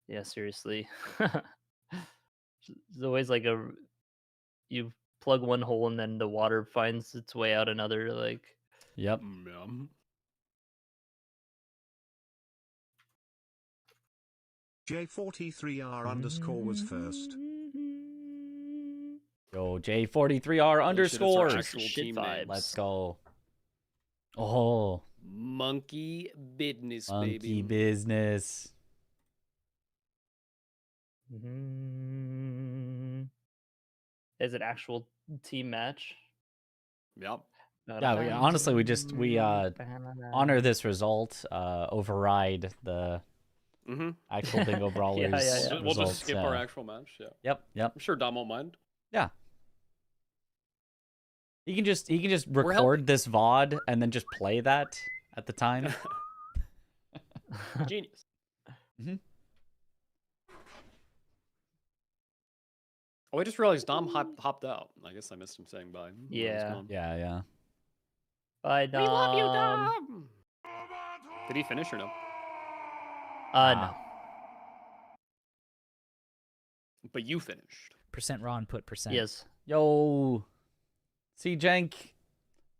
Yeah, seriously. There's always like you plug one hole and then the water finds its way out another. Like, Yep. Yeah. J43R underscore was first. Yo, J43R underscore. Actual shit team vibes. name. Let's go. Oh, Monkey business, monkey baby. business. Is it actual team match? Yep. Yeah, honestly, we honor this result, override the actual bingo brawlers. Yeah. We'll results, just skip our actual match. Yeah. Yep. I'm sure Dom won't mind. Yeah. He can just record this VOD and then just play that at the time. Genius. Oh, I just realized Dom hopped out. I guess I missed him saying bye. Yeah. Yeah. Bye, Dom. We love you, Dom. Did he finish or no? No. But you finished. %Ron put %. Yes. Yo. See, Jank.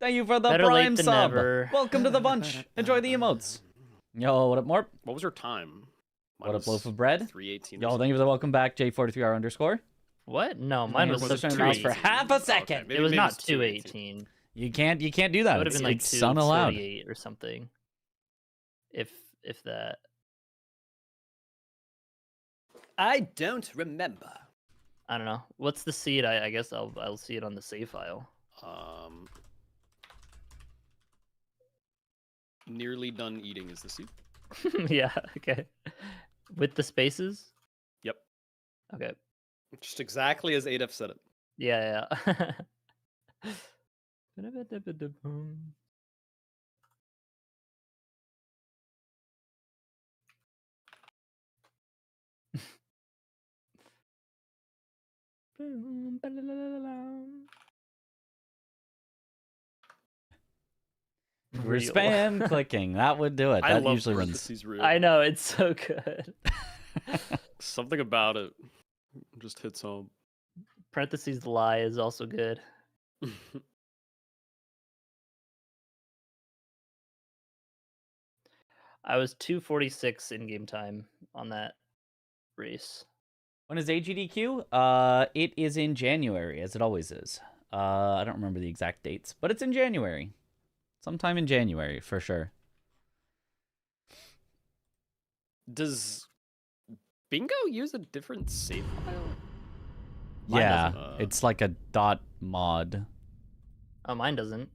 Thank you for the Better late Prime than sub. never. Welcome to the bunch. Enjoy the emotes. Yo, what up, Morp? What was your time? What up, loaf of bread? 3:18. Yo, thank you for the welcome back, J43R underscore. What? No, mine was Such just a mouse for half a second. It was not 218. You can't do that. It would have been like it's unallowed. 248 or something. If that. I don't remember. I don't know. What's the seed? I guess I'll see it on the save file. Nearly done eating is the seed. Yeah. Okay. With the spaces. Yep. Okay. Just exactly as Adef said it. Yeah. We're spam clicking. That would do it. I That love usually wins. parentheses real. I know, it's so good. Something about it just hits home. Parentheses lie is also good. I was 246 in game time on that race. When is AGDQ? It is in January, as it always is. I don't remember the exact dates, but it's in January. Sometime in January, for sure. Does Bingo use a different save file? Mine Yeah, doesn't. it's like a .mod. Oh, mine doesn't.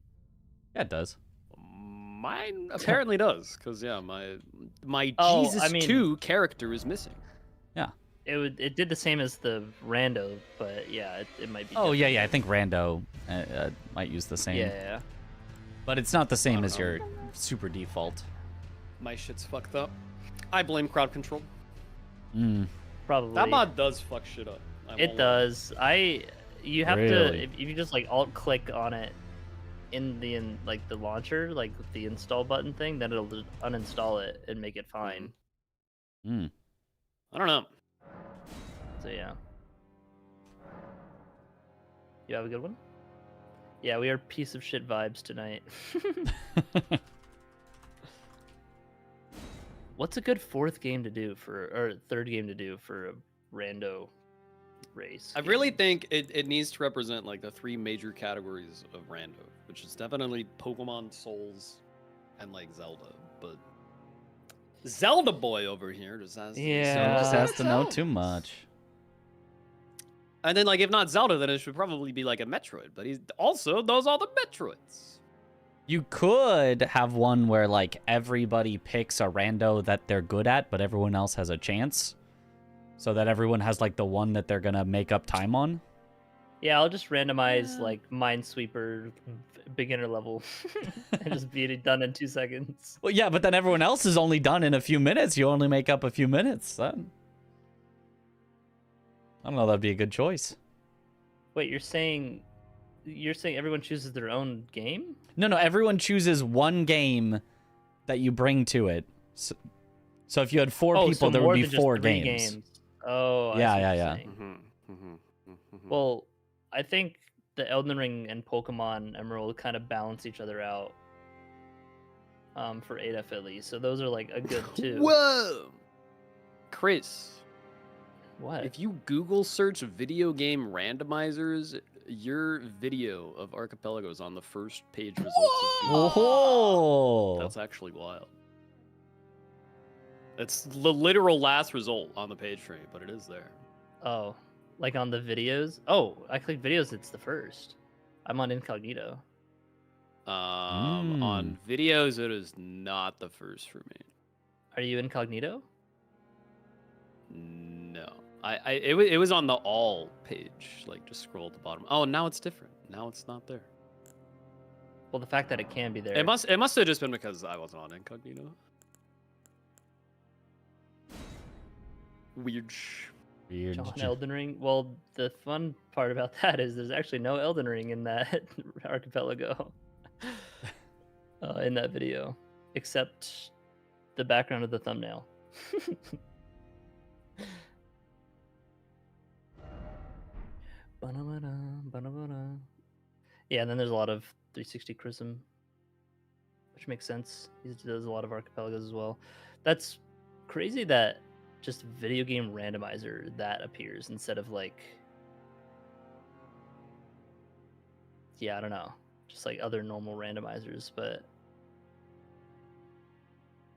Yeah, it does. Mine apparently does, because yeah, my Oh, Jesus I mean- 2 character is missing. Yeah. It did the same as the rando, but yeah, it might be. Oh, different. yeah. I think Rando might use the same. Yeah. But it's not the same as know. your super default. My shit's fucked up. I blame crowd control. Probably. That mod does fuck shit up. I It won't lie. does. You have to Really? if you just like alt click on it in the launcher, like with the install button thing, then it'll just uninstall it and make it fine. I don't know. So yeah. You have a good one? Yeah, we are piece of shit vibes tonight. What's a good third game to do for a rando race? I really think it needs to represent like the three major categories of rando, which is definitely Pokemon, Souls, and like Zelda. But Zelda boy over here just has Just has to know too much. And then like if not Zelda, then it should probably be like a Metroid. But he also knows all the Metroids. You could have one where like everybody picks a rando that they're good at, but everyone else has a chance. So that everyone has like the one that they're gonna make up time on. Yeah, I'll just randomize like Minesweeper beginner level and just be done in 2 seconds. Well, yeah, but then everyone else is only done in a few minutes. You only make up a few minutes. Then I don't know. That'd be a good choice. Wait, you're saying everyone chooses their own game? No, everyone chooses one game that you bring to it. So if you had 4 Oh, people, so there more would be than just 4 3 games. Oh, I Yeah, see yeah, what you're yeah. saying. Mm-hmm. Well, I think the Elden Ring and Pokemon Emerald kind of balance each other out. For 8F at least, so those are like a good 2. Whoa, Chris. What? If you Google search video game randomizers, your video of Archipelago is on the first page results of Google. Oh, That's actually wild. It's the literal last result on the page frame, but it is there. Oh, like on the videos? Oh, I clicked videos. It's the first. I'm on incognito. On videos, it is not the first for me. Are you incognito? No, it was on the all page. Like just scroll at the bottom. Oh, now it's different. Now it's not there. Well, the fact that it can be there. It must have just been because I wasn't on incognito. Weird. weird. John Elden Ring. Well, the fun part about that is there's actually no Elden Ring in that Archipelago. In that video, except the background of the thumbnail. Yeah, and then there's a lot of 360 Chrism, which makes sense. He does a lot of archipelagos as well. That's crazy that just video game randomizer that appears instead of like, yeah, I don't know, just like other normal randomizers. But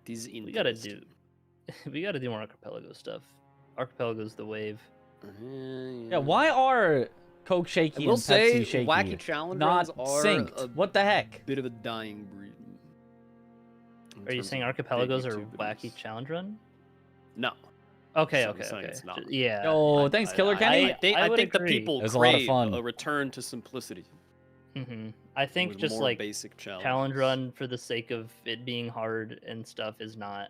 These we gotta do more archipelago stuff. Archipelago's the wave. Yeah, why are Coke Shaky I will and say, Pepsi Shaky wacky challenge not runs are synced? a What the heck? bit of a dying breed. in Are you terms saying of archipelagos big are YouTubers. wacky challenge run? No. Okay, So I'm okay, saying okay. it's not. Yeah. Oh, thanks, Killer Kenny. I I would think the agree. people It was a lot of crave fun. a return to simplicity. I think with just more like basic challenge run for the sake of it being hard and stuff is not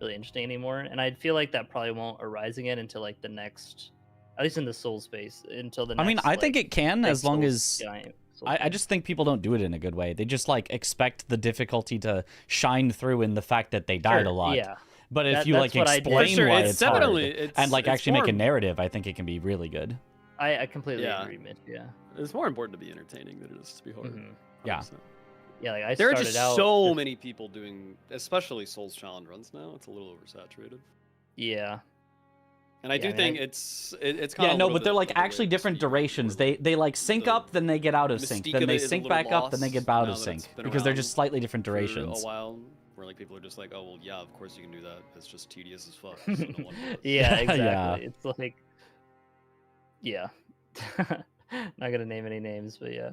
really interesting anymore. And I feel like that probably won't arise again until like the next, at least in the Soul space, until the next. I mean, I think like, it can big as long Souls as giant Souls I game. just think people don't do it in a good way. They just like expect the difficulty to shine through in the fact that they died Sure, a lot. Yeah. But if That- you like that's what I did. explain Sure, why it's it's hard definitely- and like it's actually make a more- narrative, I think it can be really good. I completely Yeah. agree, Mitch. Yeah. It's more important to be entertaining than it is to be hard. Mhm. Yeah. 100%. Yeah, like I There are started just out. so just- many people doing, especially Souls challenge runs now. It's a little oversaturated, Yeah. and I Yeah, do I mean, think it's kind Yeah, of no, but they're like actually different durations. They like sync the up, then they get out of sync, mystique then of they it is a sync little back up, then they get lost out now of that sync it's been because they're around just slightly different for durations. a while, where like people are just like, oh well, yeah, of course you can do that. It's just tedious as fuck. So no one does. Yeah, Yeah. exactly. It's like, yeah. Not gonna name any names, but yeah.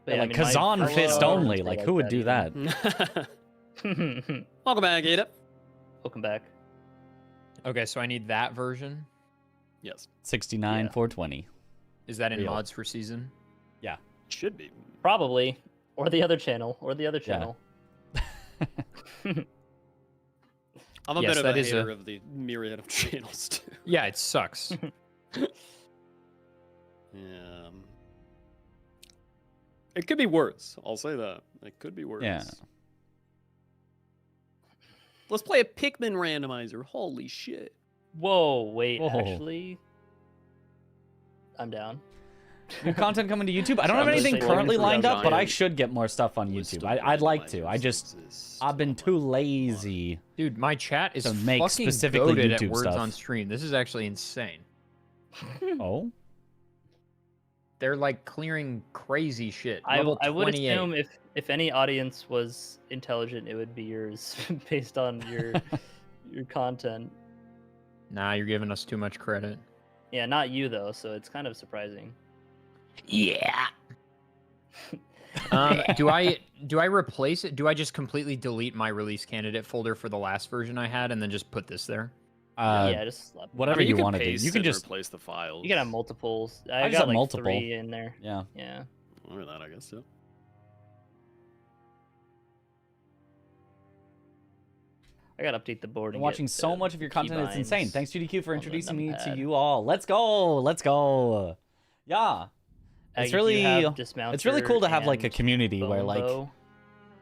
But Yeah, yeah, like I mean, my Kazan first fist challenge only. were Like who would do that? even. Welcome back, Ada. Welcome back. Okay, so I need that version. Yes, 69, Yeah. 420. Is that in Real. mods for season? should be. Probably, or the other channel, or the other Yeah. channel. I'm a Yes, bit of that a is hater of the myriad of channels too. Yeah, it sucks. Yeah. It could be worse. I'll say that. It could be worse. Yeah. Let's play a Pikmin randomizer. Holy shit. Whoa, wait, Whoa. actually, I'm down. New content coming to YouTube. I don't So have I'm just anything like currently looking for lined up, but I giant should get more stuff on list YouTube. of I'd like to. I randomizers just exist I've been on too my lazy. Dude, my chat is To make fucking specifically goated at YouTube words stuff. on stream. This is actually insane. Oh, They're like clearing crazy shit. I Level would 28. assume if any audience was intelligent, it would be yours, based on your content. Nah, you're giving us too much credit. Yeah, not you though, so it's kind of surprising. Yeah. Do I replace it? Do I just completely delete my release candidate folder for the last version I had and then just put this there? Yeah, just slap. whatever you want to do. You can just replace the files. You can have multiples. I I just got have like multiple. 3 in there. yeah. Yeah. Or that, I guess, too. I gotta update the board. I'm and watching get, so much of your content. It's insane. keybinds Thanks, GDQ, for on the introducing me to numpad. you all. Let's go. Let's go. Yeah. It's Do you really have it's really cool to have like a and community where bone like bow?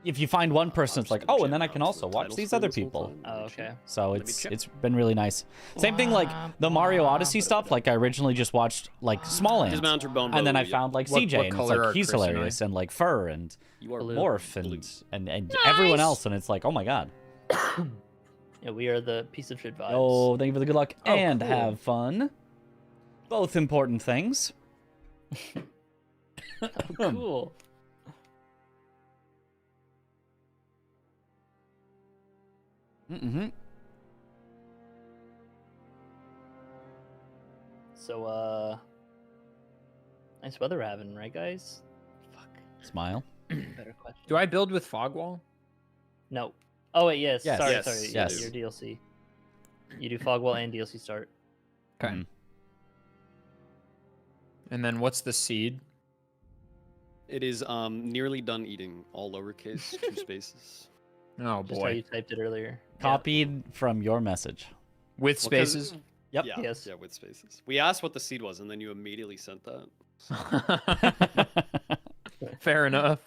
if you find one person, it's like, just gonna oh, and then I jam can out to also the watch title these screen other this whole people. time. Oh, okay. So Let me check. it's been really nice. Same thing like the Mario Odyssey stuff. Like I originally just watched like Small Ant, Dismount your bone and then bow, I yep. found like What CJ, and it's color like are he's Chris and I? hilarious, and like Fur and You are Blue. Morph blue. and everyone else, and it's like, oh my god. Yeah, we are the piece of shit vibes. Oh, thank you for the good luck Oh, and cool. have fun. Both important things. Cool. Mm-hmm. So, nice weather we're having, right, guys? Fuck. Smile. Better question. Do I build with Fogwall? No. Oh wait, yes. Yes. Sorry, Yes, sorry. yes. Your DLC. You do Fogwall and DLC start. Okay. Mm. And then what's the seed? It is nearly done eating. All lowercase, 2 spaces. Oh Just how boy. you typed it earlier. Copied from your message. With Well, 'cause- spaces? Yep. Yeah, Yes. yeah, with spaces. We asked what the seed was, and then you immediately sent that. Fair enough.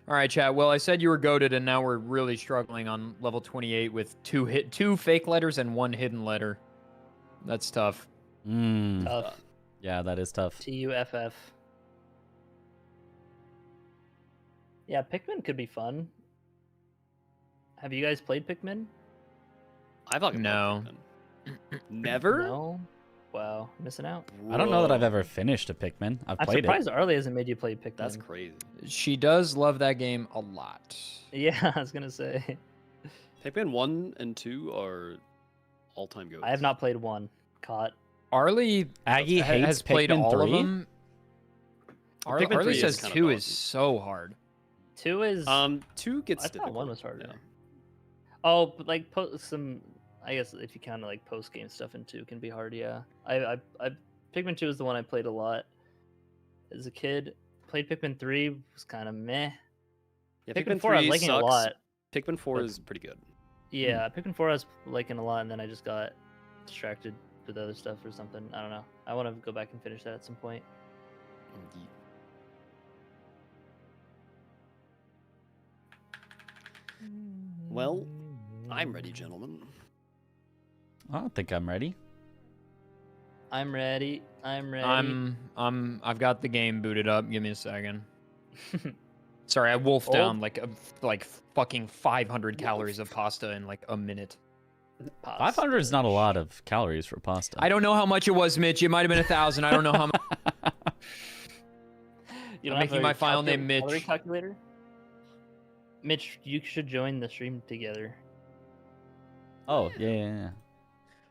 All right, chat. Well, I said you were goated, and now we're really struggling on level 28 with two fake letters and 1 hidden letter. That's tough. Mm. Tough. Yeah, that is tough. TUFF. Yeah, Pikmin could be fun. Have you guys played Pikmin? I fucking No. love Pikmin. Never? No. Wow, missing out. I don't know that I've Bro, ever finished a Pikmin. I've I'm played surprised Arlie hasn't made you play Pikmin. That's crazy. She does love that game a lot. Yeah, I was gonna say. Pikmin 1 and 2 are all-time goats. I have not played one. Caught. Arlie Aggie hates has played Pikmin all 3? of them. Pikmin 3 Arlie is says kinda 2 daunting. is so hard. 2 is. 2 gets I thought difficult. 1 was harder. yeah. Oh, but like some. I guess if you count like post game stuff in 2 can be hard. Yeah. I Pikmin 2 is the one I played a lot as a kid. Played Pikmin 3 was kind of meh. Yeah, Pikmin 4 I was 3 liking sucks. a lot. Pikmin 4 but- is pretty good. Yeah, Pikmin 4 I was liking a lot, and then I just got distracted with other stuff or something. I don't know. I want to go back and finish that at some point. Well, I'm ready, gentlemen. I don't think I'm ready. I'm ready. I'm ready. I've got the game booted up. Give me a second. Sorry, I wolfed down like fucking 500 calories of pasta in like a minute. 500 is not a lot of calories for pasta. I don't know how much it was, Mitch. It might have been 1,000. I don't know how much. You I'm don't have making a my file name calorie Mitch. calculator? Mitch, you should join the stream together. Oh, yeah.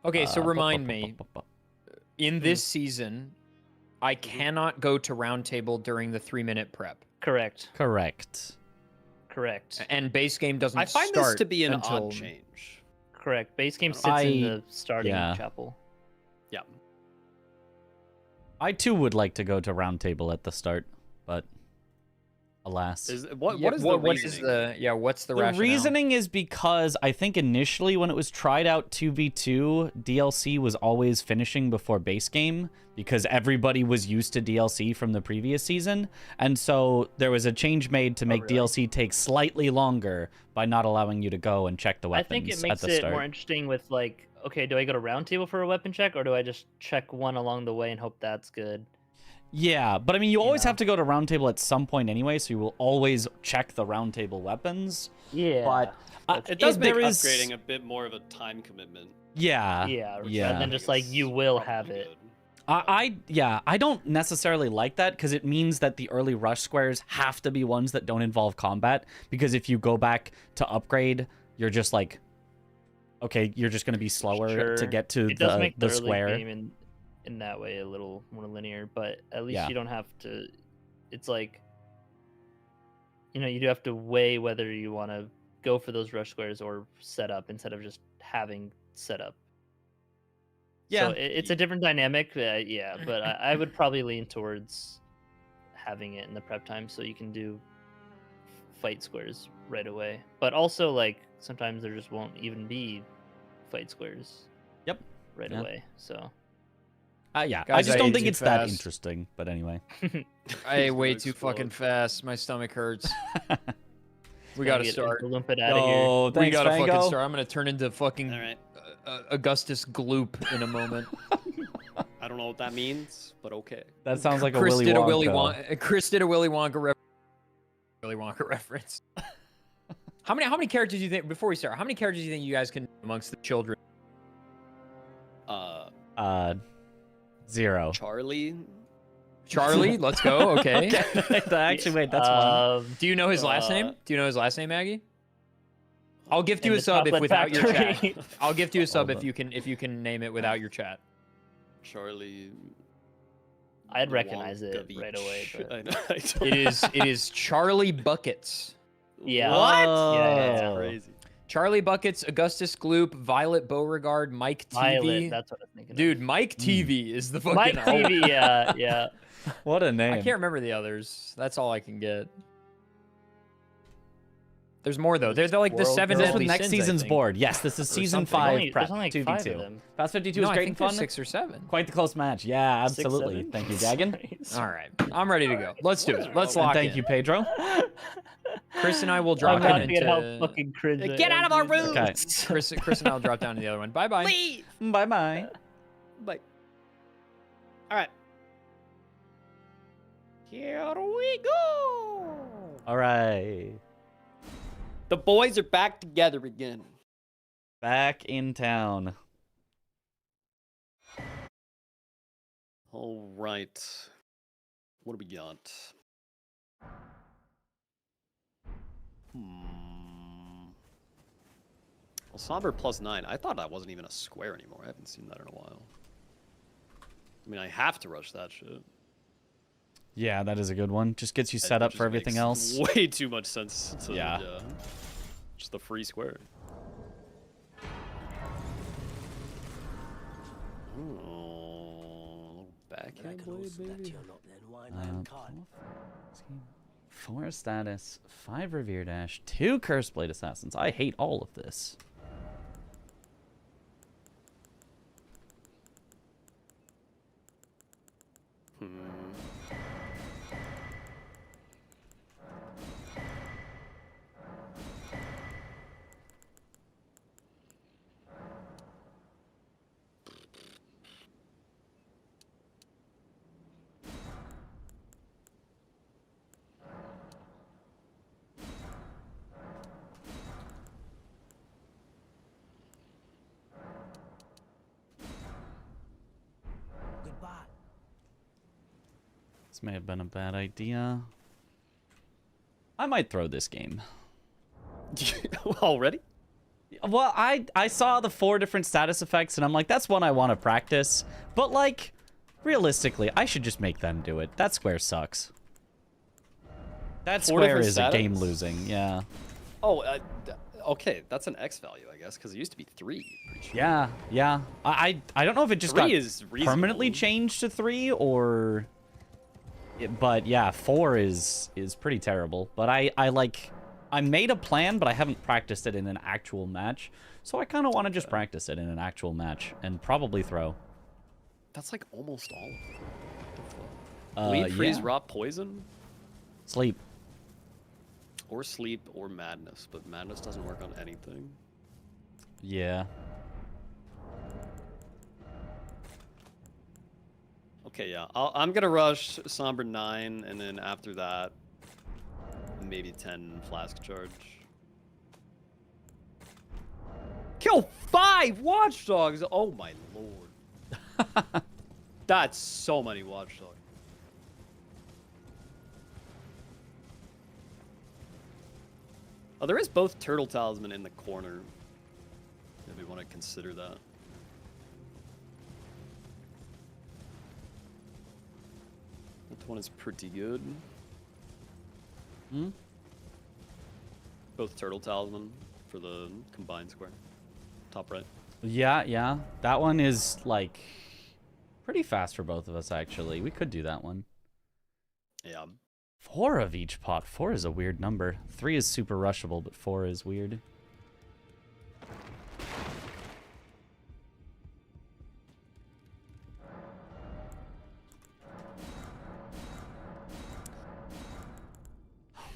Okay, so Uh, remind me. In this season, I cannot go to roundtable during the 3-minute prep, Correct. Correct. Correct. and base game doesn't I find start this to be an until... odd change. Correct. Base game sits I- in the starting yeah. chapel. Yeah. I too would like to go to roundtable at the start, but alas. What Yeah, is the what is reasoning? what's the The rationale? reasoning is because I think initially when it was tried out 2v2, DLC was always finishing before base game because everybody was used to DLC from the previous season. And so there was a change made to make really? DLC take slightly longer by not allowing you to go and check the I weapons think it at makes the it start. more interesting with like, okay, do I go to roundtable for a weapon check, or do I just check one along the way and hope that's good? Yeah, but I mean, you always know. have to go to roundtable at some point anyway, so you will always check the roundtable weapons. Yeah. But It does make there is upgrading a bit more of a time commitment. yeah, yeah. yeah. Rather than just like you will have it. I don't necessarily like that because it means that the early rush squares have to be ones that don't involve combat, because if you go back to upgrade, you're just like, okay, you're just going to be slower to Sure. get to It does make the early square. game in that way a little more linear, but at least Yeah. you don't have to. It's like, you do have to weigh whether you want to go for those rush squares or set up instead of just having set up. Yeah. So it's a different dynamic. Yeah, but I would probably lean towards having it in the prep time so you can do fight squares right away. But also, like, sometimes there just won't even be fight squares. Yep. Right Yeah. away. So Yeah, I Guys, just I don't ate think too it's that fast. interesting. But anyway, I ate He's way gonna too explode. fucking fast. My stomach hurts. We Gonna gotta get start. Oompa Loompa out of here. Yo, We thanks, gotta fucking Fango. start. I'm gonna turn into fucking All right. Augustus Gloop in a moment. I don't know what that means, but okay. That sounds like a Chris Willy did Wonka. Chris did a Willy Wonka reference. How many characters do you think, before we start, how many characters do you think you guys can amongst the children? Zero. Charlie. Charlie, let's go. Okay. Actually, wait, that's one. Do you know his last name? Do you know his last name, Maggie? I'll gift you in a the sub if Chocolate without your chat. Factory. I'll gift you a sub Hold if you can name it without your chat. Charlie. I'd recognize it Wonkavich. right away. But... I know, I don't- It is Charlie Buckets. Yeah. What? Yeah, That's Oh. crazy. Charlie Buckets, Augustus Gloop, Violet Beauregard, Mike TV. Violet, that's what I was thinking. Dude, Mike TV is the fucking. Mike TV, yeah, yeah. What a name. I can't remember the others. That's all I can get. There's more though. They're like the Squirrel seven Is this Girl. deadly with next sins, I season's think. board? Yes, this is season something. 5 There's prep, only like 5 of 2v2. them. Fast 52 No, is I great think and there's fun. 6 or 7. Quite the close match. Yeah, 6, absolutely. 7? Thank you, Dagan. All right, I'm ready to go. Let's do it. Let's And lock thank in. you, Pedro. Chris and I will I'm drop not in forget how into. fucking cringe. I Get out am, of our dude. room! Okay. Chris and I will drop down to the other one. Bye bye. Leave! Bye-bye. Bye. All right. Here we go. All right. The boys are back together again. Back in town. All right. What do we got? Well, Somber +9. I thought that wasn't even a square anymore. I haven't seen that in a while. I mean, I have to rush that shit. Yeah, that is a good one. Just gets you set It up just for everything makes else. Way too much sense. To, Yeah. Just the free square. Oh, backhand blade, baby. Four status, 5 Revere Dash, 2 Curse Blade Assassins. I hate all of this. This may have been a bad idea. I might throw this game. Already? Well, I saw the 4 different status effects, and I'm like, that's one I want to practice. But, like, realistically, I should just make them do it. That square sucks. That 4 square different is a game status? losing, yeah. Oh, okay. That's an X value, I guess, because it used to be 3. Pretty sure. Yeah, yeah. I don't know if it just 3 got is reasonable. permanently changed to 3 or... But yeah, 4 is pretty terrible. But I made a plan, but I haven't practiced it in an actual match. So I kind of want to just practice it in an actual match and probably throw. That's like almost all of them. Bleed, freeze, yeah. rot, poison, Sleep. or sleep, or madness. But madness doesn't work on anything. Yeah. Okay, yeah. I'm gonna rush Somber 9, and then after that, maybe 10 Flask Charge. Kill 5 Watchdogs! Oh my lord. That's so many Watchdogs. Oh, there is both Turtle Talisman in the corner. If we want to consider that. That one is pretty good. Hmm? Both Turtle Talisman for the combined square. Top right. Yeah, yeah. That one is, like, pretty fast for both of us, actually. We could do that one. Yeah. 4 of each pot. 4 is a weird number. 3 is super rushable, but 4 is weird.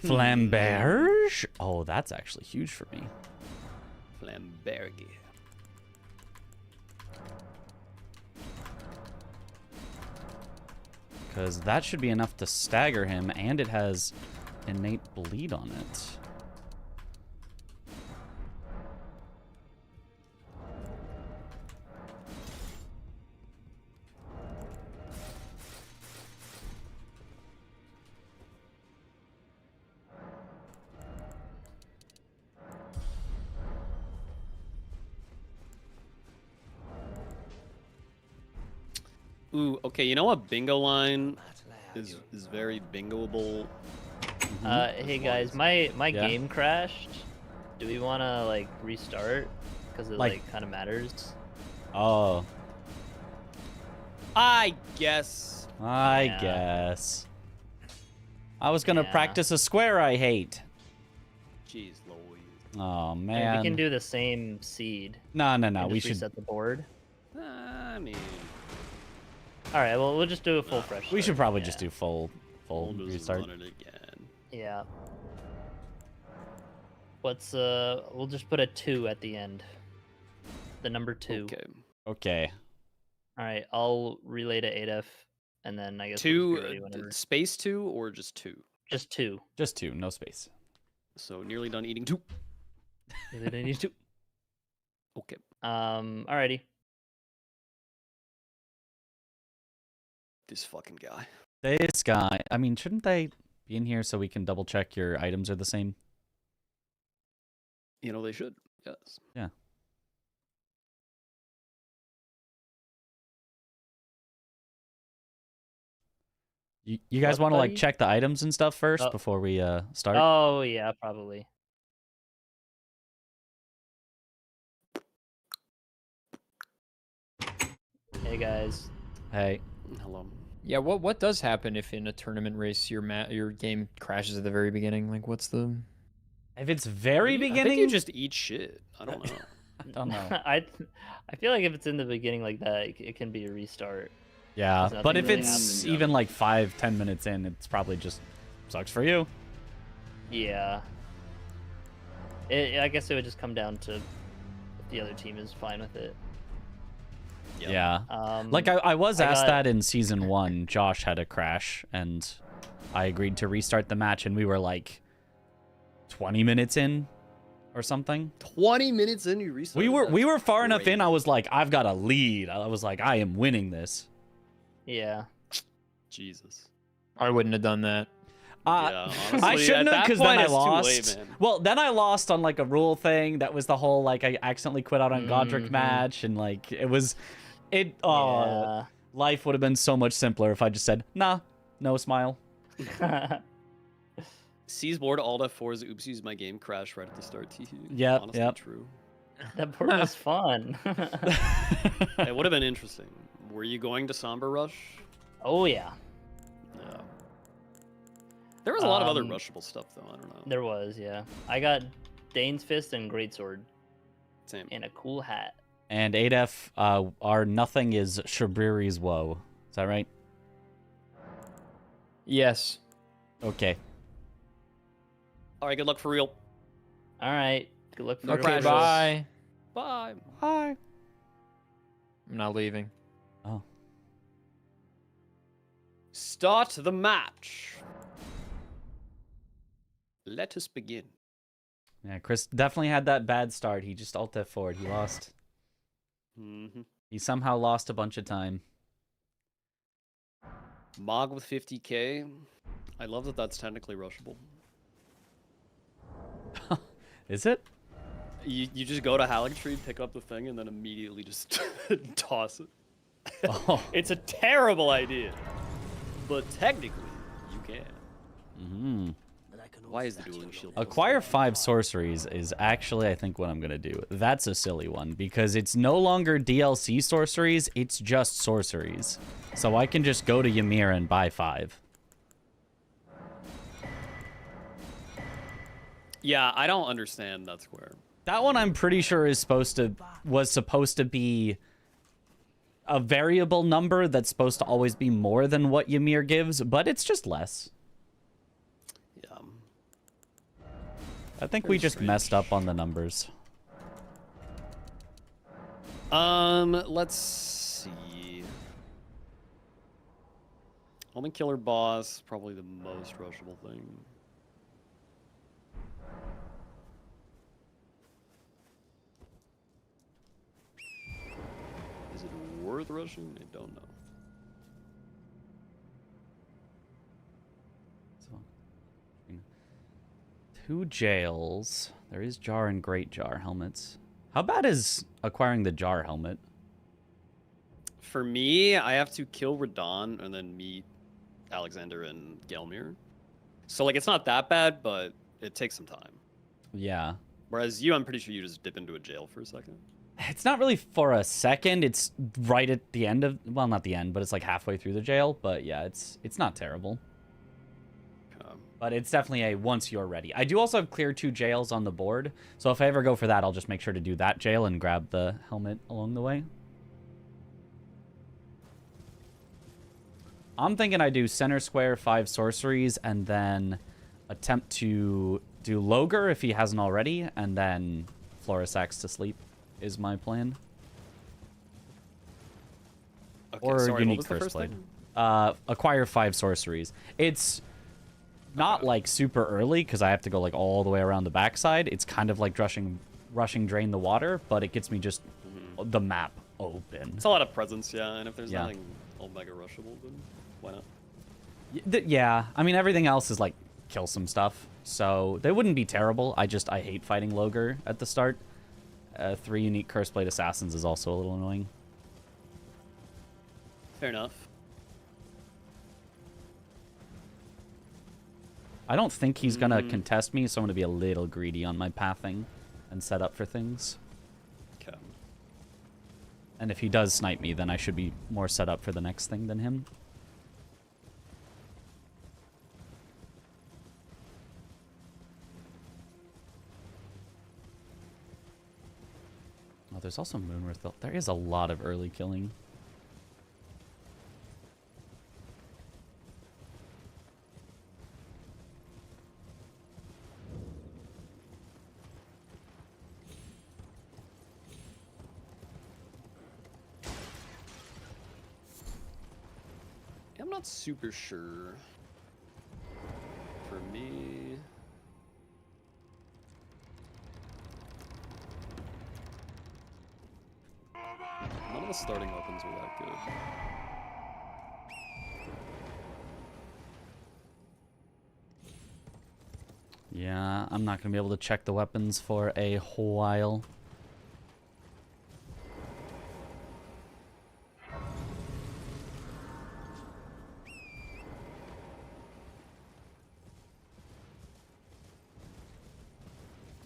Flamberge? Oh, that's actually huge for me. Flamberge. Because that should be enough to stagger him, and it has innate bleed on it. Ooh, okay, you know what bingo line is very bingoable? Hey guys, my Yeah. game crashed. Do we want to like restart? Because it Like- like kind of matters. Oh, I guess. I Yeah. guess. I was gonna Yeah. practice a square I hate. Jeez Louise. Oh, I mean, man. we can do the same seed. No, and we just should... reset the board. I mean, All right, well we'll just do a full fresh. We should start. probably Yeah. just do full we'll just restart. run it again. Yeah. What's we'll just put a 2 at the end. The number 2. Okay. Okay. All right, I'll relay to ADF, and then I guess we'll just be ready whenever. Space 2 or just 2? Just 2. Just 2, no space. So nearly done eating 2. Maybe they need 2. Okay. Alrighty. This fucking guy. This guy... I mean, shouldn't they be in here so we can double check your items are the same? You know they should. Yes. Yeah. You guys What, want to like buddy? check the items and stuff first Oh. before we start? Oh yeah, probably. Hey guys. Hey. Hello. Yeah, what does happen if in a tournament race your game crashes at the very beginning? Like, what's the... If it's very I beginning, think you just eat shit. I don't know. I don't know. I feel like if it's in the beginning like that, it can be a restart. Yeah, There's but nothing if really it's happening. even like 5-10 minutes in, it's probably just sucks for you. Yeah. I guess it would just come down to if the other team is fine with it. Yep. Yeah. Like I was I asked got- that in season 1. Josh had a crash, and I agreed to restart the match, and we were like 20 minutes in or something. 20 minutes in, you restarted. We were That's far enough in. great. I was like, I've got a lead. I was like, I am winning this. Yeah. Jesus. I wouldn't have done that. Yeah, I honestly, shouldn't at have, that because then point, I it's too lost. late, man. Well, then I lost on like a rule thing. That was the whole like I accidentally quit out on Godric Mhm. match, and like life would have been so much simpler if I just said nah, no smile. Yeah. C's board Alt F4's oopsies, my game crashed right at the start. Yep, Honestly, yep. true. That board was fun. It would have been interesting. Were you going to Somber Rush? Oh yeah. Yeah. There was a lot of other Um, rushable stuff, though. I don't know. There was, yeah. I got Dane's Fist and Greatsword Same. and a cool hat. And ADF, our nothing is Shabriri's woe. Is that right? Yes. Okay. All right, good luck for real. All right. Good luck for No your Okay, crashes. wishes. bye. Bye. Hi. I'm not leaving. Oh. Start the match. Let us begin. Yeah, Chris definitely had that bad start. He just alt F4'd. He lost. Mm-hmm. He somehow lost a bunch of time. Mog with 50k. I love that that's technically rushable. Is it? You just go to Haligtree, pick up the thing, and then immediately just toss it. Oh. It's a terrible idea, but technically you can. Mm-hmm. Why is the dueling shield? Acquire 5 sorceries is actually, I think, what I'm going to do. That's a silly one, because it's no longer DLC sorceries, it's just sorceries. So I can just go to Ymir and buy 5. Yeah, I don't understand that square. That one I'm pretty sure was supposed to be a variable number that's supposed to always be more than what Ymir gives, but it's just less. Yeah. I think Very we just messed strange. up on the numbers. Let's see. Omen Killer boss, probably the most rushable thing. Is it worth rushing? I don't know. So, 2 jails. There is Jar and Great Jar helmets. How bad is acquiring the Jar helmet? For me, I have to kill Radon and then meet Alexander and Gelmir. So, like, it's not that bad, but it takes some time. Yeah. Whereas you, I'm pretty sure you just dip into a jail for a second. It's not really for a second. It's right at the end of... Well, not the end, but it's like halfway through the jail. But yeah, it's not terrible. But it's definitely a once you're ready. I do also have clear 2 jails on the board. So if I ever go for that, I'll just make sure to do that jail and grab the helmet along the way. I'm thinking I do center square, 5 sorceries, and then attempt to do Loger if he hasn't already, and then Florisax to sleep is my plan. Okay, Or sorry, unique what was the first first blade. thing? Acquire 5 sorceries. It's not like super early because I have to go like all the way around the backside. It's kind of like rushing drain the water, but it gets me just the map open. It's a lot of presence, yeah, and if there's Yeah. nothing Omega rushable, then why not? Yeah, I mean, everything else is like kill some stuff, so they wouldn't be terrible. I hate fighting Loger at the start. 3 unique Curse Blade Assassins is also a little annoying. Fair enough. I don't think he's gonna contest me, so I'm gonna be a little greedy on my pathing and set up for things. Okay. And if he does snipe me, then I should be more set up for the next thing than him. Oh, there's also Moonworth. There is a lot of early killing. I'm not super sure. For me... None of the starting weapons were that good. Yeah, I'm not going to be able to check the weapons for a while.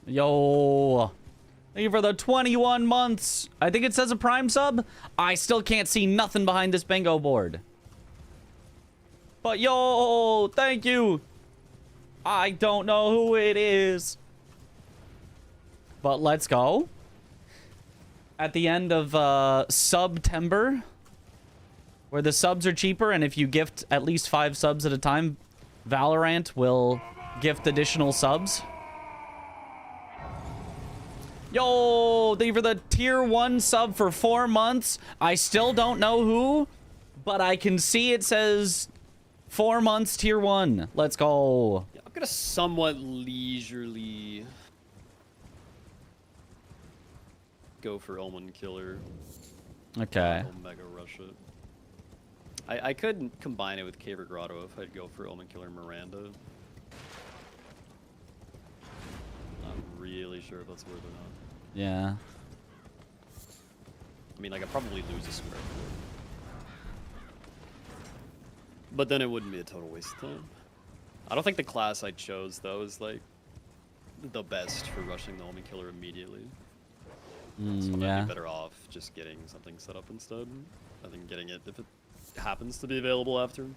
Yo, thank you for the 21 months. I think it says a Prime sub. I still can't see nothing behind this bingo board. But yo, thank you. I don't know who it is. But let's go. At the end of September, where the subs are cheaper, and if you gift at least 5 subs at a time, Valorant will gift additional subs. Yo, thank you for the tier 1 sub for 4 months. I still don't know who, but I can see it says 4 months tier 1. Let's go. Yeah, I'm gonna somewhat leisurely go for Omen Killer. Okay. Omega Rush it. I could combine it with Caver Grotto if I'd go for Omen Killer Miranda. Not really sure if that's worth it or not. Yeah. I mean, like, I'd probably lose a square. But then it wouldn't be a total waste of time. I don't think the class I chose, though, is, like, the best for rushing the Omen Killer immediately. So I might Yeah. be better off just getting something set up instead. I think getting it if it happens to be available after.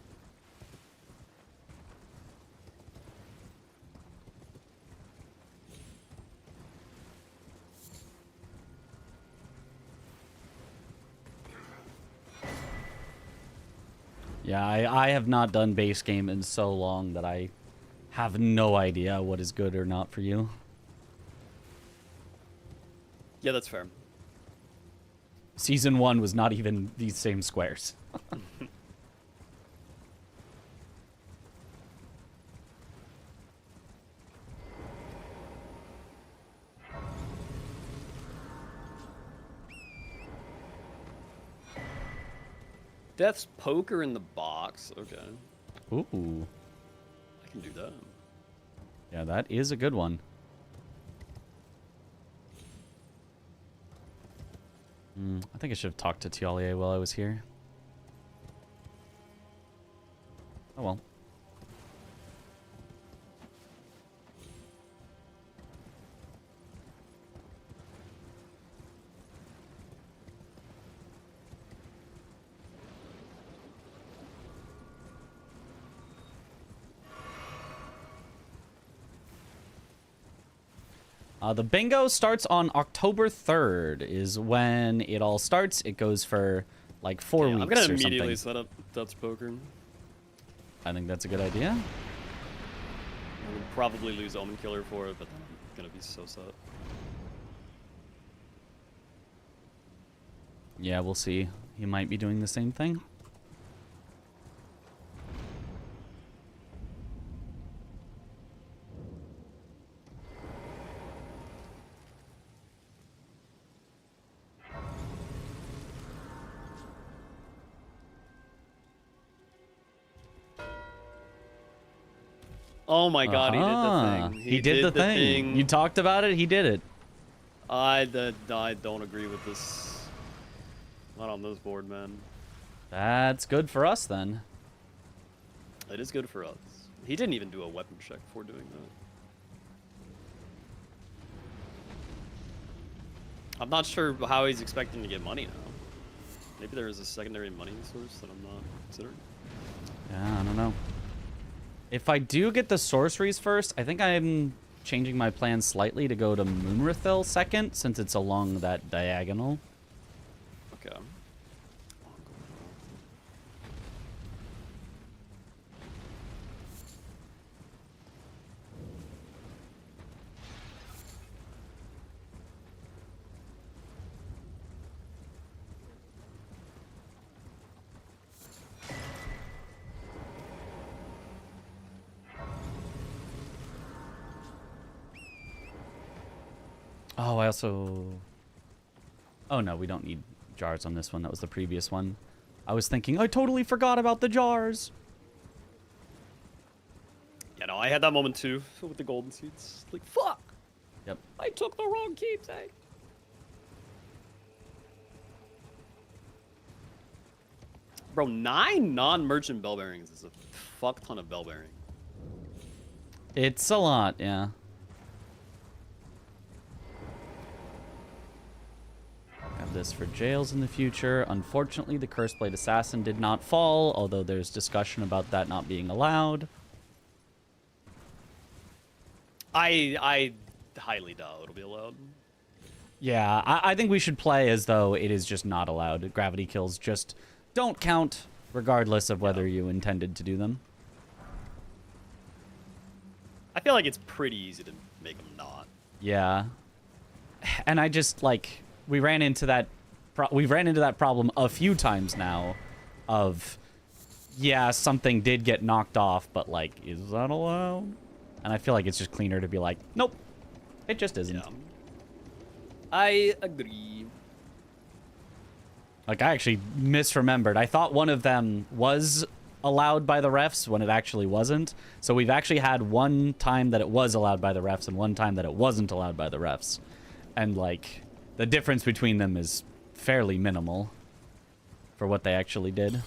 Yeah, I have not done base game in so long that I have no idea what is good or not for you. Yeah, that's fair. Season 1 was not even these same squares. Death's poker in the box. Okay. Ooh. I can do that. Yeah, that is a good one. I think I should have talked to Tialier while I was here. Oh well. The bingo starts on October 3rd is when it all starts. It goes for like 4 weeks I'm gonna or immediately something. set up Death's poker. I think that's a good idea. I would probably lose Omen Killer for it, but then I'm gonna be so set. Yeah, we'll see. He might be doing the same thing. Oh my god, he did the Uh-huh. thing. He did the thing. You talked about it, he did it. I don't agree with this. Not on this board, man. That's good for us then. It is good for us. He didn't even do a weapon check before doing that. I'm not sure how he's expecting to get money now. Maybe there is a secondary money source that I'm not considering. Yeah, I don't know. If I do get the sorceries first, I think I'm changing my plan slightly to go to Moonrathil second, since it's along that diagonal. Okay. Oh, I also... Oh, no, we don't need jars on this one. That was the previous one. I was thinking, I totally forgot about the jars. Yeah, no, I had that moment too with the golden seeds. Like, fuck! Yep. I took the wrong keepsake. Bro, 9 non-merchant bell bearings is a fuck ton of bell bearing. It's a lot, yeah. Have this for jails in the future. Unfortunately, the Cursed Blade Assassin did not fall, although there's discussion about that not being allowed. I highly doubt it'll be allowed. Yeah, I think we should play as though it is just not allowed. Gravity kills just don't count, regardless of whether you intended to do them. I feel like it's pretty easy to make them not. Yeah. And I just, like, we ran into that problem a few times now of, yeah, something did get knocked off, but, like, is that allowed? And I feel like it's just cleaner to be like, nope, it just isn't. Yeah. I agree. Like, I actually misremembered. I thought one of them was allowed by the refs when it actually wasn't. So we've actually had one time that it was allowed by the refs and one time that it wasn't allowed by the refs. And, like, the difference between them is fairly minimal for what they actually did.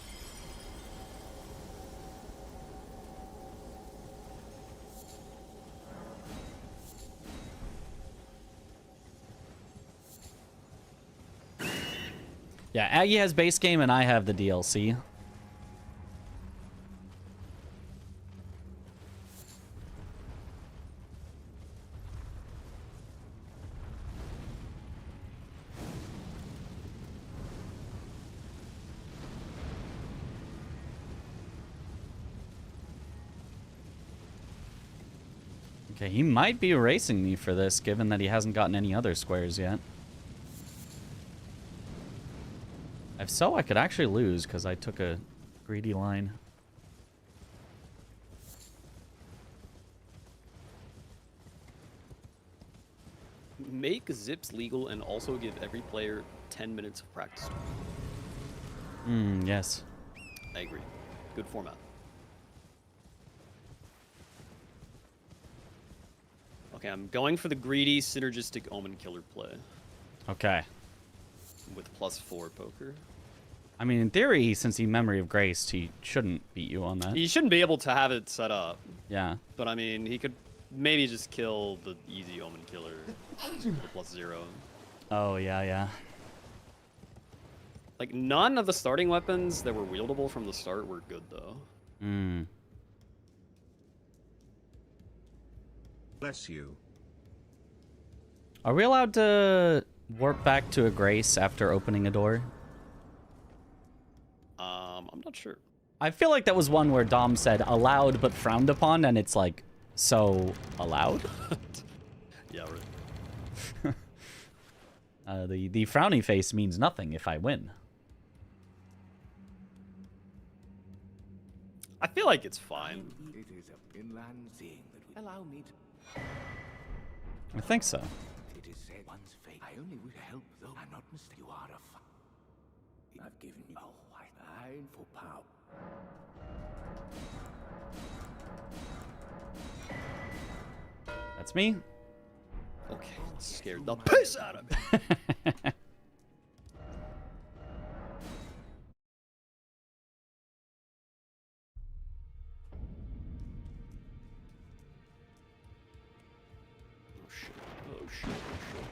Yeah, Aggie has base game and I have the DLC. Okay, he might be erasing me for this, given that he hasn't gotten any other squares yet. If so, I could actually lose because I took a greedy line. Make zips legal and also give every player 10 minutes of practice. Yes. I agree. Good format. Okay, I'm going for the greedy, synergistic Omen Killer play Okay. with +4 poker. I mean, in theory, since he Memory of Grace, he shouldn't beat you on that. He shouldn't be able to have it set up, Yeah. but I mean, he could maybe just kill the easy Omen Killer with the +0. Oh, yeah, yeah. Like, none of the starting weapons that were wieldable from the start were good, though. Bless you. Are we allowed to warp back to a Grace after opening a door? I'm not sure. I feel like that was one where Dom said allowed but frowned upon, and it's like, so allowed? Yeah, right. The frowny face means nothing if I win. I feel like it's fine. It is a inland thing that will allow me to. I think so. It is said one's fate. I only wish to help, though I'm not mistaken. You are a I've given you a white eye for power. That's me. Okay, scared the piss out of me. Oh shit, oh shit, oh shit.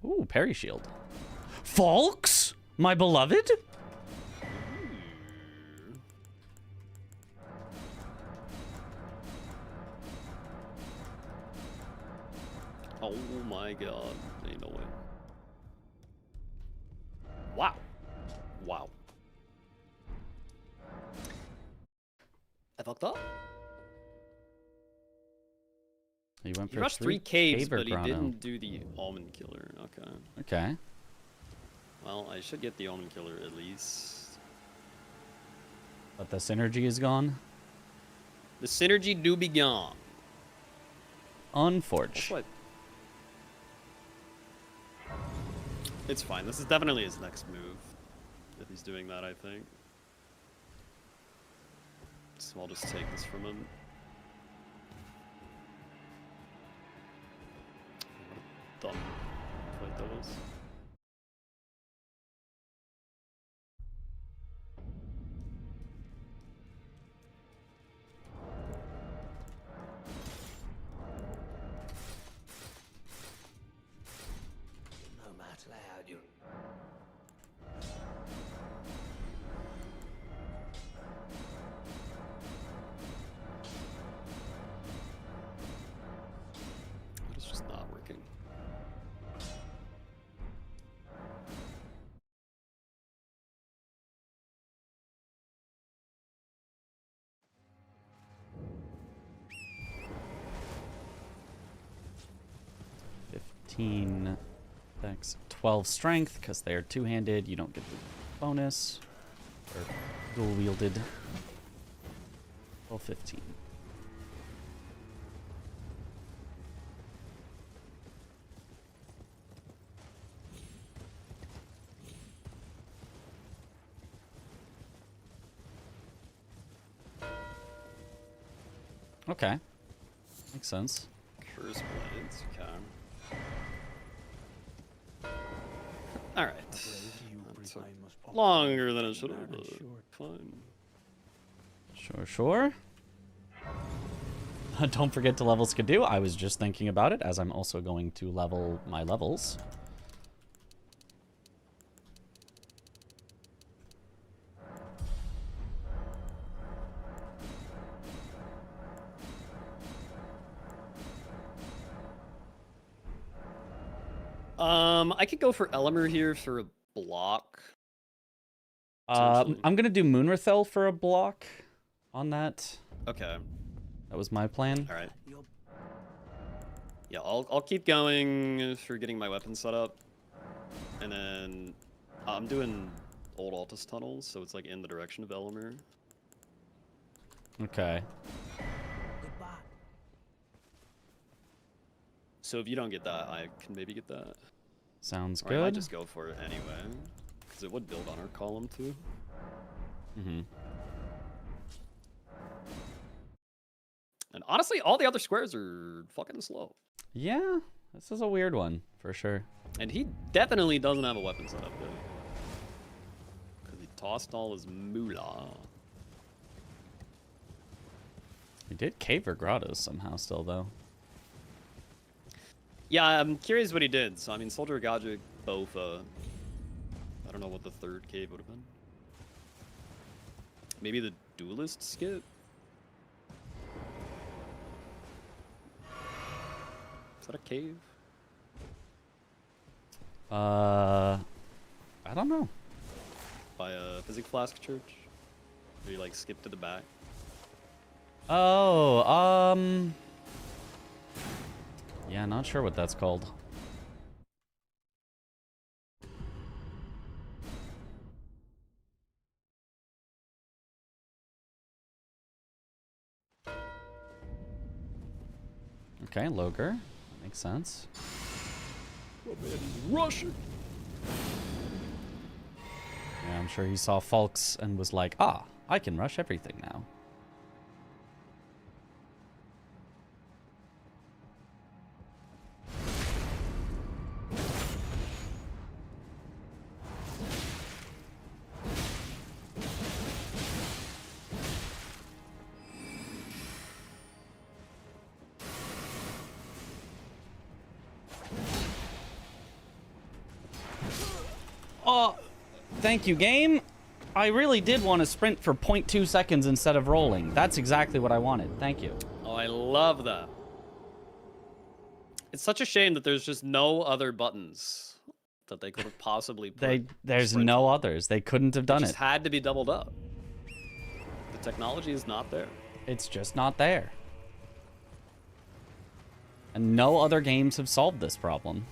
Ooh, parry shield. Falks? My beloved? Oh my god, ain't no way. Wow. Wow. I fucked up. He went He for rushed 3 caves, caver but he chrono. didn't do the Omen Killer. Okay. Okay. Well, I should get the Omen Killer at least. But the synergy is gone. The synergy do be gone. Unfortunate. It's fine. This is definitely his next move. If he's doing that, I think. So I'll just take this from him. What a dumb fight that was. No matter how you. It's just not working. Dex, 12 strength because they're two-handed. You don't get the bonus. Or dual-wielded. 12, 15. Okay. Makes sense. Curse blades, okay. Alright. That took longer than it should have, but fine. Sure, sure. Don't forget to level Skidoo. I was just thinking about it as I'm also going to level my levels. I could go for Elimer here for a block. I'm gonna do Moonrathel for a block on that. Okay. That was my plan. All right. Yeah, I'll keep going for getting my weapon set up, and then I'm doing old Altus tunnels, so it's like in the direction of Elamir. Okay. So if you don't get that, I can maybe get that. Sounds Or I might good. just go for it anyway, because it would build on our column too. Mm-hmm. And honestly, all the other squares are fucking slow. Yeah, this is a weird one for sure. And he definitely doesn't have a weapon set up yet. Because he tossed all his moolah. He did caver grottos somehow still though. Yeah, I'm curious what he did. So, I mean, Soldier Gajic, both, I don't know what the third cave would have been. Maybe the Duelist skip? Is that a cave? I don't know. By a Physic Flask Church? Where you, like, skip to the back? Oh, yeah, not sure what that's called. Okay, Loger. That makes sense. Oh man, he's rushing! Yeah, I'm sure he saw Fulks and was like, ah, I can rush everything now. Oh, thank you, game. I really did want to sprint for 0.2 seconds instead of rolling. That's exactly what I wanted. Thank you. Oh, I love that. It's such a shame that there's just no other buttons that they could have possibly put. There's sprint no on. others. They couldn't have It done just it. had to be doubled up. The technology is not there. It's just not there. And no other games have solved this problem.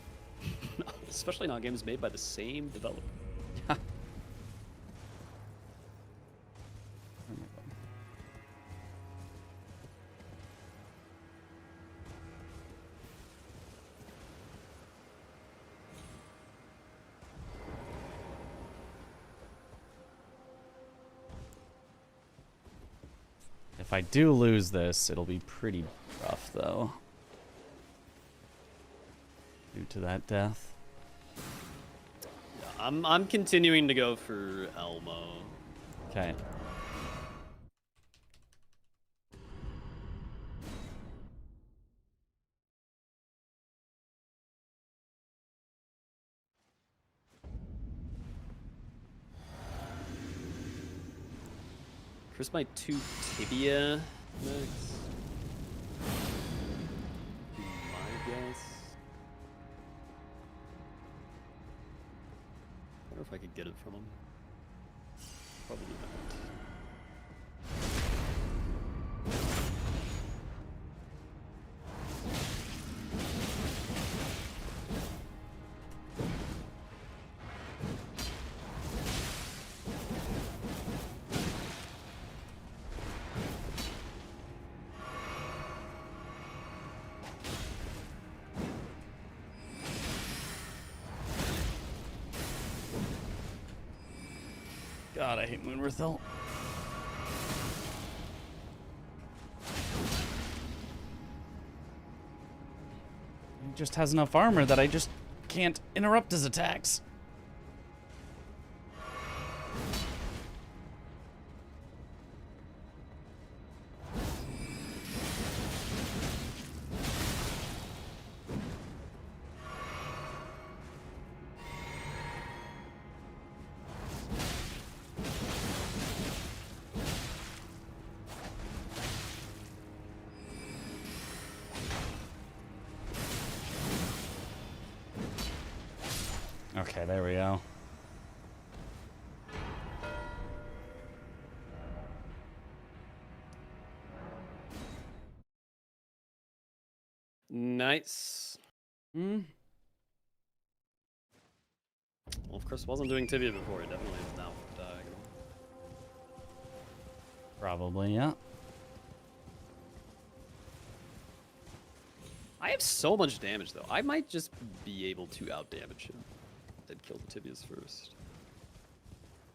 Especially not games made by the same developer. If I do lose this, it'll be pretty rough, though. Due to that death. Yeah, I'm continuing to go for Elmo. Okay. Here's my 2 tibia next. Be my guess. I wonder if I could get it from him. Probably not. God, I hate Moonrithel. He just has enough armor that I just can't interrupt his attacks. Okay, there we go. Nice. Hmm. Well, if Chris wasn't doing tibia before, he definitely is now for diagonal. Probably, yeah. I have so much damage though. I might just be able to outdamage him. Then kill the tibias first.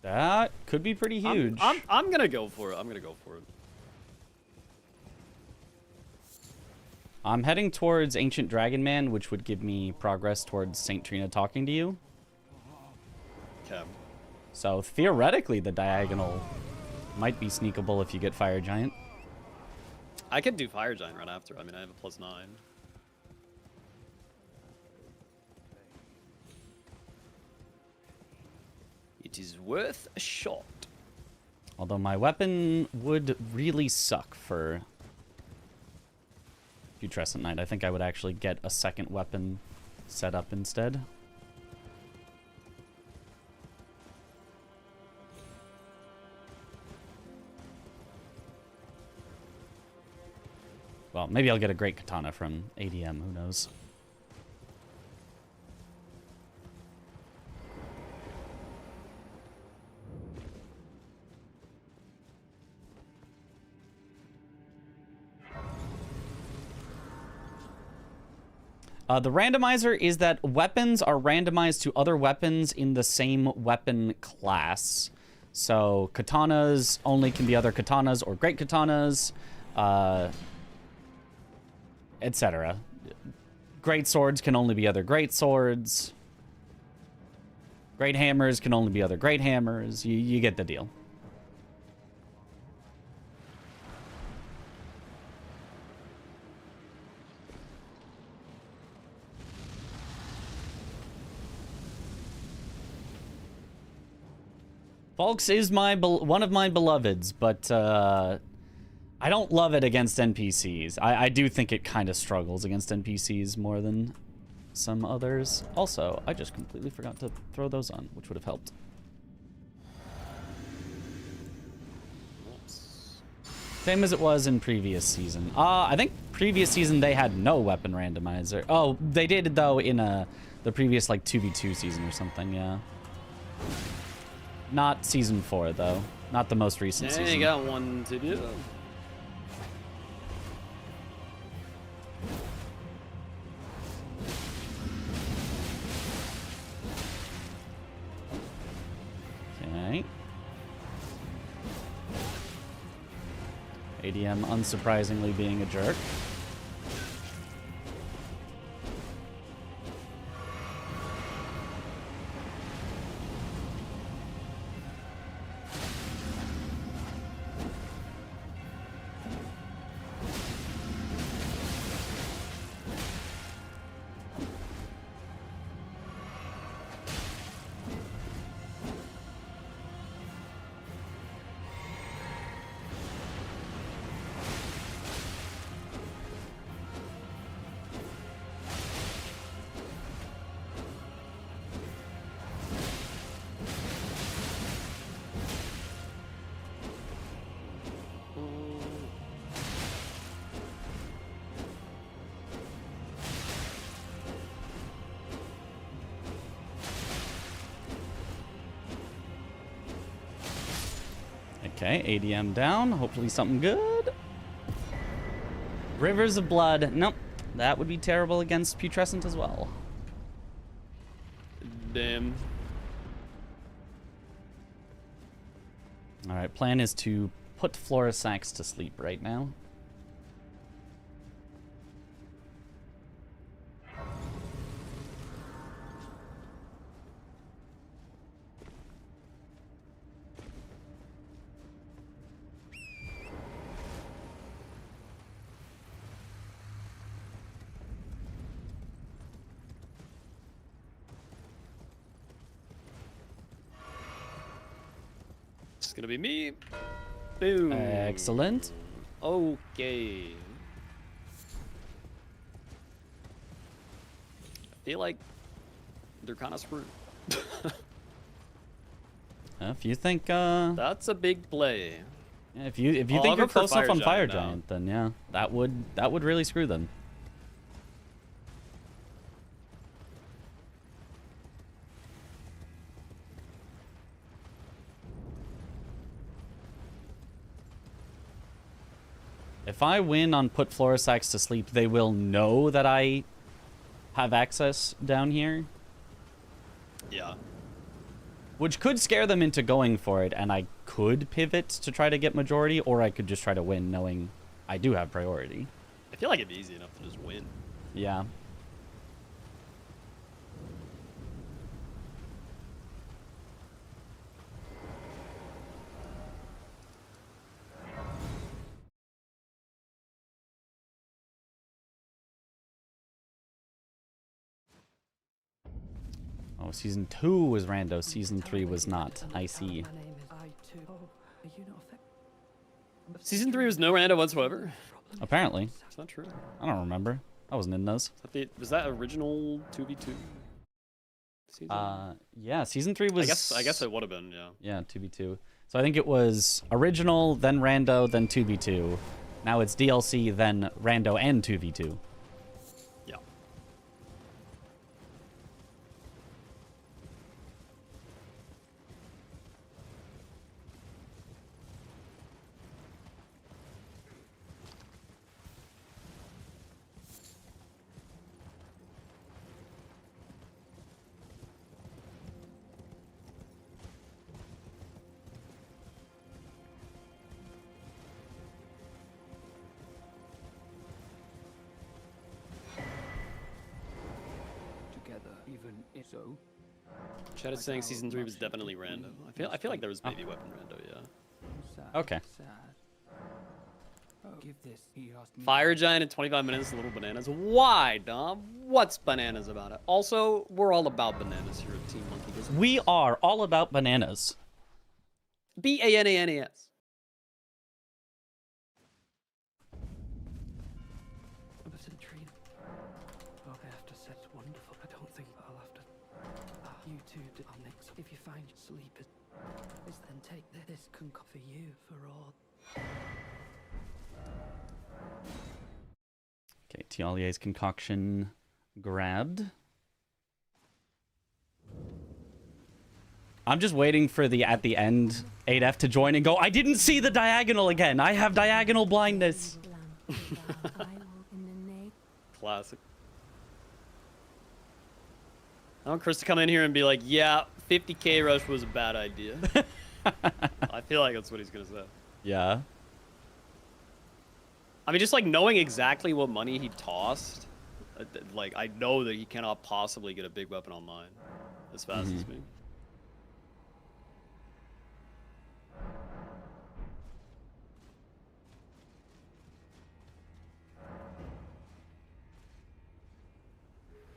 That could be pretty huge. I'm gonna go for it. I'm gonna go for it. I'm heading towards Ancient Dragon Man, which would give me progress towards Saint Trina talking to you. Okay. So theoretically, the diagonal might be sneakable if you get Fire Giant. I could do Fire Giant right after. I mean, I have a +9. It is worth a shot. Although my weapon would really suck for Putrescent Knight. I think I would actually get a second weapon set up instead. Well, maybe I'll get a great katana from ADM, who knows. The randomizer is that weapons are randomized to other weapons in the same weapon class. So katanas only can be other katanas or great katanas, etc. Great swords can only be other great swords. Great hammers can only be other great hammers. You get the deal. Volks is one of my beloveds, but I don't love it against NPCs. I do think it kind of struggles against NPCs more than some others. Also, I just completely forgot to throw those on, which would have helped. Same as it was in previous season. I think previous season they had no weapon randomizer. Oh, they did though in the previous like 2v2 season or something, yeah. Not season 4 though. Not the most recent season. You got one to do. Okay. ADM unsurprisingly being a jerk. Okay, ADM down. Hopefully something good. Rivers of Blood. Nope. That would be terrible against Putrescent as well. Damn. Alright, plan is to put Florisax to sleep right now. It's gonna be me. Boom. Excellent. Okay. I feel like they're kind of screwed. If you think That's a big play. if you I'll think go you're for close enough Fire on Fire Giant now. Giant, then yeah, that would really screw them. If I win on Put Florisax to Sleep, they will know that I have access down here. Yeah. Which could scare them into going for it, and I could pivot to try to get majority, or I could just try to win knowing I do have priority. I feel like it'd be easy enough to just win. Yeah. Oh, season 2 was rando. Season 3 was not. I see. Season 3 was no rando whatsoever. Apparently. It's not true. I don't remember. I wasn't in those. Was that original 2v2 season? Yeah, season 3 was... I guess it would have been, yeah. Yeah, 2v2. So I think it was original, then rando, then 2v2. Now it's DLC, then rando and 2v2. Yeah. So, Chad is saying season 3 was definitely random. I feel like there was baby weapon rando, yeah. Okay. Fire giant in 25 minutes, little bananas. Why, Dom? What's bananas about it? Also, we're all about bananas here at Team Monkey Business. We are all about bananas. BANANAS. you two do our next. If you find sleep, is then take this concoct for you for all. Okay, Tialier's concoction grabbed. I'm just waiting for the, at the end, 8F to join and go, I didn't see the diagonal again. I have diagonal blindness. Classic. I want Chris to come in here and be like, yeah, 50k rush was a bad idea. I feel like that's what he's going to say. Yeah. I mean, just like knowing exactly what money he tossed, like I know that he cannot possibly get a big weapon online as fast as me.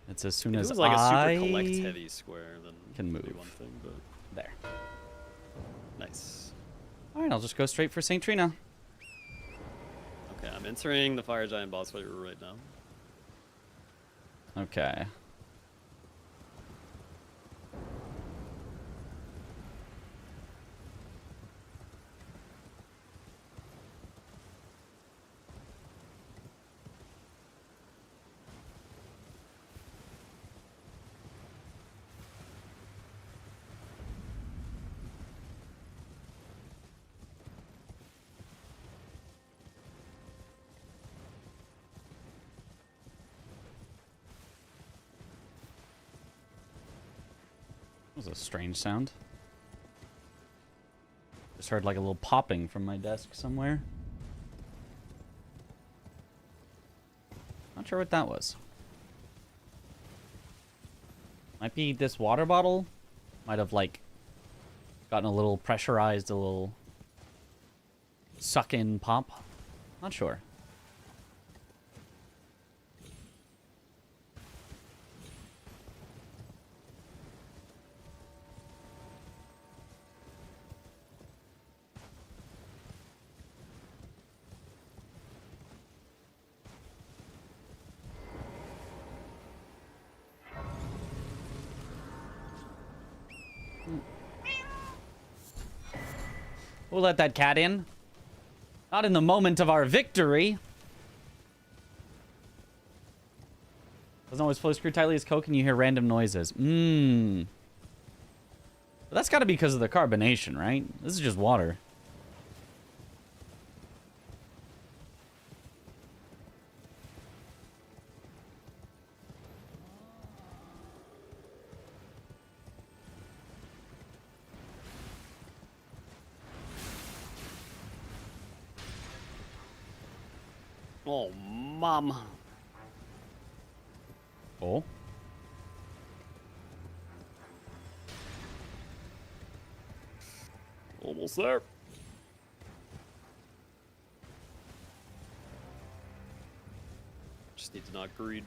It's as soon If as it was like a I super collect heavy square, then can that'd be move. one thing, but There. nice. All right, I'll just go straight for St. Trina. Okay, I'm entering the fire giant boss fight right now. Okay. That was a strange sound. Just heard like a little popping from my desk somewhere. Not sure what that was. Might be this water bottle. Might have like gotten a little pressurized, a little suck in pop. Not sure. We'll let that cat in. Not in the moment of our victory. Doesn't always flow screw tightly as Coke and you hear random noises. But that's got to be because of the carbonation, right? This is just water. Oh, mama. Oh. Almost there. Just need to not greed.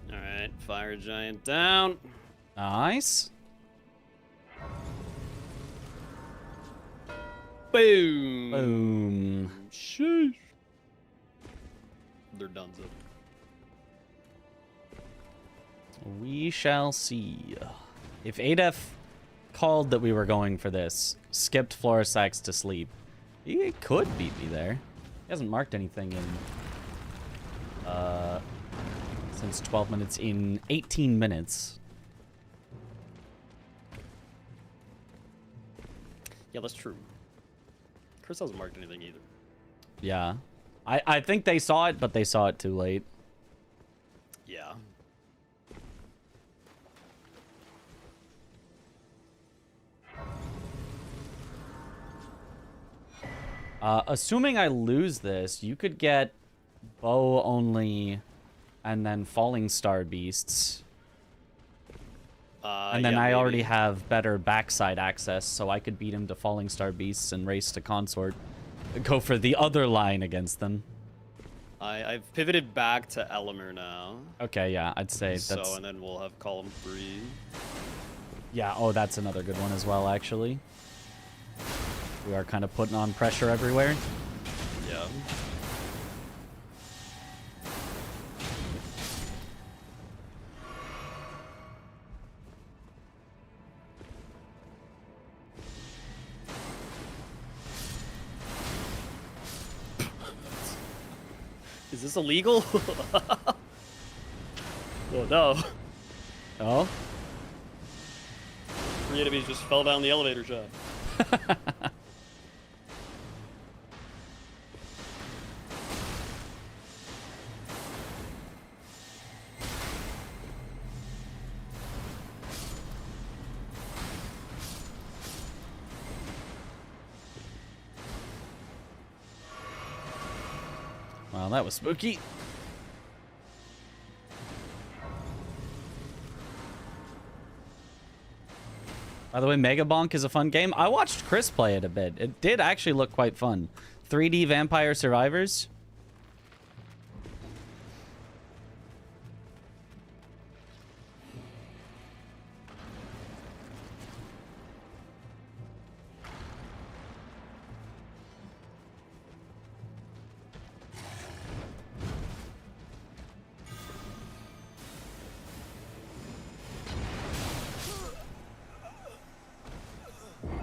Alright, fire giant down. Nice. Boom. Boom. Sheesh. They're done. We shall see. If Adef called that we were going for this, skipped Florisax to sleep, he could beat me there. He hasn't marked anything in since 12 minutes in 18 minutes. Yeah, that's true. Chris hasn't marked anything either. Yeah. I think they saw it, but they saw it too late. Yeah. Assuming I lose this, you could get bow only and then falling star beasts. And then yeah, I already maybe. have better backside access, so I could beat him to falling star beasts and race to consort. Go for the other line against them. I've pivoted back to Elamir now. Okay, yeah, I'd say that's... So, and then we'll have column 3. Yeah, oh, that's another good one as well, actually. We are kind of putting on pressure everywhere. Yeah. Is this illegal? Oh no. Oh? 3 enemies just fell down the elevator shaft. Well, that was spooky. By the way, Mega Bonk is a fun game. I watched Chris play it a bit. It did actually look quite fun. 3D Vampire Survivors.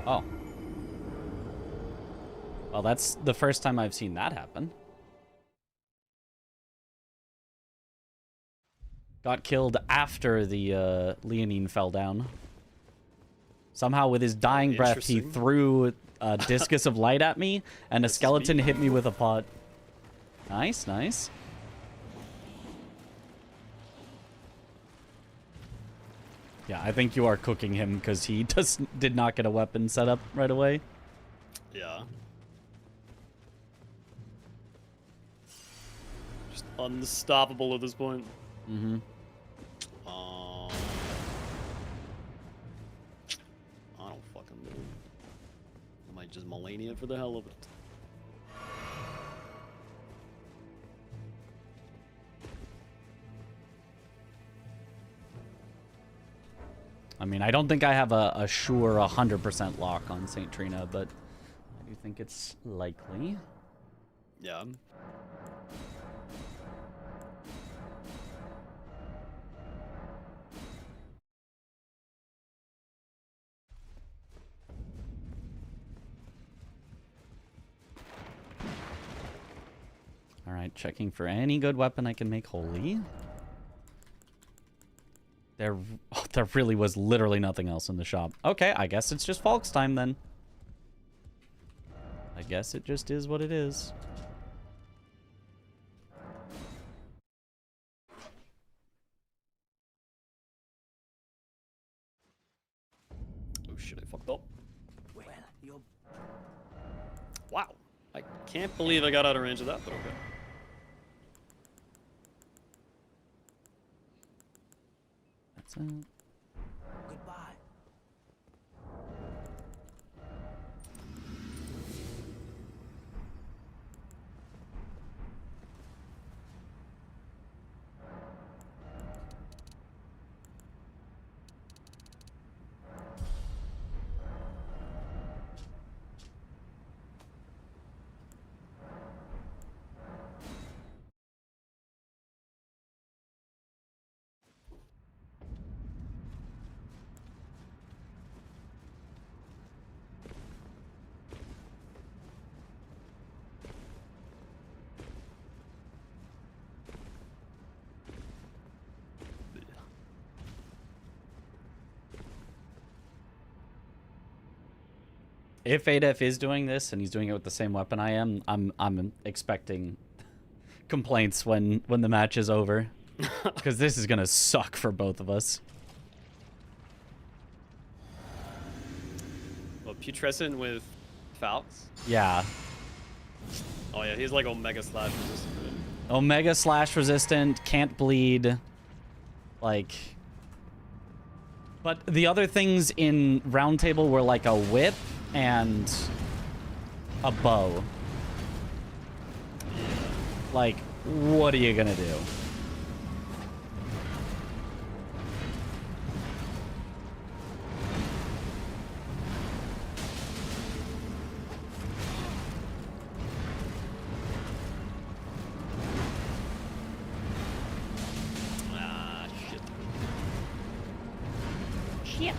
Oh. Well, that's the first time I've seen that happen. Got killed after the Leonine fell down. Somehow with his dying breath, he threw a discus of light at me, and a skeleton hit me with a pot. Nice, nice. Yeah, I think you are cooking him because he did not get a weapon set up right away. Yeah. Just unstoppable at this point. Mm-hmm. I don't fucking know. I might just Melania for the hell of it. I mean, I don't think I have a sure 100% lock on St. Trina, but I do think it's likely. Yeah. All right, checking for any good weapon I can make holy. There really was literally nothing else in the shop. Okay, I guess it's just Falk's time then. I guess it just is what it is. Oh shit, I fucked up. Well, you're... Wow. I can't believe I got out of range of that, but okay. That's it. Goodbye. If Adef is doing this and he's doing it with the same weapon I am, I'm expecting complaints when the match is over, because this is gonna suck for both of us. Well, Putrescent with Falx? Yeah. Oh yeah, he's like Omega Slash resistant. Right? Omega slash resistant, can't bleed. Like... But the other things in Round Table were like a whip and a bow. Like, what are you gonna do? Ah, shit. Shit.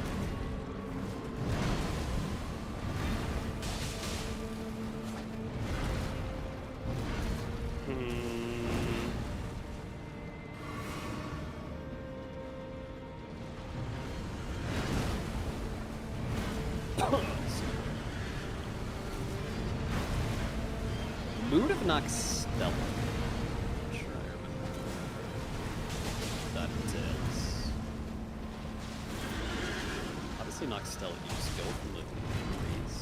Mood of Noxtella. Sure, I remember what that entails. Obviously, Noxtella used skill from the trees.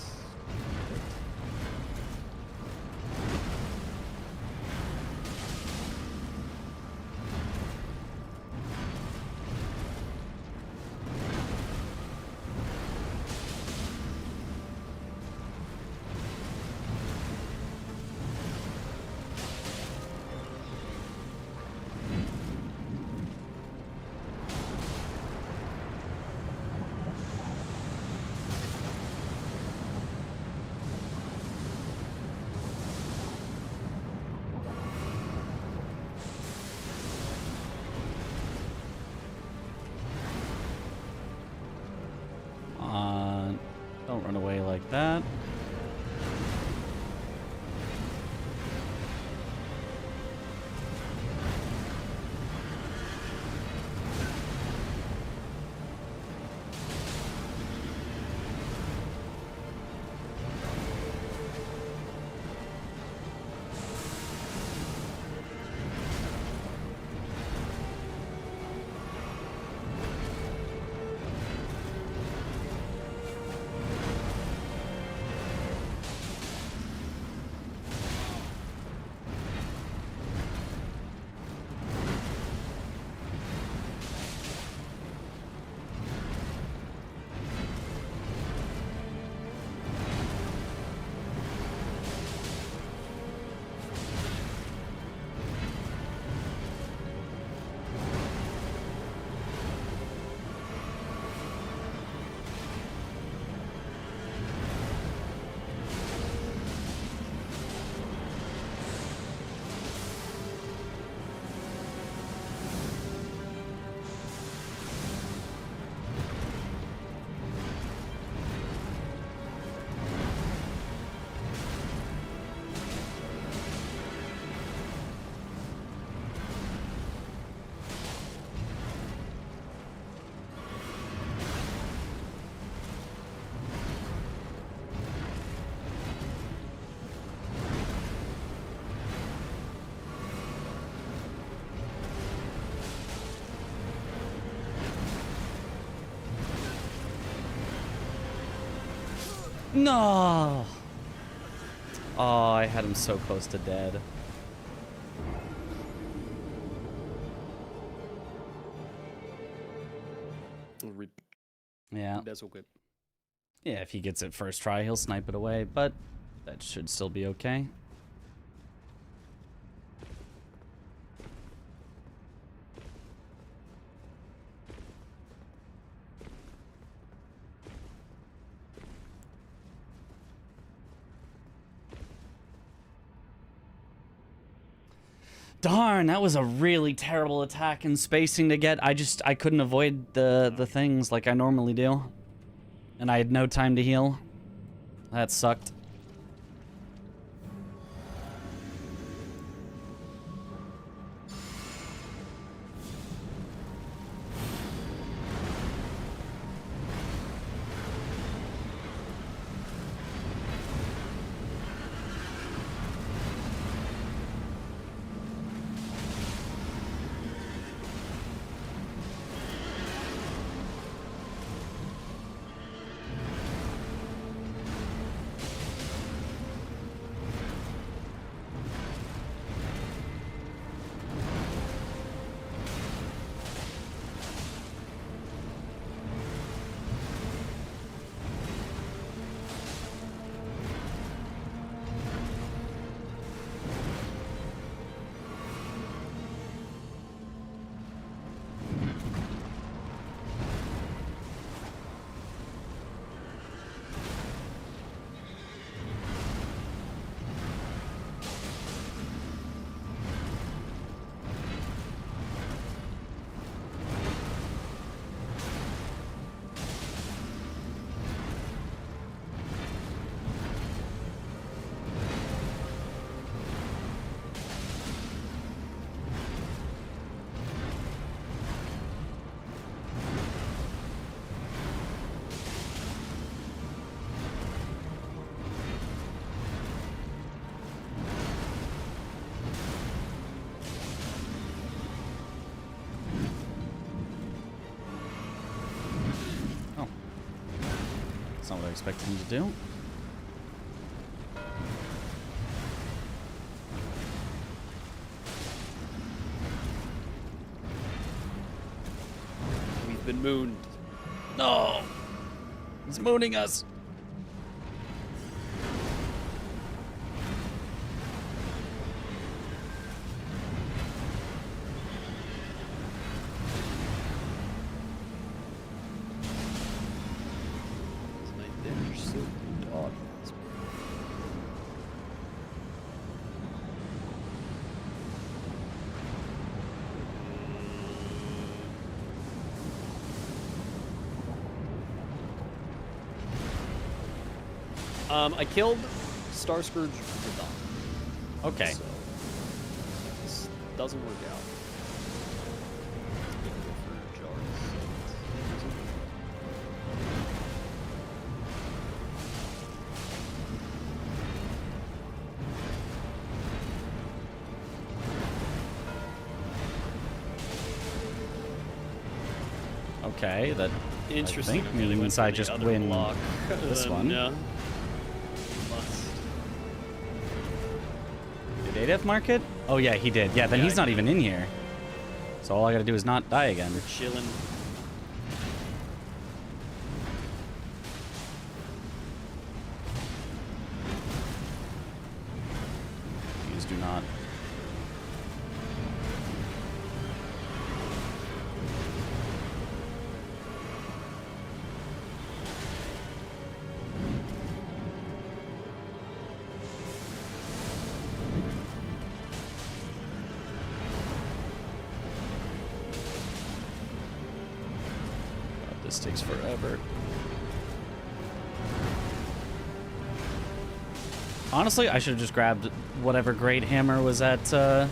Don't run away like that. No. Oh, I had him so close to dead. Rip. Yeah. That's okay. Yeah, if he gets it first try, he'll snipe it away, but that should still be okay. Darn, that was a really terrible attack and spacing to get. I couldn't avoid the things like I normally do. And I had no time to heal. That sucked. That's not what I expected him to do. We've been mooned. No! He's mooning us. I killed Star Scourge the dog. Okay. So this doesn't work out. For jars. Okay, that Interesting. I think really means I just win block. this one. Yeah. Must. Did ADF mark it? Oh yeah, he did. Yeah, then Yeah, he's not even in here. So all I gotta do is not die again. We're chilling. Please do not. God, this takes forever. Honestly, I should have just grabbed whatever great hammer was at the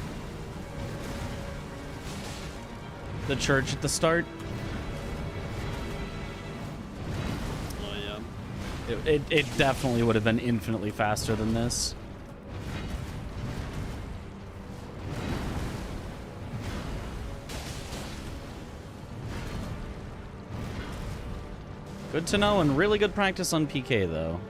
church at the start. Oh yeah. It definitely would have been infinitely faster than this. Good to know and really good practice on PK though.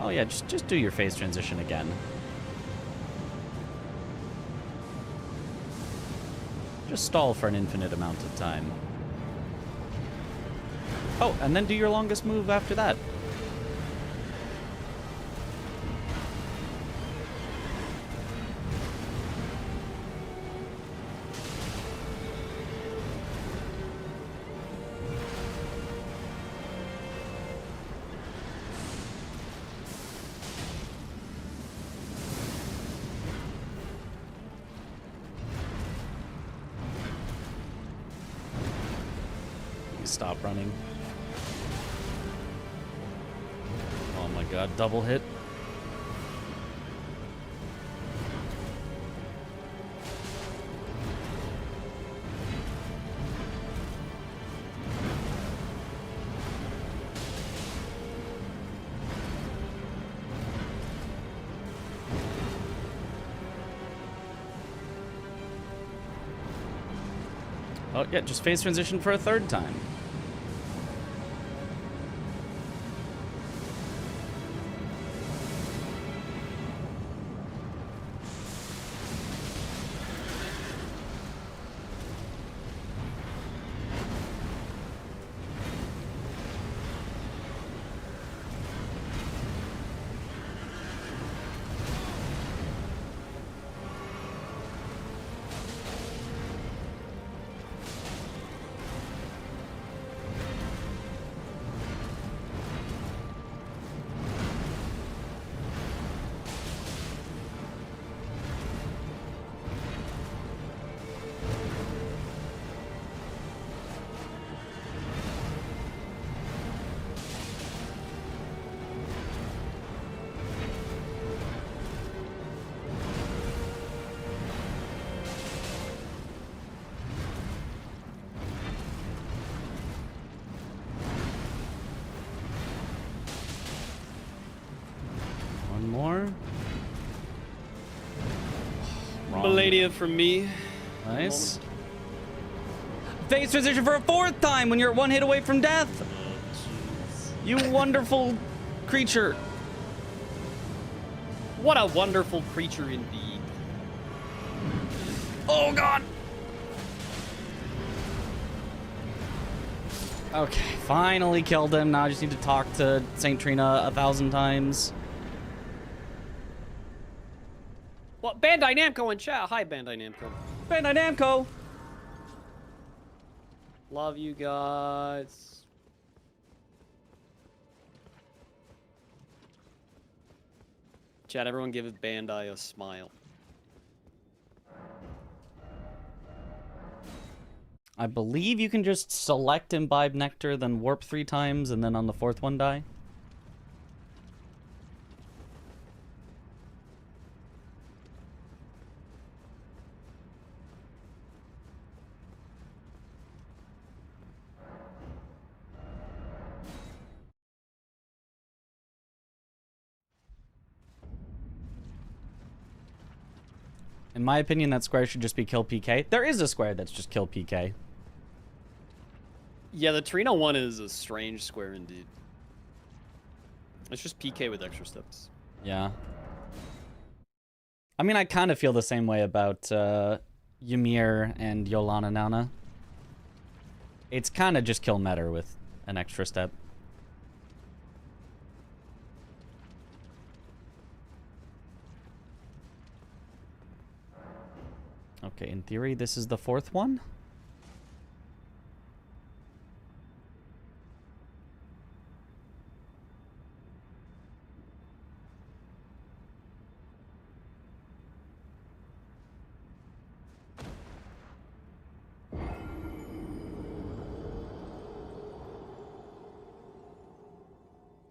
Oh yeah, just do your phase transition again. Just stall for an infinite amount of time. Oh, and then do your longest move after that. Stop running. Oh my god, double hit. Oh yeah, just phase transition for a third time. One more. Wrong. Melania from me. Nice. Phase transition for a fourth time when you're one hit away from death. You wonderful creature. What a wonderful creature indeed. Oh god. Okay, finally killed him. Now I just need to talk to Saint Trina 1,000 times. Well, Bandai Namco in chat. Hi, Bandai Namco. Bandai Namco. Love you guys. Chat, everyone give Bandai a smile. I believe you can just select Imbibe Nectar, then warp 3 times, and then on the 4th one die. In my opinion, that square should just be kill PK. There is a square that's just kill PK. Yeah, the Trina one is a strange square indeed. It's just PK with extra steps. Yeah. I mean, I kind of feel the same way about Ymir and Yolana Nana. It's kind of just kill meta with an extra step. Okay, in theory, this is the 4th one.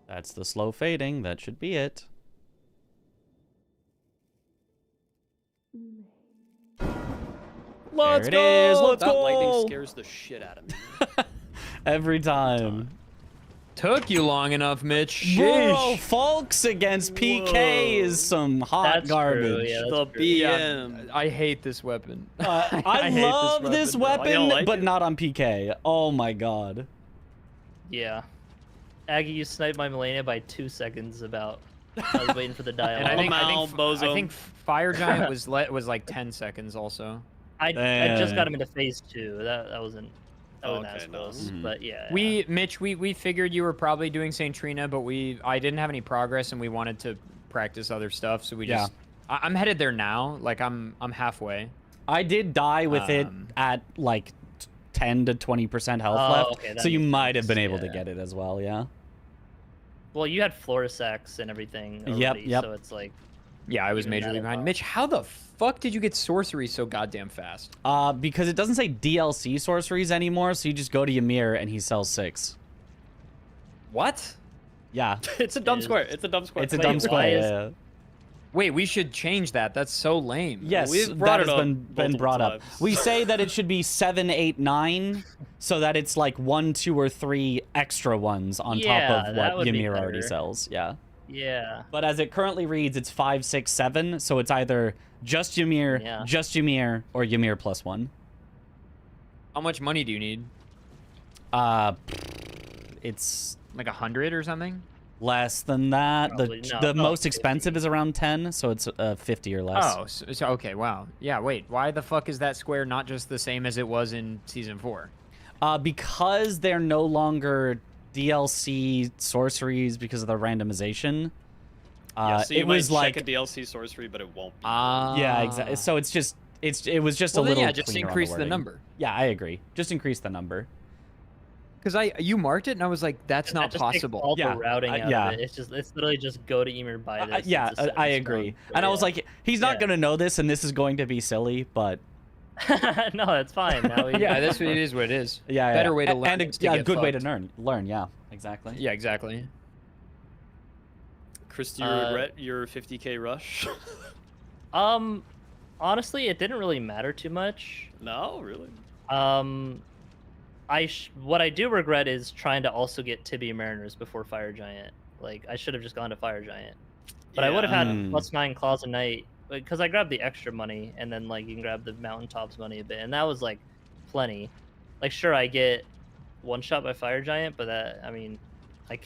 That's the slow fading. That should be it. Let's There it is. Let's that go. lightning scares the shit out of me. Every time. Took you long enough, Mitch. Bro, Sheesh. Folks against PK is some hot That's garbage. true, yeah, The that's true. BM. I hate this weapon. I hate love this weapon, I don't like but it. not on PK. Oh my god. Yeah. Aggie, you sniped my Melania by 2 seconds about I was waiting for the dialogue. And I Bozo. think Fire Giant was like 10 seconds also. I just got him into phase 2. That wasn't Okay, as no. close, but yeah. Mitch, we figured you were probably doing Saint Trina, but I didn't have any progress, and we wanted to practice other stuff, so we just. I'm headed there now. Like I'm halfway. I did die with it at like 10 to 20% health left, okay, that so you makes might have sense, been able to yeah. get it as well. Yeah. Well, you had Florisax and everything already, Yep. so it's like. Yeah, I was Even majorly that behind. above. Mitch, how the fuck did you get sorcery so goddamn fast? Because it doesn't say DLC sorceries anymore, so you just go to Ymir and he sells 6. What? Yeah. It's a dumb square. It's a dumb square. It's a Wait, dumb why square. is- Yeah. Wait, we should change that. That's so lame. Yes, We've that brought has it up been multiple brought up. times. We say that it should be 7, 8, 9, so that it's like 1, 2, or 3 extra ones on top Yeah, of that what would be Ymir already better. sells. Yeah. Yeah. But as it currently reads, it's 5, 6, 7, so it's either just Ymir, or Ymir plus 1. How much money do you need? It's Like 100 or something? less than that. Probably- The no, the probably most 50. expensive is around 10, so it's 50 or less. Oh, so okay, wow. Yeah, wait. Why the fuck is that square not just the same as it was in season 4? Because they're no longer DLC sorceries because of the randomization. Yeah, so you it might was like check a DLC sorcery, but it won't be. yeah, exactly. So it's just it was just Well, a then, little yeah, just cleaner on increase the wording. number. Yeah, I agree. Just increase the number. Because you marked it and I was like, that's That not just takes possible. all Yeah, the routing out yeah. of it. It's literally just go to Ymir, buy this. Yeah, it's a set I in agree. stone. And I was Yeah. like, he's not Yeah. gonna know this, and this is going to be silly, but No, that's fine. Now we- Yeah, it is what it is. yeah, Better yeah. way to learn. and a, is to yeah, a get good way to fucked. learn. Yeah, exactly. Yeah, exactly. Chris, do you regret your 50k rush? Honestly, it didn't really matter too much. No, really. What I do regret is trying to also get Tibia Mariners before Fire Giant. Like, I should have just gone to Fire Giant. But I would have had Mm. +9 Claws a Night, because I grabbed the extra money, and then, like, you can grab the Mountaintops money a bit, and that was, like, plenty. Like, sure, I get one shot by Fire Giant, but that, I mean,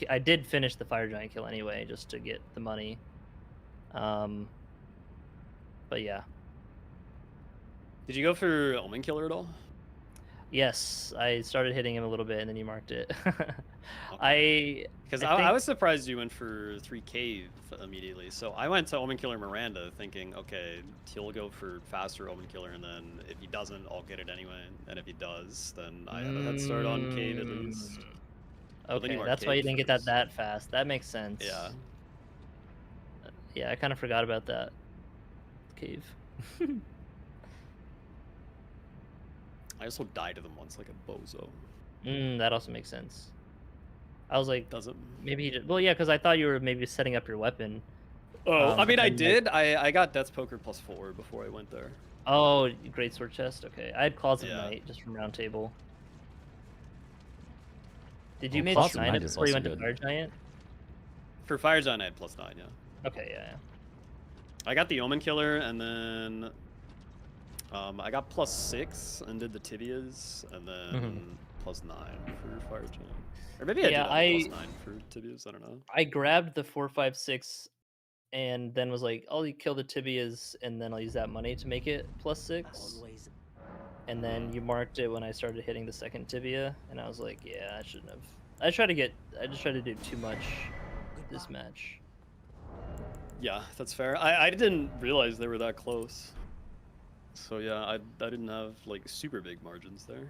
I did finish the Fire Giant kill anyway, just to get the money. But yeah. Did you go for Omen Killer at all? Yes, I started hitting him a little bit, and then you marked it. Because I I think- was surprised you went for 3 cave immediately. So I went to Omen Killer Miranda thinking, okay, he'll go for faster Omen Killer, and then if he doesn't, I'll get it anyway. And if he does, then I had a head start on cave at least. But then you Okay, marked that's why you cave didn't get that first. fast. That makes sense. Yeah. Yeah, I kind of forgot about that cave. I also died to them once like a bozo. That also makes sense. I was like, Does it? maybe he just, well, yeah, because I thought you were maybe setting up your weapon. Oh, I mean, I and, like- did. I got Death's Poker +4 before I went there. Oh, Great Sword Chest. Okay, I had Claws of Yeah. Night just from Round Table. Did you Oh, make Claws of 9 Night is before you also went to good. Fire Giant? For Fire Giant, I had +9, yeah. Okay, yeah. I got the Omen Killer, and then I got +6 and did the Tibias, and then +9 for Fire Giant. Or maybe Yeah, I did I- have +9 for Tibias, I don't know. I grabbed the 4, 5, 6, and then was like, I'll kill the Tibias, and then I'll use that money to make it +6. And then you marked it when I started hitting the second Tibia, and I was like, yeah, I shouldn't have. I just tried to do too much this match. Yeah, that's fair. I didn't realize they were that close. So yeah, I didn't have like super big margins there.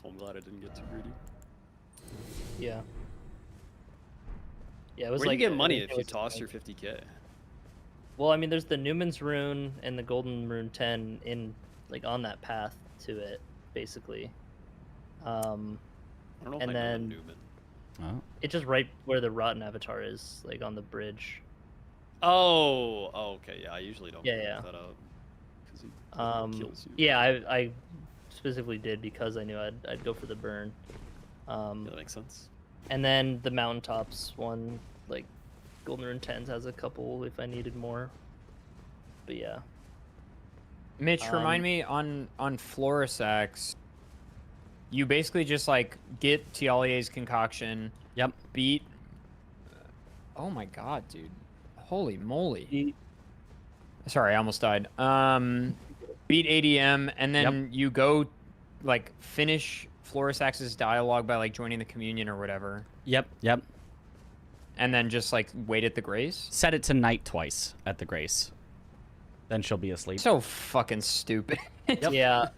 So I'm glad I didn't get too greedy. Yeah. Yeah, it was Where like do you get I money think if it you was toss like- your 50k? Well, I mean, there's the Newman's Rune and the Golden Rune 10 in like on that path to it, basically. I don't know if And I know then- the Newman. Oh. It's just right where the Rotten Avatar is, like on the bridge. Oh, okay, yeah. I usually don't Yeah, look yeah. that up because he kills you. Yeah, I specifically did because I knew I'd go for the burn. Yeah, that makes sense. And then the Mountaintops one, like Golden Rune 10s has a couple if I needed more. But yeah. Mitch, remind me on Florisax, you basically just like get Tialier's concoction. Yep. Beat. Oh my god, dude. Holy moly. He- Sorry, I almost died. Beat ADM, and then you go, like, finish Florisax's dialogue by, like, joining the communion or whatever. Yep. And then just, like, wait at the grace. Set it to night twice at the grace. Then she'll be asleep. So fucking stupid. Yeah.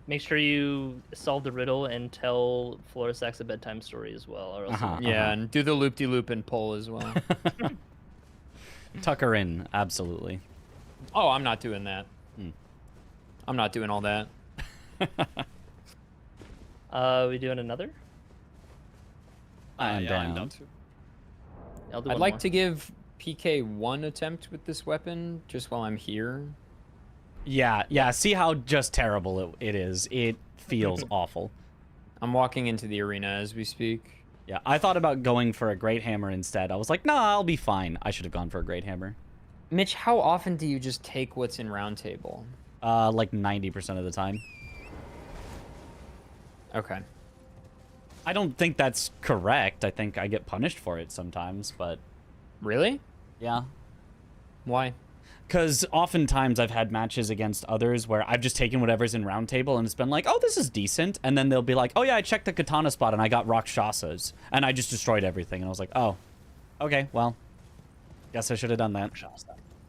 Make sure you solve the riddle and tell Florisax a bedtime story as well. Or else Yeah, and do the loop-de-loop and pull as well. Tuck her in, absolutely. Oh, I'm not doing that. I'm not doing all that. we doing another? I'm yeah, down. I'm down too. I'll do I'd one like more. to give PK one attempt with this weapon, just while I'm here. Yeah. See how just terrible it is. It feels awful. I'm walking into the arena as we speak. Yeah, I thought about going for a Great Hammer instead. I was like, nah, I'll be fine. I should have gone for a Great Hammer. Mitch, how often do you just take what's in Round Table? Like 90% of the time. Okay. I don't think that's correct. I think I get punished for it sometimes, but Really? yeah. Why? Because oftentimes I've had matches against others where I've just taken whatever's in Round Table and it's been like, oh, this is decent. And then they'll be like, oh, yeah, I checked the katana spot and I got Rakshasas. And I just destroyed everything. And I was like, oh, okay, well, guess I should have done that.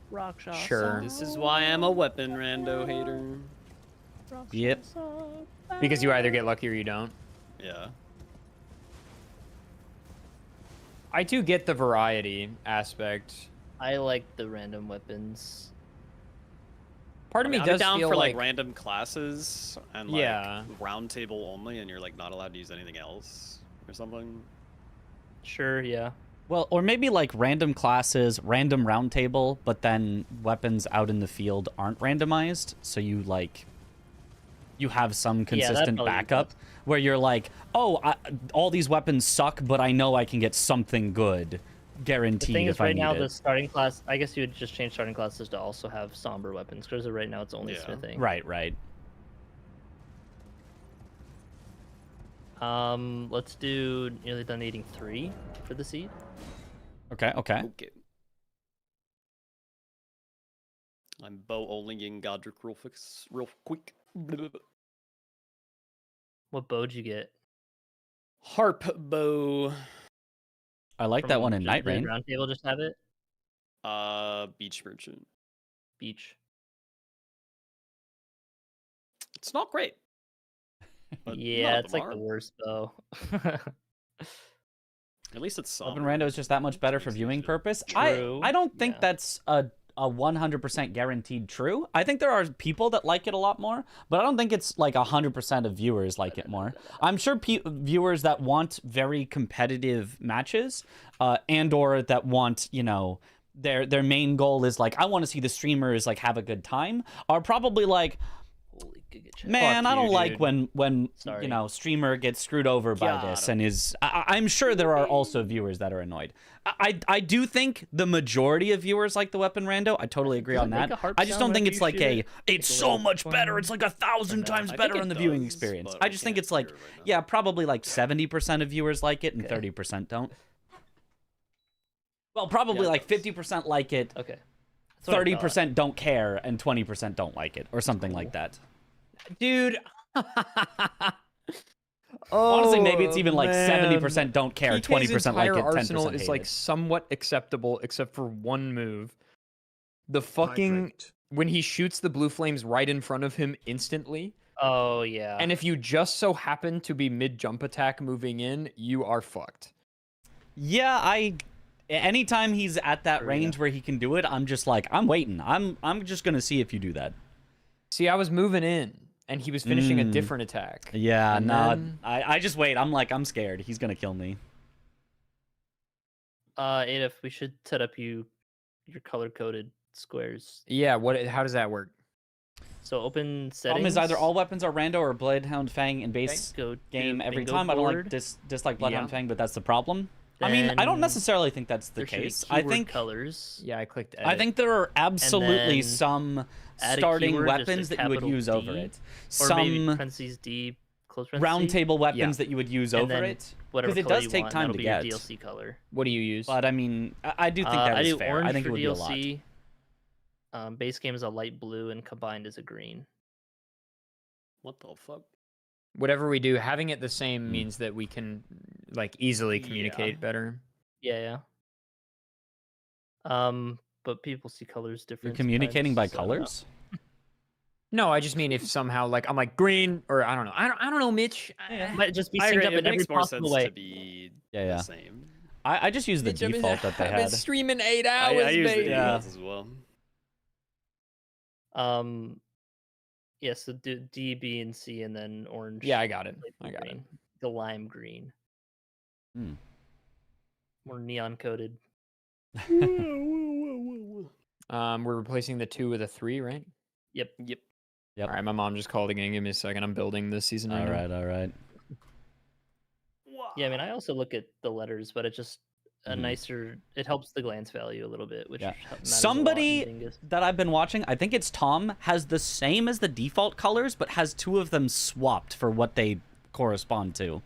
Rakshasa. Sure. This is why I'm a weapon rando hater. Yep. Because you either get lucky or you don't. Yeah. I do get the variety aspect. I like the random weapons. Part of me I'm does down feel for like random classes and like Yeah. round table only, and you're like not allowed to use anything else or something. Sure, yeah. Well, or maybe like random classes, random round table, but then weapons out in the field aren't randomized. So you like, you have some consistent probably backup does. where you're like, oh, all these weapons suck, but I know I can get something good guaranteed The thing is, if I right need now, it. the starting class, I guess you would just change starting classes to also have somber weapons, because right now it's only Yeah. smithing. Right. Let's do nearly done eating 3 for the seed. Okay. Okay. I'm bow only in Godric real quick. What bow did you get? Harp bow. I like that From one in Night did Rain. Round Table just have it? Beach merchant. Beach. It's not great. But Yeah, none of it's them like the are. worst bow. At least it's Open somber. Rando is just that much better for Makes viewing sense. purpose. True. I don't think Yeah. that's a 100% guaranteed true. I think there are people that like it a lot more, but I don't think it's like 100% of viewers like it more. I'm sure viewers that want very competitive matches and or that want, you know, their main goal is like, I want to see the streamers like have a good time, are probably like, Holy giga chat. man, Fuck I don't you, like dude. when Sorry. you know, streamer gets screwed over by Got this him. and is I'm sure there are also viewers that are annoyed. I do think the majority of viewers like the weapon rando. I totally agree Does on it make that. a harp I just sound don't think whenever it's you like shoot it? it's Like a so little much better. twang? It's like 1,000 times I think better it on the viewing does, experience. but I we just think can't it's like hear it right now. yeah, probably like 70% of viewers like it and Okay. 30% don't. Well, probably Yeah, it like does. 50% like it, Okay. That's what I thought. 30% don't care, and 20% don't like it, or something like that. dude. Honestly, maybe it's Oh, even like man. 70% don't care, PK's 20% like entire it, 10% arsenal hate is like it. somewhat acceptable, except for one move. The fucking Hydrate. when he shoots the blue flames right in front of him instantly, Oh, yeah. and if you just so happen to be mid jump attack moving in, you are fucked. Yeah, anytime he's at that True, range where he can do it, I'm just like, I'm waiting. I'm just gonna see if you do that. See, I was moving in, and he was finishing a Mm. different attack. Yeah, And no, then- I just wait. I'm like, I'm scared. He's gonna kill me. Adif, we should set up your color-coded squares. Yeah, what? How does that work? So open settings. Problem is either all weapons are rando or Bloodhound Fang in base go to game every bingo time. I don't like board. dislike Bloodhound Yeah. Fang, but that's the problem. I mean, I don't Then necessarily think that's the there should be case. I keyword think colors. Yeah, I clicked edit. I think there are absolutely then some add a starting keyword, just a weapons that you would capital use over D, it. Or maybe Some parentheses D close round parentheses, table weapons that you would use and over then it. whatever Because it color does you take want, time that'll to be get. your DLC color. What do you use? But I mean, I do think that I is do fair. orange I think it for would be a lot. DLC. Base game is a light blue, and combined is a green. What the fuck? Whatever we do, having it the same means that we can like easily Yeah. communicate better. Yeah. But people see colors You're different. communicating by sometimes, so- colors? No, I just mean if somehow like I'm like green or I don't know. I don't know, Mitch. Might just be I synced agree. up It in every makes more possible sense way. to be Yeah. the same. I just use the Mitch, I've been- default that they I've been had. streaming 8 hours, I use the baby. defaults as well. Yeah, so D, B, and C, and then orange. Yeah, I got it. light I blue, got it. green. The lime green. Hmm. More neon coated. We're replacing the 2 with a 3, right? Yep. Yep. All right, my mom just called again. Give me a second. I'm building this season right All now. right, all right. Yeah, I mean, I also look at the letters, but it just a Mhm. nicer. It helps the glance value a little bit, which Yeah. matters a lot in Somebody Dingus. that I've been watching, I think it's Tom, has the same as the default colors, but has 2 of them swapped for what they correspond to.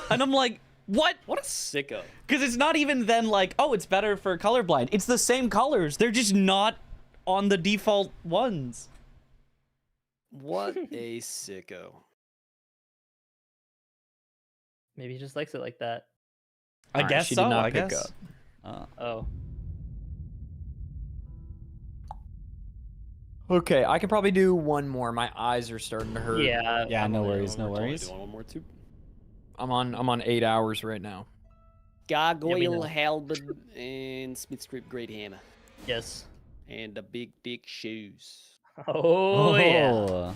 And I'm like, what? What a sicko. Because it's not even then like, oh, it's better for colorblind. It's the same colors. They're just not on the default ones. What a sicko. Maybe he just likes it like that. I Alright, guess she so. did not I pick guess. Oh, Okay, I can probably do one more. My eyes are starting to hurt. yeah. Yeah, I'm no only worries, doing no one more. worries. Doing one more too. I'm on 8 hours right now. Gargoyle know. halberd and Smith strip great hammer Yes. and the big dick shoes. Oh, yeah.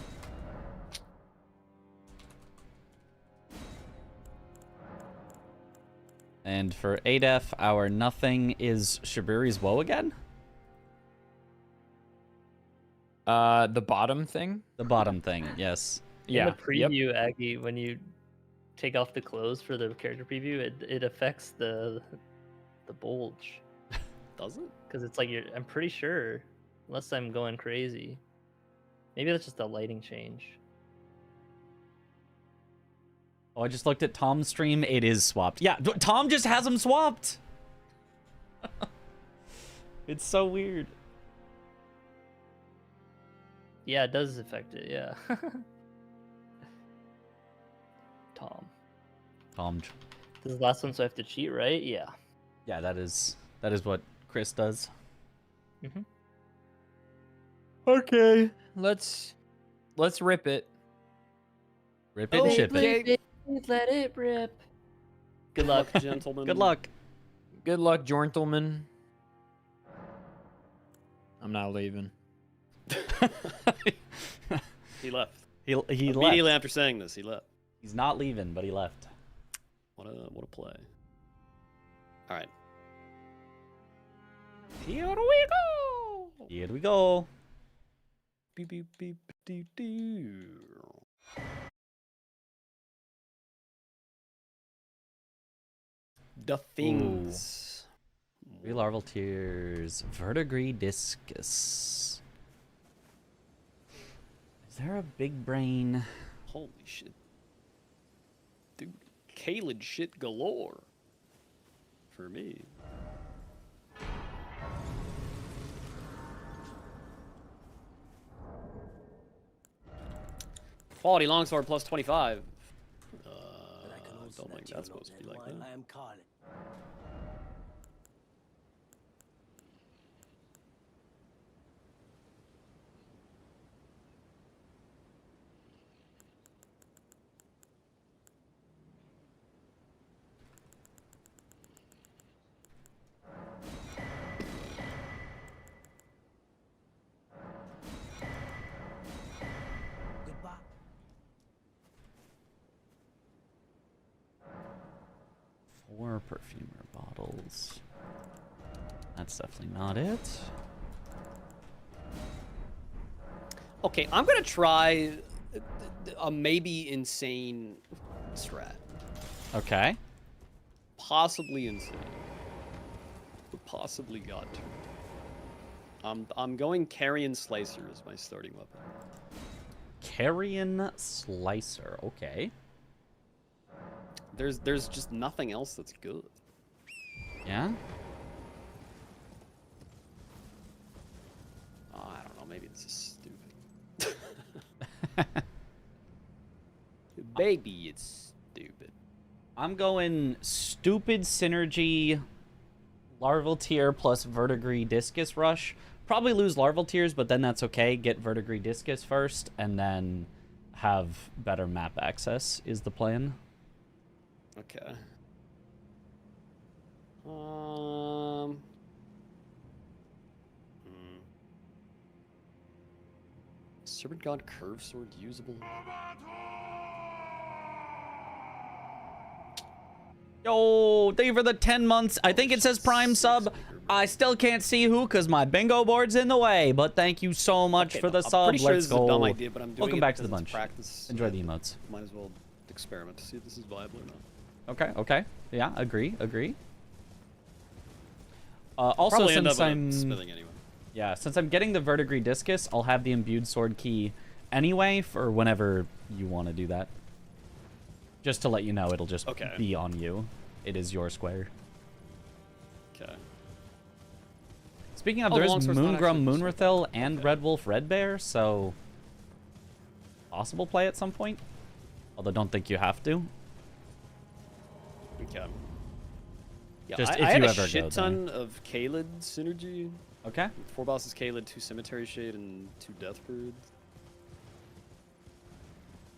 And for 8F, our nothing is Shiburi's Woe again? The bottom thing? The bottom thing, yes. Yeah. In the preview, Aggie, when you take off the clothes for the character preview, it affects the bulge. Does it? Because it's like I'm pretty sure, unless I'm going crazy. Maybe that's just a lighting change. Oh, I just looked at Tom's stream. It is swapped. Yeah, Tom just has them swapped. It's so weird. Yeah, it does affect it. Yeah. Tom. This is the last one, so I have to cheat, right? Yeah. Yeah, that is what Chris does. Okay. Let's rip it. Rip it and ship it. Let it rip. Good luck. Gentlemen. Good luck. Good luck, gentlemen. I'm not leaving. He left. He Immediately left. after saying this, he left. He's not leaving, but he left. What a play. All right. Here we go. Here we go. Beep, beep, beep, doo, doo. The things. Larval Tears. Verdigris Discus. Is there a big brain? Holy shit. Dude, Kaled shit galore. For me. Quality longsword plus 25. I don't think that's supposed to be like that. I am calling. Goodbye. 4 perfumer bottles. That's definitely not it. Okay, I'm gonna try a maybe insane strat. Okay. Possibly insane. But possibly got to. I'm going Carrion Slicer as my starting weapon. Vegetarian Slicer. Okay. There's just nothing else that's good. Yeah? Oh, I don't know. Maybe this is stupid. Maybe it's stupid. I'm going stupid synergy, larval tier plus verdigris discus rush. Probably lose larval tiers, but then that's okay. Get verdigris discus first, and then have better map access is the plan. Okay. Serpent God Curve Sword usable? Yo, thank you for the 10 months. I think it says Prime sub. I still can't see who because my bingo board's in the way, but thank you so much for the I'm sub. pretty sure Let's this go. is a dumb idea, but I'm doing Welcome it back to the because bunch. it's practice. Enjoy the emotes. Might as well experiment to see if this is viable or not. Okay, okay. Yeah, agree. Also, Probably end since up I'm smithing anyway. Yeah, since I'm getting the verdigris discus, I'll have the imbued sword key anyway for whenever you want to do that. Just to let you know, it'll just be on you. It is your square. Okay. Speaking of, Oh, the there's longsword's not actually Moongrum this Moonrathil and Red Wolf Red Bear, so possible play at some point. Although don't think you have to. Okay. Yeah, Just I if had you a ever shit go ton of Kaled synergy. Okay. 4 bosses Kaled, 2 Cemetery Shade, and 2 Deathbirds.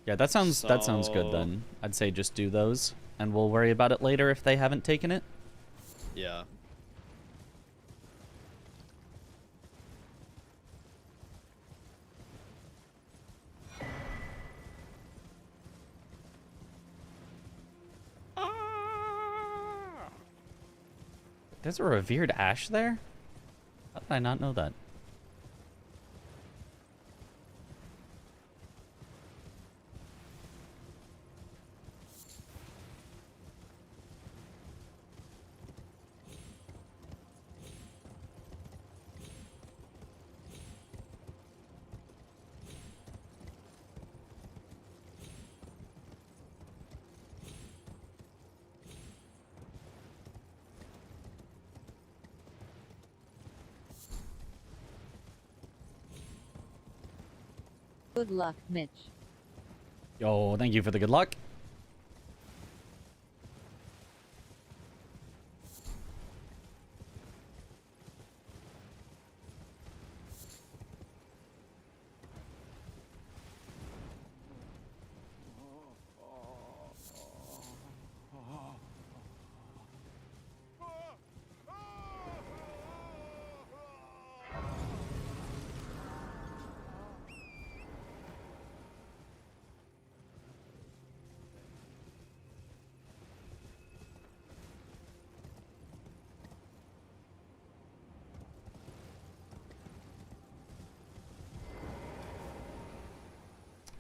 Yeah, that sounds good then. I'd say just do those, and we'll worry about it later if they haven't taken it. Yeah. There's a revered ash there? How did I not know that? Good luck, Mitch. Yo, thank you for the good luck.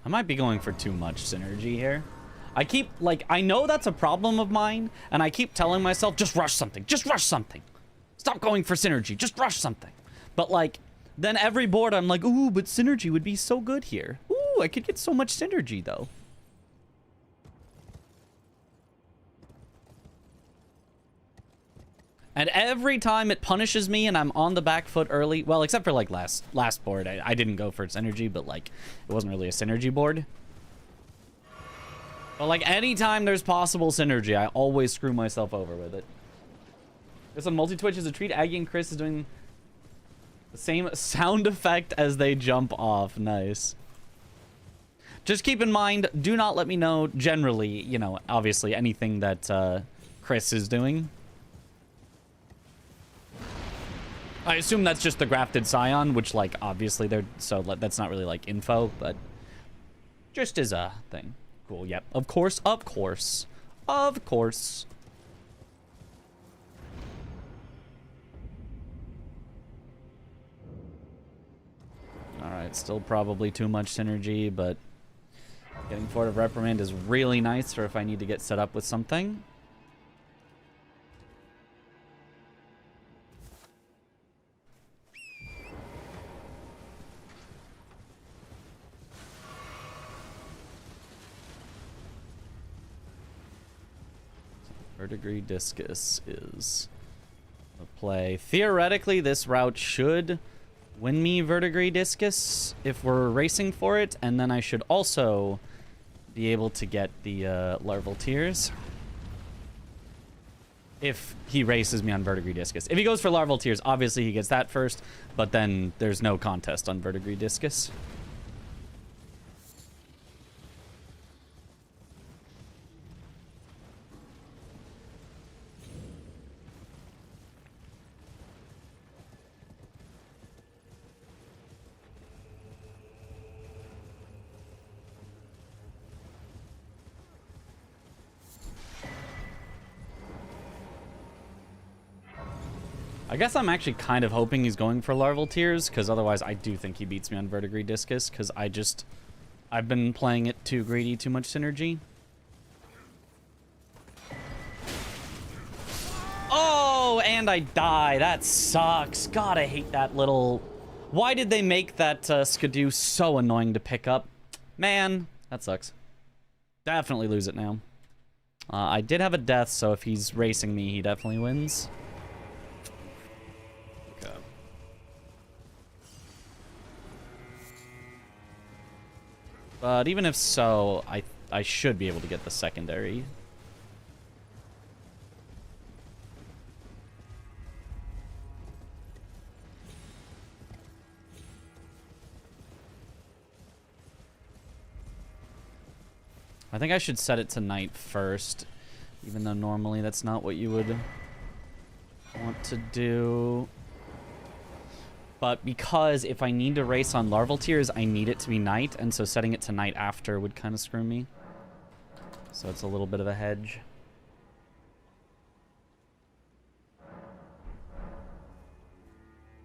I might be going for too much synergy here. I know that's a problem of mine, and I keep telling myself, just rush something, just rush something. Stop going for synergy, just rush something. But like, then every board I'm like, ooh, but synergy would be so good here. Ooh, I could get so much synergy though. And every time it punishes me and I'm on the back foot early, well, except for like last board, I didn't go for synergy, but like, it wasn't really a synergy board. But like, anytime there's possible synergy, I always screw myself over with it. This on multi-twitch is a treat. Aggie and Chris is doing the same sound effect as they jump off. Nice. Just keep in mind, do not let me know generally, you know, obviously anything that Chris is doing. I assume that's just the grafted Scion, which, like, obviously they're... So that's not really, like, info, but... Just as a thing. Cool, yep. Of course, of course. Of course. Alright, still probably too much synergy, but... Getting Fort of Reprimand is really nice for if I need to get set up with something. Verdigris Discus is the play. Theoretically, this route should win me Verdigris Discus if we're racing for it, and then I should also be able to get the Larval Tears if he races me on Verdigris Discus. If he goes for Larval Tears, obviously he gets that first, but then there's no contest on Verdigris Discus. I guess I'm actually kind of hoping he's going for Larval Tears, because otherwise I do think he beats me on Verdigris Discus, because I've been playing it too greedy, too much synergy. Oh, and I die. That sucks. God, I hate that little... Why did they make that Skidoo so annoying to pick up? Man, that sucks. Definitely lose it now. I did have a death, so if he's racing me, he definitely wins. But even if so, I should be able to get the secondary. I think I should set it to night first, even though normally that's not what you would want to do. But because if I need to race on Larval Tears, I need it to be night, and so setting it to night after would kind of screw me. So it's a little bit of a hedge.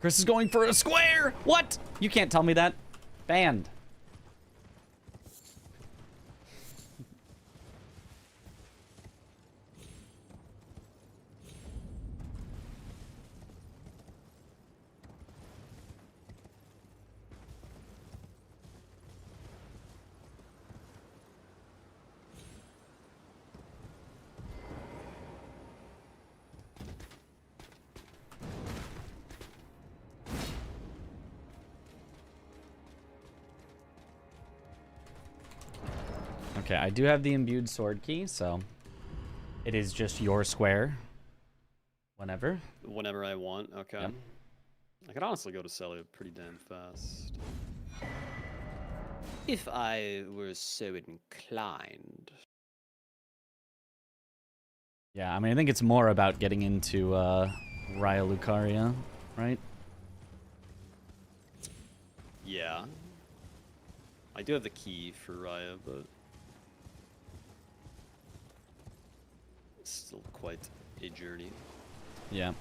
Chris is going for a square! What? You can't tell me that. Banned. Okay, I do have the imbued sword key, so it is just your square. Whenever. Whenever I want, okay. Yep. I could honestly go to Celia pretty damn fast. If I were so inclined. Yeah, I mean, I think it's more about getting into Raya Lucaria, right? Yeah. I do have the key for Raya, but it's still quite a journey. Yeah.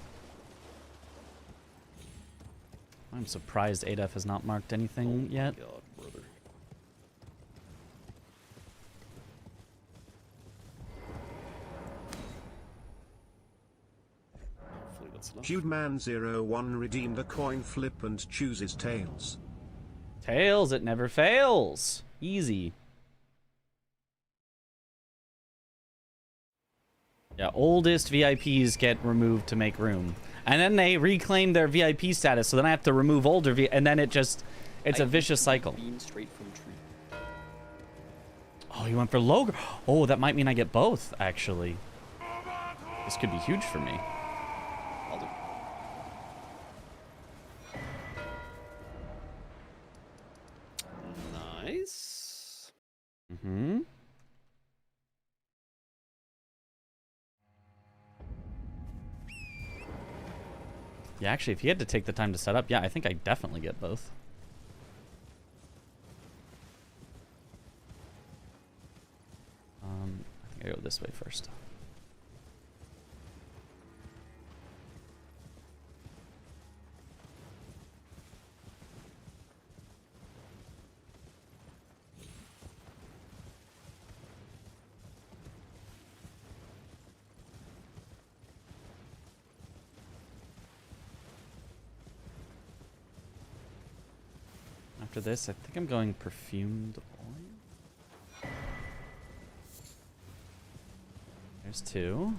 I'm surprised ADEF has not marked anything yet. Oh my god, brother. Hopefully that's enough. Cubeman01 redeemed a coin flip and chooses tails. Tails, it never fails. Easy. Yeah, oldest VIPs get removed to make room. And then they reclaim their VIP status, so then I have to remove older and then it's a vicious cycle. Beam straight from tree. Oh, you went for Logr. Oh, that might mean I get both, actually. This could be huge for me. I'll do. Nice. Mm-hmm. Yeah, actually, if you had to take the time to set up, yeah, I think I definitely get both. I think I go this way first. After this, I think I'm going perfumed oil. There's two.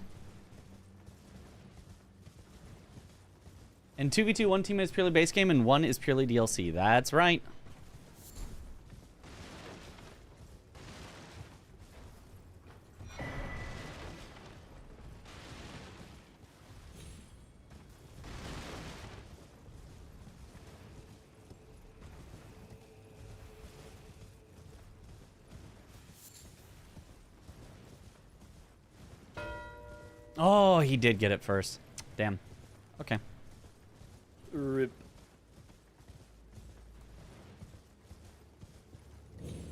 In 2v2, one team is purely base game and one is purely DLC. That's right. Oh, he did get it first. Damn. Okay. Rip.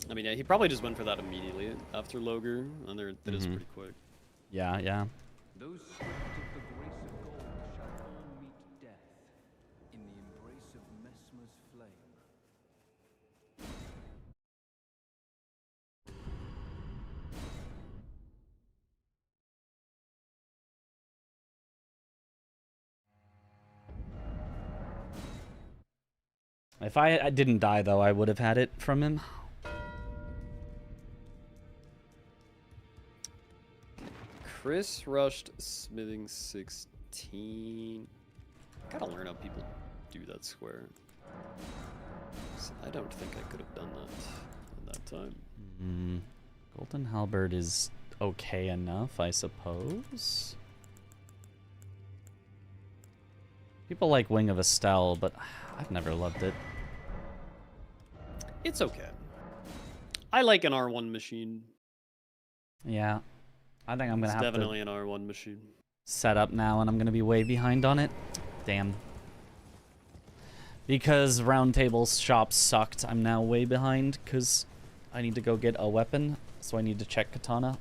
I mean, yeah, he probably just went for that immediately after Loger, and that is pretty quick. Yeah, yeah. Those stripped of the grace of gold shall all meet death in the embrace of Mesmer's flame. If I didn't die, though, I would have had it from him. Chris rushed smithing 16. Gotta learn how people do that square. I don't think I could have done that at that time. Golden Halberd is okay enough, I suppose. People like Wing of Estelle, but I've never loved it. It's okay. I like an R1 machine. Yeah. I think I'm going to have Definitely to an R1 machine. set up now, and I'm going to be way behind on it. Damn. Because Round Table's shop sucked, I'm now way behind, because I need to go get a weapon, so I need to check Katana.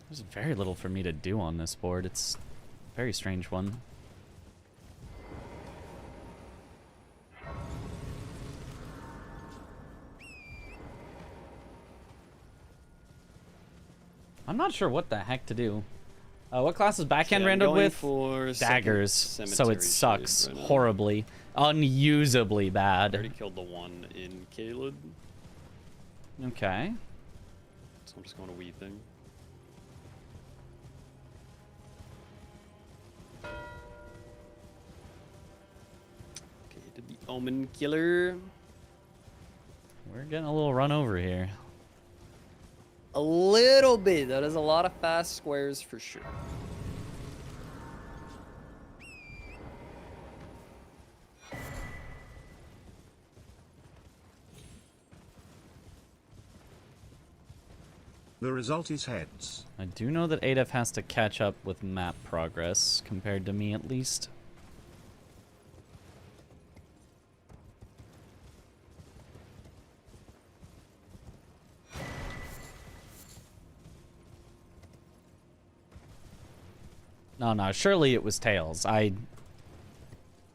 There's very little for me to do on this board. It's a very strange one. I'm not sure what the heck to do. What class is backhand random with? For Daggers, so cemetery it sucks shade right now. horribly. Unusably I bad. already killed the one in Caleb, Okay. so I'm just going to Wii thing. Okay, did the Omen Killer. We're getting a little run over here. A little bit. That is a lot of fast squares for sure. The result is heads. I do know that Adef has to catch up with map progress, compared to me at least. No, surely it was Tails.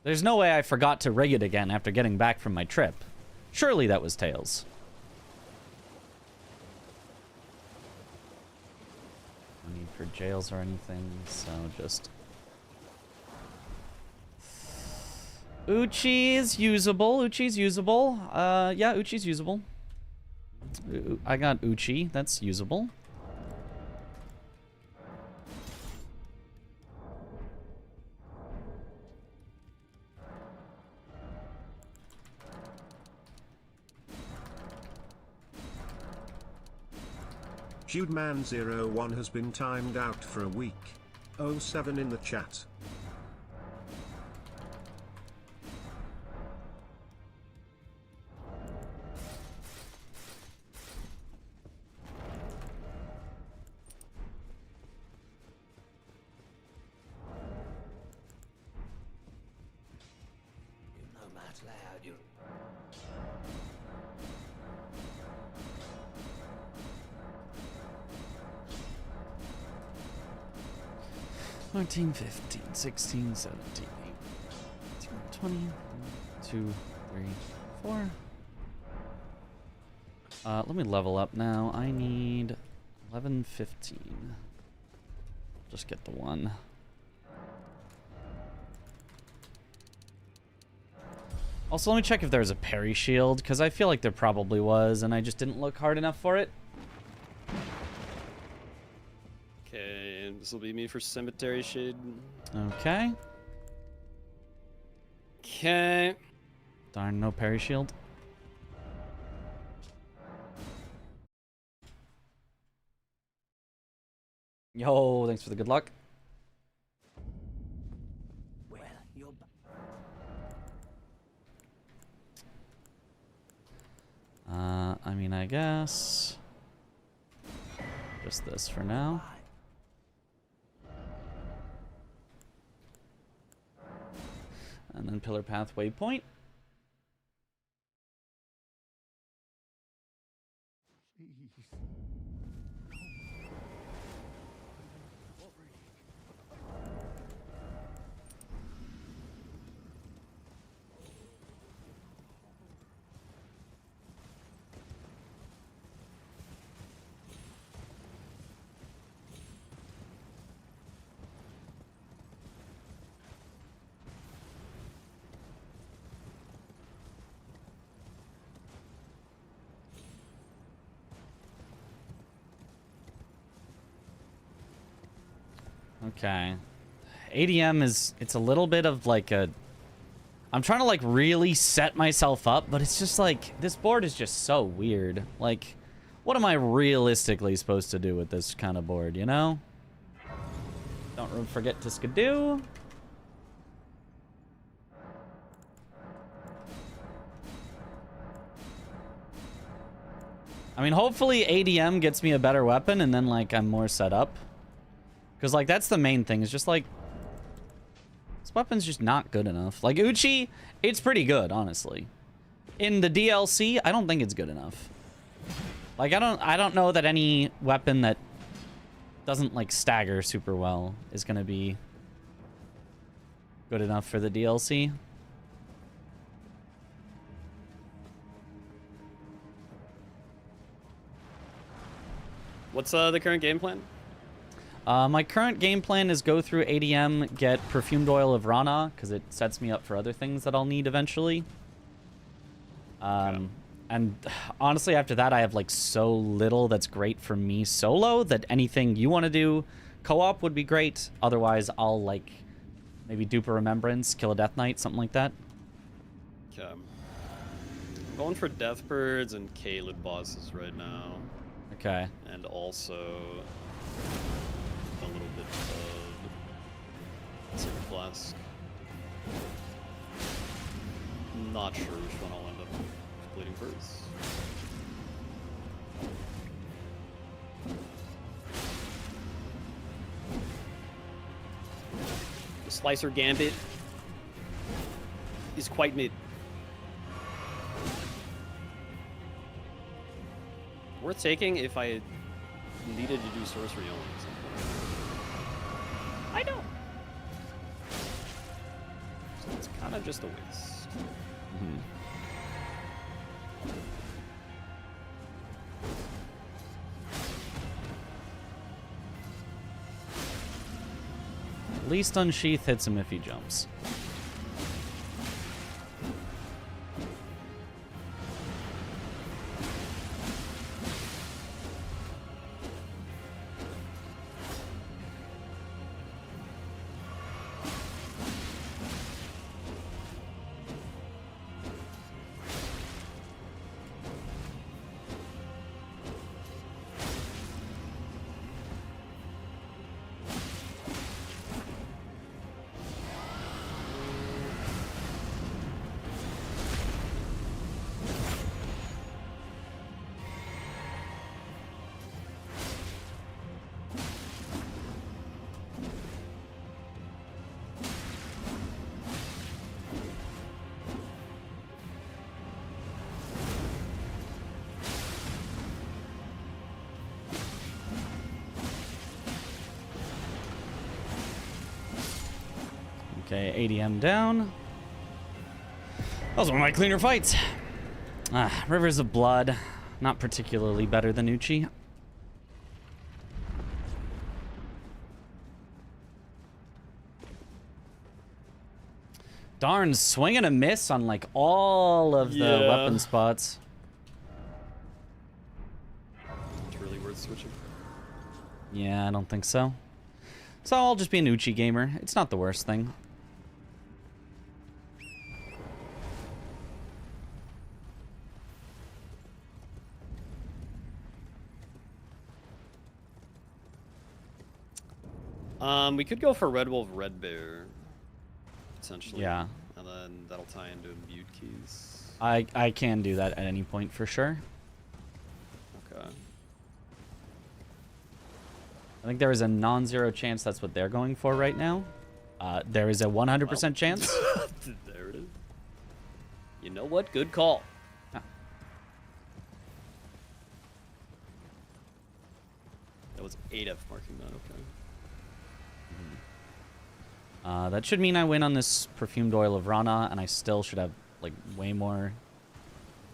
There's no way I forgot to rig it again after getting back from my trip. Surely that was Tails. No need for jails or anything, so just... Uchi is usable. Uchi's usable. Yeah, Uchi's usable. I got Uchi. That's usable. Judeman01 has been timed out for a week. 07 in the chat. not loud, you. 14, 15, 16, 17, 18, 20, 2, 3, 4. Let me level up now. I need 11, 15. Just get the one. Also, let me check if there's a parry shield, because I feel like there probably was, and I just didn't look hard enough for it. Okay, this will be me for Cemetery Shade. Okay. Okay. Darn, no parry shield. Yo, thanks for the good luck. Well, you're. I mean, I guess just this for now. And then pillar path waypoint. Okay. ADM it's a little bit of like a... I'm trying to like really set myself up, but it's just like, this board is just so weird. Like, what am I realistically supposed to do with this kind of board, you know? Don't forget to skidoo. I mean, hopefully ADM gets me a better weapon and then like I'm more set up. Because, like, that's the main thing. It's just, like, this weapon's just not good enough. Like, Uchi, it's pretty good, honestly. In the DLC, I don't think it's good enough. Like, I don't know that any weapon that doesn't, like, stagger super well is going to be good enough for the DLC. What's the current game plan? My current game plan is go through ADM, get Perfumed Oil of Rana, because it sets me up for other things that I'll need eventually. And honestly, after that, I have like so little that's great for me solo that anything you want to do co-op would be great. Otherwise, I'll like maybe dupe a Remembrance, kill a Death Knight, something like that. Okay. Going for Death Birds and Caleb bosses right now. Okay. And also a little bit of Sacred Flask. Not sure which one I'll end up completing first. The Slicer Gambit is quite mid. Worth taking if I needed to do sorcery only at some point. I know. So it's kind of just a waste. At least Unsheath hits him if he jumps. Okay, ADM down. That was one of my cleaner fights. Rivers of Blood, not particularly better than Uchi. Darn, swing and a miss on like all of the weapon spots. It's really worth switching. Yeah, I don't think so. So I'll just be an Uchi gamer. It's not the worst thing. We could go for Red Wolf, Red Bear, essentially. Yeah. And then that'll tie into imbued keys. I can do that at any point for sure. Okay. I think there is a non-zero chance that's what they're going for right now. There is a 100% chance. There it is. You know what? Good call. Ah. That was 8F marking that, okay. That should mean I win on this Perfumed Oil of Rana, and I still should have like way more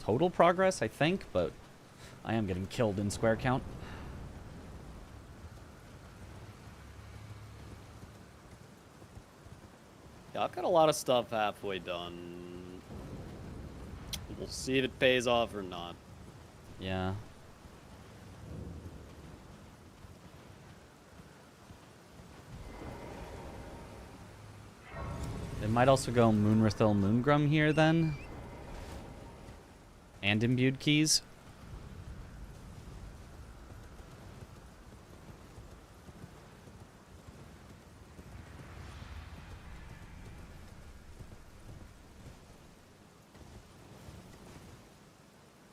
total progress, I think, but I am getting killed in square count. Yeah, I've got a lot of stuff halfway done. We'll see if it pays off or not. Yeah. They might also go Moonrathil Moongrum here then. And imbued keys.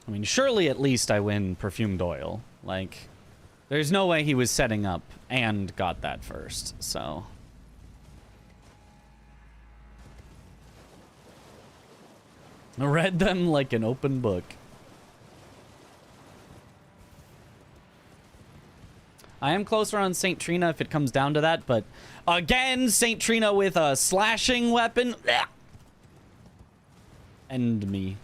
I mean, surely at least I win Perfumed Oil. Like, there's no way he was setting up and got that first, so... I read them like an open book. I am closer on St. Trina if it comes down to that, but again, St. Trina with a slashing weapon. End me.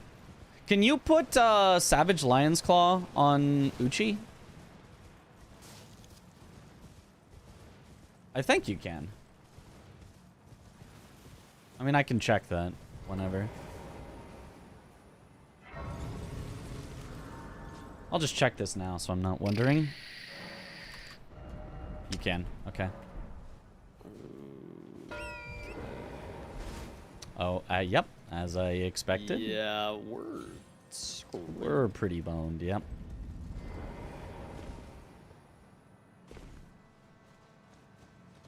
Can you put Savage Lion's Claw on Uchi? I think you can. I mean, I can check that whenever. I'll just check this now so I'm not wondering. You can. Okay. Oh, yep. As I expected. Yeah, We're pretty boned, yep.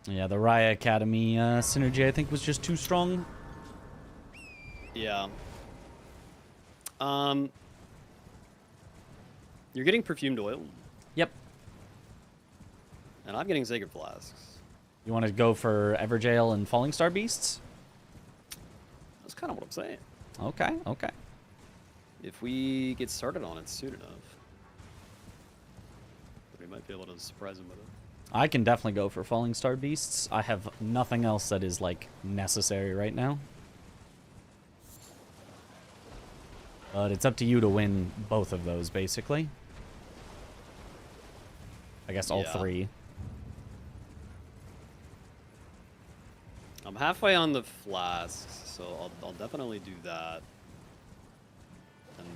Yeah, the Raya Academy synergy, I think, was just too strong. Yeah. You're getting Perfumed Oil. Yep. And I'm getting Sacred Flasks. You want to go for Everjail and Falling Star Beasts? That's kind of what I'm saying. Okay, okay. If we get started on it soon enough, we might be able to surprise him with it. I can definitely go for Falling Star Beasts. I have nothing else that is, like, necessary right now. But it's up to you to win both of those, basically. I guess all three. I'm halfway on the flasks, so I'll definitely do that. And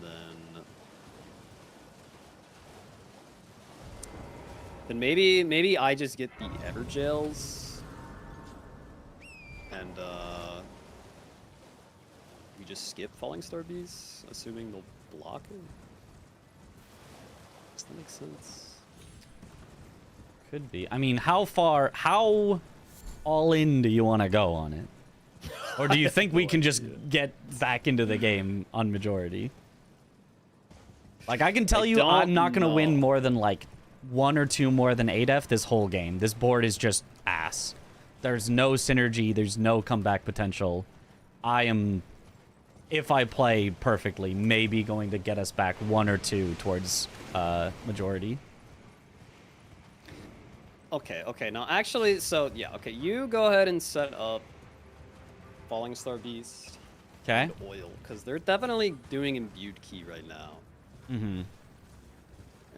then maybe I just get the Everjails, and we just skip Falling Star Beasts, assuming they'll block it. Does that make sense? Could be. I mean, how all in do you want to go on it? Or do you think we can just get back into the game on majority? Like, I can tell you I'm not going to win more than, like, 1 or 2 more than 8F this whole game. This board is just ass. There's no synergy. There's no comeback potential. I am, if I play perfectly, maybe going to get us back 1 or 2 towards majority. Okay. Now, actually, so, yeah, okay. You go ahead and set up Falling Star Beast, Okay. and Oil, because they're definitely doing imbued key right now. Mm-hmm.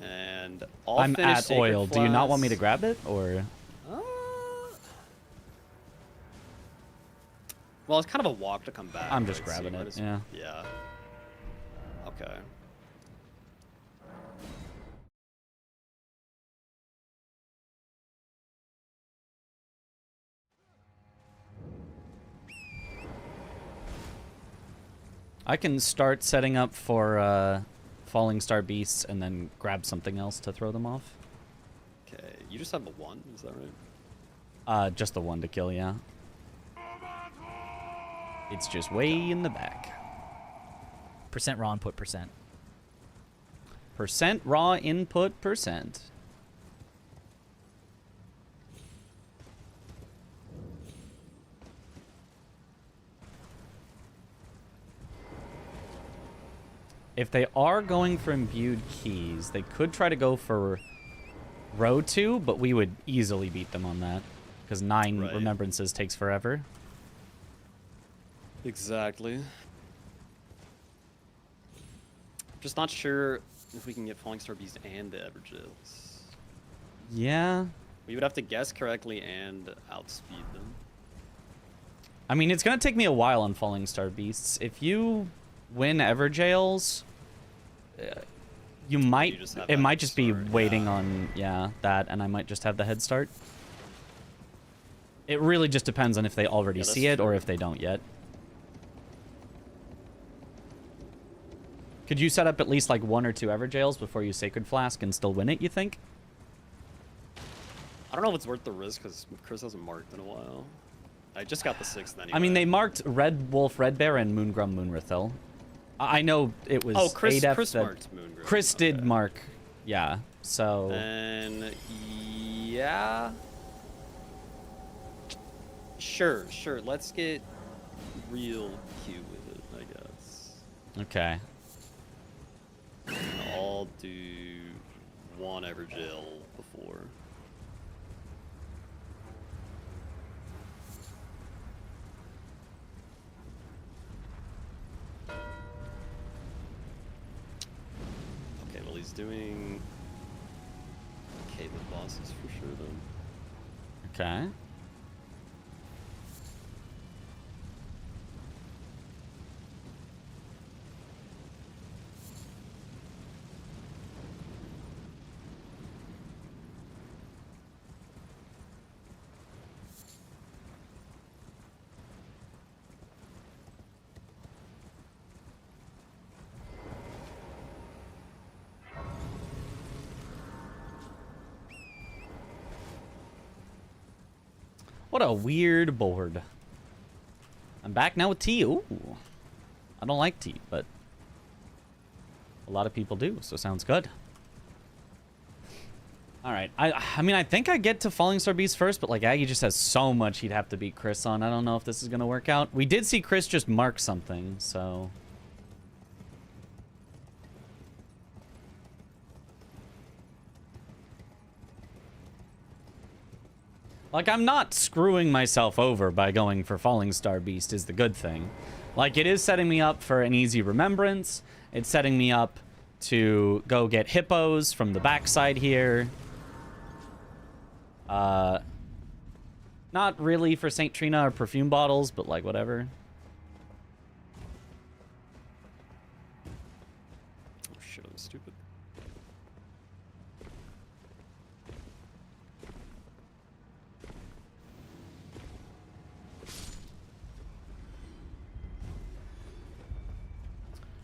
And I'll I'm finish at Sacred oil. Do you not want me to Flask. grab it, or? Uh, well, it's kind of a walk to come back. I'm just right? So you grabbing might it. as- Yeah. Yeah. Okay. I can start setting up for Falling Star Beasts and then grab something else to throw them off. Okay. You just have the one, is that right? Just the one to kill, yeah. It's just way in the back. Percent raw input percent. Percent raw input percent. If they are going for imbued keys, they could try to go for row 2, but we would easily beat them on that. Because 9 Right. remembrances takes forever. Exactly. Just not sure if we can get Falling Star Beast and the Evergills. Yeah. We would have to guess correctly and outspeed them. I mean, it's going to take me a while on Falling Star Beasts. If you win Everjails, you might... just have it that might just be start, waiting yeah. on, that, and I might just have the head start. It really just depends on if they already Yeah, that's see it or true. if they don't yet. Could you set up at least like 1 or 2 Everjails before you Sacred Flask and still win it, you think? I don't know if it's worth the risk because Chris hasn't marked in a while. I just got the 6th anyway. I mean, they marked Red Wolf, Red Bear, and Moongrum, Moonrathil. I know it was Oh, Chris ADEF that... marked Moongrum. Chris did Okay. mark, yeah, so... And yeah. Sure. Let's get real cute with it, I guess. Okay. I'll do 1 Everjail before. Okay, well he's doing Cave of Bosses for sure then. Okay. What a weird board. I'm back now with tea. Ooh. I don't like tea, but a lot of people do, so sounds good. All right. I mean, I think I get to Falling Star Beast first, but like Aggie just has so much he'd have to beat Chris on. I don't know if this is going to work out. We did see Chris just mark something, so... Like, I'm not screwing myself over by going for Falling Star Beast is the good thing. Like, it is setting me up for an easy remembrance. It's setting me up to go get hippos from the backside here. Not really for St. Trina or perfume bottles, but like, whatever. Oh shit, I'm stupid.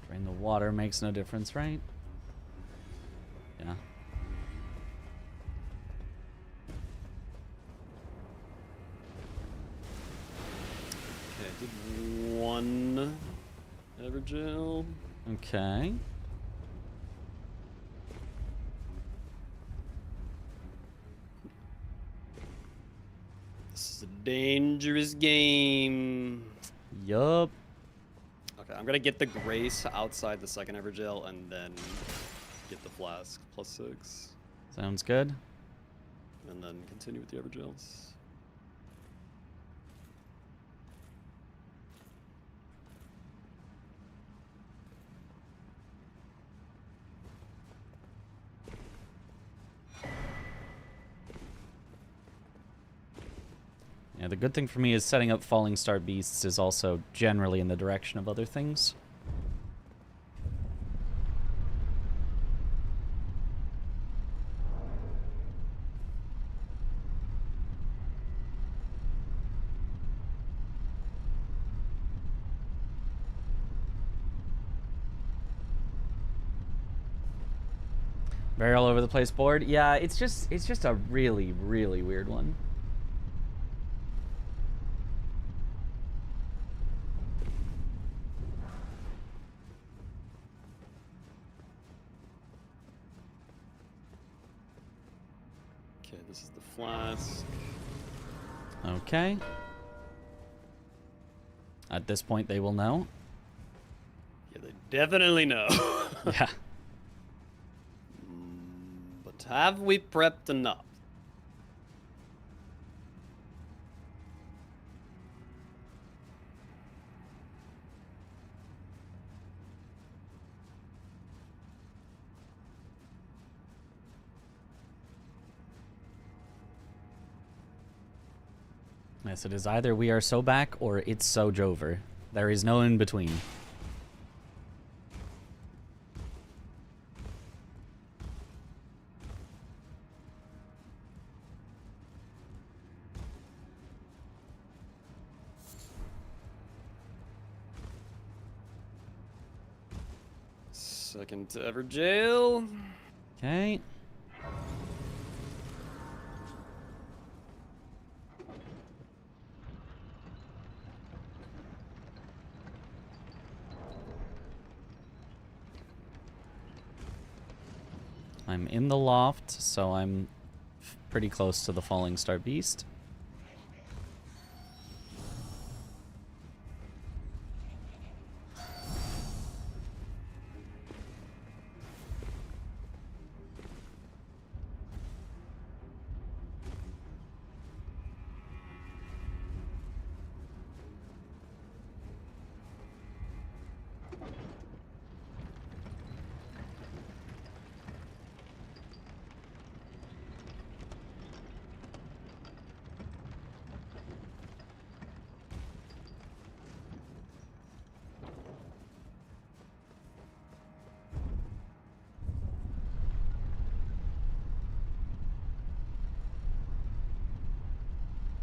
Drain the water makes no difference, right? Yeah. Okay, I did 1 Everjail. Okay. This is a dangerous game. Yup. Okay, I'm gonna get the Grace outside the 2nd Everjail and then get the Flask +6. Sounds good. And then continue with the Everjails. Yeah, the good thing for me is setting up Falling Star Beasts is also generally in the direction of other things. Very all over the place board. Yeah, it's just a really, really weird one. Okay, this is the flask. Okay. At this point, they will know. Yeah, they definitely know. Yeah. But have we prepped enough? Yes, it is either we are so back or it's so Jover. There is no in between. Second to ever jail. Okay. I'm in the loft, so I'm pretty close to the Falling Star Beast.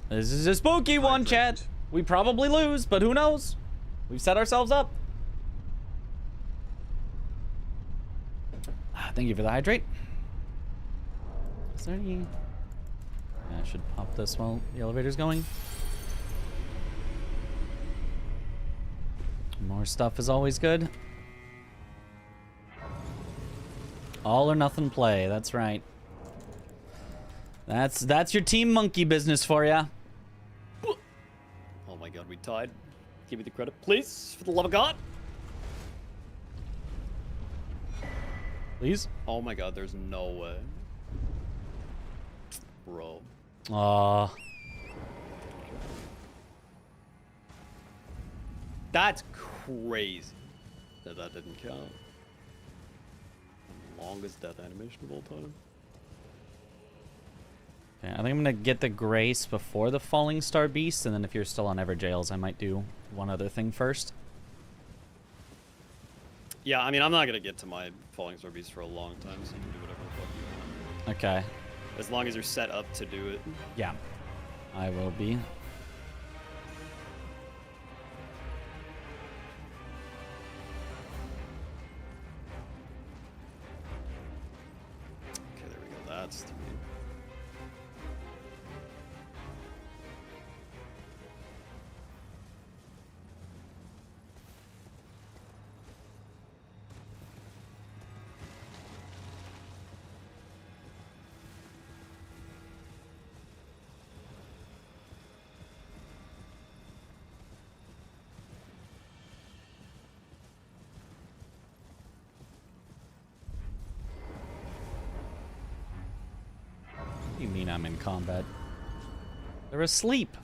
This is a spooky one, chat. We probably lose, but who knows? We've set ourselves up. Thank you for the hydrate. Is there any... Yeah, I should pop this while the elevator's going. More stuff is always good. All or nothing play, that's right. That's your team monkey business for ya. Oh my god, we tied. Give me the credit, please, for the love of God. Please? Oh my god, there's no way. Bro. Aw. That's crazy that that didn't count. The longest death animation of all time. Okay, I think I'm gonna get the Grace before the Falling Star Beast, and then if you're still on Ever Jails, I might do one other thing first. Yeah, I mean, I'm not gonna get to my Falling Star Beast for a long time, so you can do whatever the fuck you want. Okay. As long as you're set up to do it. Yeah. I will be. Okay, there we go. That's 3. What do you mean I'm in combat? They're asleep.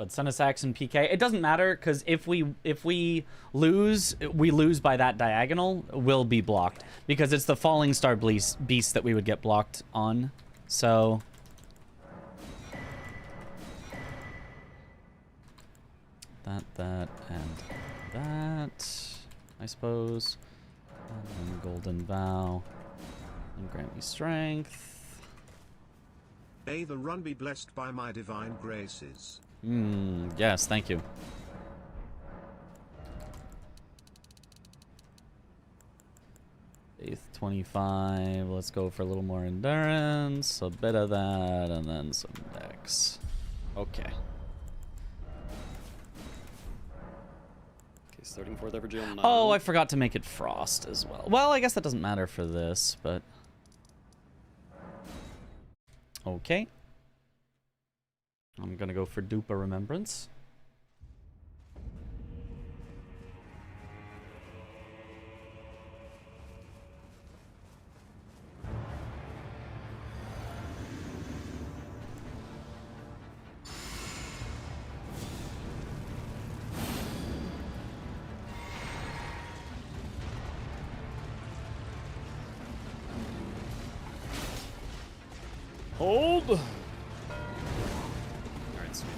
But Senesax and PK, it doesn't matter because if we lose, we lose by that diagonal, will be blocked because it's the Falling Star beast that we would get blocked on. So that, and that, I suppose. And then Golden Vow. And grant me strength. May the run be blessed by my divine graces. Yes, thank you. Faith 25. Let's go for a little more endurance. A bit of that, and then some dex. Okay. Okay, starting 4th Evergale now. Oh, I forgot to make it frost as well. Well, I guess that doesn't matter for this, but... Okay. I'm gonna go for Dupa Remembrance. Hold! Alright, sweet.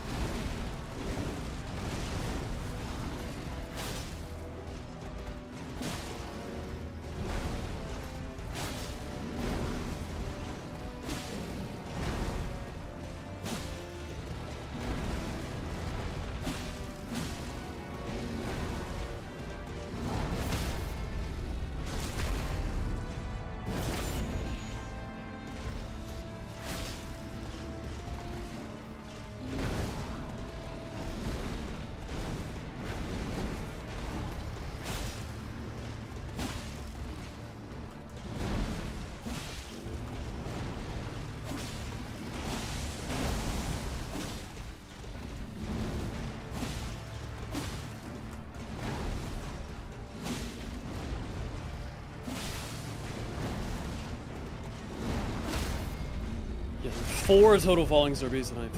Yeah, 4 total Falling Star beasts tonight.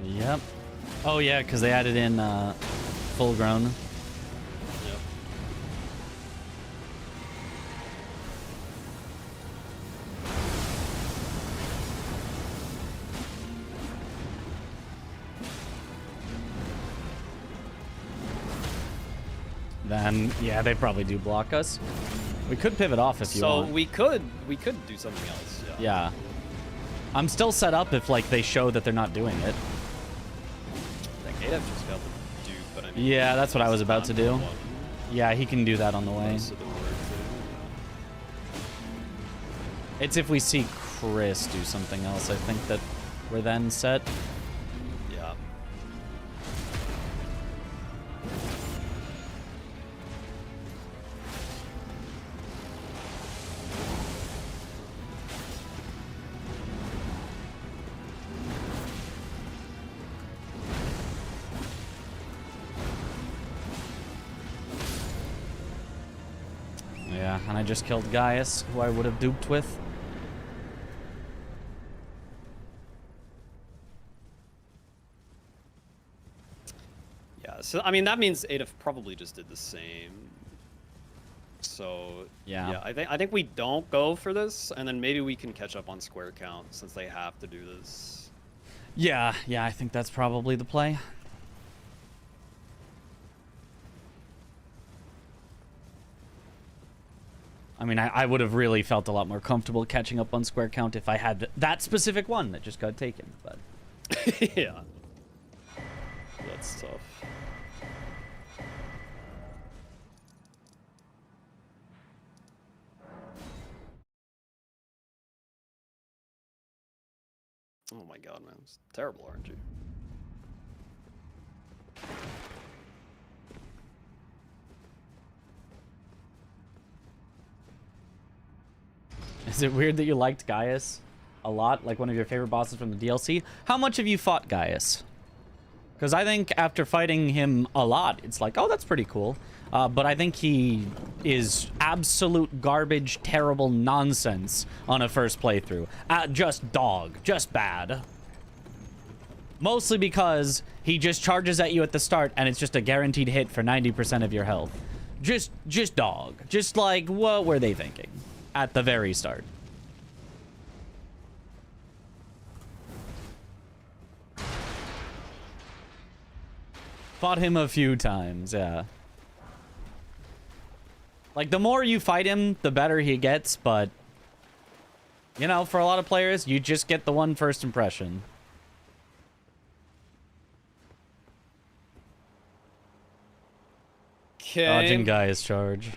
Yep. Oh yeah, because they added in full grown. Yep. Then yeah, they probably do block us. We could pivot off if you want. So we could do something else. Yeah. I'm still set up if like they show that they're not doing it. Like ADF just got the Duke, but I mean, Yeah, that's what I was about to do. Yeah, he can do that on the way. most of the work too. It's if we see Chris do something else, I think that we're then set. Yeah. Yeah, and I just killed Gaius, who I would have duped with. Yeah, so I mean that means ADF probably just did the same. So Yeah. I think we don't go for this, and then maybe we can catch up on square count since they have to do this. Yeah, I think that's probably the play. I mean, I would have really felt a lot more comfortable catching up on square count if I had that specific one that just got taken, but... Yeah. That's tough. Oh my god, man. It's terrible RNG. Is it weird that you liked Gaius a lot, like one of your favorite bosses from the DLC? How much have you fought Gaius? Because I think after fighting him a lot, it's like, oh, that's pretty cool. But I think he is absolute garbage, terrible nonsense on a first playthrough. Just dog. Just bad. Mostly because he just charges at you at the start and it's just a guaranteed hit for 90% of your health. Just dog. Just like, what were they thinking at the very start? Fought him a few times, yeah. Like, the more you fight him, the better he gets, but... You know, for a lot of players, you just get the one first impression. Okay. Dodging Gaia's charge.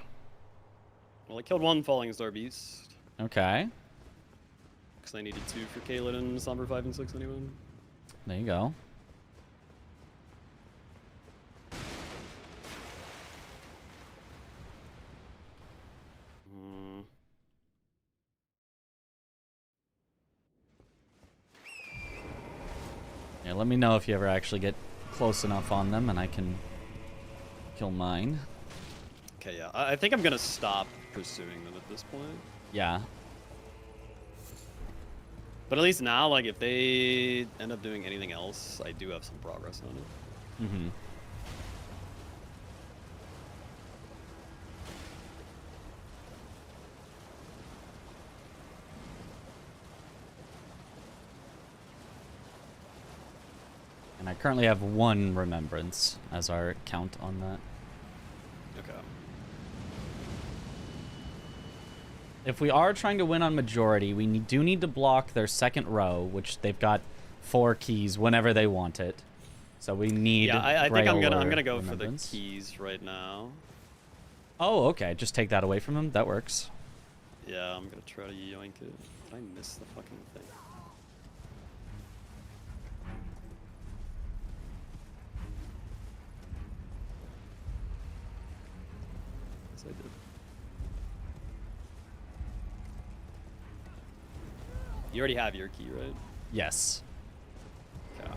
Well, I killed one Falling Star Beast. Okay. Because I needed 2 for Kaelin and Somber 5 and 6 anyway. There you go. Yeah, let me know if you ever actually get close enough on them and I can kill mine. Okay, yeah. I think I'm going to stop pursuing them at this point. Yeah. But at least now, like, if they end up doing anything else, I do have some progress on it. Mm-hmm. And I currently have 1 remembrance as our count on that. Okay. If we are trying to win on majority, we do need to block their second row, which they've got 4 keys whenever they want it. So we need. Yeah, I think I'm gonna go for the remembrance. keys right now. Oh, okay. Just take that away from them. That works. Yeah, I'm gonna try to yoink it. Did I miss the fucking thing? Yes, I did. You already have your key, right? Yes. Okay.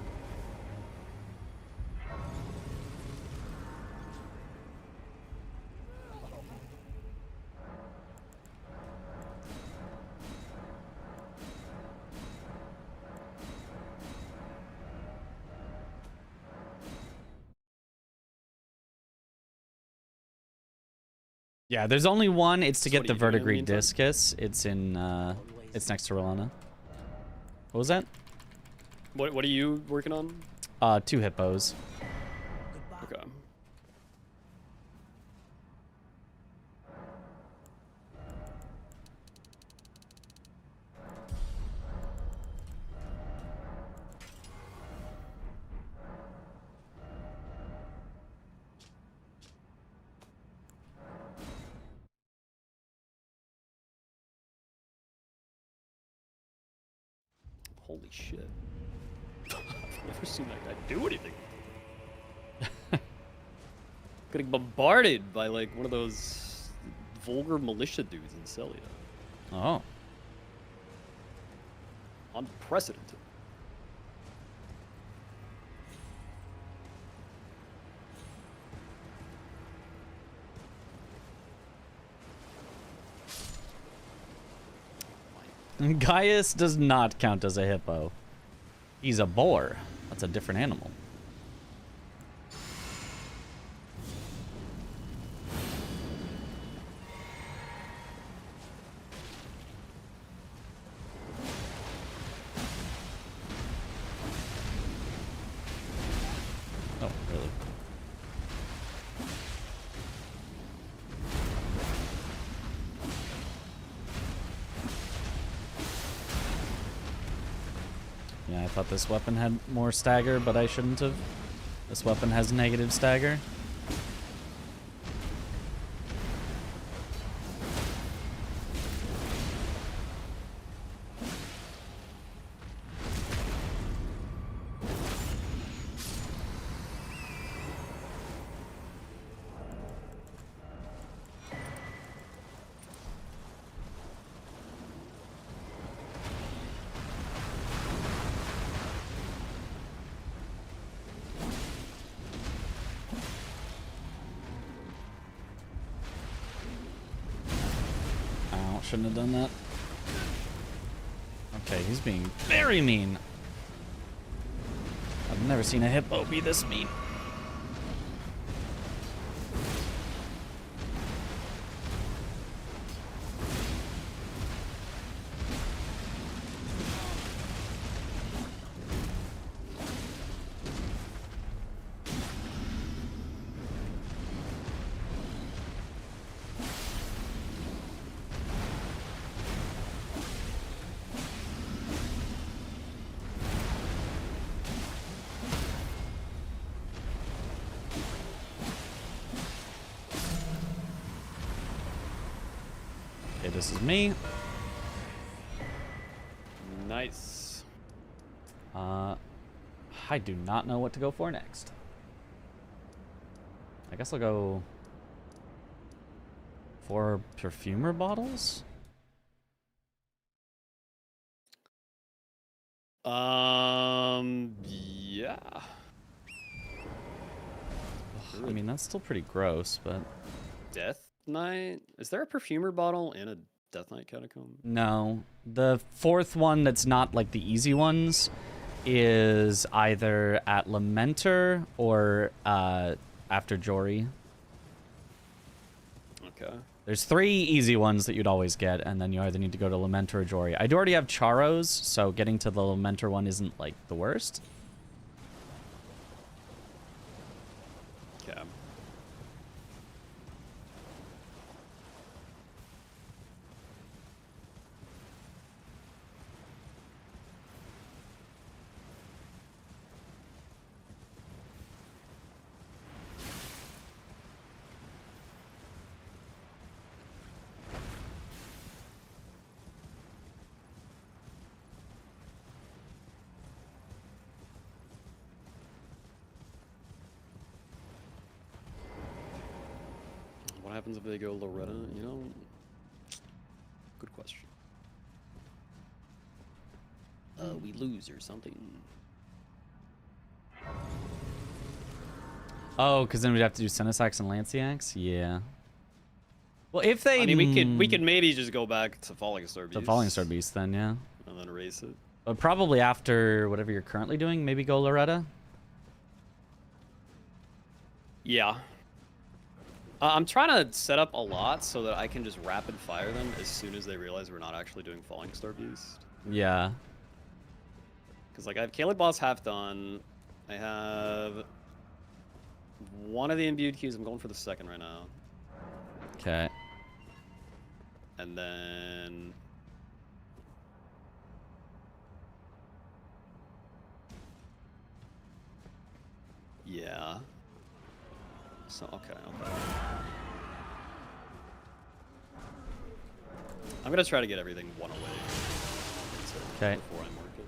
Yeah, there's only one. It's to So get what the are you doing in the verdigris meantime? discus. It's in, it's next to Rolana. What was that? What are you working on? 2 hippos. Okay. Holy shit. I've never seen that guy do anything. Getting bombarded by like one of those vulgar militia dudes in Celia. Oh. Unprecedented. Gaius does not count as a hippo. He's a boar. That's a different animal. Oh, really? Yeah, I thought this weapon had more stagger, but I shouldn't have. This weapon has negative stagger. Ow, shouldn't have done that. Okay, he's being very mean. never seen a hippo be this mean. Okay, this is me. Nice. I do not know what to go for next. I guess I'll go for perfumer bottles. Yeah. I mean, that's still pretty gross, but Death Knight? Is there a perfumer bottle in a Death Knight catacomb? no. The fourth one that's not like the easy ones is either at Lamenter or after Jory. Okay. There's 3 easy ones that you'd always get, and then you either need to go to Lamenter or Jory. I do already have Charos, so getting to the Lamenter one isn't like the worst. Okay. What happens if they go Loretta? You know, good question. We lose or something. Oh, because then we'd have to do Senesax and Lanciax? Yeah. Well, if they... I mean, we could maybe just go back to Falling Star Beast. To Falling Star Beast, then, yeah. And then erase it. But probably after whatever you're currently doing, maybe go Loretta? Yeah. I'm trying to set up a lot so that I can just rapid fire them as soon as they realize we're not actually doing Falling Star Beast. Yeah. Because, like, I have Caleb Boss half done. I have one of the imbued keys. I'm going for the second right now. Okay. And then... yeah. So, okay. I'm gonna try to get everything one away. Okay. Before I mark it.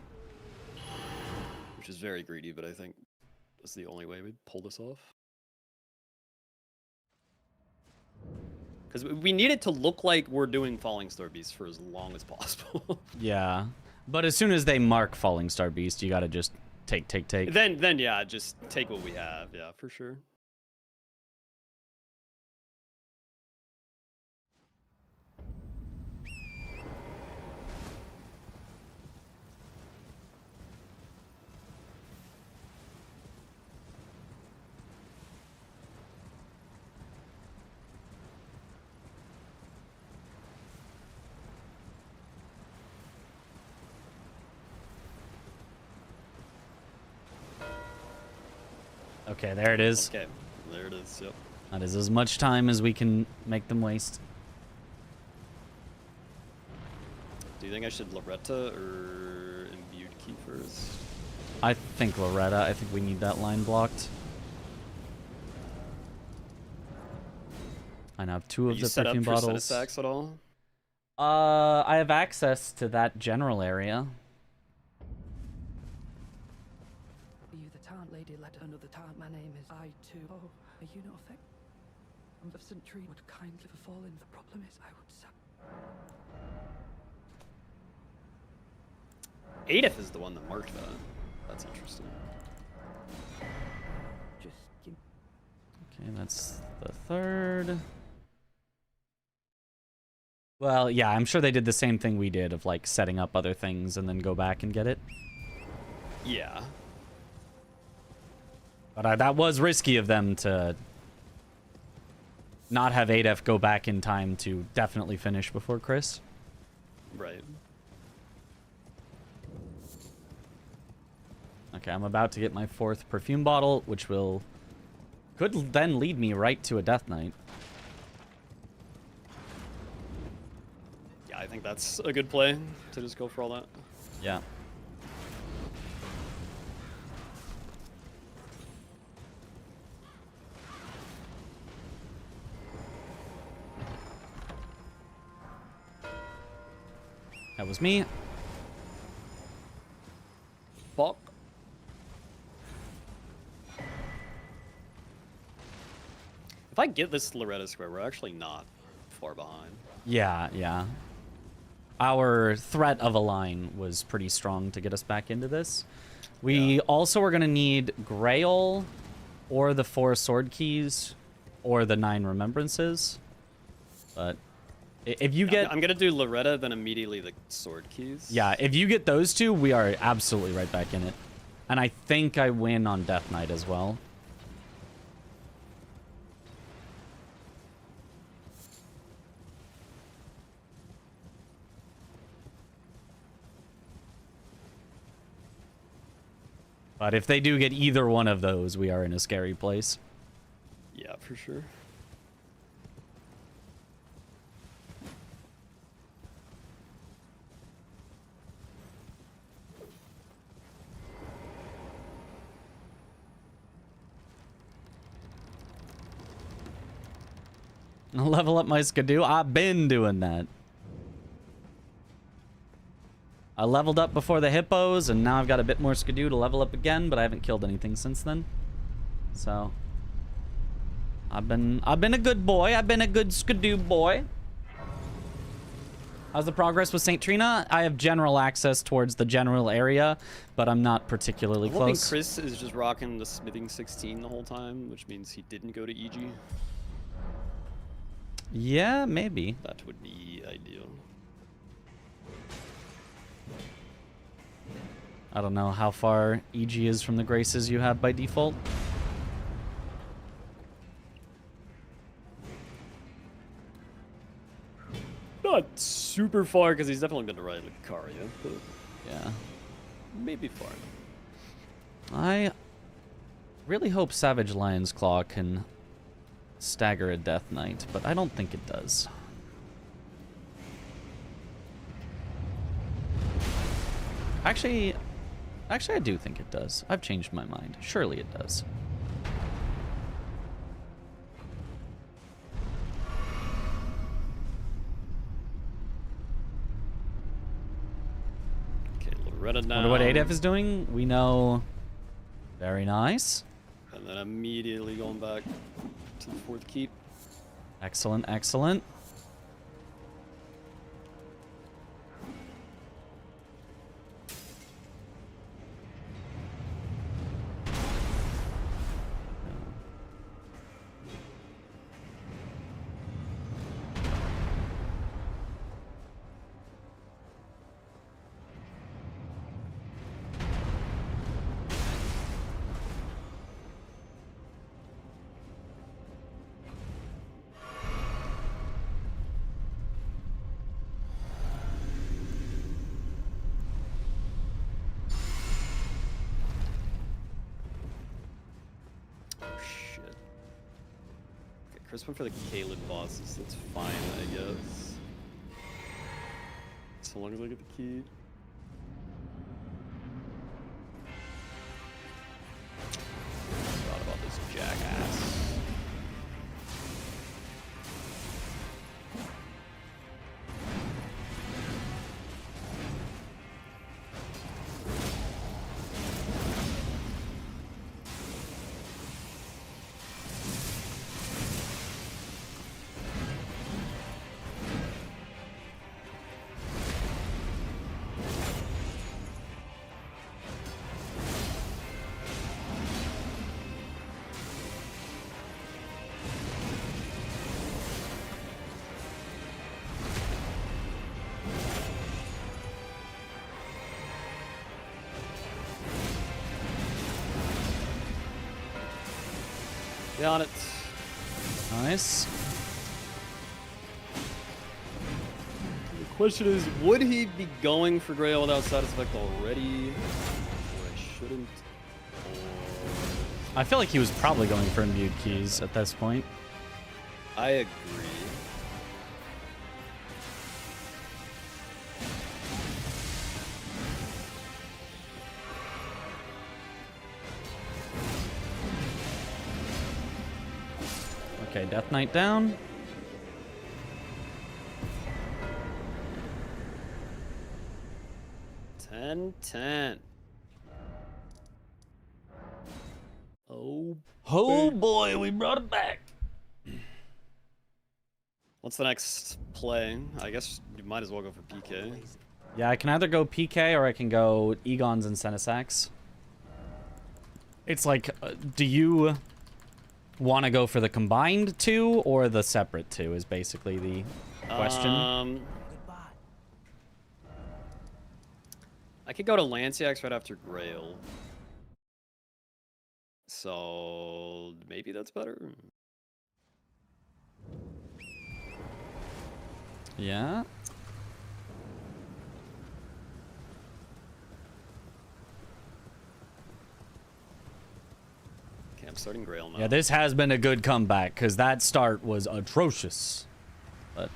Which is very greedy, but I think that's the only way we'd pull this off. Because we need it to look like we're doing Falling Star Beast for as long as possible. Yeah. But as soon as they mark Falling Star Beast, you gotta just take. Then yeah, just take what we have. Yeah, for sure. Okay, there it is. Okay, there it is. Yep. That is as much time as we can make them waste. Do you think I should Loretta or imbued key first? I think Loretta. I think we need that line blocked. I now have 2 of Are you the set up perfume for bottles. Senesax at all? I have access to that general area. You the Tarn lady led another Tarn. My name is I too. Oh, are you not affected? I'm of St. Tree would kindly befall in. The problem is I would Adif is the one that marked that. That's interesting. just give Okay, that's the 3rd. Well, yeah, I'm sure they did the same thing we did of like setting up other things and then go back and get it. Yeah. But that was risky of them to not have Adef go back in time to definitely finish before Chris. Right. Okay, I'm about to get my 4th perfume bottle, which could then lead me right to a Death Knight. Yeah, I think that's a good play to just go for all that. Yeah. That was me. Fuck. If I get this Loretta Square, we're actually not far behind. Yeah, yeah. Our threat of a line was pretty strong to get us back into this. We also are going to need Grail or the 4 sword keys or the 9 remembrances. But if you get... I'm going to do Loretta, then immediately the sword keys. Yeah, if you get those 2, we are absolutely right back in it. And I think I win on Death Knight as well. But if they do get either one of those, we are in a scary place. Yeah, for sure. I'll level up my Skidoo. I've been doing that. I leveled up before the hippos, and now I've got a bit more Skidoo to level up again, but I haven't killed anything since then. So I've been a good boy. I've been a good Skidoo boy. How's the progress with St. Trina? I have general access towards the general area, but I'm not particularly I'm hoping close. Chris is just rocking the smithing 16 the whole time, which means he didn't go to EG. Yeah, maybe. That would be ideal. I don't know how far EG is from the Graces you have by default. Not super far, because he's definitely going to ride Lucaria, but Yeah. maybe far. I really hope Savage Lion's Claw can stagger a Death Knight, but I don't think it does. Actually, I do think it does. I've changed my mind. Surely it does. Okay, Loretta down. Wonder what ADF is doing? We know. Very nice. And then immediately going back to the 4th keep. Excellent, excellent. Chris went for the Caleb bosses. That's fine, I guess. So long as I get the key. Forgot about this jackass. Be on it. Nice. The question is, would he be going for Grail without side effect already? Or I shouldn't? I feel like he was probably going for imbued keys at this point. I agree. Okay, Death Knight down. Ten. Oh boy, we brought it back. What's the next play? I guess you might as well go for PK. Yeah, I can either go PK or I can go Egons and Senesax. It's like, do you want to go for the combined 2 or the separate 2 is basically the question. I could go to Lanciax right after Grail. So maybe that's better. Yeah. Okay, I'm starting Grail now. Yeah, this has been a good comeback because that start was atrocious. But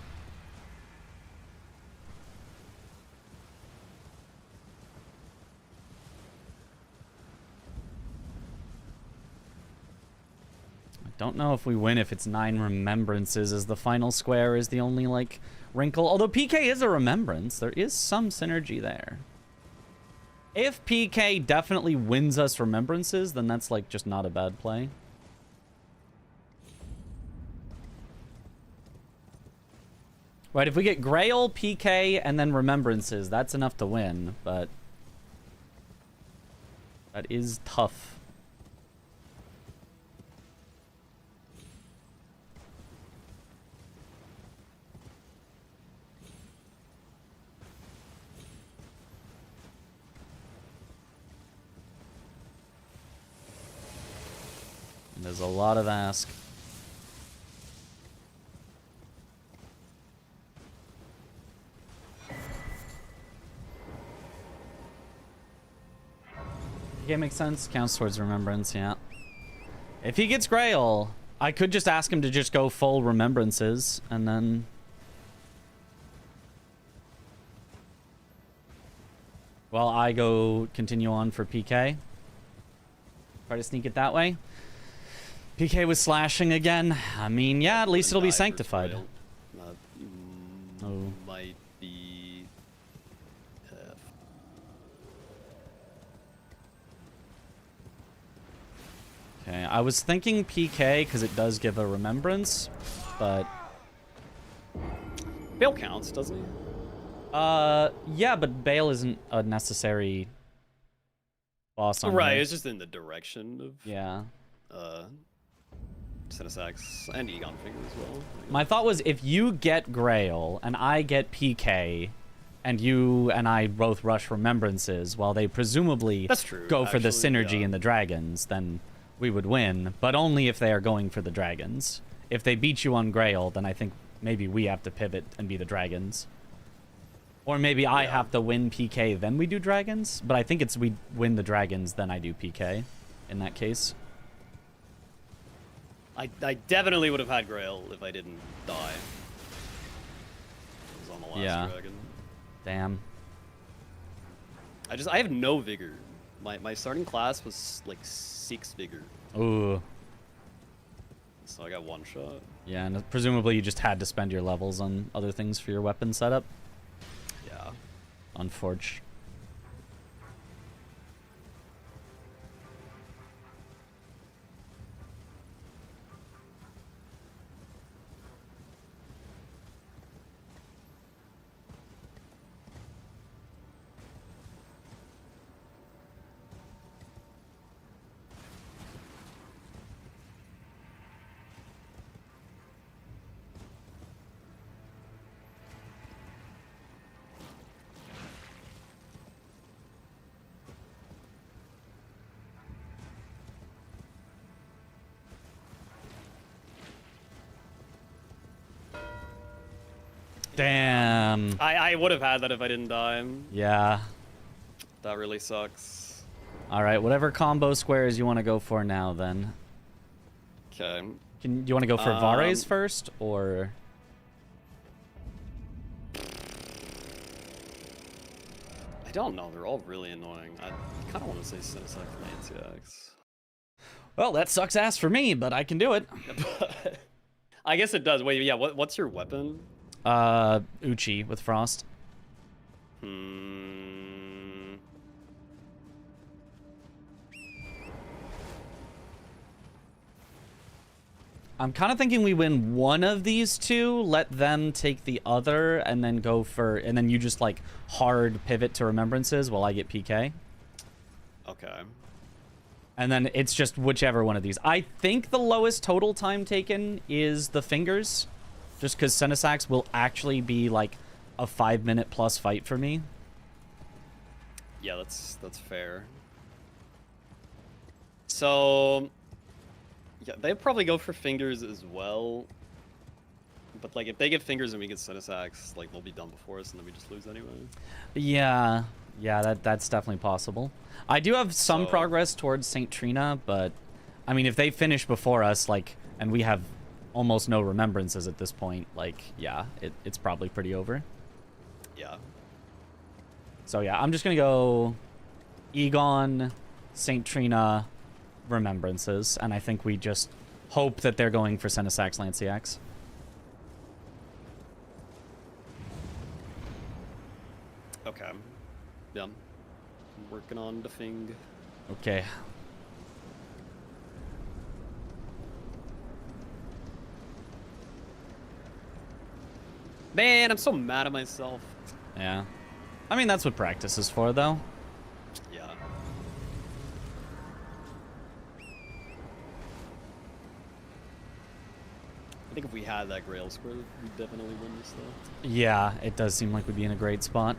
I don't know if we win if it's 9 remembrances as the final square is the only like wrinkle. Although PK is a remembrance, there is some synergy there. If PK definitely wins us remembrances, then that's like just not a bad play. Right, if we get Grail, PK, and then remembrances, that's enough to win, but that is tough. There's a lot of ask. Okay, makes sense. Counts towards remembrance, yeah. If he gets Grail, I could just ask him to just go full remembrances, and then... Well, I go continue on for PK. Try to sneak it that way. PK was slashing again. I mean, yeah, at least it'll be sanctified. Oh. Might be... Okay, I was thinking PK because it does give a remembrance, but... Bale counts, doesn't he? Yeah, but Bale isn't a necessary boss on Right, here. it's just in the direction of... Yeah. Senesax and Egon figure as well. My thought was if you get Grail and I get PK and you and I both rush remembrances while they presumably That's true, go for the actually, synergy yeah. in the dragons, then we would win, but only if they are going for the dragons. If they beat you on Grail, then I think maybe we have to pivot and be the dragons. Or maybe I have to win PK, then we do dragons, but I think it's we win the dragons, then I do PK in that case. I definitely would have had Grail if I didn't die. It was on the last dragon. Damn. I have no vigor. My starting class was like 6 vigor. Ooh. So I got 1 shot. Yeah, and presumably you just had to spend your levels on other things for your weapon setup. Yeah. Unforge. Damn. I would have had that if I didn't die. Yeah. That really sucks. All right, whatever combo squares you want to go for now, then. Okay. Do you want to go for Vares first, or? I don't know. They're all really annoying. I kind of want to say Cinesec Lanciax. Well, that sucks ass for me, but I can do it. I guess it does. Wait, yeah. What's your weapon? Uchi with Frost. I'm kind of thinking we win one of these two, let them take the other, and then go for, and then you just like hard pivot to Remembrances while I get PK. Okay. And then it's just whichever one of these. I think the lowest total time taken is the fingers, just because Cinesax will actually be like a 5-minute plus fight for me. Yeah, that's fair. So, yeah, they probably go for fingers as well. But like, if they get fingers and we get Cinesax, like they'll be done before us, and then we just lose anyway. Yeah, that's definitely possible. I do have some progress towards Saint Trina, but I mean, if they finish before us, like, and we have almost no remembrances at this point, like, yeah, it's probably pretty over. Yeah. So yeah, I'm just gonna go Egon, Saint Trina, remembrances, and I think we just hope that they're going for Cinesax Lanciax. Okay. Yeah. I'm working on the thing. Okay. Man, I'm so mad at myself. Yeah. I mean, that's what practice is for, though. Yeah. I think if we had that Grail square, we'd definitely win this, though. Yeah, it does seem like we'd be in a great spot.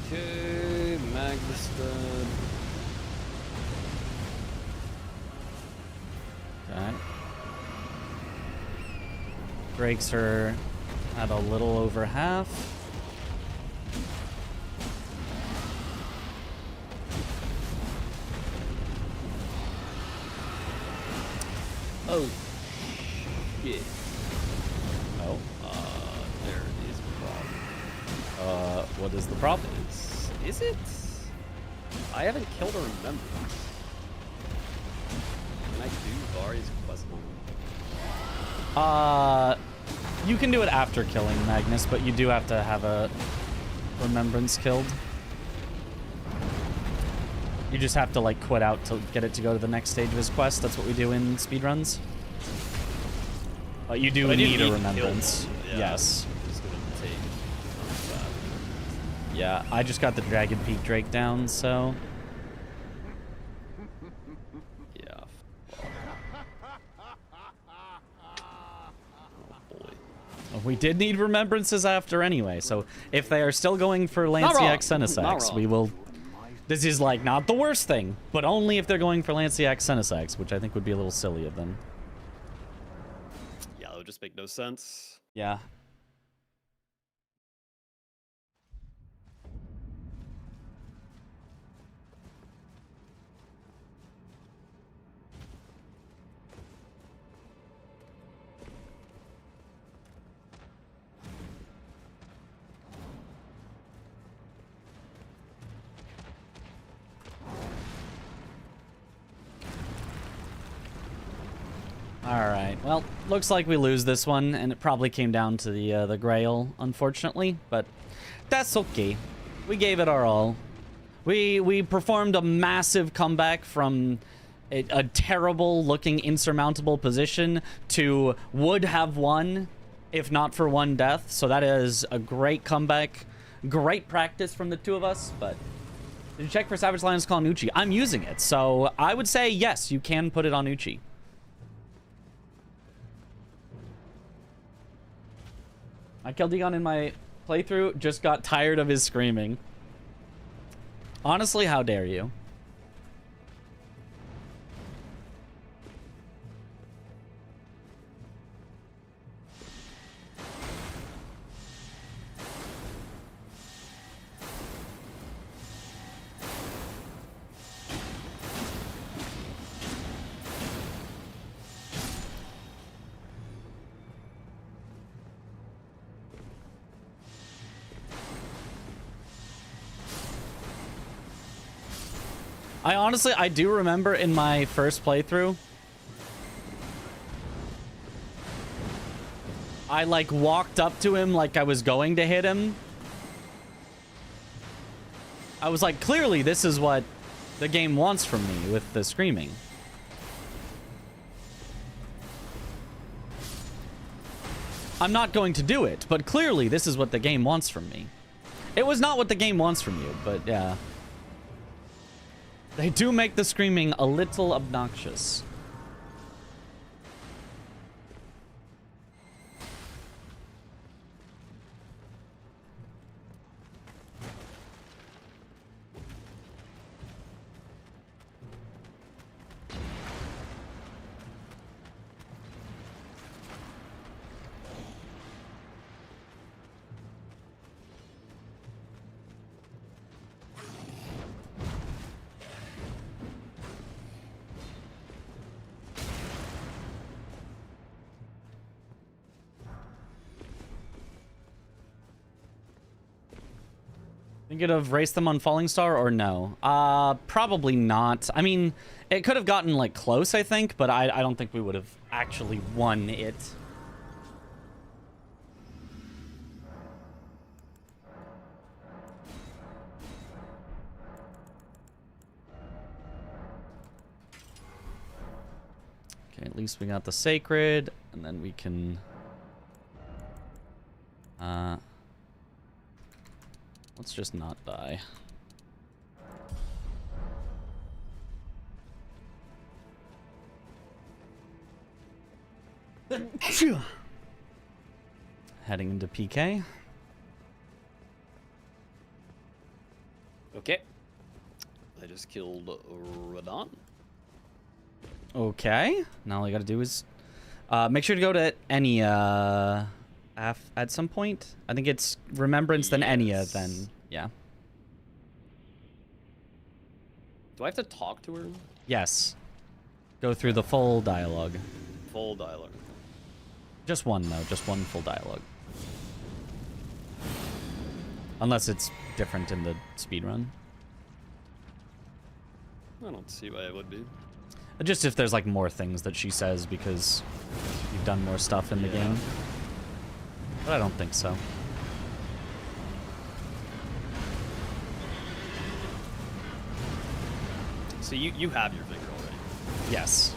Okay, Magnusted. Okay. Breaks her at a little over half. Oh, shit. Oh. There is a problem. What is the problem? Is it? I haven't killed a Remembrance. Can I do Vari's quest line? You can do it after killing Magnus, but you do have to have a Remembrance killed. You just have to, like, quit out to get it to go to the next stage of his quest. That's what we do in speedruns. But you do need a Remembrance. Yeah. Yes. Just gonna take Yeah, I just got the Dragon Peak Drake down, so... Yeah. Oh boy. We did need remembrances after anyway, so if they are still going for Lanciax Cinesax, we will... This is, like, not the worst thing, but only if they're going for Lanciax Cinesax, which I think would be a little silly of them. Yeah, that would just make no sense. Yeah. All right. Well, looks like we lose this one, and it probably came down to the Grail, unfortunately. But that's okay. We gave it our all. We performed a massive comeback from a terrible-looking, insurmountable position to would have won if not for one death. So that is a great comeback. Great practice from the two of us. But did you check for Savage Lion's Call on Uchi? I'm using it, so I would say yes, you can put it on Uchi. I killed Egon in my playthrough, just got tired of his screaming. Honestly, how dare you? I do remember in my first playthrough, I like walked up to him like I was going to hit him. I was like, clearly this is what the game wants from me with the screaming. I'm not going to do it, but clearly this is what the game wants from me. It was not what the game wants from you, but yeah. They do make the screaming a little obnoxious. Think you'd have raced them on Falling Star or no? Probably not. I mean, it could have gotten like close, I think, but I don't think we would have actually won it. Okay, at least we got the Sacred, and then we can... let's just not die. Heading into PK. Okay. I just killed Radon. Okay. Now all you gotta do is make sure to go to Enya at some point. I think it's Remembrance, then Enya, then yeah. Do I have to talk to her? Yes. Go through the full dialogue. Full dialogue. Just one though, just one full dialogue. Unless it's different in the speedrun. I don't see why it would be. Just if there's like more things that she says because you've done more stuff in the game. But I don't think so. So you have your figure already? Yes.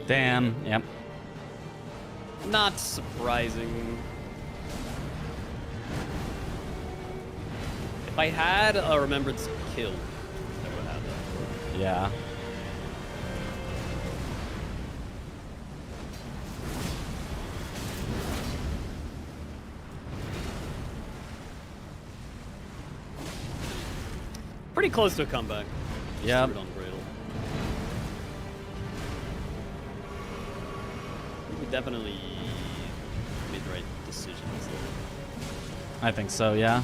Damn. Yep. Not surprising. If I had a Remembrance kill, I would have that. Yeah. Pretty close to a comeback. Yep. Just threw it on Gradle. We definitely made the right decisions there. I think so, yeah.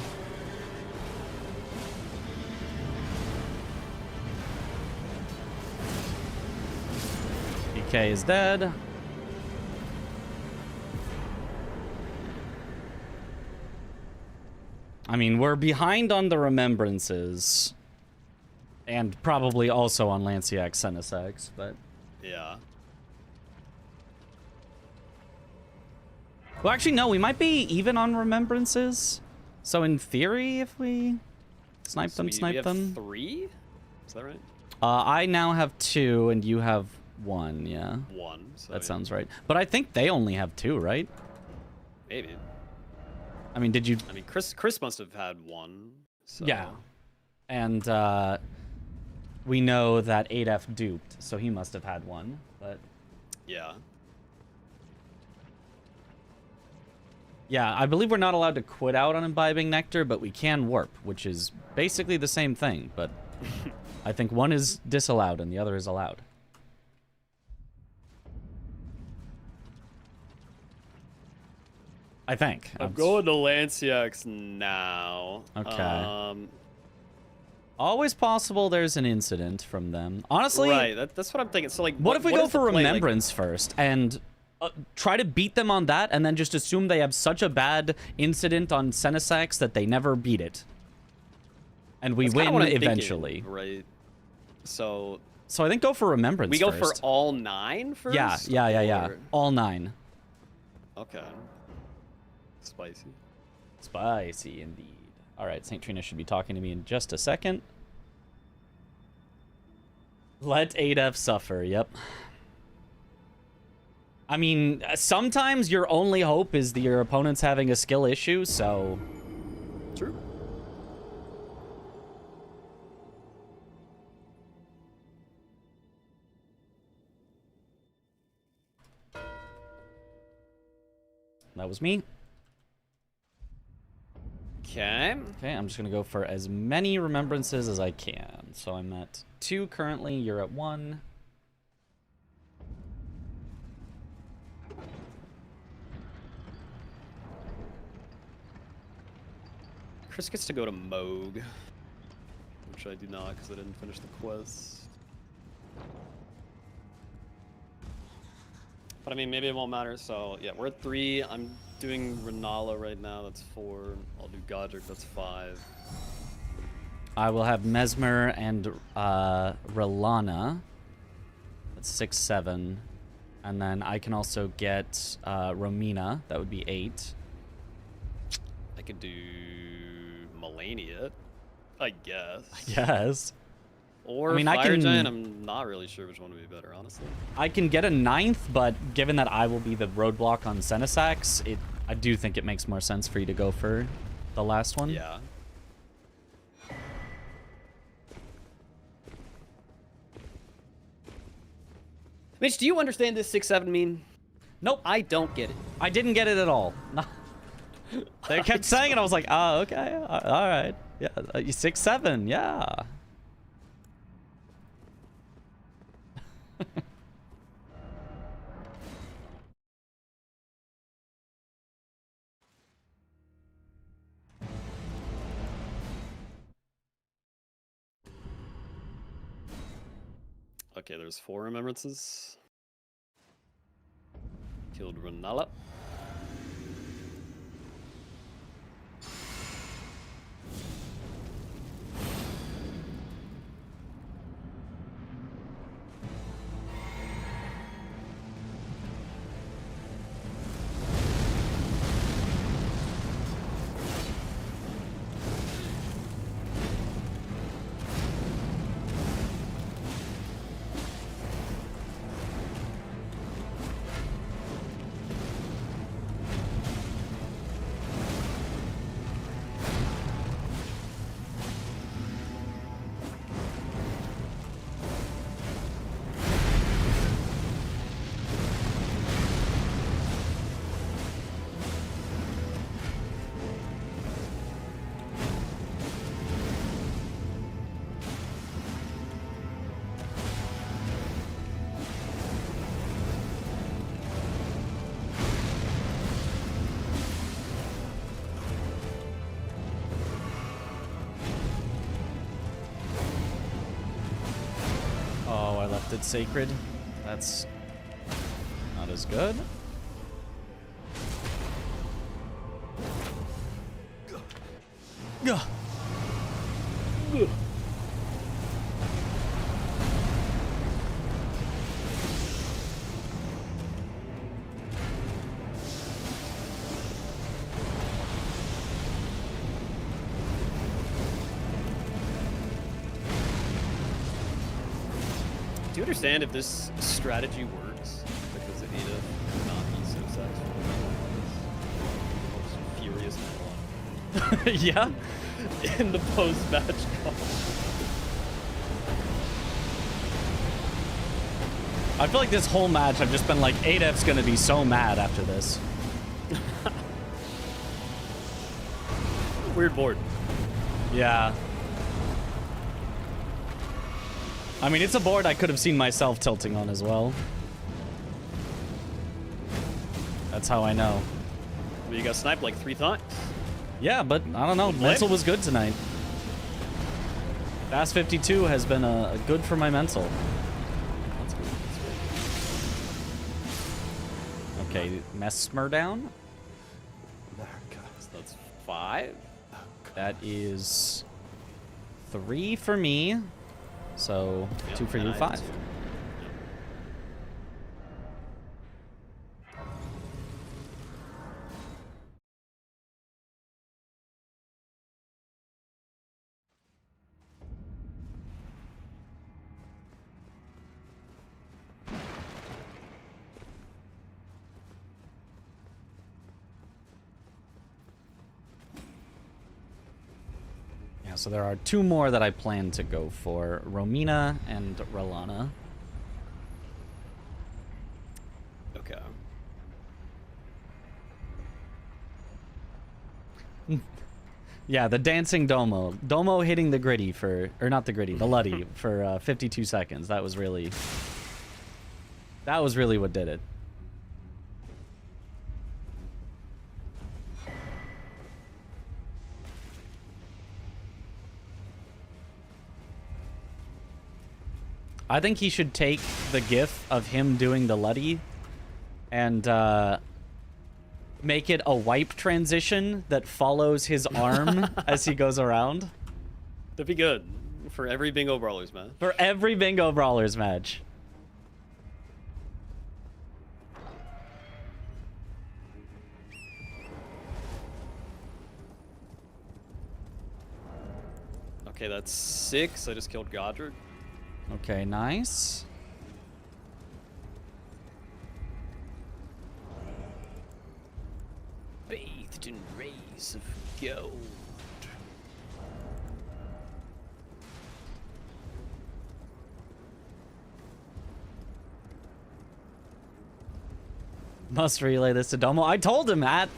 PK is dead. I mean, we're behind on the remembrances. And probably also on Lanciac Senesex, but... Yeah. Well, actually, no, we might be even on remembrances. So in theory, if we snipe them, we have them. 3? Is that right? I now have 2, and you have 1, yeah. 1. So That yeah. sounds right. But I think they only have 2, right? Maybe. I mean, did you... I mean, Chris must have had 1. So. Yeah. And we know that 8F duped, so he must have had 1, but... Yeah. Yeah, I believe we're not allowed to quit out on imbibing nectar, but we can warp, which is basically the same thing, but I think one is disallowed and the other is allowed. I think. I'm going to Lanciacs now. Okay. Always possible there's an incident from them. Honestly... Right, that's what I'm thinking. So, like, what if we go is the for play, remembrance first and try to beat them on that and then just assume they have such a bad incident on Senesax that they never beat it? And we win eventually. Thinking, right. So I think go for remembrance we go first. for all 9 first? Yeah. Or... All 9. Okay. Spicy. Spicy indeed. All right, St. Trina should be talking to me in just a second. Let 8F suffer, yep. I mean, sometimes your only hope is that your opponent's having a skill issue, so... True. That was me. Okay. Okay, I'm just going to go for as many remembrances as I can. So I'm at 2 currently, you're at 1. Chris gets to go to Moog, which I do not because I didn't finish the quest. But I mean, maybe it won't matter. So yeah, we're at 3. I'm doing Renala right now. That's 4. I'll do Godric. That's 5. I will have Mesmer and Relana. That's 6, 7. And then I can also get Romina. That would be 8. I could do Melania, I guess. Yes. Or I mean, Fire I can, Giant. I'm not really sure which one would be better, honestly. I can get a 9th, but given that I will be the roadblock on Senesax, I do think it makes more sense for you to go for the last one. Yeah. Mitch, do you understand this 6-7 mean? Nope. I don't get it. I didn't get it at all. They kept saying it. I was like, oh, okay. All right. Yeah. 6, 7. Yeah. Okay, there's 4 remembrances. Killed Renala. left it sacred. That's not as good. Gah. Do you understand if this strategy works? Because Ada would not be so satisfied. The most furious man alive. Yeah. In the post-match call. I feel like this whole match I've just been like, Adef's gonna be so mad after this. Weird board. Yeah. I mean, it's a board I could have seen myself tilting on as well. That's how I know. But you got sniped like 3 times. Yeah, but I don't know. Mental was good tonight. Fast 52 has been a good for my mental. That's good. That's good. Okay, Mesmer down. So that's 5. That is 3 for me. So, Yep, 2 for and you, I have 5. 2. Yeah, so there are 2 more that I plan to go for. Romina and Rolana. Okay. Yeah, the dancing Domo. Domo hitting the gritty for... Or not the gritty, the Luddy for 52 seconds. That was really... That was really what did it. I think he should take the gif of him doing the Luddy and make it a wipe transition that follows his arm as he goes around. That'd be good for every Bingo Brawlers match. For every Bingo Brawlers match. Okay, that's 6. I just killed Godric. Okay, nice. Bathed in rays of gold. Must relay this to Domo. I told him at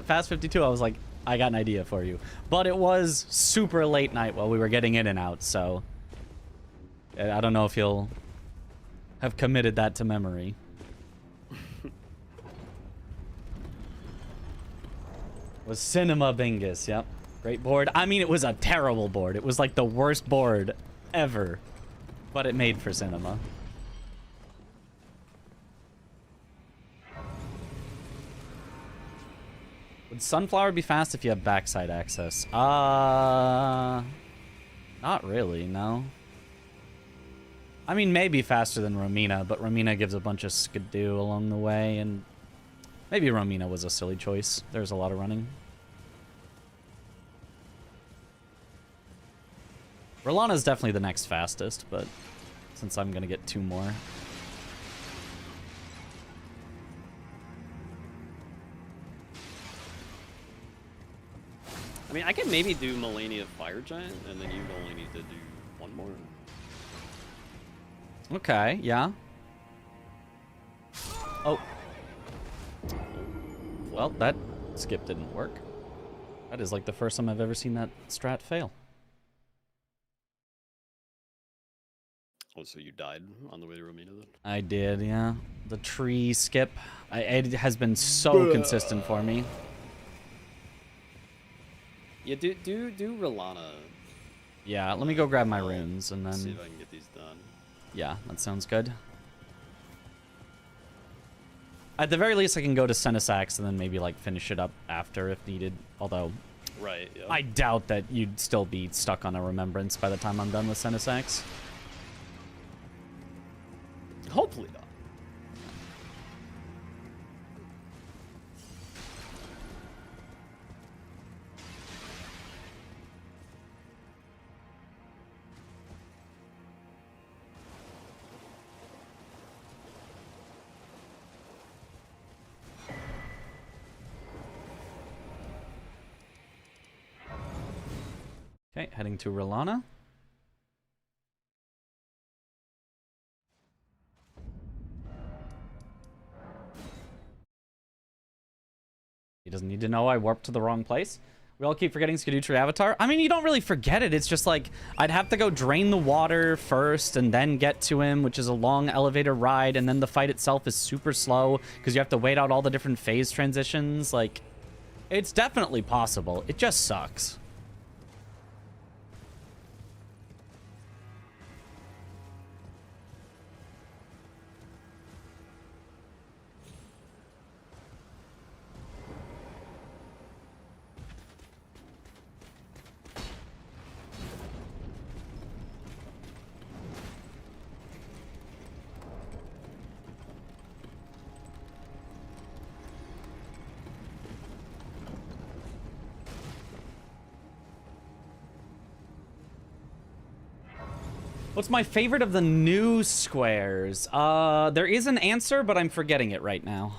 Fast 52, I was like, I got an idea for you. But it was super late night while we were getting in and out, so... I don't know if he'll have committed that to memory. Was Cinema Bingus, yep. Great board. I mean, it was a terrible board. It was like the worst board ever. But it made for Cinema. Would Sunflower be fast if you have backside access? Not really, no. I mean, maybe faster than Romina, but Romina gives a bunch of skidoo along the way, and maybe Romina was a silly choice. There's a lot of running. Rolana's definitely the next fastest, but since I'm going to get 2 more. I mean, I can maybe do Melania Fire Giant, and then you only need to do 1 more. Okay, yeah. Oh. Well, that skip didn't work. That is like the first time I've ever seen that strat fail. Oh, so you died on the way to Romina then? I did, yeah. The tree skip. It has been so consistent for me. Yeah, do Rolana. Yeah, let me go grab my runes and See then... if I can get these done. Yeah, that sounds good. At the very least, I can go to Senesax and then maybe, like, finish it up after if needed. Although, Right, yeah. I doubt that you'd still be stuck on a Remembrance by the time I'm done with Senesax. Hopefully not. Okay, heading to Rolana. He doesn't need to know I warped to the wrong place. We all keep forgetting Skadutri Avatar. I mean, you don't really forget it. It's just like, I'd have to go drain the water first and then get to him, which is a long elevator ride, and then the fight itself is super slow because you have to wait out all the different phase transitions. Like, it's definitely possible. It just sucks. What's my favorite of the new squares? There is an answer, but I'm forgetting it right now.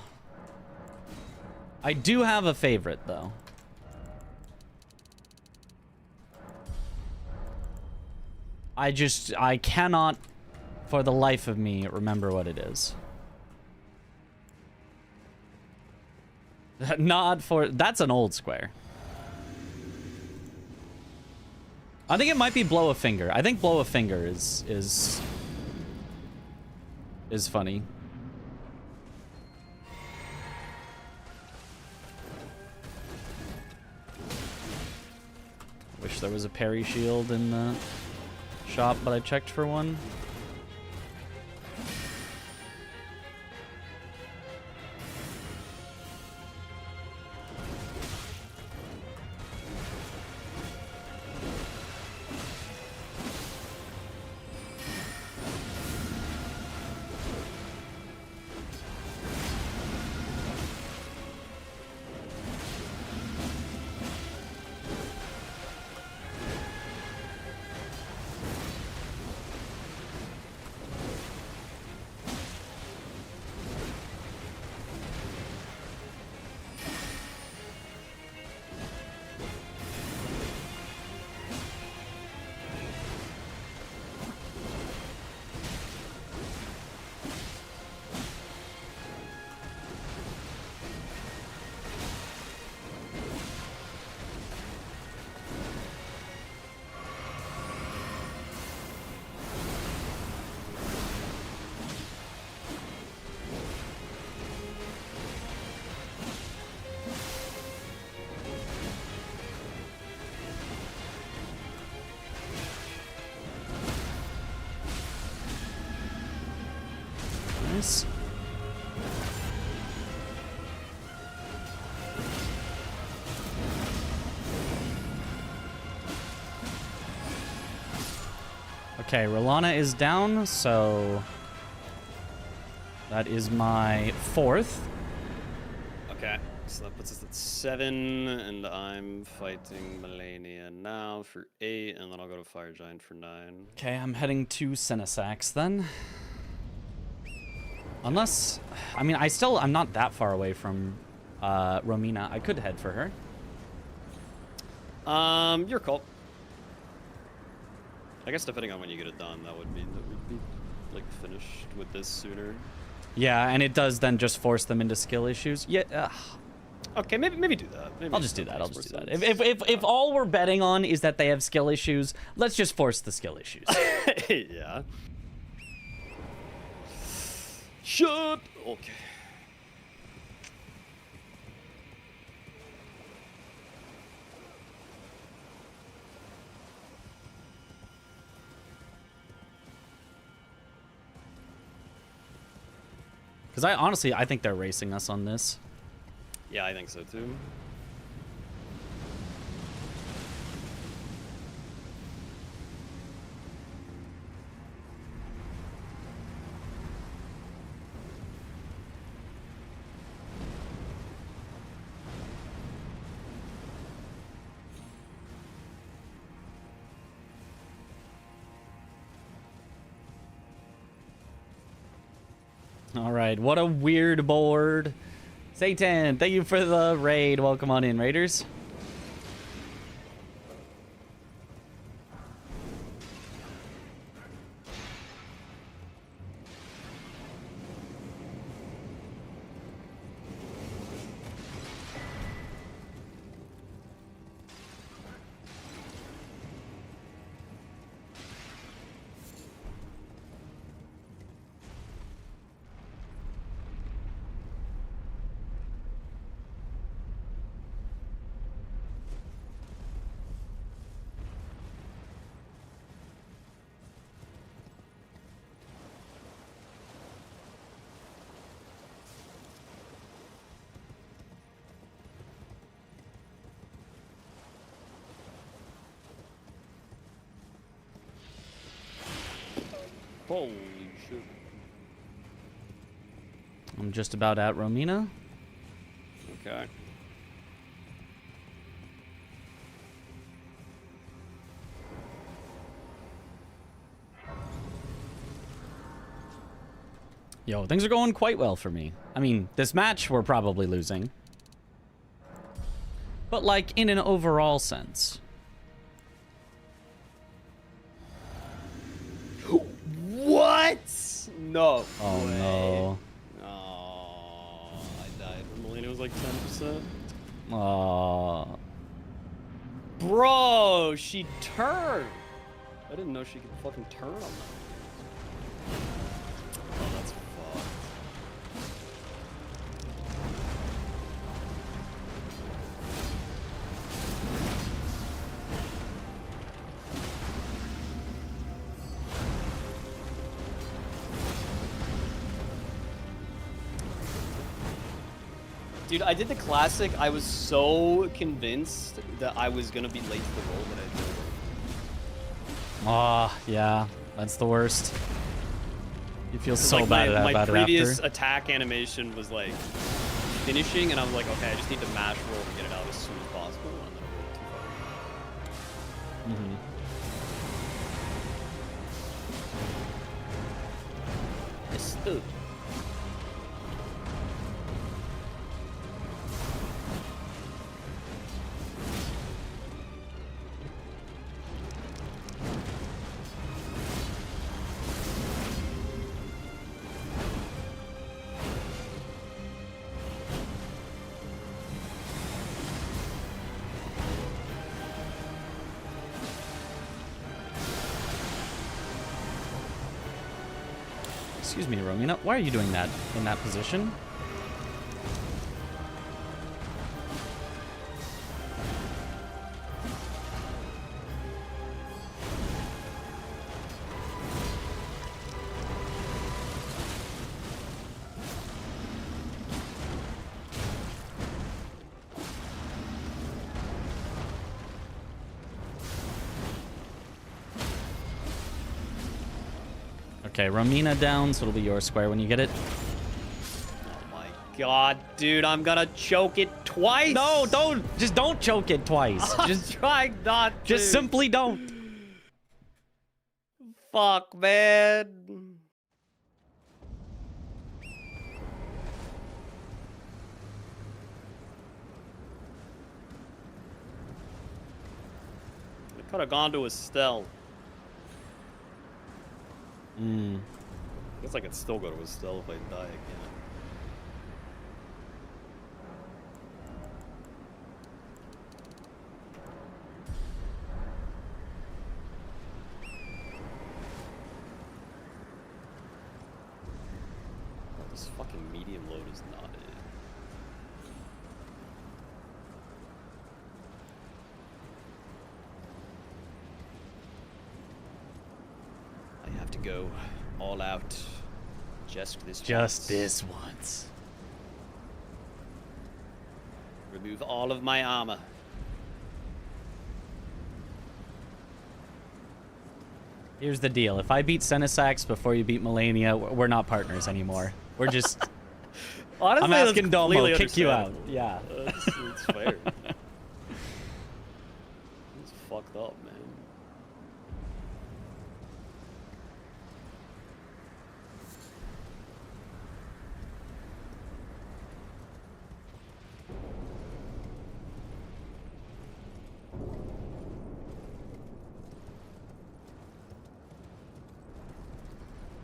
I do have a favorite, though. I cannot, for the life of me, remember what it is. That's an old square. I think it might be Blow a Finger. I think Blow a Finger is funny. Wish there was a parry shield in the shop, but I checked for one. Nice. Okay, Rolana is down, so that is my 4th. Okay, so that puts us at 7, and I'm fighting Melania now for 8, and then I'll go to Fire Giant for 9. Okay, I'm heading to Senesax then. Unless, I mean, I'm not that far away from Romina. I could head for her. Your call. I guess depending on when you get it done, that would mean that we'd be like finished with this sooner. Yeah, and it does then just force them into skill issues. Yeah. Okay, maybe do that. Maybe I'll just do that. I'll just do that. If all we're betting on is that they have skill issues, let's just force the skill issues. Yeah. Shut. Okay. Because I think they're racing us on this. Yeah, I think so too. All right, what a weird board. Satan, thank you for the raid. Welcome on in, Raiders. Holy shit. I'm just about at Romina. Okay. Yo, things are going quite well for me. I mean, this match we're probably losing. But like in an overall sense. What? No. Oh way. no. Oh, I died. Melina was like 10%. Aw. Bro, she turned. I didn't know she could fucking turn on that. Oh, that's fucked. Dude, I did the classic. I was so convinced that I was gonna be late to the roll that I did. Ah, yeah. That's the worst. You feel so Like bad my about it previous after. attack animation was like finishing, and I was like, okay, I just need to mash roll to get it out as soon as possible. And then I rolled too fucking hard. It's stupid. Excuse me, Romina. Why are you doing that in that position? Okay, Romina down, so it'll be your square when you get it. Oh my god, dude, I'm gonna choke it twice. No, don't! Just don't choke it twice. I'm Just trying not to. Just simply don't. Fuck, man. I could have gone to Estelle. Hmm. I guess I could still go to Estelle if I die again. This fucking medium load is not it. I have to go all out. Just this Just once. this once. Remove all of my armor. Here's the deal. If I beat Senesax before you beat Melania, we're not partners anymore. We're just... Honestly, I'm that's asking Domo, completely kick you out. understandable. Yeah. It's fair. It's fucked up, man.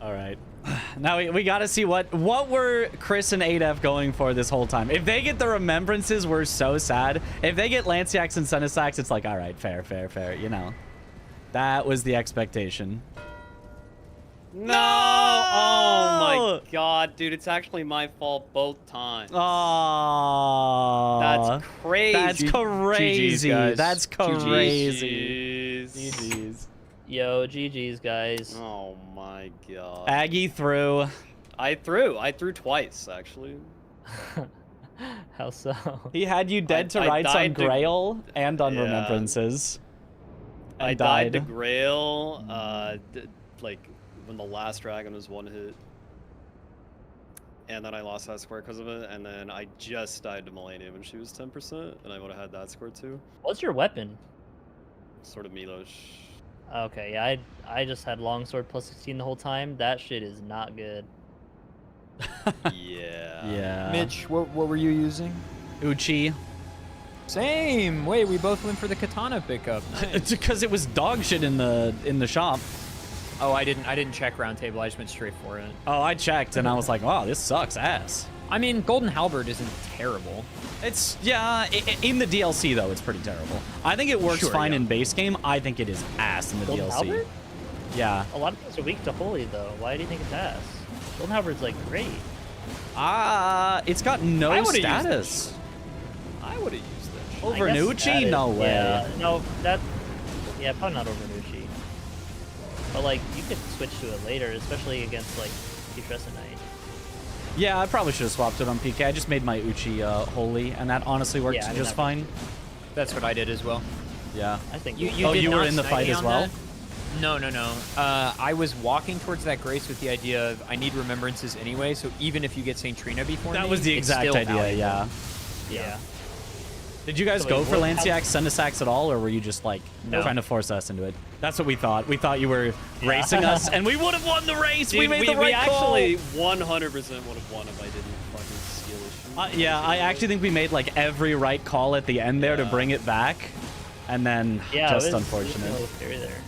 All right. Now we got to see what were Chris and 8F going for this whole time. If they get the remembrances, we're so sad. If they get Lanciax and Senesax, it's like, all right, fair, you know. That was the expectation. No! Oh my god, dude, it's actually my fault both times. Oh. That's crazy. That's crazy. GGs, guys. That's crazy. GGs. GG's. Yo, GG's, guys. Oh my god. Aggie threw. I threw twice, actually. How so? He had you dead to I rights on died to- Grail and on Yeah. Remembrances. And I died to Grail, like, when the last dragon was one hit. And then I lost that square because of it, and then I just died to Melania when she was 10%, and I would have had that score too. What's your weapon? Sort of Milosh. Okay, yeah, I just had longsword plus 16 the whole time. That shit is not good. Yeah. Yeah. Mitch, what were you using? Uchi. Same. Wait, we both went for the katana pickup. It's because it was dog shit in the shop. Oh, I didn't check round table. I just went straight for it. Oh, I checked and I was like, wow, this sucks ass. I mean, Golden Halberd isn't terrible. It's, yeah, in the DLC though, it's pretty terrible. I think it works Sure, fine yeah. in base game. I think it is ass in the Golden DLC. Halberd? Yeah. A lot of things are weak to Holy, though. Why do you think it's ass? Golden Halberd's, like, great. It's got no I would've used status. I would have used that shit. Over I guess Nucci? that is- No way. Yeah, no, that... Yeah, probably not over Nucci. But, like, you could switch to it later, especially against, like, Putrescent Knight. Yeah, I probably should have swapped it on PK. I just made my Uchi holy, and that honestly worked Yeah, I mean, just that fine. That's what I did as well. Yeah. I think... You Oh, did you were not in the snipe fight me as on well? that? No. I was walking towards that grace with the idea of I need remembrances anyway, so even if you get Saint Trina before That me, was the it's exact still idea, valuable. yeah. Yeah. Did you guys So go wait, for what- Lanciax, Sendisax at all, or were you just like No. trying to force us into it? That's what we thought. We thought you were racing us, and we would have won the race. Dude, we made the right call. actually 100% would have won if I didn't fucking skill issue. Yeah, I actually think we made like every right call at the end there to Yeah. bring it back, and then Yeah, just it was unfortunate. a little scary there.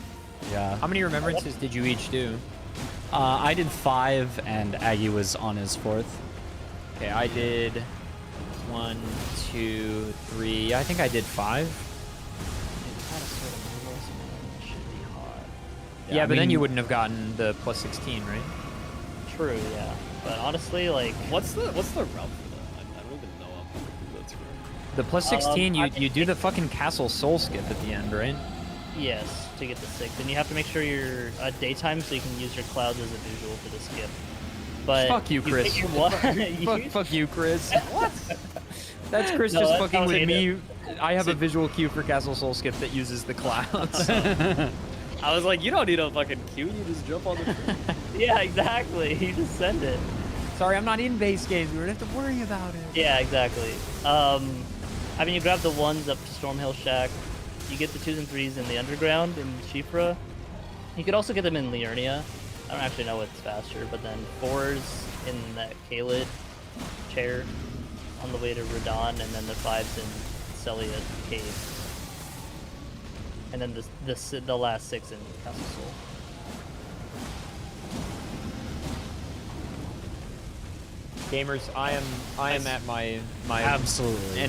Yeah. How many remembrances did you each do? I did 5, and Aggie was on his 4th. Okay, I did 1, 2, 3. I think I did 5. Yeah, Yeah, I but then mean- you wouldn't have gotten the plus 16, right? True, yeah. But honestly, like... What's the route for that? I don't even know how that's right. The plus 16, I you do the fucking castle soul skip at the end, right? Yes, to get the 6. And you have to make sure you're daytime so you can use your clouds as a visual for the skip. But Fuck you, Chris. pick your one- Fuck you, Chris. What? That's Chris No, just that's fucking how with they me. I have a visual cue for castle soul skip that uses the clouds. I was like, you don't need a fucking queue, you just jump on the tree. Yeah, exactly. You just send it. Sorry, I'm not in base games. We don't have to worry about it. Yeah, exactly. I mean, you grab the 1s up to Stormhill Shack. You get the 2s and 3s in the underground in Shifra. You could also get them in Liurnia. I don't actually know what's faster, but then 4s in that Kaled chair on the way to Radon, and then the 5s in Celia Cave. And then the last 6 in Castle Soul. Gamers, I am at my Absolutely.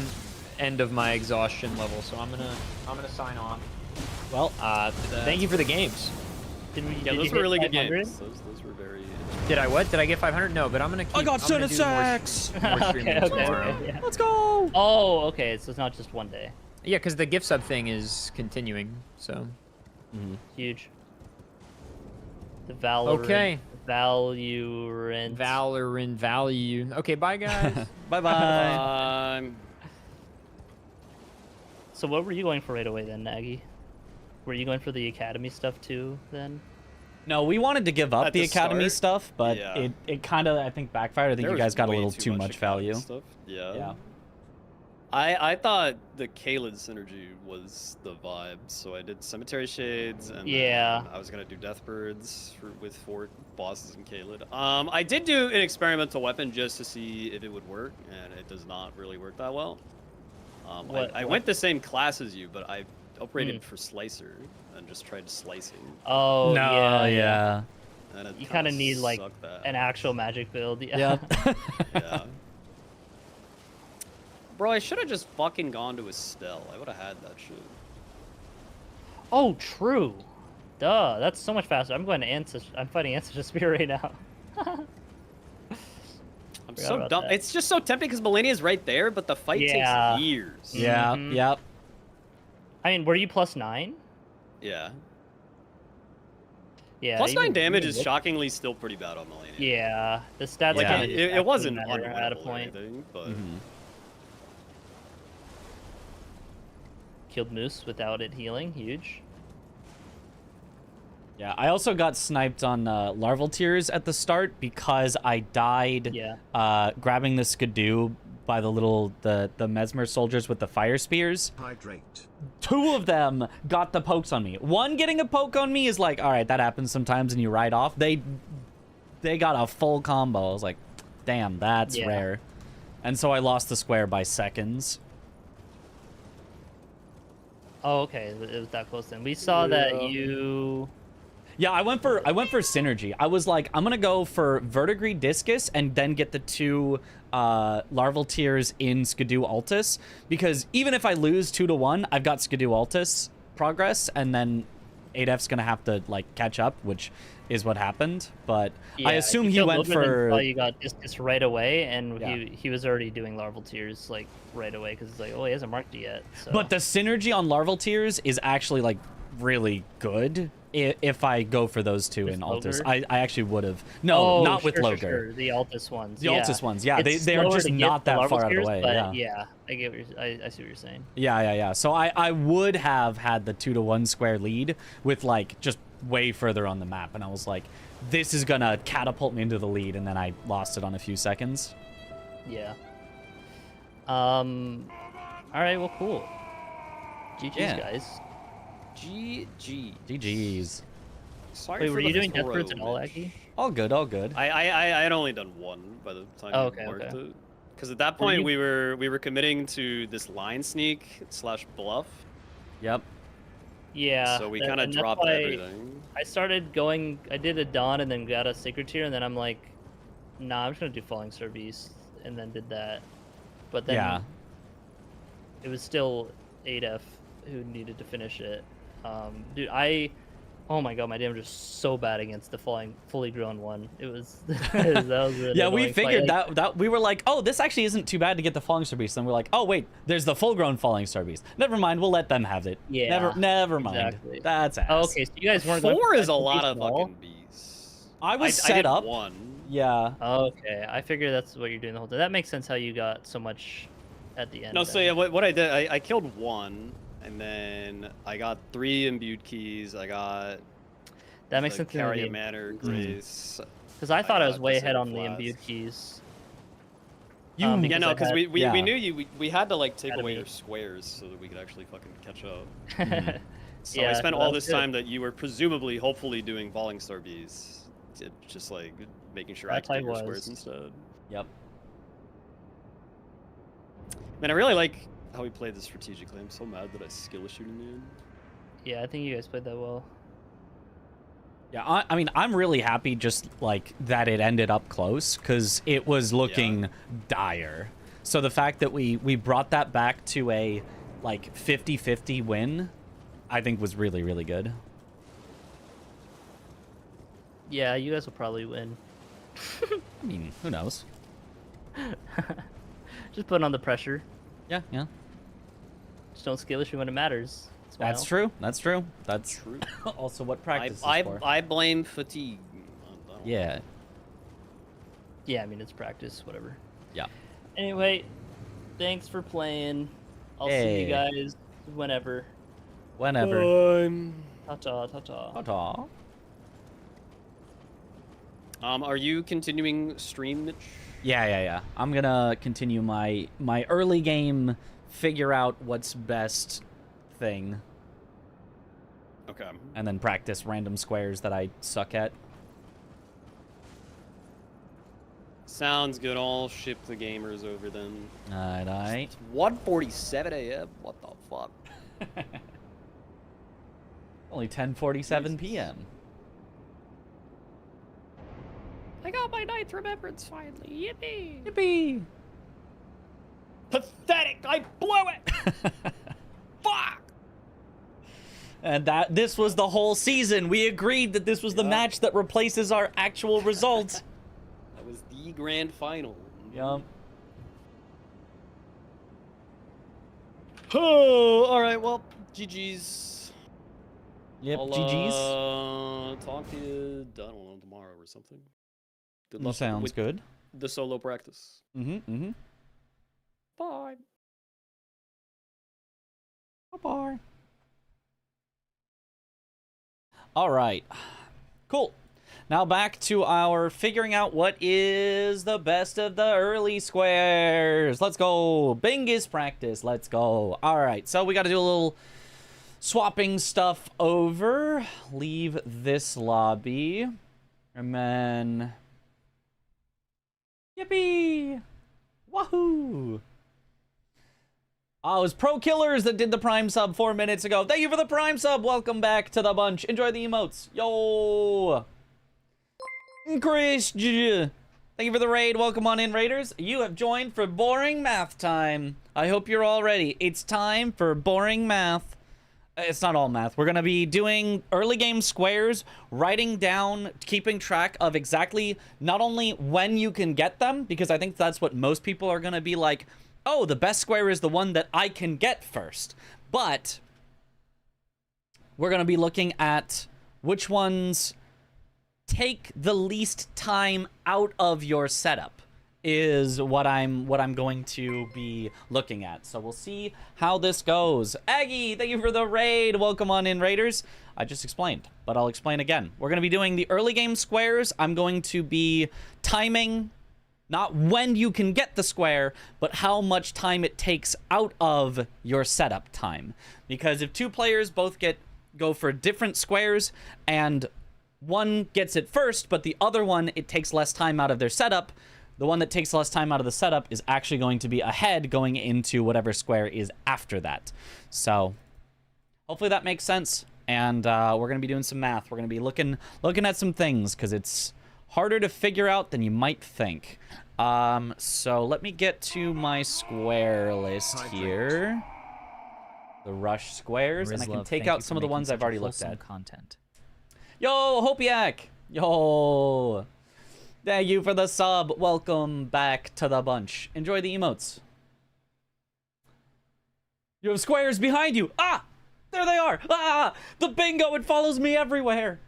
end of my exhaustion level, so I'm gonna sign off. Well, Thank you for the games. Did we? Yeah, did those you were hit really good 500? games. Those were very... Did I what? Did I get 500? No, but I'm gonna keep. I got I'm gonna do more Senesax! more streaming tomorrow. yeah. Let's go! Oh, okay. So it's not just one day. Yeah, because the gift sub thing is continuing. So Huge. The Valor. Okay. Valorant. Valorant value. Okay, bye guys. Bye bye. So what were you going for right away then, Nagy? Were you going for the academy stuff too then? No, we wanted to give up At the the academy start? stuff, but Yeah. it kind of I think backfired. I think There you was guys got a way little too much academy value. Stuff. Yeah. Yeah. I thought the Kaled synergy was the vibe, so I did Cemetery Shades, and Yeah. then I was gonna do Deathbirds with 4 bosses in Kaled. I did do an experimental weapon just to see if it would work, and it does not really work that well. I went the same class as you, but I upgraded for Slicer and just tried slicing. Oh No, yeah. And it You kind of need like sucked ass. an actual magic build. Yeah. Yep. Yeah. Bro, I should have just fucking gone to Estelle. I would have had that shit. Oh, true. Duh, that's so much faster. I'm going to I'm fighting Ancestor Spear right now. I'm Forgot so about dumb. that. It's just so tempting because Millennia's right there, but the fight Yeah. takes years. Yeah. Mhm. Yep. I mean, were you +9? Yeah. Yeah. Plus 9 even- damage even is with- shockingly still pretty bad on Millennia. Yeah, the stats Like, kinda it, just it actually wasn't matter at a unwinnable or point. anything, but... Mhm. Killed Moose without it healing, huge. Yeah, I also got sniped on larval tears at the start because I died Yeah. grabbing the skidoo by the mesmer soldiers with the fire spears. Hydrate. 2 of them got the pokes on me. One getting a poke on me is like, all right, that happens sometimes and you ride off. They got a full combo. I was like, damn, that's Yeah. rare. And so I lost the square by seconds. Oh, okay. It was that close then. We saw that you. Yeah, I went for synergy. I was like, I'm gonna go for Verdigris Discus and then get the 2 larval tears in Skidoo Altus, because even if I lose 2-1, I've got Skidoo Altus progress, and then 8F's gonna have to like catch up, which is what happened. But Yeah, I assume he killed went Wilbur, then for saw you got Discus right away, and Yeah. he was already doing larval tears like right away because it's like, oh, he hasn't marked it yet. So. But the synergy on larval tears is actually like really good if I go for those 2 in With Altus. Logre? I actually would have. No, Oh, not with sure, Logre. sure. The Altus ones. The Altus ones, yeah, It's they are slower just to get not the that larval far out of the tears, way, But yeah. I get what I see what you're saying. Yeah. So I would have had the 2-1 square lead with like just way further on the map, and I was like, this is gonna catapult me into the lead, and then I lost it on a few seconds. Yeah. All right. Well, cool. GG's, Yeah. guys. GG's. Sorry Wait, for were the you doing throw, Deathbirds at all, Mitch. Aggie? All good. I had only done 1 by the time Oh, you okay, marked okay. it. Because at that Were point you- we were committing to this line sneak / bluff. Yep. Yeah. So we that- kind of and that's dropped why everything. I started going. I did a Dawn and then got a Sacred Tier, and then I'm like, nah, I'm just gonna do Falling Star Beast, and then did that. But then Yeah. it was still 8F who needed to finish it. Dude, oh my god, my damage was so bad against the fully grown one. It was that was really Yeah, we annoying fight. figured Like, that we were like, oh, this actually isn't too bad to get the Falling Star Beast. Then we're like, oh wait, there's the full-grown Falling Star Beast. Never mind, we'll let them have it. Yeah, Never mind. exactly. That's ass. Oh, okay, so you guys weren't going 4 for is a Deathbirds lot at of all? fucking beasts. I was I set did up. 1. Yeah. Okay, I figure that's what you're doing the whole time. That makes sense how you got so much at the end. No, so then. yeah, what I did, I killed 1, and then I got 3 imbued keys. I got that makes like, sense in the Carry a game. Manor, Grace. Because I thought I was got way the ahead Sacred on the Flask. imbued keys. You- because Yeah, no, I because had- we yeah. knew we had to like take away Academy. your squares so that we could actually fucking catch up. So Yeah, I spent so all that this was good. time that you were presumably, hopefully doing Falling Star Bees, just like making sure That's I how could it get your was. squares instead. Yep. Man, I really like how we played this strategically. I'm so mad that I skill issued in the end. Yeah, I think you guys played that well. Yeah, I mean, I'm really happy just like that it ended up close because it was looking dire. So the fact that we brought that back to a like 50-50 win, I think was really, really good. Yeah, you guys will probably win. I mean, who knows? Just putting on the pressure. Yeah. Just don't skill issue when it matters. Smile. That's true. That's True. also what practice is I for. blame fatigue. I don't Yeah. Yeah, I mean, it's practice, whatever. Yeah. Anyway, thanks for playing. I'll see Hey. you guys whenever. Whenever. Ta-ta, ta-ta. Ta-ta. Are you continuing stream, Mitch? Yeah. I'm gonna continue my early game, figure out what's best thing. Okay. And then practice random squares that I suck at. Sounds good. I'll ship the gamers over then. Alright. It's 1:47 a.m. What the fuck? Only 10:47 p.m. I got my ninth remembrance finally. Yippee! Yippee! Pathetic! I blew it! Fuck! And this was the whole season. We agreed that this was the match that replaces our actual result. That was the grand final. Yup. Oh, all right. Well, GG's. Yep, I'll, GG's. Talk to you, I don't know, tomorrow or something. Good luck Sounds with good. the solo practice. Mm-hmm. Bye. Bye-bye. All right. Cool. Now back to our figuring out what is the best of the early squares. Let's go. Bingus practice. Let's go. All right. So we got to do a little swapping stuff over. Leave this lobby. And then... Yippee! Wahoo! Oh, it was Pro Killers that did the Prime sub 4 minutes ago. Thank you for the Prime sub. Welcome back to the bunch. Enjoy the emotes. Yo! Chris, thank you for the raid. Welcome on in, Raiders. You have joined for boring math time. I hope you're all ready. It's time for boring math. It's not all math. We're going to be doing early game squares, writing down, keeping track of exactly not only when you can get them, because I think that's what most people are going to be like, oh, the best square is the one that I can get first. But we're going to be looking at which ones take the least time out of your setup is what I'm going to be looking at. So we'll see how this goes. Aggie, thank you for the raid. Welcome on in, Raiders. I just explained, but I'll explain again. We're going to be doing the early game squares. I'm going to be timing not when you can get the square, but how much time it takes out of your setup time. Because if two players both go for different squares and one gets it first, but the other one, it takes less time out of their setup, the one that takes less time out of the setup is actually going to be ahead going into whatever square is after that. So hopefully that makes sense. And we're going to be doing some math. We're going to be looking at some things because it's harder to figure out than you might think. So let me get to my square list here. The rush squares, and I can take out some of the ones I've already looked at. Content. Yo, Hopiak! Yo! Thank you for the sub. Welcome back to the bunch. Enjoy the emotes. You have squares behind you. Ah! There they are. Ah! The bingo, it follows me everywhere.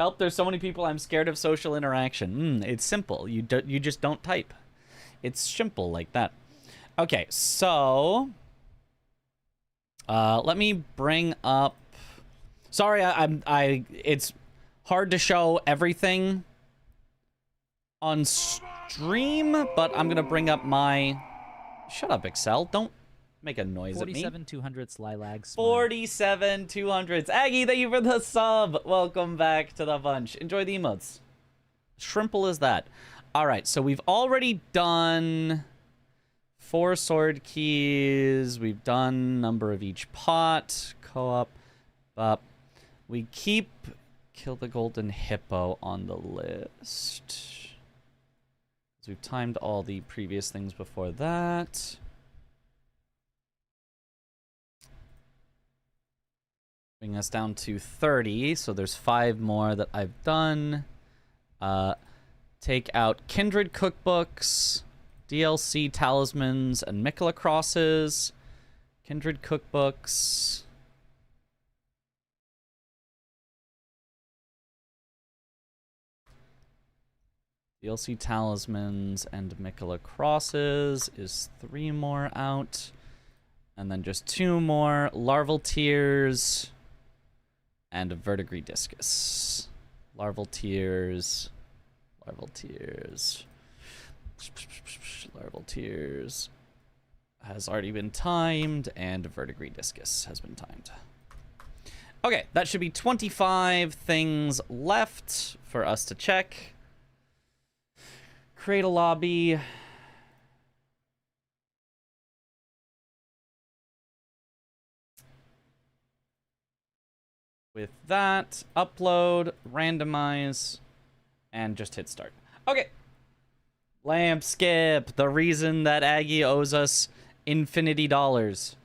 Help, there's so many people, I'm scared of social interaction. It's simple. You just don't type. It's simple like that. Okay, so... let me bring up... Sorry, it's hard to show everything on stream, but I'm gonna bring up my... Shut up, Excel. Don't make a noise at me. 47-200s Lilags. 47-200s. Aggie, thank you for the sub. Welcome back to the bunch. Enjoy the emotes. Shrimple as that. All right, so we've already done 4 sword keys. We've done number of each pot. Co-op. We keep kill the golden hippo on the list. So we've timed all the previous things before that. Bring us down to 30. So there's 5 more that I've done. Take out Kindred cookbooks, DLC talismans, and Mikula crosses. Kindred cookbooks. DLC Talismans and Mikola Crosses is 3 more out. And then just 2 more. Larval Tears and Verdigris Discus. Larval Tears. Larval Tears. Larval Tears has already been timed, and Verdigris Discus has been timed. Okay, that should be 25 things left for us to check. Create a lobby. With that, upload, randomize, and just hit start. Okay. Lamp skip, the reason that Aggie owes us infinity dollars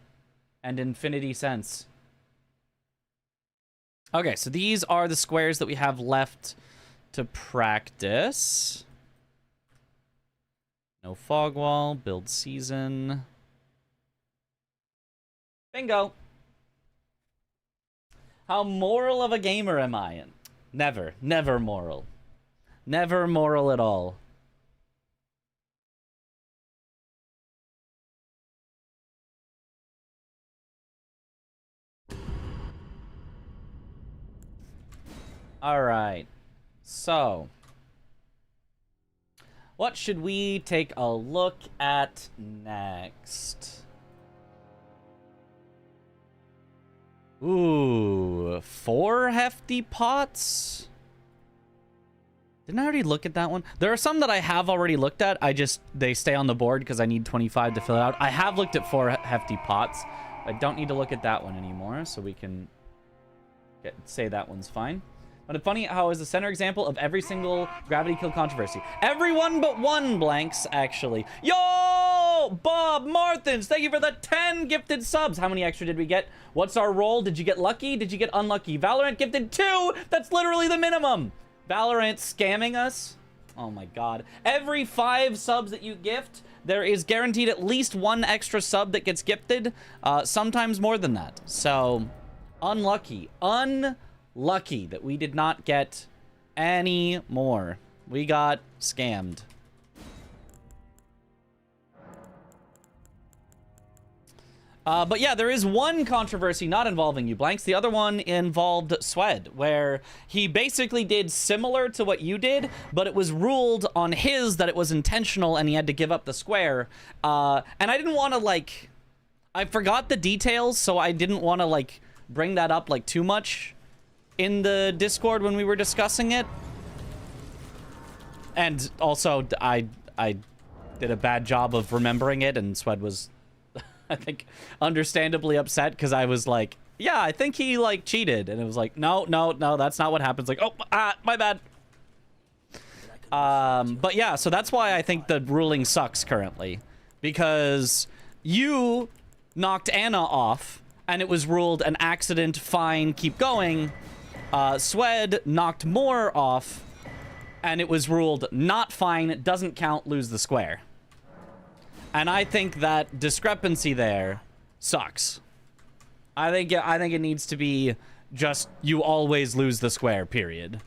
and infinity cents. Okay, so these are the squares that we have left to practice. No fog wall, build season. Bingo. How moral of a gamer am I? Never, never moral. Never moral at all. All right. So, what should we take a look at next? Ooh, 4 hefty pots? Didn't I already look at that one? There are some that I have already looked at. They stay on the board because I need 25 to fill it out. I have looked at 4 hefty pots. I don't need to look at that one anymore, so we can say that one's fine. But it's funny how is the center example of every single gravity kill controversy. Everyone but one blanks, actually. Yo! Bob Martins, thank you for the 10 gifted subs. How many extra did we get? What's our roll? Did you get lucky? Did you get unlucky? Valorant gifted 2! That's literally the minimum! Valorant scamming us? Oh my god. Every 5 subs that you gift, there is guaranteed at least 1 extra sub that gets gifted. Sometimes more than that. So, unlucky. Unlucky that we did not get any more. We got scammed. But yeah, there is one controversy not involving you, Blanks. The other one involved Swed, where he basically did similar to what you did, but it was ruled on his that it was intentional and he had to give up the square. And I didn't want to, like... I forgot the details, so I didn't want to, like, bring that up, like, too much in the Discord when we were discussing it. And also, I did a bad job of remembering it, and Swed was... I think understandably upset because I was like, yeah, I think he like cheated. And it was like, no, that's not what happens. Like, oh, my bad. But yeah, so that's why I think the ruling sucks currently, because you knocked Anna off and it was ruled an accident, fine, keep going. Swed knocked more off and it was ruled not fine, doesn't count, lose the square. And I think that discrepancy there sucks. I think it needs to be just you always lose the square, period.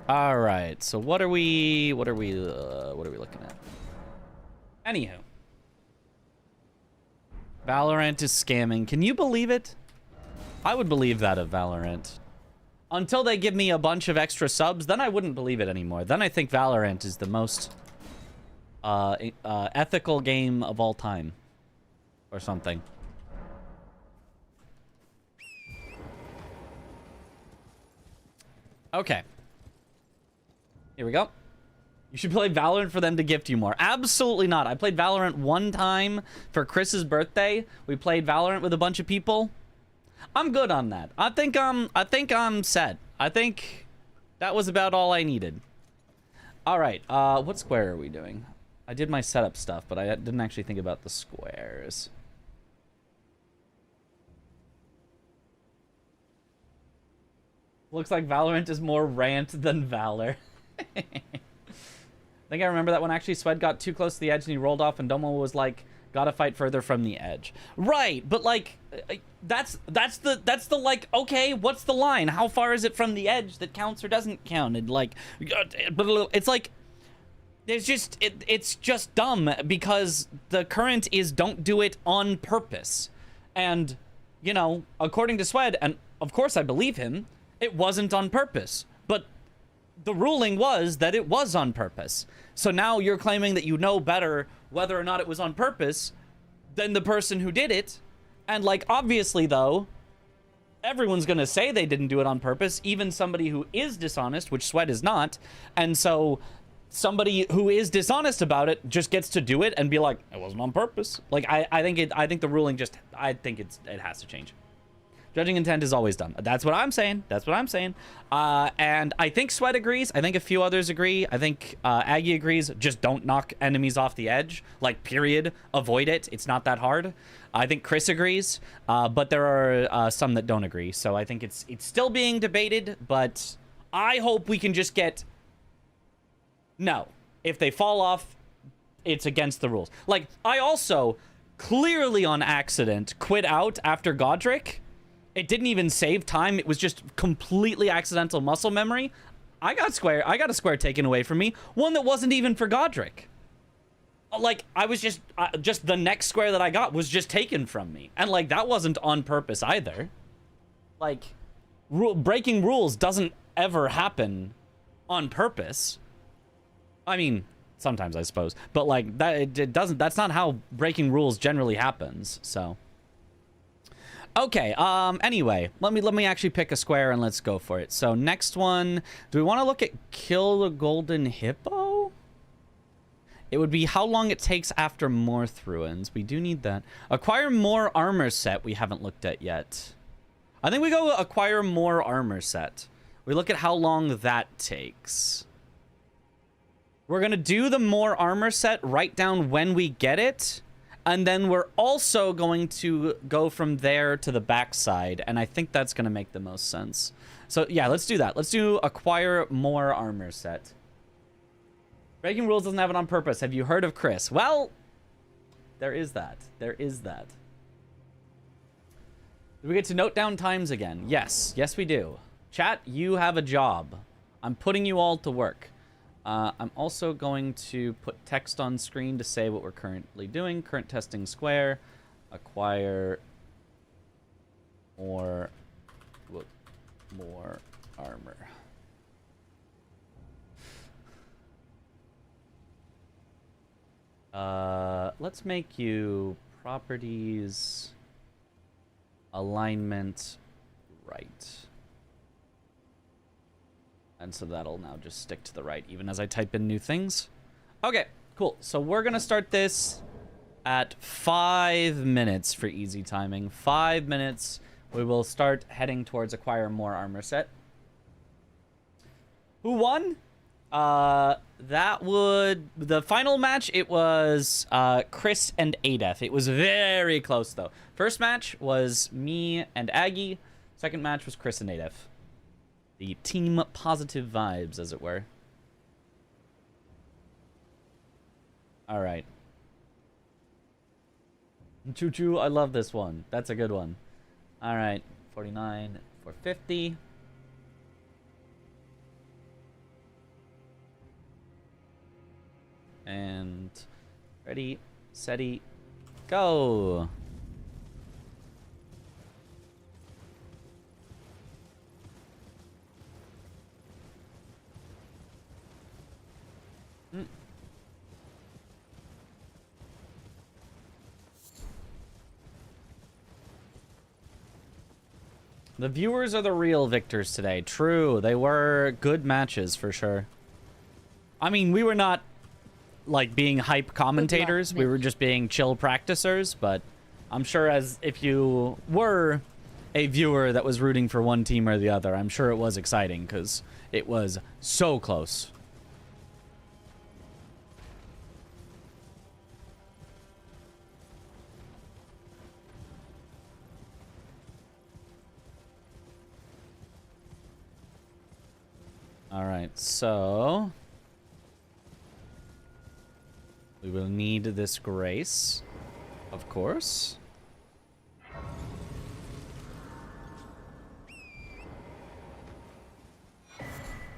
All right. So what are we looking at? Anywho, Valorant is scamming. Can you believe it? I would believe that of Valorant. Until they give me a bunch of extra subs, then I wouldn't believe it anymore. Then I think Valorant is the most ethical game of all time. Or something. Okay. Here we go. You should play Valorant for them to gift you more. Absolutely not. I played Valorant one time for Chris's birthday. We played Valorant with a bunch of people. I'm good on that. I think I'm set. I think that was about all I needed. All right. What square are we doing? I did my setup stuff, but I didn't actually think about the squares. Looks like Valorant is more rant than valor. I think I remember that when actually Swed got too close to the edge and he rolled off and Domo was like, Gotta fight further from the edge. Right, but like, that's the like, okay, what's the line? How far is it from the edge that counts or doesn't count? And like, it's like, it's just dumb because the current is don't do it on purpose. And, you know, according to Swed, and of course I believe him, it wasn't on purpose. But the ruling was that it was on purpose. So now you're claiming that you know better whether or not it was on purpose than the person who did it. And like, obviously though, everyone's gonna say they didn't do it on purpose, even somebody who is dishonest, which Sweat is not. And so somebody who is dishonest about it just gets to do it and be like, it wasn't on purpose. Like, I think the ruling just, I think it has to change. Judging intent is always dumb. That's what I'm saying. That's what I'm saying. And I think Sweat agrees. I think a few others agree. I think Aggie agrees. Just don't knock enemies off the edge. Like, period. Avoid it. It's not that hard. I think Chris agrees. But there are some that don't agree. So I think it's still being debated. But I hope we can just get... No. If they fall off, it's against the rules. Like, I also clearly on accident quit out after Godric. It didn't even save time. It was just completely accidental muscle memory. I got a square taken away from me. One that wasn't even for Godric. Like, I was just the next square that I got was just taken from me. And like, that wasn't on purpose either. Like, breaking rules doesn't ever happen on purpose. I mean, sometimes I suppose. But like, that it doesn't, that's not how breaking rules generally happens, so. Okay, anyway, let me actually pick a square and let's go for it. So next one, do we want to look at Kill the Golden Hippo? It would be how long it takes after Morth Ruins. We do need that. Acquire more armor set we haven't looked at yet. I think we go acquire more armor set. We look at how long that takes. We're gonna do the more armor set, write down when we get it. And then we're also going to go from there to the backside, and I think that's going to make the most sense. So yeah, let's do that. Let's do acquire more armor set. Breaking rules doesn't have it on purpose. Have you heard of Chris? Well, there is that. There is that. Do we get to note down times again? Yes. Yes, we do. Chat, you have a job. I'm putting you all to work. I'm also going to put text on screen to say what we're currently doing. Current testing square. Acquire more armor. Let's make you properties alignment right. And so that'll now just stick to the right, even as I type in new things. Okay, cool. So we're going to start this at 5 minutes for easy timing. 5 minutes. We will start heading towards acquire more armor set. Who won? The final match, it was Chris and Adef. It was very close, though. First match was me and Aggie. Second match was Chris and Adef. The team positive vibes, as it were. All right. Choo choo, I love this one. That's a good one. All right, 49 for 50. And ready, steady, go. The viewers are the real victors today. True, they were good matches for sure. I mean, we were not like being hype commentators. We were just being chill practicers, but I'm sure as if you were a viewer that was rooting for one team or the other, I'm sure it was exciting because it was so close. All right, so we will need this grace. Of course.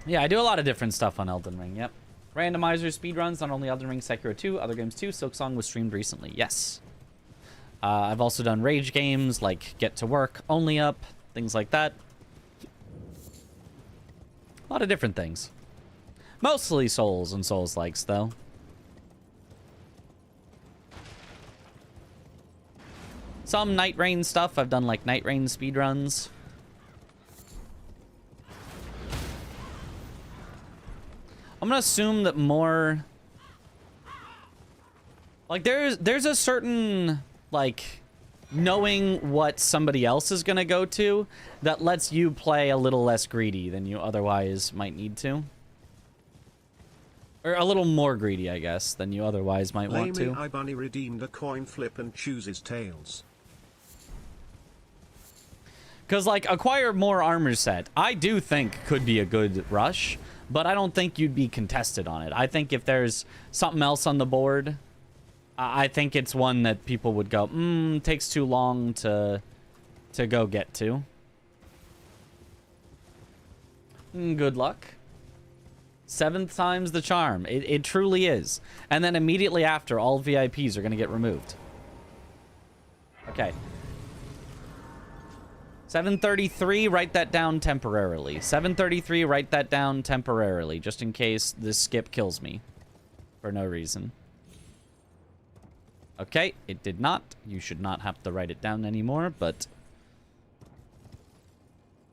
Yeah, I do a lot of different stuff on Elden Ring, yep. Randomizer speedruns, not only Elden Ring, Sekiro 2, other games too. Silksong was streamed recently, yes. I've also done rage games like Get to Work, Only Up, things like that. A lot of different things. Mostly Souls and Souls-likes, though. Some Night Rain stuff. I've done like Night Rain speedruns. I'm gonna assume that more... Like, there's a certain, like, knowing what somebody else is gonna go to that lets you play a little less greedy than you otherwise might need to. Or a little more greedy, I guess, than you otherwise might want to. Bunny redeemed a coin flip and chooses tails. Because, like, acquire more armor set, I do think could be a good rush, but I don't think you'd be contested on it. I think if there's something else on the board, I think it's one that people would go, takes too long to go get to. Good luck. 7th time's the charm. It truly is. And then immediately after, all VIPs are going to get removed. Okay. 733, write that down temporarily. 733, write that down temporarily, just in case this skip kills me for no reason. Okay, it did not. You should not have to write it down anymore, but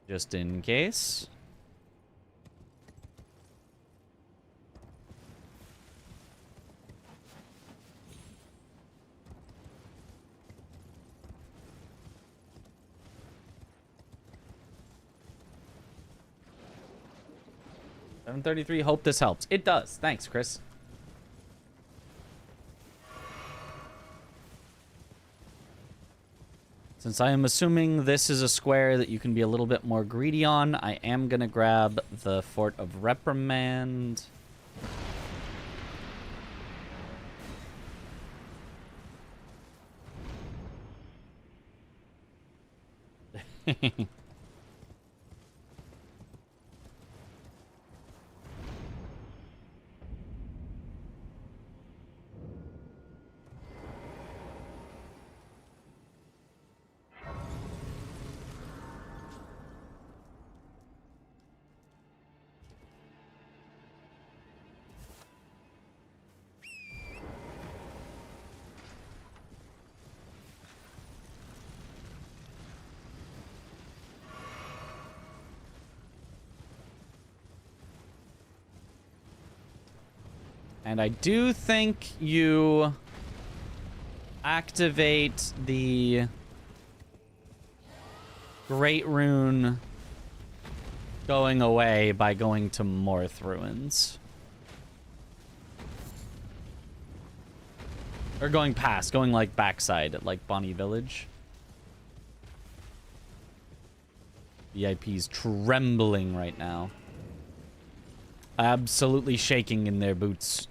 just in case. $733, hope this helps. It does. Thanks, Chris. Since I am assuming this is a square that you can be a little bit more greedy on, I am going to grab the Fort of Reprimand. And I do think you activate the Great Rune going away by going to Morth Ruins. Or going past, going like backside at like Bonnie Village. VIP's trembling right now. Absolutely shaking in their boots.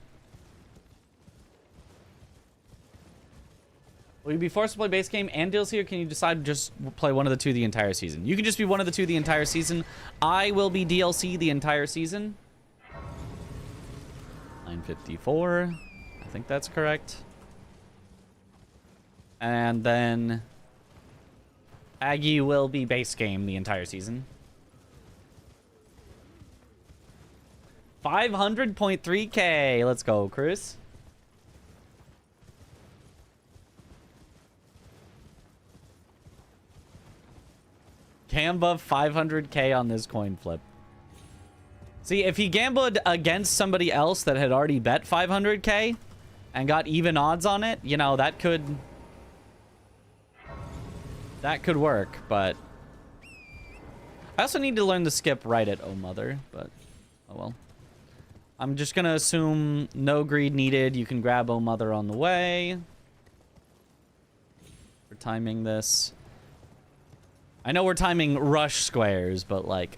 Will you be forced to play base game and DLC, or can you decide to just play one of the two the entire season? You can just be one of the two the entire season. I will be DLC the entire season. 954. I think that's correct. And then Aggie will be base game the entire season. 500.3k. Let's go, Chris. Gamba 500k on this coin flip. See, if he gambled against somebody else that had already bet 500k and got even odds on it, you know, that could work, but I also need to learn to skip right at Oh Mother, but oh well. I'm just gonna assume no greed needed. You can grab Oh Mother on the way. We're timing this. I know we're timing rush squares, but like,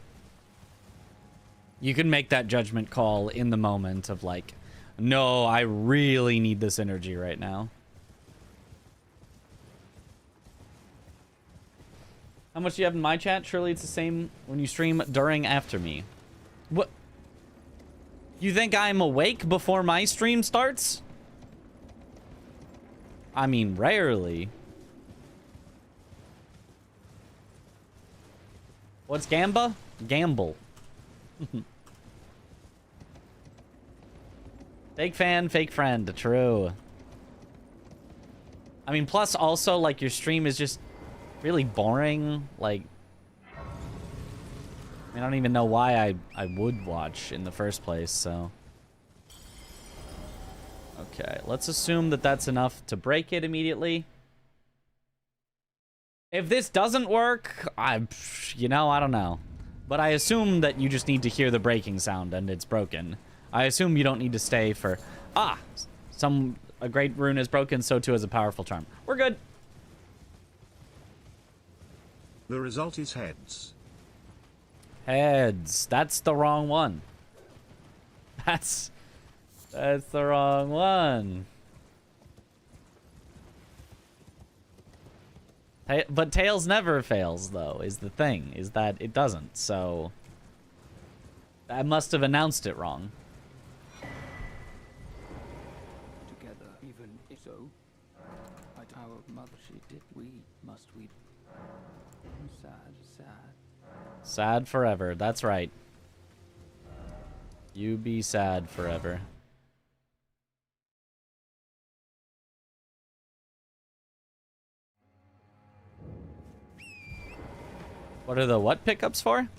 you can make that judgment call in the moment of like, no, I really need this energy right now. How much do you have in my chat? Surely it's the same when you stream during after me. What? You think I'm awake before my stream starts? I mean, rarely. What's Gamba? Gamble. Fake fan, fake friend. True. I mean, plus also, like, your stream is just really boring. Like, I don't even know why I would watch in the first place, so. Okay, let's assume that that's enough to break it immediately. If this doesn't work, you know, I don't know. But I assume that you just need to hear the breaking sound and it's broken. I assume you don't need to stay for, a great rune is broken, so too is a powerful charm. We're good. The result is heads. Heads. That's the wrong one. That's the wrong one. But Tails never fails, though, is the thing. Is that it doesn't, so... I must have announced it wrong. Together, even if so, our mother she did. We must weep. Sad, sad. Sad forever. That's right. You be sad forever. What are the what pickups for?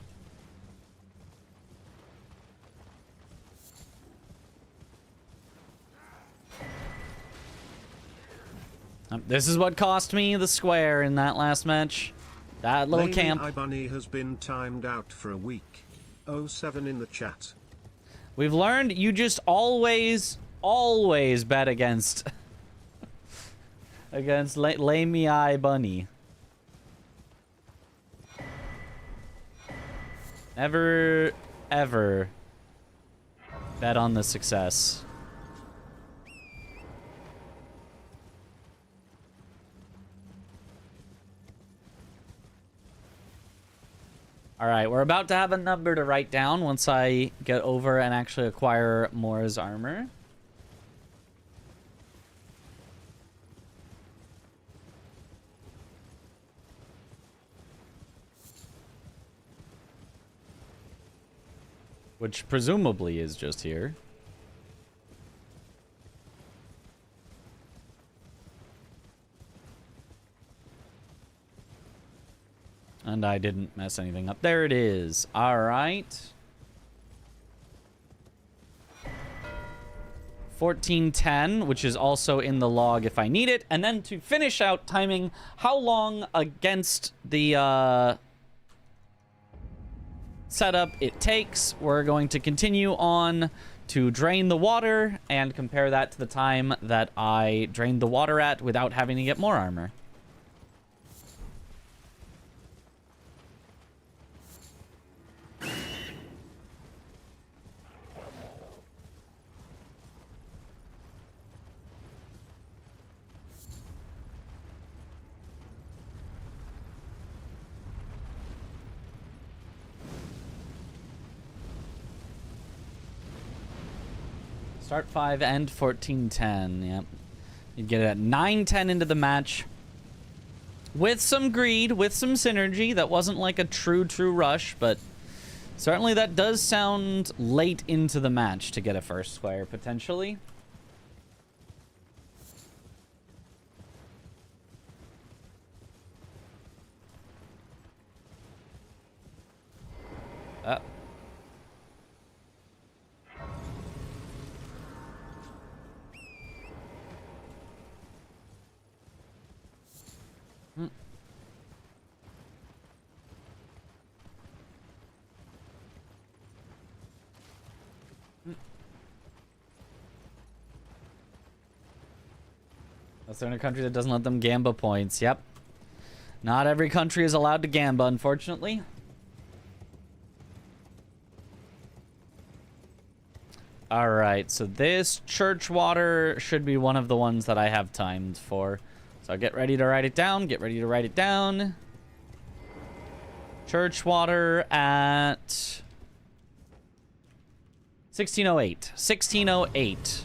This is what cost me the square in that last match. That little Lady camp. Bunny has been timed out for a week. 07 in the chat. We've learned you just always bet against Lady Bunny. Never, ever bet on the success. All right, we're about to have a number to write down once I get over and actually acquire Mora's armor. Which presumably is just here. And I didn't mess anything up. There it is. All right. 1410, which is also in the log if I need it. And then to finish out timing how long against the setup it takes, we're going to continue on to drain the water and compare that to the time that I drained the water at without having to get more armor. Start 5, end 1410. Yep. You get it at 9:10 into the match. With some greed, with some synergy. That wasn't like a true rush, but certainly that does sound late into the match to get a first square, potentially. That's the only country that doesn't let them gamba points. Yep. Not every country is allowed to gamba, unfortunately. Alright, so this church water should be one of the ones that I have timed for. So get ready to write it down. Get ready to write it down. Churchwater at 1608. 1608.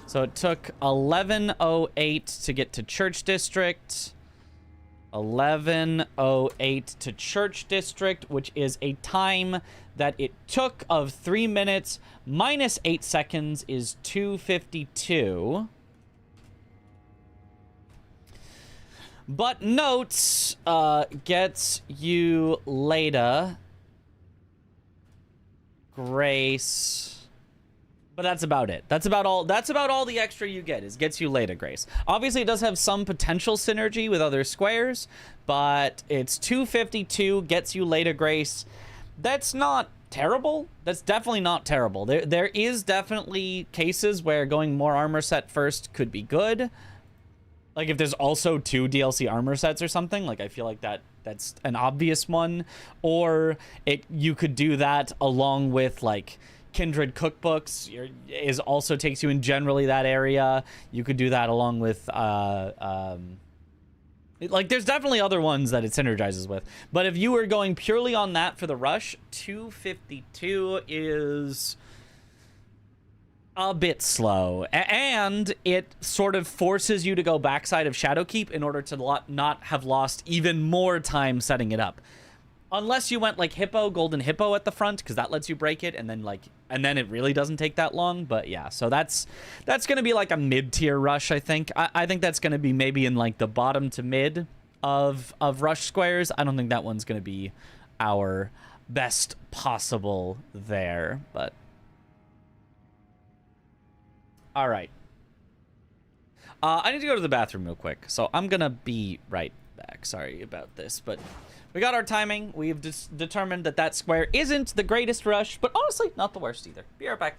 So it took 1108 to get to Church District. 1108 to Church District, which is a time that it took of 3 minutes minus 8 seconds is 2:52. But notes gets you Leda, Grace. But that's about it. That's about all the extra you get is gets you Leda Grace. Obviously, it does have some potential synergy with other squares, but it's 252, gets you Leda Grace. That's not terrible. That's definitely not terrible. There is definitely cases where going more armor set first could be good. Like if there's also 2 DLC armor sets or something, like I feel like that's an obvious one. Or you could do that along with like Kindred cookbooks is also takes you in generally that area. You could do that along with like there's definitely other ones that it synergizes with. But if you were going purely on that for the rush, 252 is a bit slow, and it sort of forces you to go backside of Shadowkeep in order to not have lost even more time setting it up. Unless you went like Hippo, Golden Hippo at the front, because that lets you break it, and then it really doesn't take that long. But yeah, so that's gonna be like a mid-tier rush, I think. I think that's gonna be maybe in like the bottom to mid of rush squares. I don't think that one's gonna be our best possible there, but all right. I need to go to the bathroom real quick, so I'm gonna be right back. Sorry about this, but we got our timing. We've determined that square isn't the greatest rush, but honestly, not the worst either. Be right back.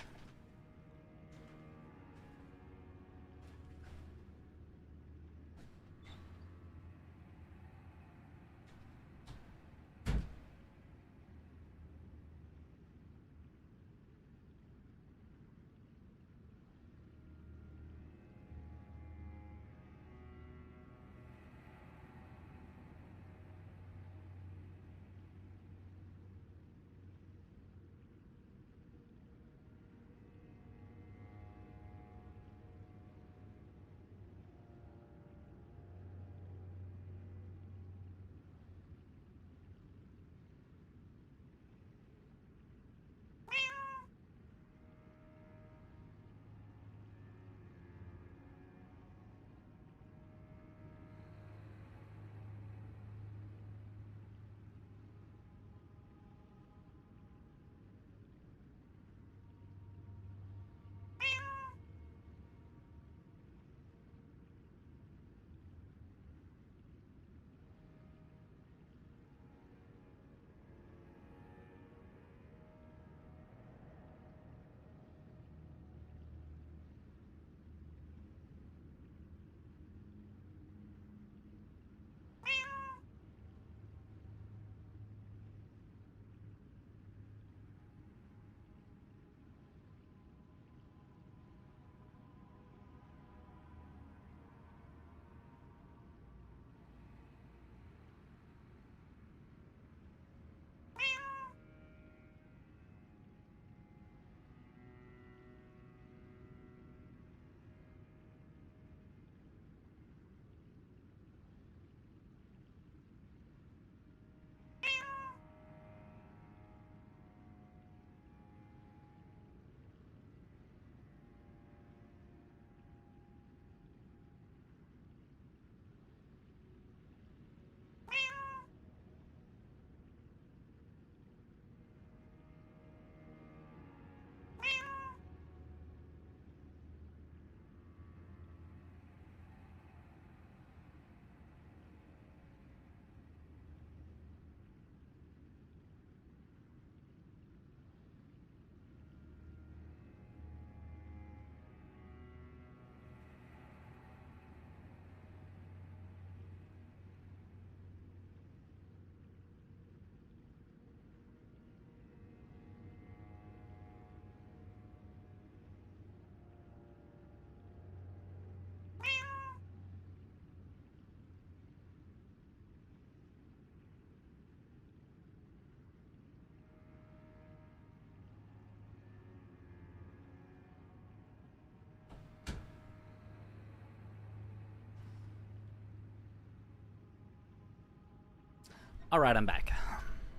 All right, I'm back.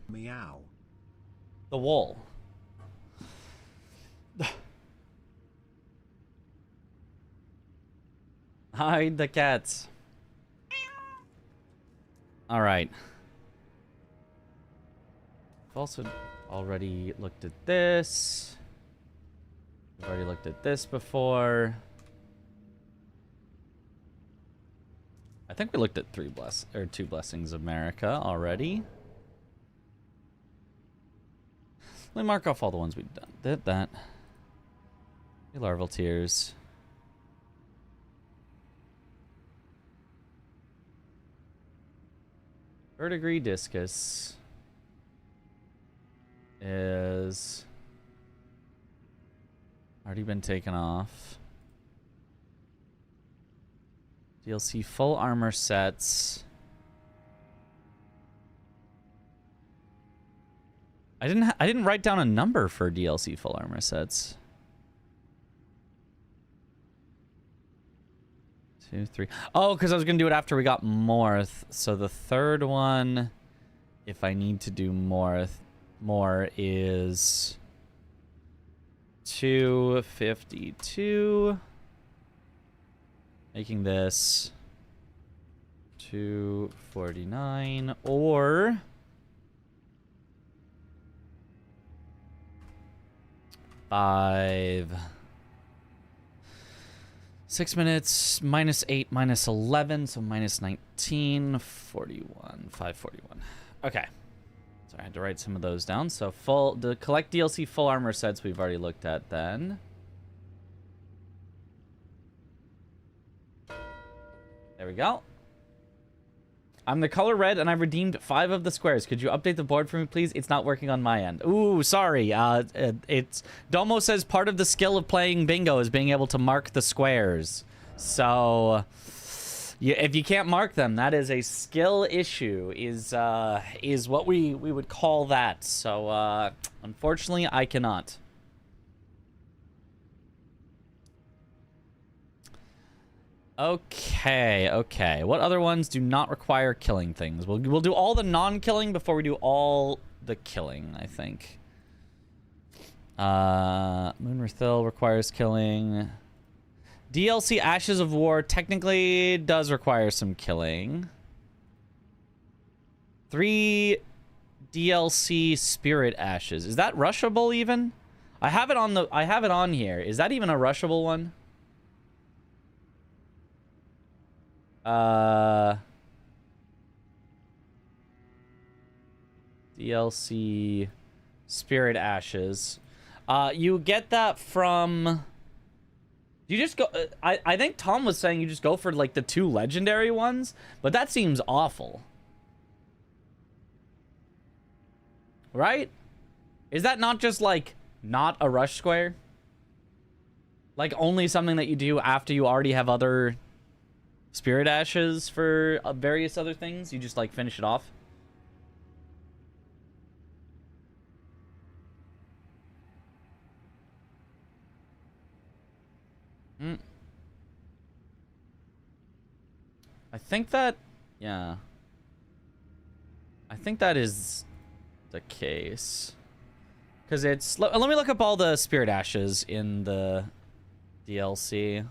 Meow. The wool. Hide the cats. All right. I've also already looked at this. We've already looked at this before. I think we looked at two blessings of America already. Let me mark off all the ones we've done. Did that. The larval tears. Verdigris discus is already been taken off. DLC full armor sets. I didn't write down a number for DLC full armor sets. 2, 3. Oh, because I was gonna do it after we got Morth. So the third one, if I need to do more is 252. Making this 249 or 5. 6 minutes, -8, -11, so -19, 41, 541. Okay. So I had to write some of those down. So the collect DLC full armor sets we've already looked at then. There we go. I'm the color red, and I've redeemed 5 of the squares. Could you update the board for me, please? It's not working on my end. Ooh, sorry. It's Domo says part of the skill of playing bingo is being able to mark the squares. So, if you can't mark them, that is a skill issue. Is what we would call that. So, unfortunately, I cannot. Okay. What other ones do not require killing things? We'll do all the non-killing before we do all the killing, I think. Moonrathil requires killing. DLC Ashes of War technically does require some killing. 3 DLC Spirit Ashes. Is that rushable even? I have it on here. Is that even a rushable one? DLC Spirit Ashes. You get that from... You just go... I think Tom was saying you just go for, like, the 2 legendary ones, but that seems awful. Right? Is that not just, like, not a rush square? Like, only something that you do after you already have other... Spirit Ashes for various other things? You just, like, finish it off? I think that... Yeah. I think that is the case. Because it's... Let me look up all the Spirit Ashes in the DLC.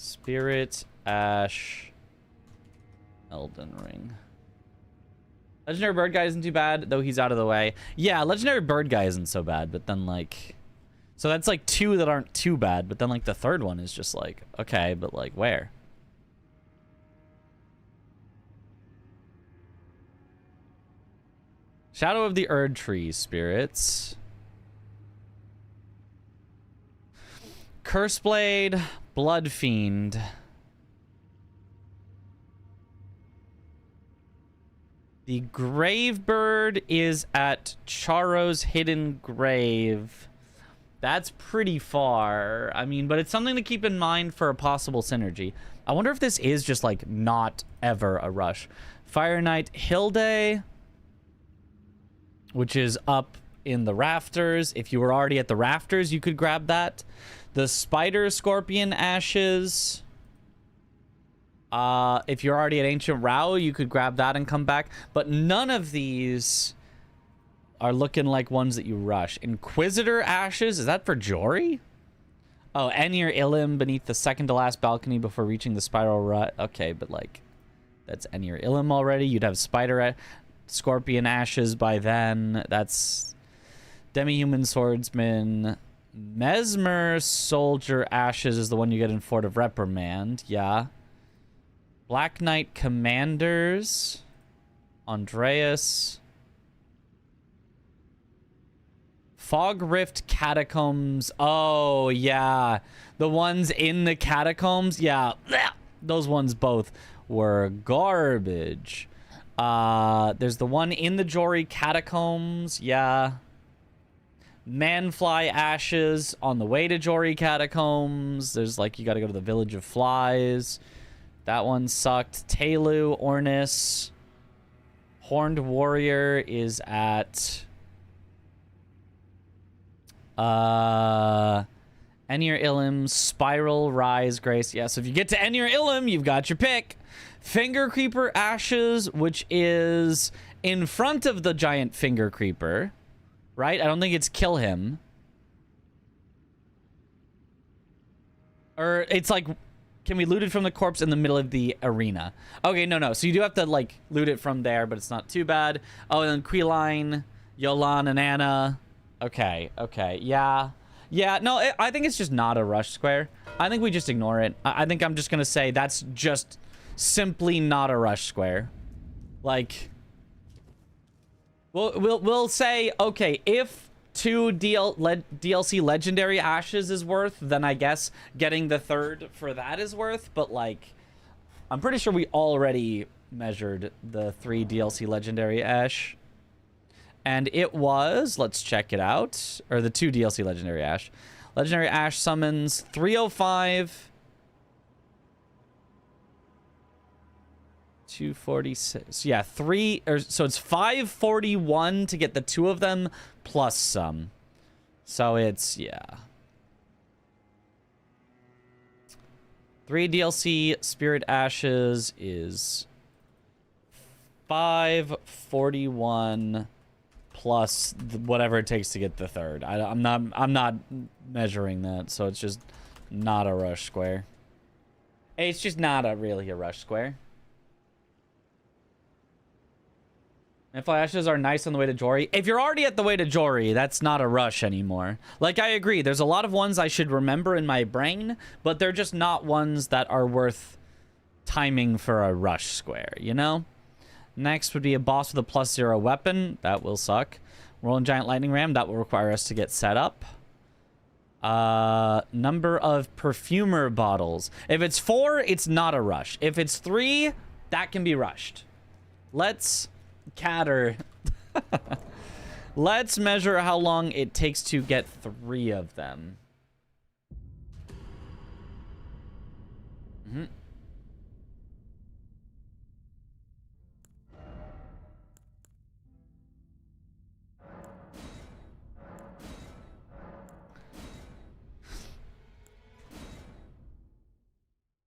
Spirit Ash Elden Ring. Legendary Bird Guy isn't too bad, though he's out of the way. Yeah, Legendary Bird Guy isn't so bad, but then, like... So that's, like, 2 that aren't too bad, but then, like, the third one is just, like, okay, but, like, where? Shadow of the Erd Tree Spirits. Curseblade, Blood Fiend. The Gravebird is at Charo's Hidden Grave. That's pretty far. I mean, but it's something to keep in mind for a possible synergy. I wonder if this is just, like, not ever a rush. Fire Knight Hilde, which is up in the rafters. If you were already at the rafters, you could grab that. The Spider Scorpion Ashes. If you're already at Ancient Rao, you could grab that and come back. But none of these are looking like ones that you rush. Inquisitor Ashes, is that for Jory? Oh, Enir Ilim beneath the second to last balcony before reaching the spiral rut. Okay, but like, that's Enir Ilim already. You'd have Scorpion Ashes by then. That's Demi-Human Swordsman. Mesmer Soldier Ashes is the one you get in Fort of Reprimand. Yeah. Black Knight Commanders. Andreas. Fog Rift Catacombs. Oh, yeah. The ones in the catacombs. Yeah. Those ones both were garbage. There's the one in the Jory Catacombs. Yeah. Manfly Ashes on the way to Jory Catacombs. There's like, you gotta go to the Village of Flies. That one sucked. Telu, Ornis. Horned Warrior is at... Enir Ilim, Spiral, Rise, Grace. Yeah, so if you get to Enir Ilim, you've got your pick. Finger Creeper Ashes, which is in front of the giant Finger Creeper. Right? I don't think it's kill him. Or it's like, can we loot it from the corpse in the middle of the arena? Okay, no. So you do have to, like, loot it from there, but it's not too bad. Oh, and then Queeline, Yolan, and Anna. Okay. Yeah, no, I think it's just not a rush square. I think we just ignore it. I think I'm just going to say that's just simply not a rush square. Like... We'll say, okay, if 2 DLC Legendary Ashes is worth, then I guess getting the third for that is worth. But, like, I'm pretty sure we already measured the 3 DLC Legendary Ash. And it was, let's check it out, or the 2 DLC Legendary Ash. Legendary Ash summons 305... 246. Yeah, so it's 541 to get the 2 of them plus some. So it's, yeah. 3 DLC Spirit Ashes is 541 plus whatever it takes to get the third. I'm not measuring that, so it's just not a rush square. It's just not really a rush square. And flashes are nice on the way to Jory. If you're already at the way to Jory, that's not a rush anymore. Like, I agree. There's a lot of ones I should remember in my brain, but they're just not ones that are worth timing for a rush square, you know? Next would be a boss with a +0 weapon. That will suck. Rolling Giant Lightning Ram. That will require us to get set up. Number of perfumer bottles. If it's 4, it's not a rush. If it's 3, that can be rushed. Let's... Catter. Let's measure how long it takes to get 3 of them.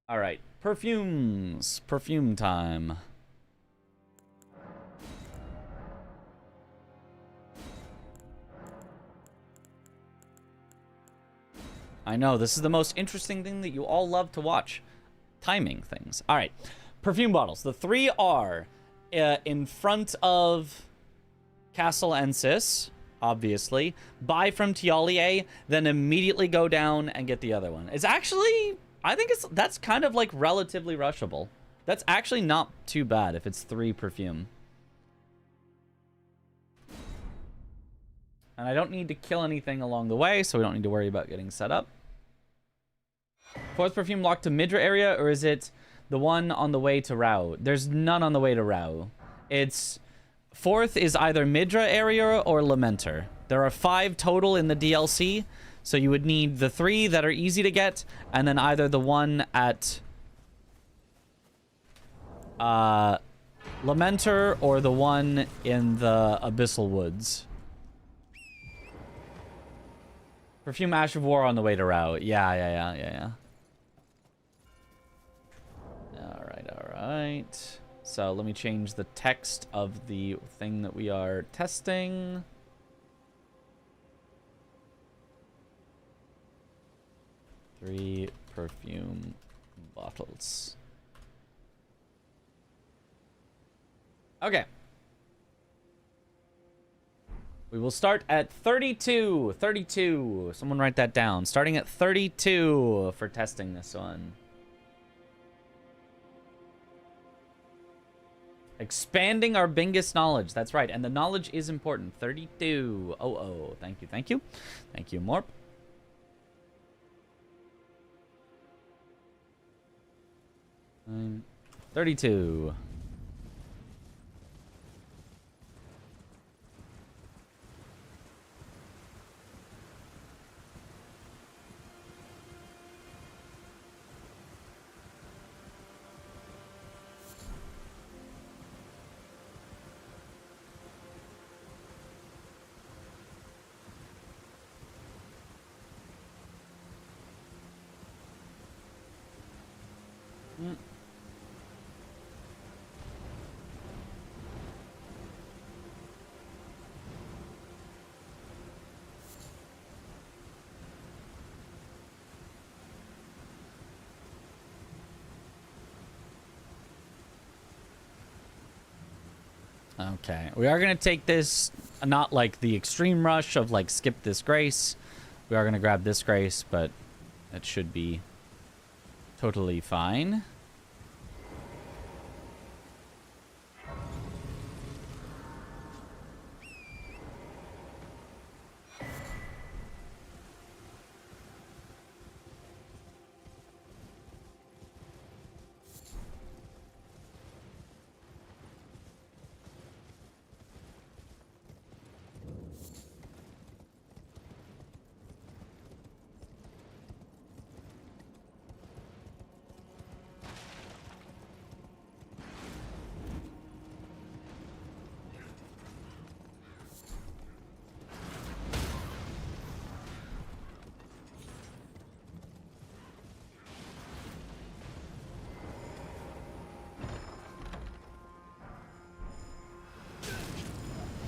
All right, perfumes. Perfume time. I know, this is the most interesting thing that you all love to watch. Timing things. All right. Perfume bottles. The 3 are in front of Castle Ensis, obviously. Buy from Tialier, then immediately go down and get the other one. It's actually, I think that's kind of like relatively rushable. That's actually not too bad if it's 3 perfume. And I don't need to kill anything along the way, so we don't need to worry about getting set up. 4th perfume locked to Midra area, or is it the one on the way to Rao? There's none on the way to Rao. It's... 4th is either Midra area or Lamenter. There are 5 total in the DLC, so you would need the 3 that are easy to get, and then either the one at... Lamenter, or the one in the Abyssal Woods. Perfume Ash of War on the way to Rao. Yeah. Alright. right. So let me change the text of the thing that we are testing. Three perfume bottles. Okay. We will start at 32. 32. Someone write that down. Starting at 32 for testing this one. Expanding our Bingus knowledge. That's right. And the knowledge is important. 32. Oh. Thank you. Thank you. Thank you, Morp. Um, 32. Okay, we are going to take this, not like the extreme rush of like skip this grace. We are going to grab this grace, but it should be totally fine.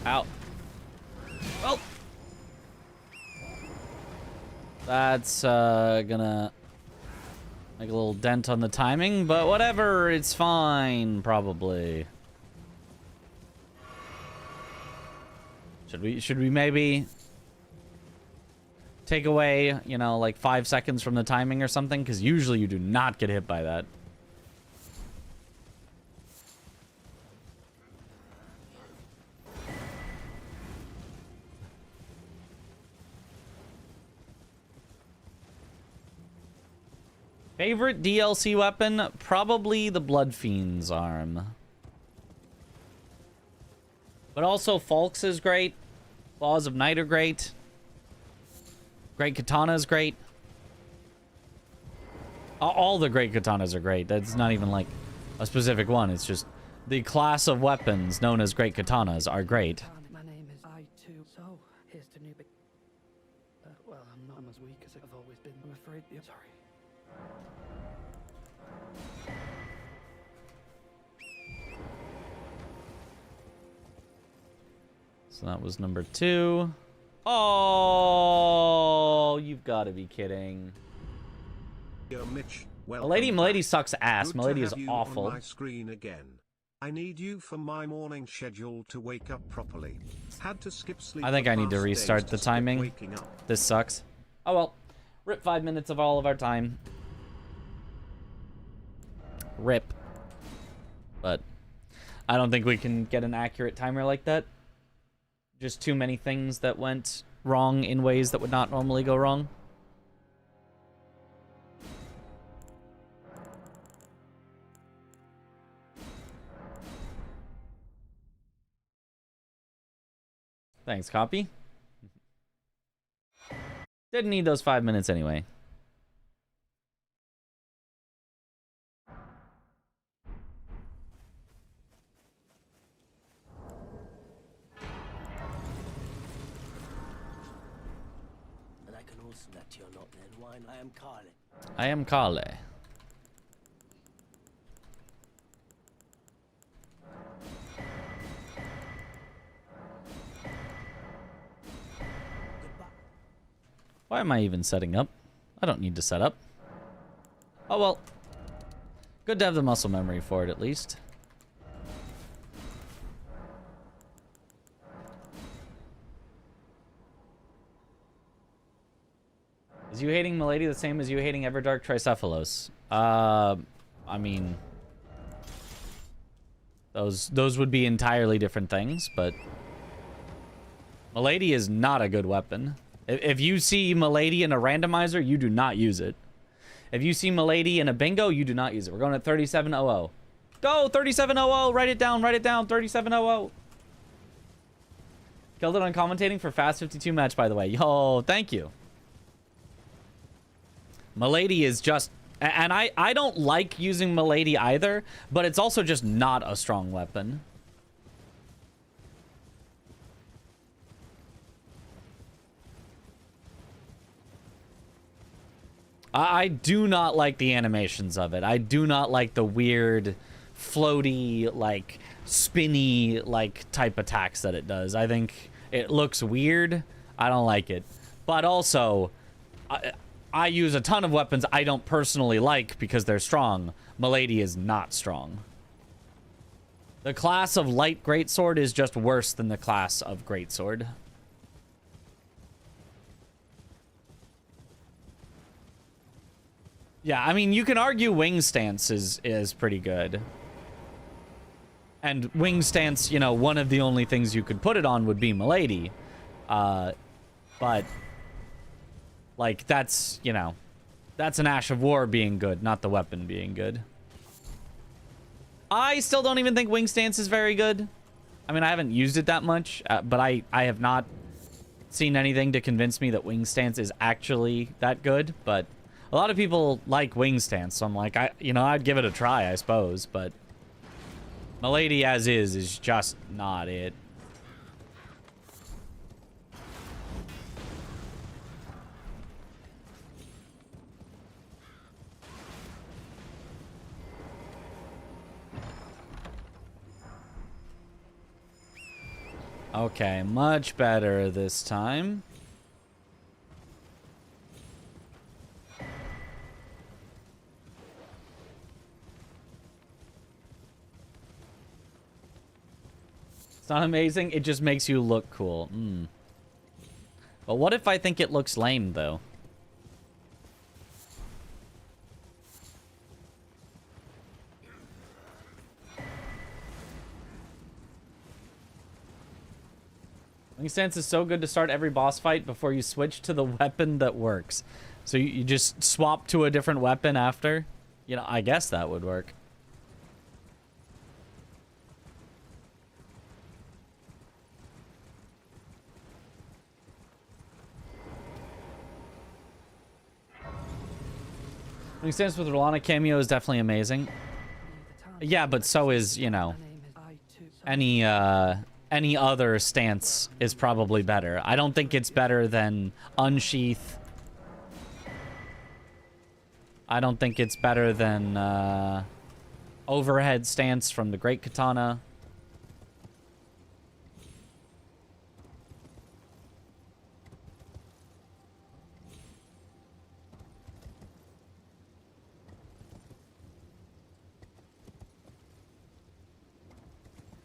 Ow. Well. That's gonna make a little dent on the timing, but whatever, it's fine, probably. Should we maybe take away, you know, like 5 seconds from the timing or something? Because usually you do not get hit by that. Favorite DLC weapon? Probably the Blood Fiend's arm. But also Falk's is great. Claws of Night are great. Great Katana is great. All the great katanas are great. That's not even like a specific one. It's just the class of weapons known as great katanas are great. My name is I2. So, here's to new big... well, I'm not as weak as I've always been. I'm afraid... sorry. So that was number 2. Oh, you've got to be kidding. Yo, Mitch, Milady sucks ass. Good Milady to is have you awful. on my screen again. I need you for my morning schedule to wake up properly. Had to skip sleep. I think I need to restart the timing. Waking up. This sucks. Oh well. Rip 5 minutes of all of our time. Rip. But I don't think we can get an accurate timer like that. Just too many things that went wrong in ways that would not normally go wrong. Thanks, copy. Didn't need those 5 minutes anyway. And I can also let you not then wine. I am Carly. I am Kale. Why am I even setting up? I don't need to set up. Oh, well. Good to have the muscle memory for it, at least. Is you hating Milady the same as you hating Everdark Tricephalos? I mean... Those would be entirely different things, but... Milady is not a good weapon. If you see Milady in a randomizer, you do not use it. If you see Milady in a bingo, you do not use it. We're going at 3700. Go, 3700. Write it down, 3700. Killed it on commentating for Fast 52 match, by the way. Yo, thank you. Milady is just... And I don't like using Milady either, but it's also just not a strong weapon. I do not like the animations of it. I do not like the weird, floaty, like, spinny, like, type attacks that it does. I think it looks weird. I don't like it. But also, I use a ton of weapons I don't personally like because they're strong. Milady is not strong. The class of light greatsword is just worse than the class of greatsword. Yeah, I mean, you can argue wing stance is pretty good. And wing stance, you know, one of the only things you could put it on would be Milady. But, like, that's, you know, that's an Ash of War being good, not the weapon being good. I still don't even think wing stance is very good. I mean, I haven't used it that much, but I have not seen anything to convince me that wing stance is actually that good, but... A lot of people like wing stance, so I'm like, I'd give it a try, I suppose, but Milady as is just not it. Okay, much better this time. It's not amazing. It just makes you look cool. But what if I think it looks lame, though? Wing stance is so good to start every boss fight before you switch to the weapon that works. So you just swap to a different weapon after? You know, I guess that would work. Wing stance with Rolana cameo is definitely amazing. Yeah, but so is, you know, any other stance is probably better. I don't think it's better than Unsheath. I don't think it's better than Overhead stance from the Great Katana.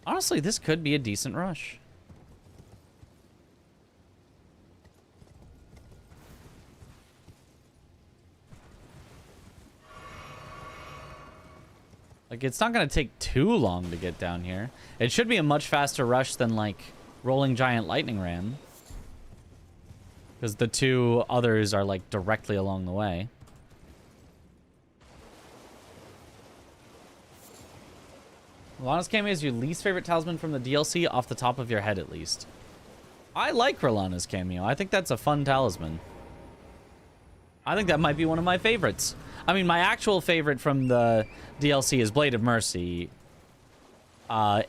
Honestly, this could be a decent rush. Like, it's not going to take too long to get down here. It should be a much faster rush than, like, Rolling Giant Lightning Ram. Because the two others are, like, directly along the way. Rolana's cameo is your least favorite talisman from the DLC off the top of your head, at least. I like Rolana's cameo. I think that's a fun talisman. I think that might be one of my favorites. I mean, my actual favorite from the DLC is Blade of Mercy.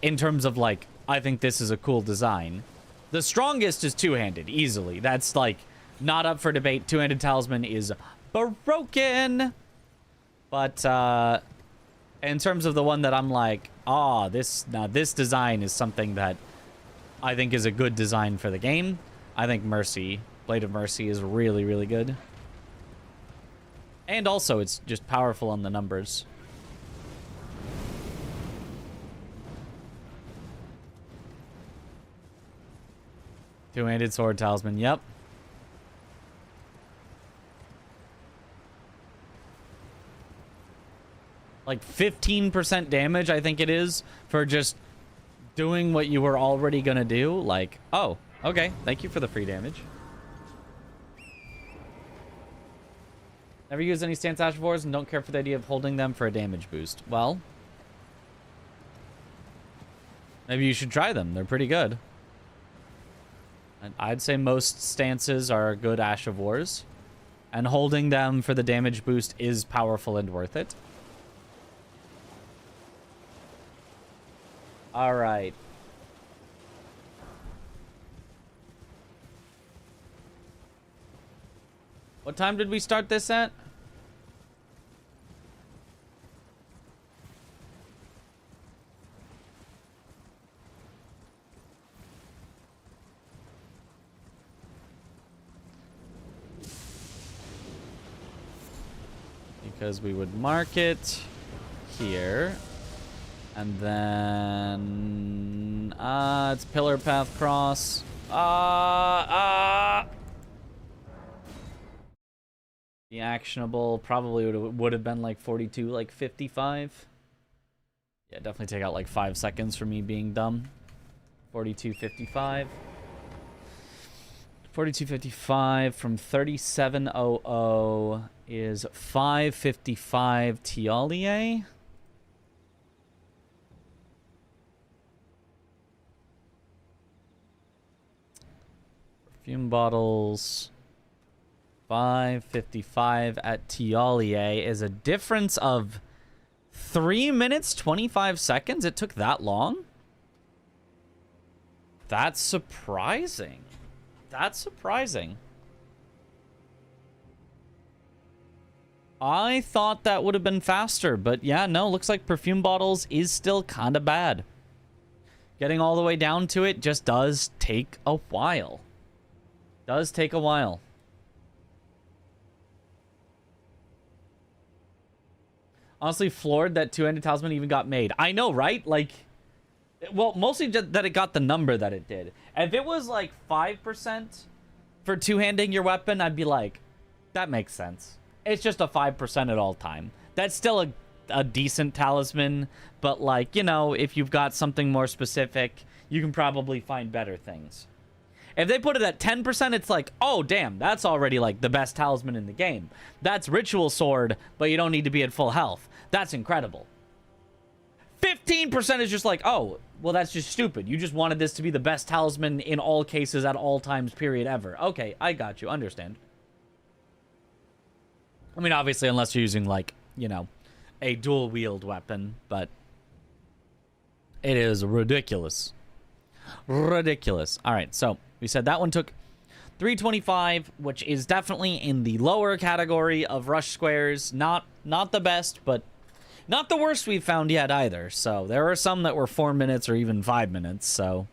In terms of, like, I think this is a cool design. The strongest is two-handed, easily. That's, like, not up for debate. Two-handed talisman is broken. But, in terms of the one that I'm like, this design is something that I think is a good design for the game, I think Mercy, Blade of Mercy is really, really good. And also, it's just powerful on the numbers. Two-handed sword talisman, yep. Like 15% damage, I think it is, for just doing what you were already gonna do. Like, oh, okay, thank you for the free damage. Never use any stance Ash of Wars and don't care for the idea of holding them for a damage boost. Well, maybe you should try them. They're pretty good. And I'd say most stances are good Ash of Wars. And holding them for the damage boost is powerful and worth it. Alright. What time did we start this at? Because we would mark it here. And then... it's Pillar Path Cross. The actionable probably would have been like 42, like 55. Yeah, definitely take out like 5 seconds for me being dumb. 42.55. 42.55 from 3700 is 5.55 Tialier. Perfume bottles. 5.55 at Tialier is a difference of 3 minutes, 25 seconds. It took that long? That's surprising. That's surprising. I thought that would have been faster, but yeah, no, looks like perfume bottles is still kind of bad. Getting all the way down to it just does take a while. Does take a while. Honestly, floored that two-handed talisman even got made. I know, right? Like, well, mostly just that it got the number that it did. If it was like 5% for two-handing your weapon, I'd be like, that makes sense. It's just a 5% at all time. That's still a decent talisman, but like, you know, if you've got something more specific, you can probably find better things. If they put it at 10%, it's like, oh, damn, that's already like the best talisman in the game. That's Ritual Sword, but you don't need to be at full health. That's incredible. 15% is just like, oh, well, that's just stupid. You just wanted this to be the best talisman in all cases at all times, period, ever. Okay, I got you. Understand. I mean, obviously, unless you're using, like, you know, a dual-wield weapon, but it is ridiculous. Ridiculous. All right, so we said that one took 325, which is definitely in the lower category of rush squares. Not the best, but not the worst we've found yet either. So there are some that were 4 minutes or even 5 minutes, so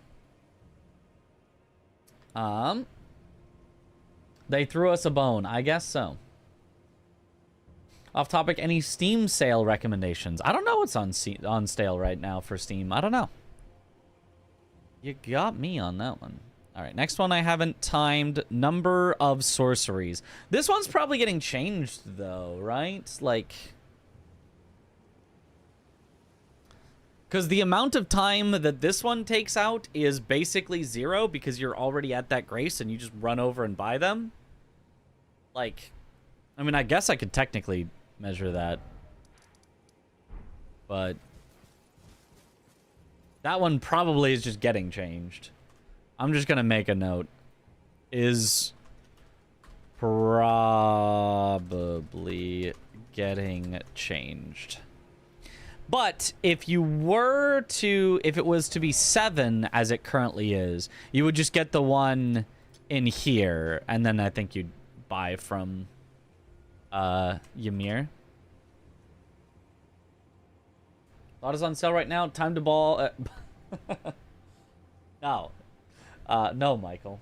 they threw us a bone. I guess so. Off topic, any Steam sale recommendations? I don't know what's on sale right now for Steam. I don't know. You got me on that one. All right, next one I haven't timed. Number of sorceries. This one's probably getting changed, though, right? Like, because the amount of time that this one takes out is basically 0 because you're already at that grace and you just run over and buy them. Like, I mean, I guess I could technically measure that. But that one probably is just getting changed. I'm just going to make a note. Is probably getting changed. But if you were to, if it was to be 7 as it currently is, you would just get the one in here. And then I think you'd buy from Ymir. Lot is on sale right now. Time to ball. No. No, Michael.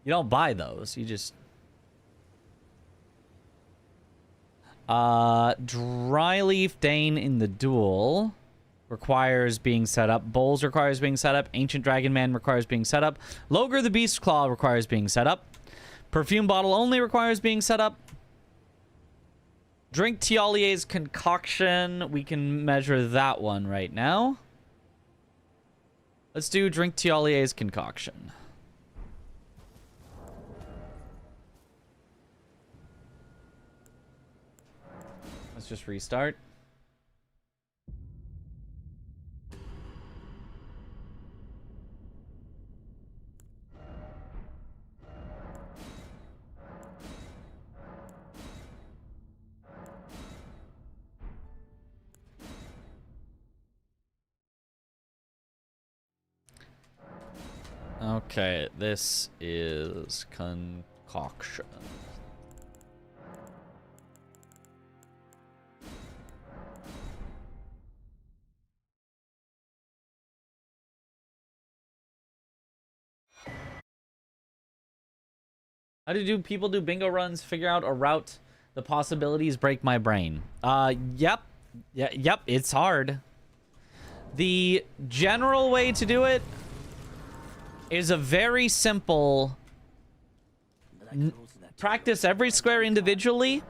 You don't buy those. You just... Dryleaf Dane in the duel requires being set up. Bowls requires being set up. Ancient Dragon Man requires being set up. Logre the Beast Claw requires being set up. Perfume Bottle only requires being set up. Drink Tialier's Concoction. We can measure that one right now. Let's do Drink Tialier's Concoction. Let's just restart. Okay, this is concoction. How do people do bingo runs? Figure out a route. The possibilities break my brain. Yep, it's hard. The general way to do it is a very simple practice every square individually.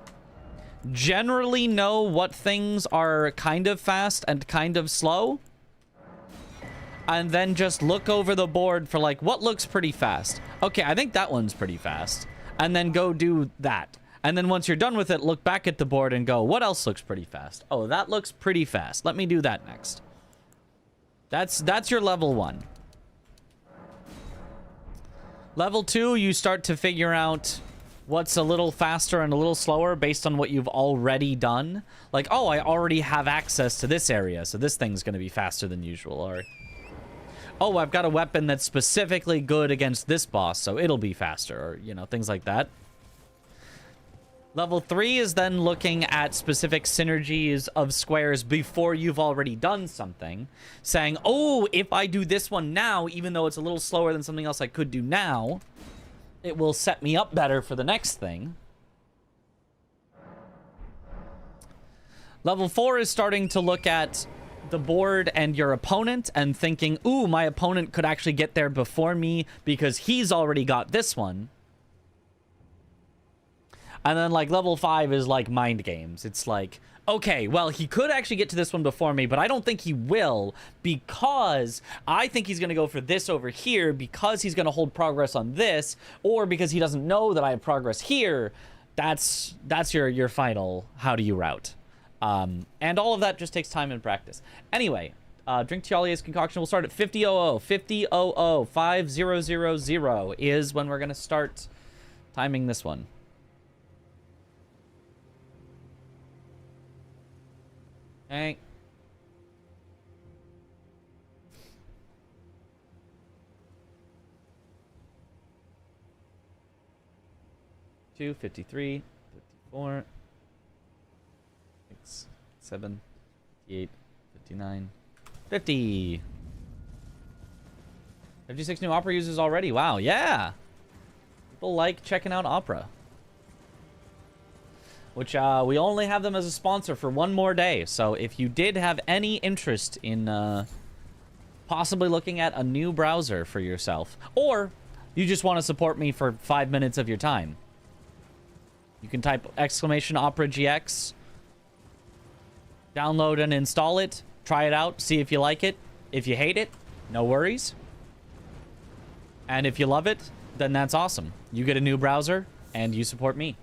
Generally know what things are kind of fast and kind of slow. And then just look over the board for like, what looks pretty fast? Okay, I think that one's pretty fast. And then go do that. And then once you're done with it, look back at the board and go, what else looks pretty fast? Oh, that looks pretty fast. Let me do that next. That's your level 1. Level 2, you start to figure out what's a little faster and a little slower based on what you've already done. Like, oh, I already have access to this area, so this thing's going to be faster than usual. Or, oh, I've got a weapon that's specifically good against this boss, so it'll be faster. Or, you know, things like that. Level 3 is then looking at specific synergies of squares before you've already done something. Saying, oh, if I do this one now, even though it's a little slower than something else I could do now, it will set me up better for the next thing. Level 4 is starting to look at the board and your opponent and thinking, ooh, my opponent could actually get there before me because he's already got this one. And then, like, level 5 is, like, mind games. It's like, okay, well, he could actually get to this one before me, but I don't think he will because I think he's going to go for this over here because he's going to hold progress on this, or because he doesn't know that I have progress here. That's your final how do you route. And all of that just takes time and practice. Anyway, Drink Tialier's Concoction will start at 50:00. 50:00. 50:00 is when we're going to start timing this one. Okay. Two, 53, 54, 6, 7, 58, 59, 50. 56 new Opera users already. Wow, yeah. People like checking out Opera. Which, we only have them as a sponsor for one more day. So if you did have any interest in possibly looking at a new browser for yourself, or you just want to support me for 5 minutes of your time, you can type !OperaGX, download and install it, try it out, see if you like it. If you hate it, no worries. And if you love it, then that's awesome. You get a new browser, and you support me.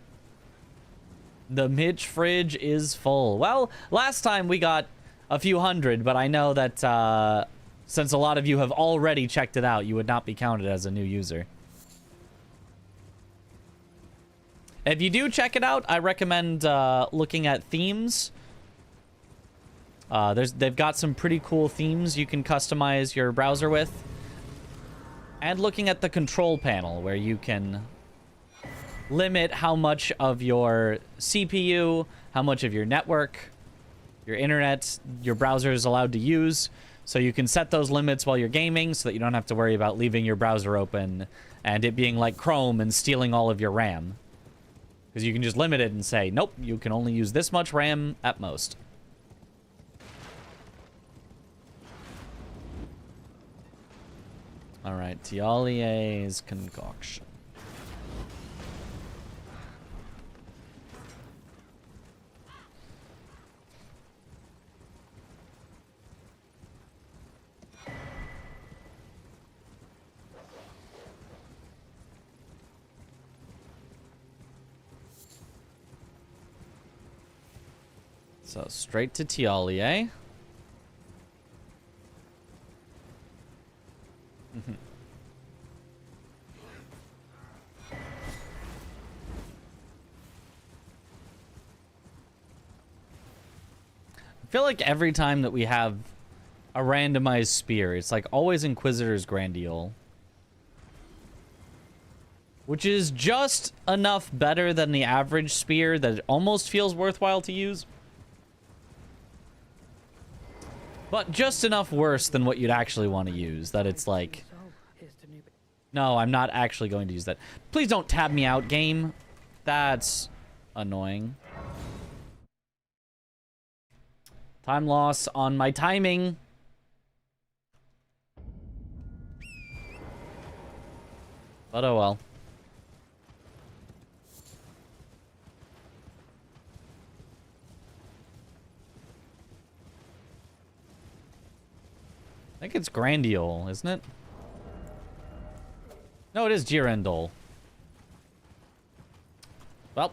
The Mitch fridge is full. Well, last time we got a few hundred, but I know that since a lot of you have already checked it out, you would not be counted as a new user. If you do check it out, I recommend looking at themes. They've got some pretty cool themes you can customize your browser with. And looking at the control panel, where you can limit how much of your CPU, how much of your network, your internet, your browser is allowed to use. So you can set those limits while you're gaming so that you don't have to worry about leaving your browser open and it being like Chrome and stealing all of your RAM. Because you can just limit it and say, nope, you can only use this much RAM at most. All right, Tialie's concoction. So straight to Tialie. I feel like every time that we have a randomized spear, it's like always Inquisitor's Grandiole. Which is just enough better than the average spear that it almost feels worthwhile to use. But just enough worse than what you'd actually want to use, that it's like... No, I'm not actually going to use that. Please don't tab me out, game. That's annoying. Time loss on my timing. But oh well. I think it's Grandiole, isn't it? No, it is Girandole. Well,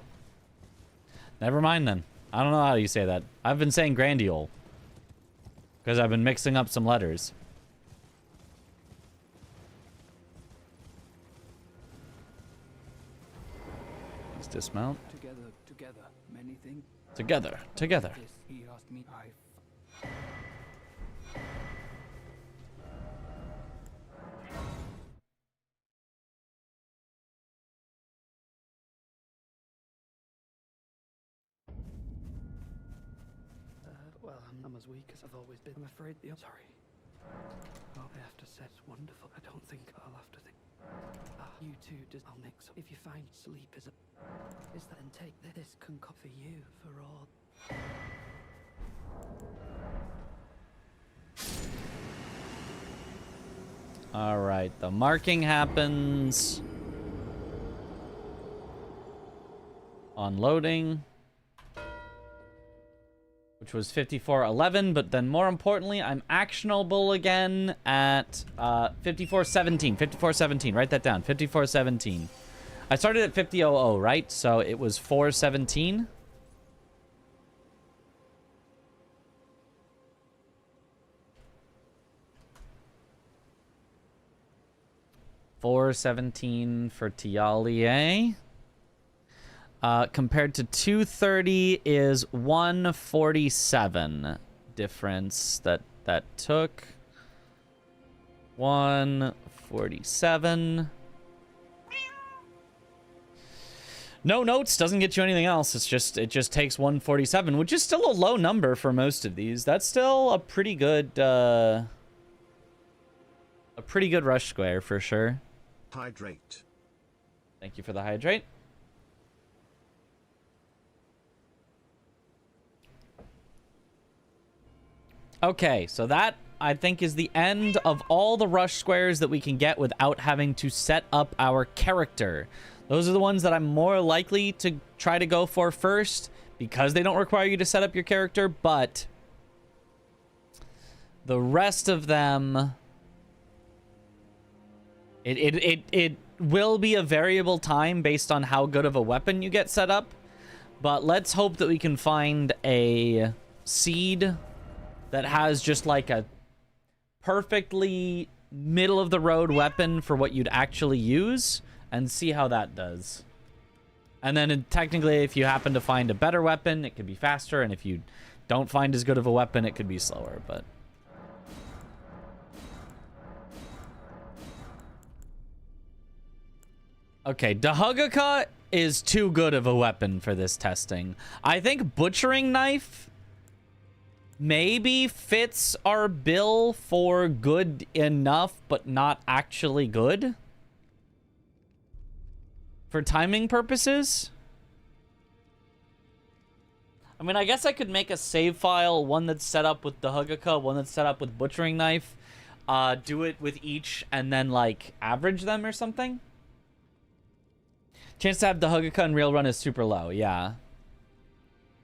never mind then. I don't know how you say that. I've been saying Grandiole. Because I've been mixing up some letters. Let's dismount. Together, many things. Together. He asked me, Well, I'm as weak as I've always been. I'm afraid the... Sorry. Oh, I have to say it's wonderful. I don't think I'll have to think. You two, I'll mix up. If you find sleep is that and take this concoct for you, for all. All right, the marking happens. On loading. Which was 54:11, but then more importantly, I'm actionable again at 54:17. 54:17, write that down. 54:17. I started at 50:00, right? So it was 4:17. $4:17 for Tialie. Compared to 2:30 is 147 difference that took. 147. No notes doesn't get you anything else. It just takes 147, which is still a low number for most of these. That's still a pretty good rush square for sure. Hydrate. Thank you for the hydrate. Okay, so that, I think, is the end of all the rush squares that we can get without having to set up our character. Those are the ones that I'm more likely to try to go for first, because they don't require you to set up your character, but the rest of them, it will be a variable time based on how good of a weapon you get set up, but let's hope that we can find a seed that has just like a perfectly middle of the road weapon for what you'd actually use and see how that does. And then technically if you happen to find a better weapon, it could be faster, and if you don't find as good of a weapon, it could be slower, but okay, Dahugaka is too good of a weapon for this testing. I think Butchering Knife maybe fits our bill for good enough, but not actually good for timing purposes. I mean, I guess I could make a save file, one that's set up with the Hugaka, one that's set up with Butchering Knife, do it with each, and then, like, average them or something. Chance to have the Hugaka and Rail Run is super low, yeah.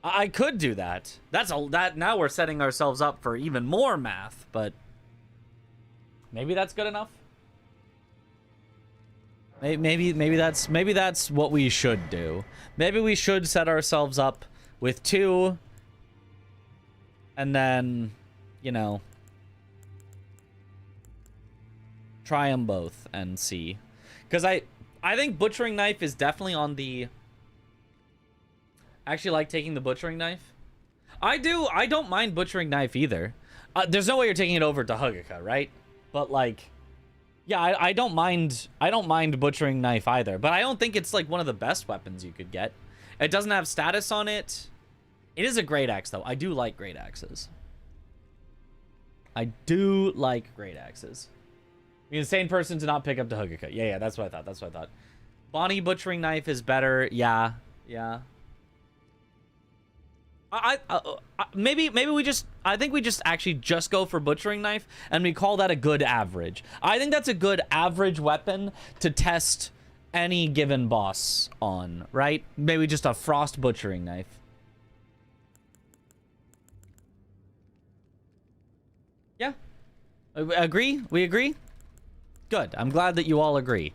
I could do that. Now we're setting ourselves up for even more math, but maybe that's good enough. Maybe that's what we should do. Maybe we should set ourselves up with 2, and then, you know, try them both and see. Because I think Butchering Knife is definitely on the... I actually like taking the Butchering Knife. I don't mind Butchering Knife either. There's no way you're taking it over to Hugaka, right? But, like, yeah, I don't mind Butchering Knife either. But I don't think it's, like, one of the best weapons you could get. It doesn't have status on it. It is a great axe, though. I do like great axes. I do like great axes. The insane person to not pick up the Hugaka. Yeah, that's what I thought. Bonnie Butchering Knife is better. Yeah. Maybe we just... I think we just actually just go for Butchering Knife, and we call that a good average. I think that's a good average weapon to test any given boss on, right? Maybe just a Frost Butchering Knife. Yeah. Agree? We agree? Good. I'm glad that you all agree.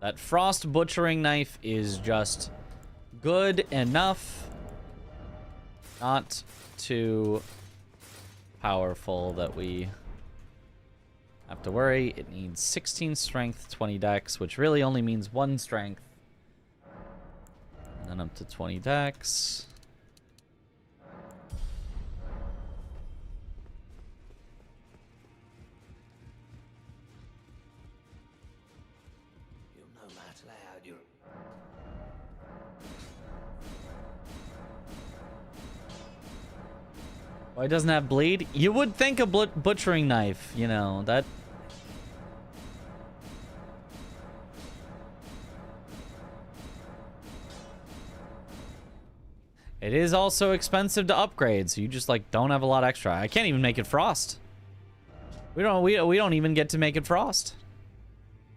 That Frost Butchering Knife is just good enough. Not too powerful that we have to worry. It needs 16 strength, 20 dex, which really only means 1 strength. And then up to 20 dex. Why doesn't have bleed? You would think a Butchering Knife, you know, that... It is also expensive to upgrade, so you just, like, don't have a lot extra. I can't even make it Frost. We don't even get to make it Frost.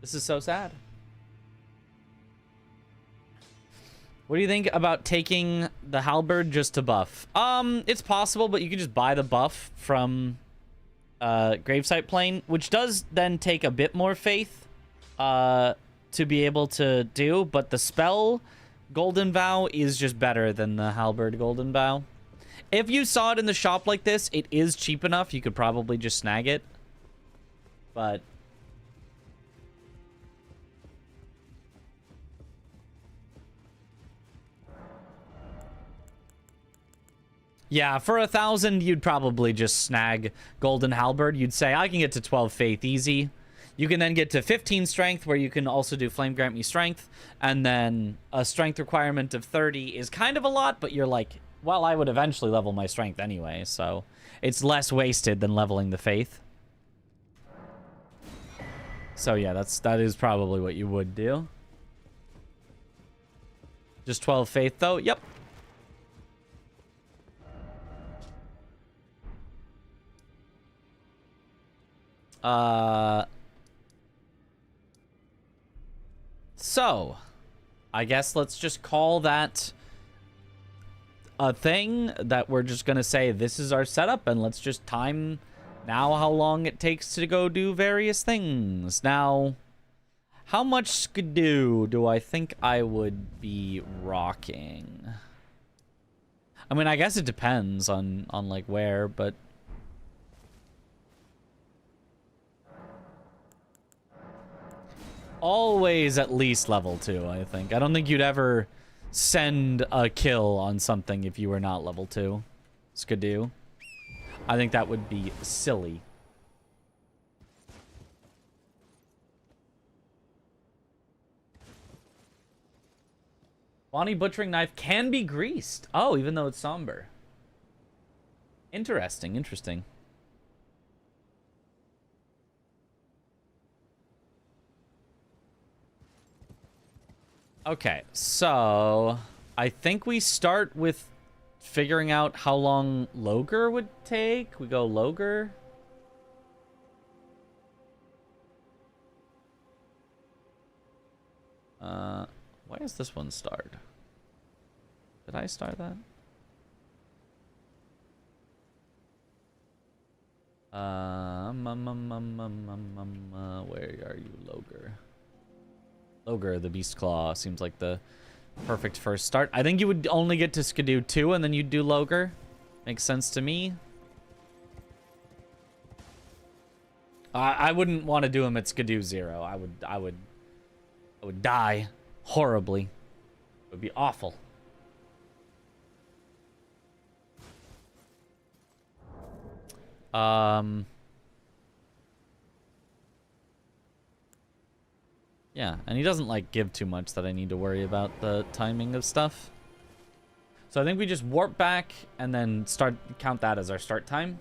This is so sad. What do you think about taking the halberd just to buff? It's possible, but you can just buy the buff from Gravesite Plane, which does then take a bit more faith to be able to do, but the spell Golden Vow is just better than the halberd Golden Vow. If you saw it in the shop like this, it is cheap enough. You could probably just snag it. But... yeah, for 1,000, you'd probably just snag Golden Halberd. You'd say, I can get to 12 Faith easy. You can then get to 15 Strength, where you can also do Flame Grant Me Strength. And then a Strength requirement of 30 is kind of a lot, but you're like, well, I would eventually level my Strength anyway, so it's less wasted than leveling the Faith. So yeah, that is probably what you would do. Just 12 Faith, though? Yep. So, I guess let's just call that a thing, that we're just gonna say this is our setup, and let's just time now how long it takes to go do various things. Now, how much skidoo do I think I would be rocking? I mean, I guess it depends on like where, but... always at least level 2, I think. I don't think you'd ever send a kill on something if you were not level 2. Skidoo. I think that would be silly. Bonnie butchering knife can be greased. Oh, even though it's somber. Interesting, interesting. Okay, so I think we start with figuring out how long Loger would take. We go Loger. Why is this one starred? Did I start that? Where are you, Loger? Loger, the Beast Claw, seems like the perfect first start. I think you would only get to Skidoo 2 and then you'd do Loger. Makes sense to me. I wouldn't want to do him at Skidoo 0. I would die horribly. It would be awful. Yeah, and he doesn't like give too much that I need to worry about the timing of stuff. So I think we just warp back and then count that as our start time.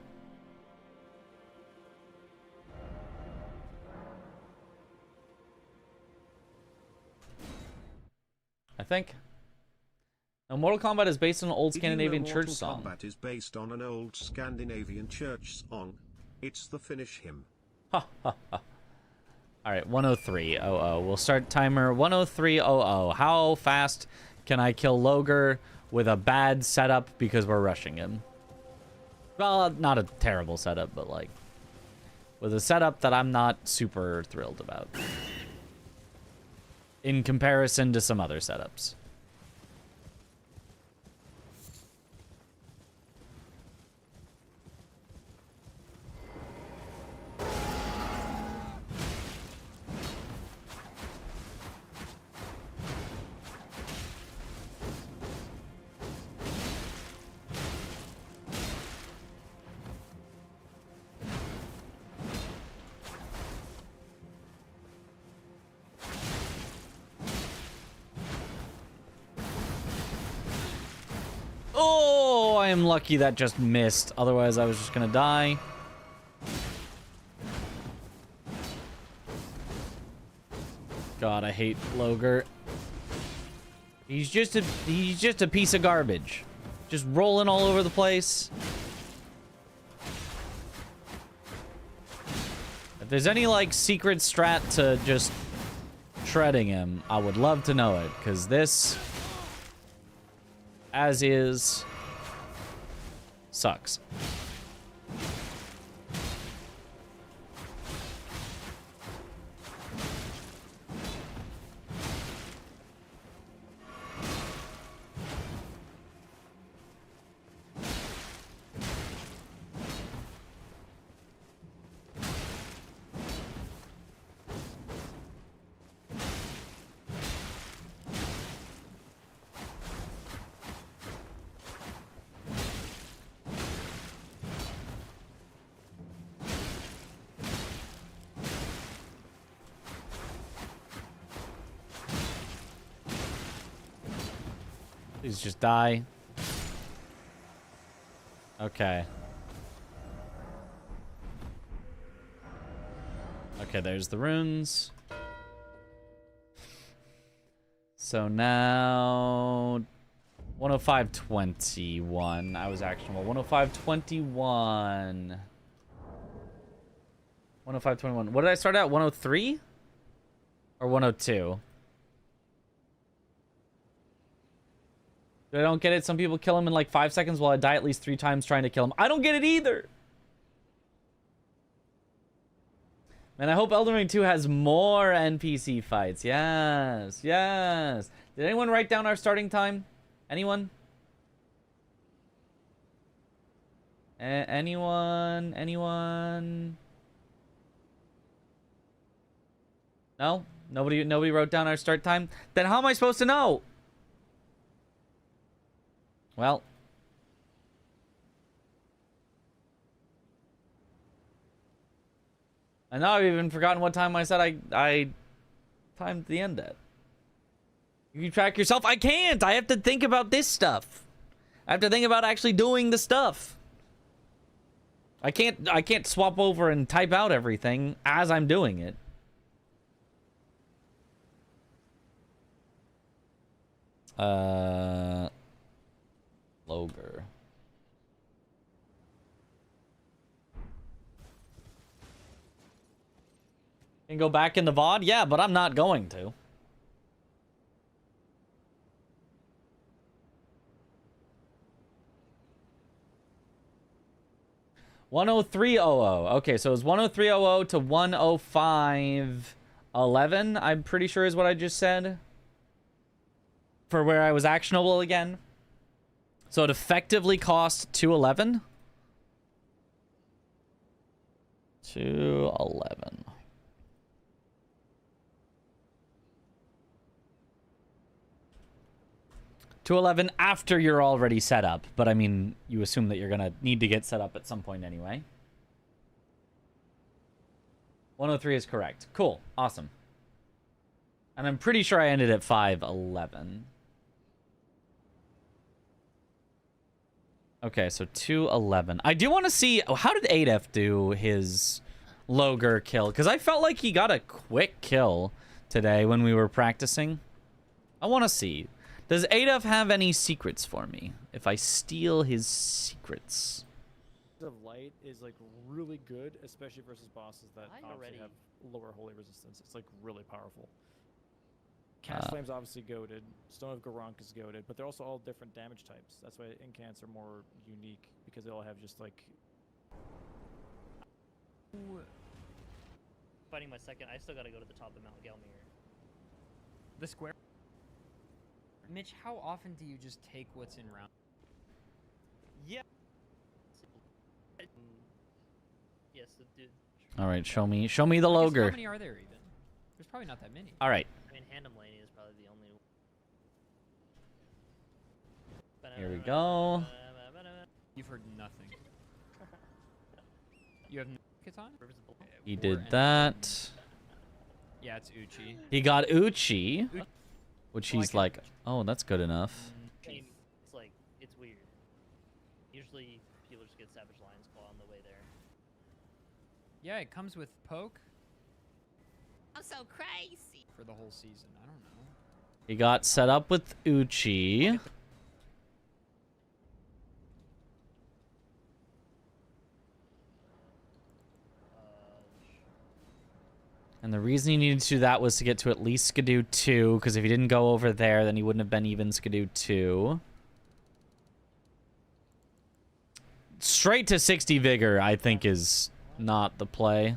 I think. Now, Mortal Kombat is based on an old Scandinavian church song. Mortal Kombat is based on an old Scandinavian church song. It's the Finnish hymn. Ha ha ha. Alright, 103.00. We'll start timer 103.00. How fast can I kill Loger with a bad setup because we're rushing him? Well, not a terrible setup, but like with a setup that I'm not super thrilled about in comparison to some other setups. Oh, I am lucky that just missed. Otherwise, I was just gonna die. God, I hate Loger. He's just a piece of garbage. Just rolling all over the place. If there's any, like, secret strat to just shredding him, I would love to know it, because this, as is, sucks. Please just die. Okay. Okay, there's the runes. So now 105.21. I was actionable. 105.21. 105.21. What did I start at? 103? Or 102? I don't get it. Some people kill him in like 5 seconds while I die at least 3 times trying to kill him. I don't get it either. Man, I hope Elden Ring 2 has more NPC fights. Yes. Yes. Did anyone write down our starting time? Anyone? Anyone? Anyone? No? Nobody wrote down our start time? Then how am I supposed to know? Well, and now I've even forgotten what time I said I timed the end at. You track yourself? I can't. I have to think about this stuff. I have to think about actually doing the stuff. I can't swap over and type out everything as I'm doing it. Loger. Can go back in the VOD? Yeah, but I'm not going to. $103.00. Okay, so it's 103.00 to 105.11. I'm pretty sure is what I just said. For where I was actionable again. So it effectively cost 211. 211. $211 after you're already set up. But I mean, you assume that you're going to need to get set up at some point anyway. 103 is correct. Cool. Awesome. And I'm pretty sure I ended at 511. Okay, so 211. I do want to see... Oh, how did Adef do his Loger kill? Because I felt like he got a quick kill today when we were practicing. I want to see. Does Adef have any secrets for me? If I steal his secrets. Of light is like really good, especially versus bosses that obviously have lower holy resistance. It's like really powerful. Cast Flame's obviously goated. Stone of Garank is goated, but they're also all different damage types. That's why incants are more unique because they all have just like. Fighting my second, I still gotta go to the top of Mount Gelmir. The square. Mitch, how often do you just take what's in round? Yeah. Yes, dude. All right, show me the Loger. How many are there even? There's probably not that many. All right. I mean, Handem Lane is probably the only. Here we go. You've heard nothing. You have no Katan? He did that. Yeah, it's Uchi. He got Uchi, which he's like, oh, that's good enough. It's like, it's weird. Usually, people just get Savage Lion's Claw on the way there. Yeah, it comes with poke. I'm so crazy. For the whole season. I don't know. He got set up with Uchi. And the reason he needed to do that was to get to at least Skidoo 2, because if he didn't go over there, then he wouldn't have been even Skidoo 2. Straight to 60 Vigor, I think, is not the play.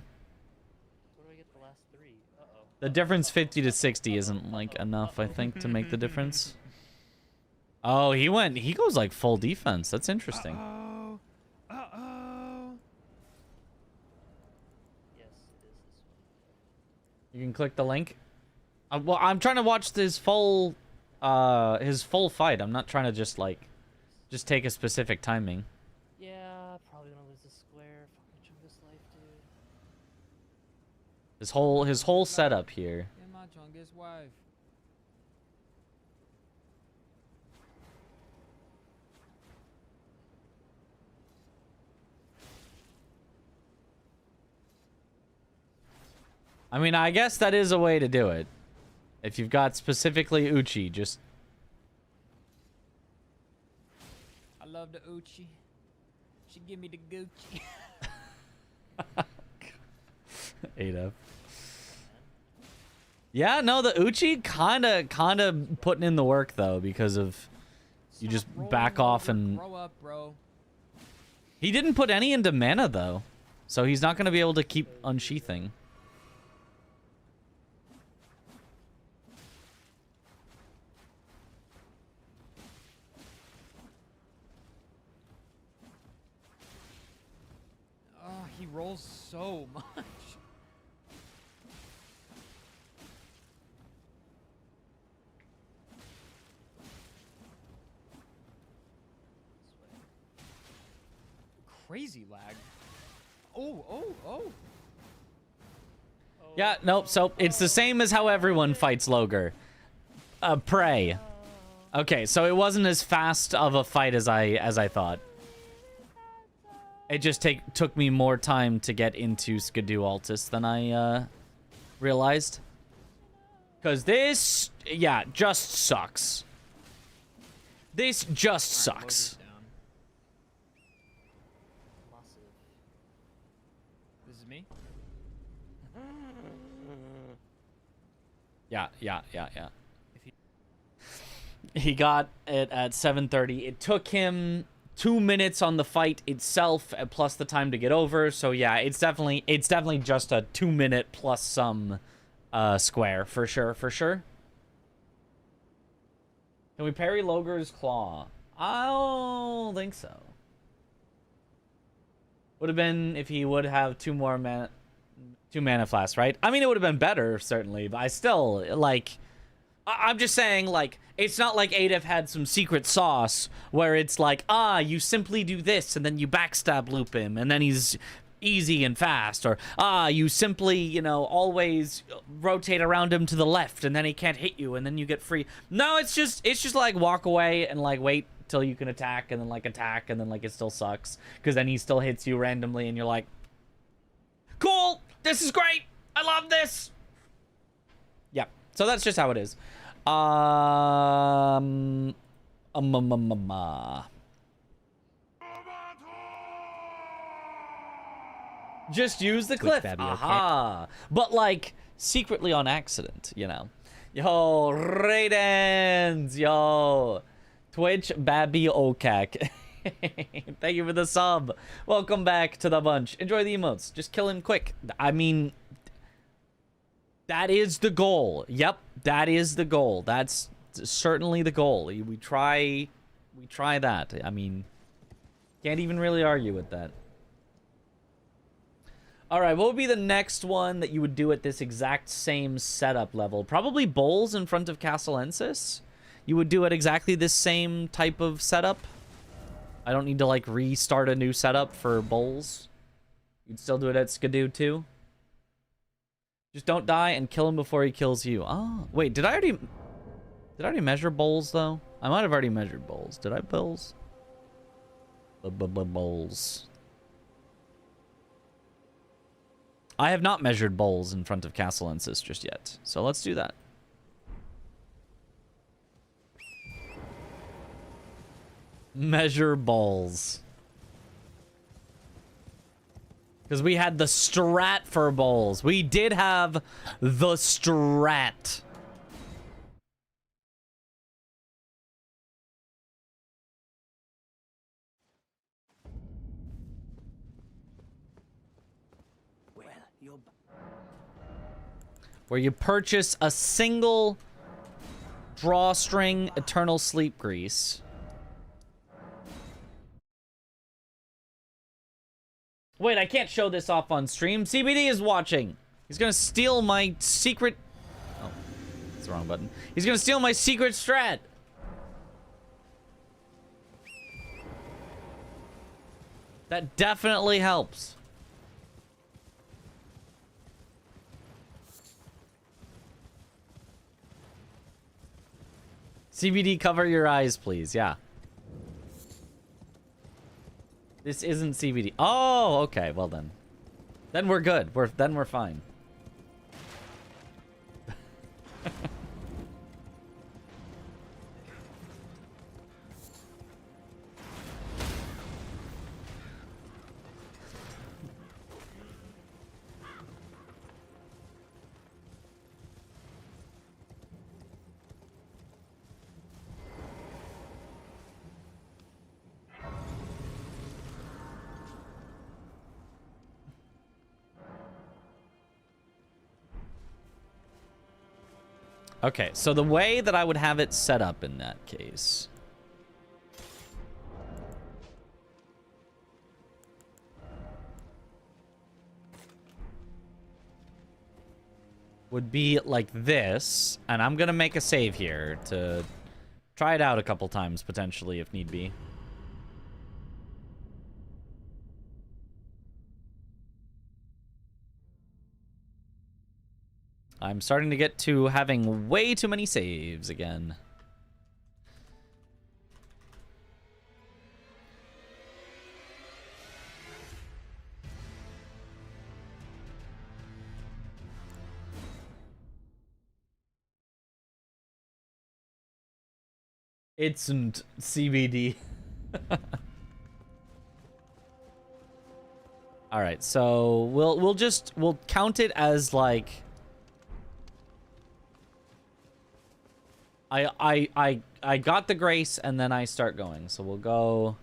Where do I get the last three? Uh-oh. The difference 50 to 60 isn't, like, enough, I think, to make the difference. Oh, he goes, like, full defense. That's interesting. Uh-oh. Yes, it is this one. You can click the link. Well, I'm trying to watch his full fight. I'm not trying to just take a specific timing. Yeah, probably gonna lose the square. Fucking Chungus life, dude. His whole setup here. Yeah, my Chungus wife. I mean, I guess that is a way to do it. If you've got specifically Uchi, just... I love the Uchi. She give me the Gucci. Ada. Yeah, no, the Uchi kind of putting in the work, though, because of... You just back off and... Grow up, bro. He didn't put any into mana, though. So he's not going to be able to keep unsheathing. Oh, he rolls so much. Crazy lag. Oh. Yeah, nope, so it's the same as how everyone fights Loger. Prey. Okay, so it wasn't as fast of a fight as I thought. It just took me more time to get into Skidoo Altus than I realized. Because this, yeah, just sucks. This just sucks. This is me. Yeah. He got it at 7:30. It took him 2 minutes on the fight itself, plus the time to get over. So yeah, it's definitely just a 2 minute plus some square for sure. Can we parry Loger's Claw? I don't think so. Would have been if he would have two mana flasks, right? I mean, it would have been better certainly, but I still like. I'm just saying, like, it's not like Adif had some secret sauce where it's like, you simply do this and then you backstab loop him and then he's easy and fast, or you simply, you know, always rotate around him to the left and then he can't hit you and then you get free. No, it's just like walk away and like wait till you can attack and then like attack and then like it still sucks because then he still hits you randomly and you're like, cool, this is great, I love this. Yeah, so that's just how it is. Just use the cliff. Aha. Okay. But like secretly on accident, you know. Yo, Raidens. Yo. Twitch Babby Okak. Thank you for the sub. Welcome back to the bunch. Enjoy the emotes. Just kill him quick. I mean, that is the goal. Yep, that is the goal. That's certainly the goal. We try that. I mean, can't even really argue with that. All right, what would be the next one that you would do at this exact same setup level? Probably Bowls in front of Castellensis. You would do it exactly this same type of setup. I don't need to like restart a new setup for Bowls. You'd still do it at Skidoo too. Just don't die and kill him before he kills you. Oh, wait, did I already measure Bowls though? I might have already measured Bowls. Did I Bowls? Bowls. I have not measured Bowls in front of Castellensis just yet. So let's do that. Measure Bowls. Because we had the strat for Bowls. We did have the strat. Where you purchase a single drawstring Eternal Sleep Grease. Wait, I can't show this off on stream. CBD is watching. He's gonna steal my secret... Oh, that's the wrong button. He's gonna steal my secret strat. That definitely helps. CBD, cover your eyes, please. Yeah. This isn't CBD. Oh, okay. Well then. Then we're good. Then we're fine. Okay, so the way that I would have it set up in that case would be like this, and I'm gonna make a save here to try it out a couple times potentially if need be. I'm starting to get to having way too many saves again. It's CBD. All right, so we'll count it as like I got the grace and then I start going. So we'll go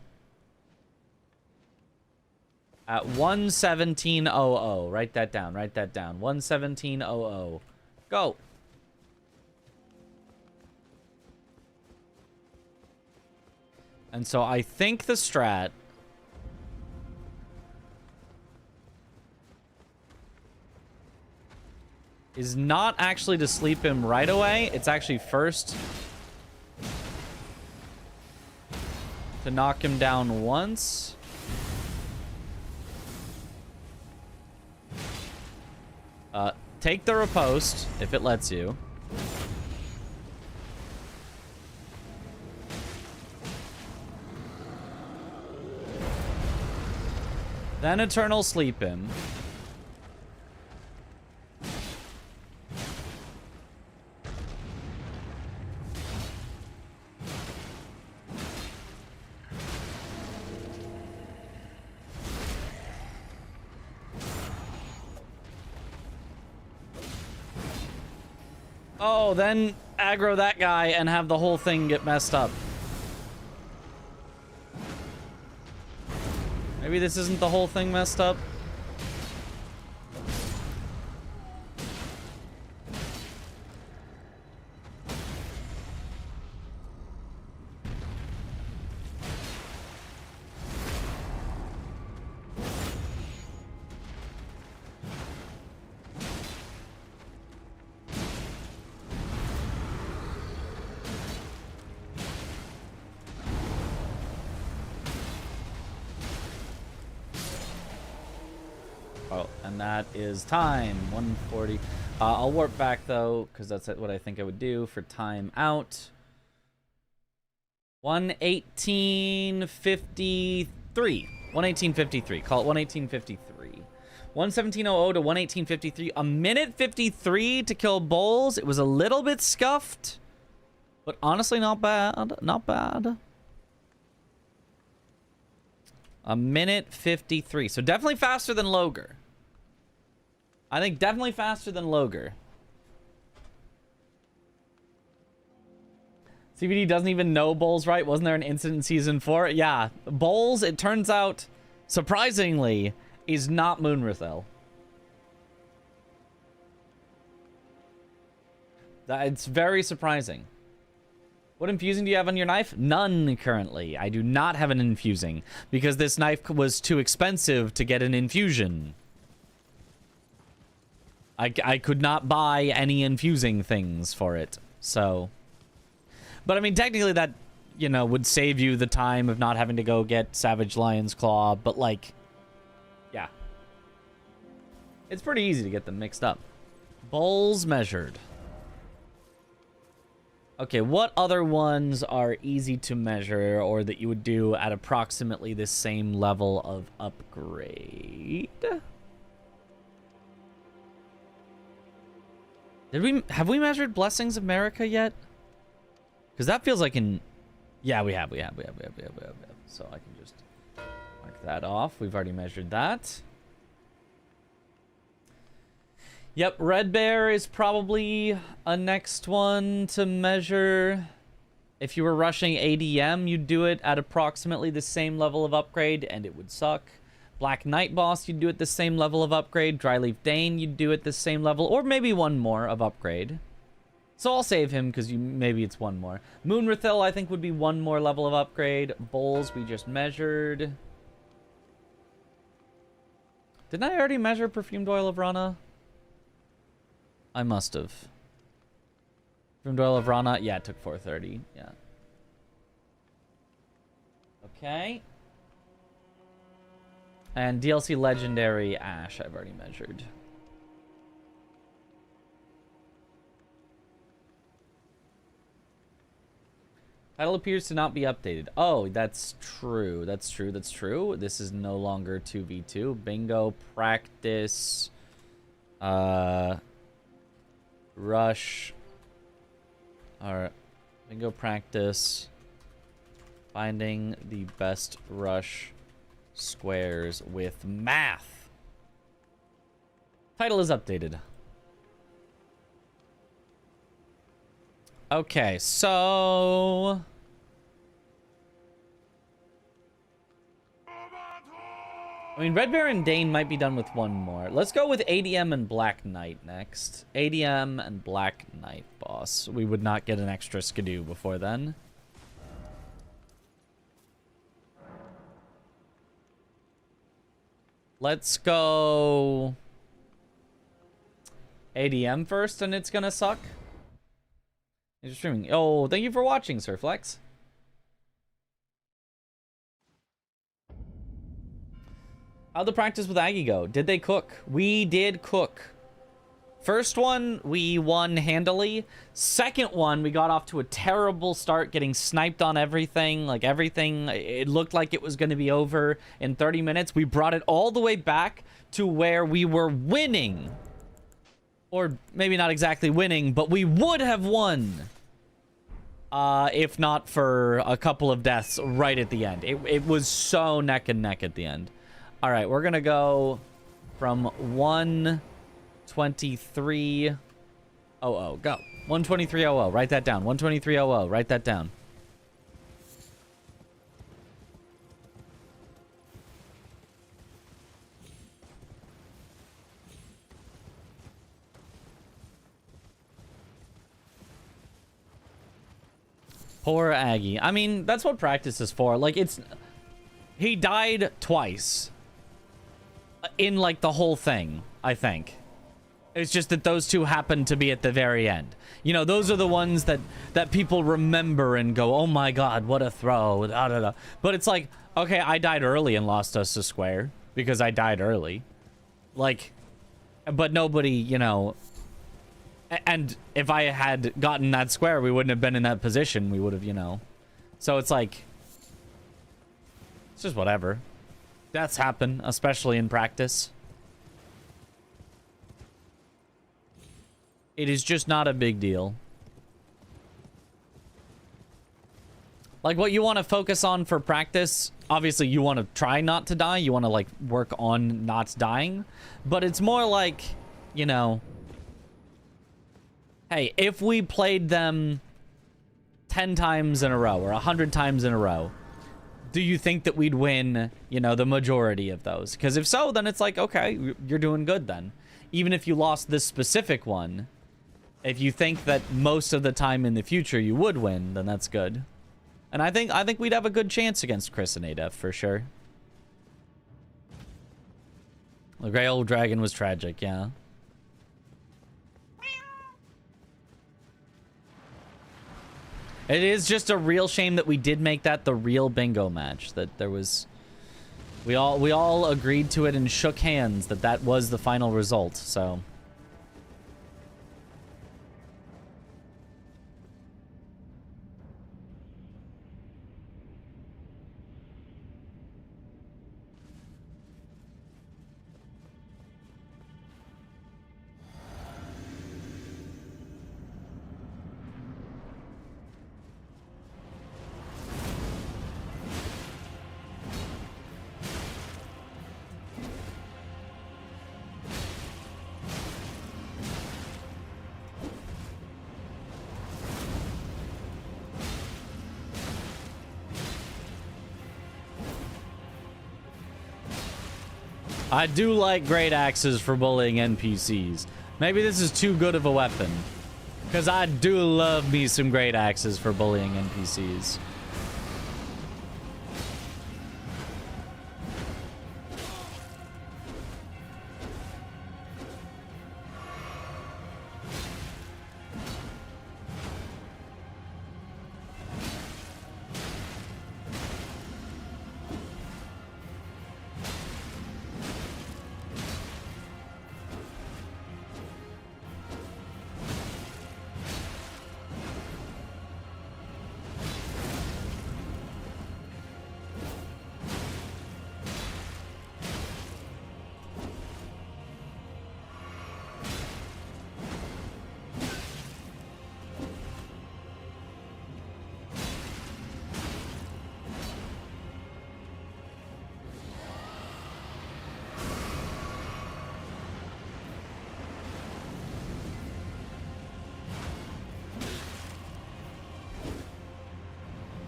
at 1:17:00. Write that down. Write that down. 1:17:00. Go. And so I think the strat is not actually to sleep him right away. It's actually first to knock him down once. Take the riposte if it lets you. Then Eternal Sleep him. Oh, then aggro that guy and have the whole thing get messed up. Maybe this isn't the whole thing messed up. Oh, and that is time. 140. I'll warp back, though, because that's what I think I would do for time out. 1:18:53. 1:18:53. Call it 1:18:53. 1:17:00 to 1:18:53. A minute 53 to kill Bowls. It was a little bit scuffed, but honestly not bad. Not bad. A minute 53. So definitely faster than Loger. I think definitely faster than Loger. CBD doesn't even know Bowls, right? Wasn't there an incident in Season 4? Yeah. Bowls, it turns out, surprisingly, is not Moonrithel. It's very surprising. What infusing do you have on your knife? None currently. I do not have an infusing because this knife was too expensive to get an infusion. I could not buy any infusing things for it, so. But I mean, technically that, you know, would save you the time of not having to go get Savage Lion's Claw, but like, yeah. It's pretty easy to get them mixed up. Bowls measured. Okay, what other ones are easy to measure or that you would do at approximately the same level of upgrade? Have we measured Blessings of Marika yet? Because that feels like in... Yeah, we have. So I can just mark that off. We've already measured that. Yep, Red Bear is probably a next one to measure. If you were rushing ADM, you'd do it at approximately the same level of upgrade, and it would suck. Black Knight Boss, you'd do it the same level of upgrade. Dryleaf Dane, you'd do it the same level, or maybe one more of upgrade. So I'll save him, because maybe it's one more. Moonrithil, I think, would be one more level of upgrade. Bowls, we just measured. Didn't I already measure Perfumed Oil of Rana? I must have. Perfumed Oil of Rana? Yeah, it took 430. Yeah. Okay. And DLC Legendary Ash, I've already measured. Title appears to not be updated. Oh, that's true. That's true. That's true. This is no longer 2v2. Bingo practice. Rush. Alright. Bingo practice. Finding the best rush squares with math. Title is updated. Okay, so... I mean, Red Bear and Dane might be done with one more. Let's go with ADM and Black Knight next. ADM and Black Knight, boss. We would not get an extra skidoo before then. Let's go... ADM first, and it's gonna suck. You're streaming. Oh, thank you for watching, Surflex. How'd the practice with Aggie go? Did they cook? We did cook. First one, we won handily. Second one, we got off to a terrible start, getting sniped on everything. Like, everything, it looked like it was going to be over in 30 minutes. We brought it all the way back to where we were winning. Or maybe not exactly winning, but we would have won. If not for a couple of deaths right at the end. It was so neck and neck at the end. All right, we're going to go from 123.00. Go. 123.00. Write that down. 123.00. Write that down. Poor Aggie. I mean, that's what practice is for. Like, it's... He died twice. In, like, the whole thing, I think. It's just that those two happened to be at the very end. You know, those are the ones that people remember and go, oh my god, what a throw. Da, da, da. But it's like, okay, I died early and lost us a square. Because I died early. Like, but nobody, you know... And if I had gotten that square, we wouldn't have been in that position. We would have, you know... So it's like... It's just whatever. Deaths happen, especially in practice. It is just not a big deal. Like, what you want to focus on for practice, obviously you want to try not to die. You want to, like, work on not dying. But it's more like, you know... Hey, if we played them 10 times in a row or 100 times in a row... Do you think that we'd win, you know, the majority of those? Because if so, then it's like, okay, you're doing good then. Even if you lost this specific one, if you think that most of the time in the future you would win, then that's good. And I think we'd have a good chance against Chris and Adef for sure. The Grey Old Dragon was tragic, yeah. It is just a real shame that we did make that the real bingo match. That there was... We all agreed to it and shook hands that was the final result, so... I do like great axes for bullying NPCs. Maybe this is too good of a weapon. Because I do love me some great axes for bullying NPCs.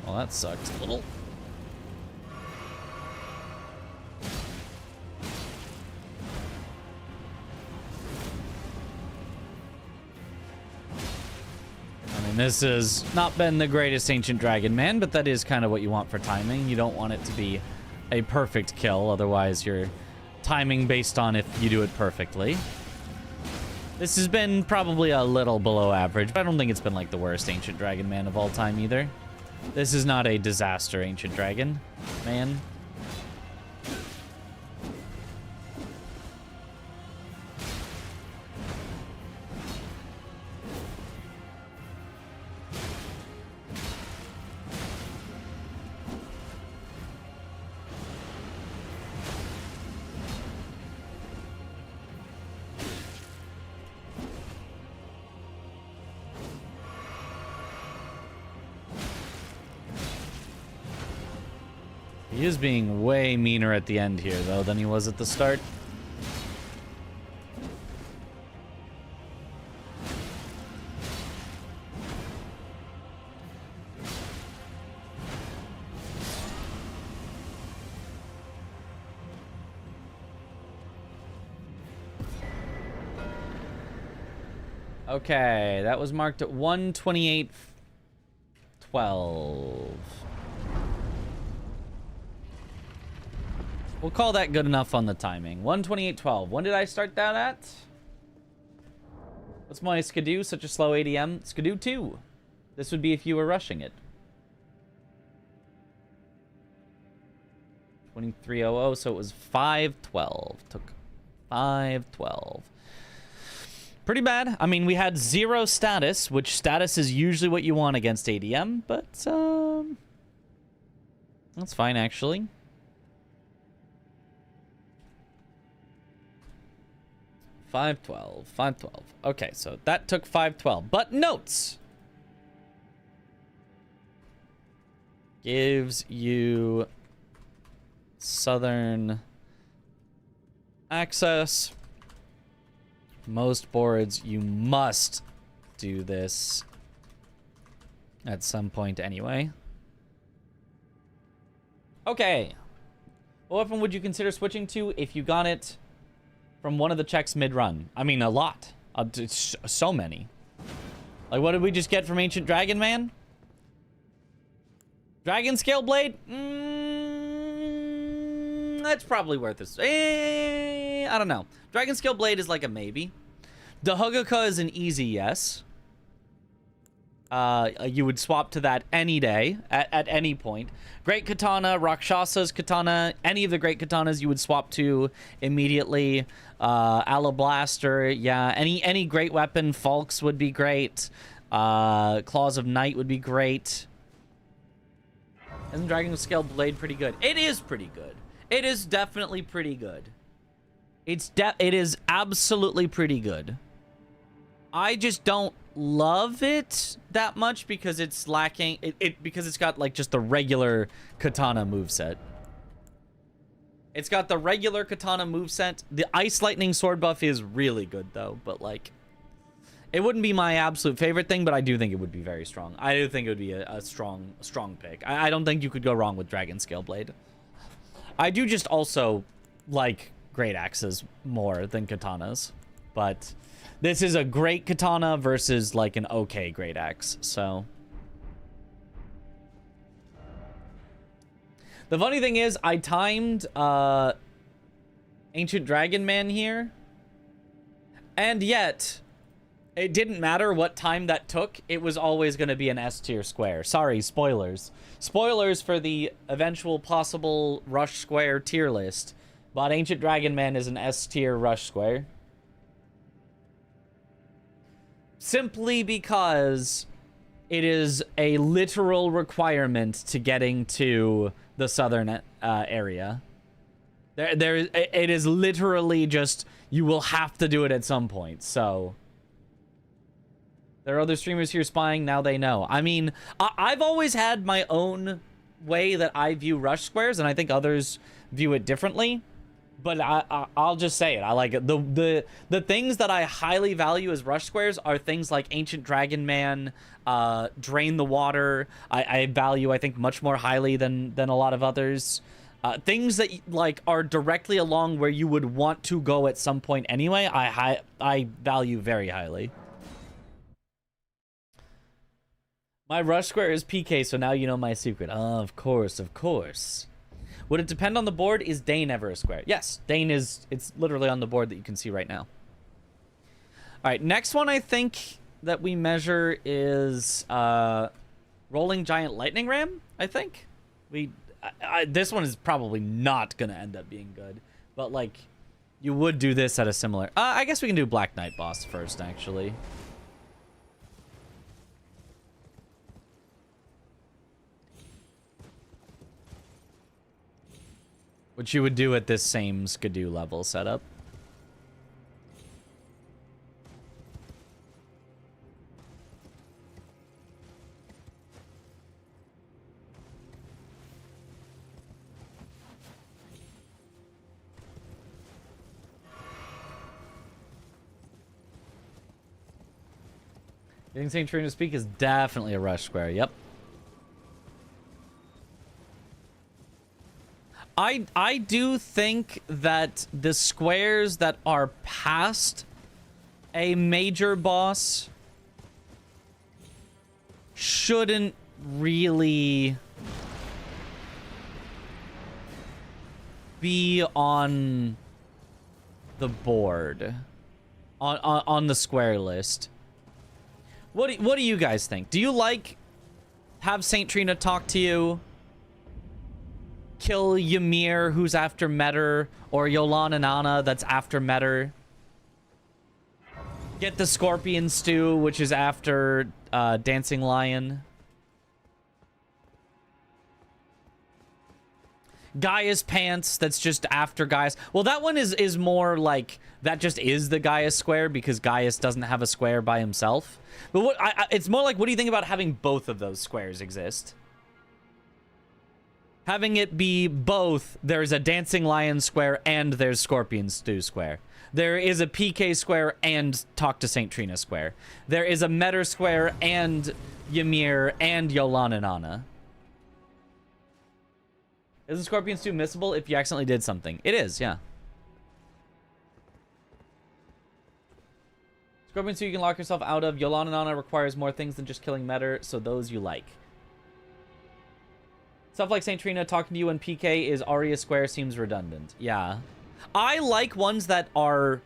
Well, that sucked a little. I mean, this has not been the greatest Ancient Dragon Man, but that is kind of what you want for timing. You don't want it to be a perfect kill, otherwise you're timing based on if you do it perfectly. This has been probably a little below average, but I don't think it's been like the worst Ancient Dragon Man of all time either. This is not a disaster Ancient Dragon Man. He is being way meaner at the end here, though, than he was at the start. Okay, that was marked at 128.12. We'll call that good enough on the timing. 128.12. When did I start that at? What's my Skidoo? Such a slow ADM. Skidoo 2. This would be if you were rushing it. 2300, so it was 512. Took 512. Pretty bad. I mean, we had 0 status, which status is usually what you want against ADM, but that's fine actually. $512. Okay, so that took 512. But notes gives you southern access. Most boards, you must do this at some point anyway. Okay. What weapon would you consider switching to if you got it from one of the checks mid-run? I mean, a lot. So many. Like, what did we just get from Ancient Dragon Man? Dragon Scale Blade? That's probably worth it. I don't know. Dragon Scale Blade is like a maybe. Dahuguka is an easy yes. You would swap to that any day, at any point. Great Katana, Rakshasa's Katana, any of the Great Katanas you would swap to immediately. Alablaster, yeah. Any great weapon. Falks would be great. Claws of Night would be great. Isn't Dragon Scale Blade pretty good? It is pretty good. It is definitely pretty good. It is absolutely pretty good. I just don't love it that much because it's lacking because it's got like just the regular katana moveset. It's got the regular katana moveset. The Ice Lightning sword buff is really good though, but like it wouldn't be my absolute favorite thing, but I do think it would be very strong. I do think it would be a strong pick. I don't think you could go wrong with Dragon Scale Blade. I do just also like great axes more than katanas, but this is a great katana versus like an okay great axe, so. The funny thing is, I timed Ancient Dragon Man here, and yet it didn't matter what time that took. It was always going to be an S tier square. Sorry, spoilers. Spoilers for the eventual possible Rush Square tier list, but Ancient Dragon Man is an S tier Rush Square. Simply because it is a literal requirement to getting to the southern area. It is literally just, you will have to do it at some point, so. There are other streamers here spying, now they know. I mean, I've always had my own way that I view Rush Squares, and I think others view it differently. But I'll just say it. I like it. The things that I highly value as rush squares are things like Ancient Dragon Man, Drain the Water. I value, I think, much more highly than a lot of others. Things that like are directly along where you would want to go at some point anyway, I value very highly. My rush square is PK, so now you know my secret. Of course, of course. Would it depend on the board? Is Dane ever a square? Yes, Dane is. It's literally on the board that you can see right now. All right, next one I think that we measure is Rolling Giant Lightning Ram, I think. This one is probably not going to end up being good, but like you would do this at a similar... I guess we can do Black Knight boss first, actually. Which you would do at this same Skidoo level setup. Getting St. Trina to speak is definitely a rush square. Yep. I do think that the squares that are past a major boss shouldn't really be on the board, on the square list. What do you guys think? Do you like have St. Trina talk to you? Kill Ymir, who's after Metter, or Yolan and Anna, that's after Metter. Get the Scorpion Stew, which is after Dancing Lion. Gaia's Pants, that's just after Gaius. Well, that one is more like, that just is the Gaius square, because Gaius doesn't have a square by himself. But what it's more like, what do you think about having both of those squares exist? Having it be both, there's a Dancing Lion square and there's Scorpion Stew square. There is a PK square and Talk to St. Trina square. There is a Metter square and Ymir and Yolan and Anna. Isn't Scorpion Stew missable if you accidentally did something? It is, yeah. Scorpion Stew you can lock yourself out of. Yolan and Anna requires more things than just killing Metter, so those you like. Stuff like St. Trina talking to you and PK is Aria Square seems redundant. Yeah. I like ones that are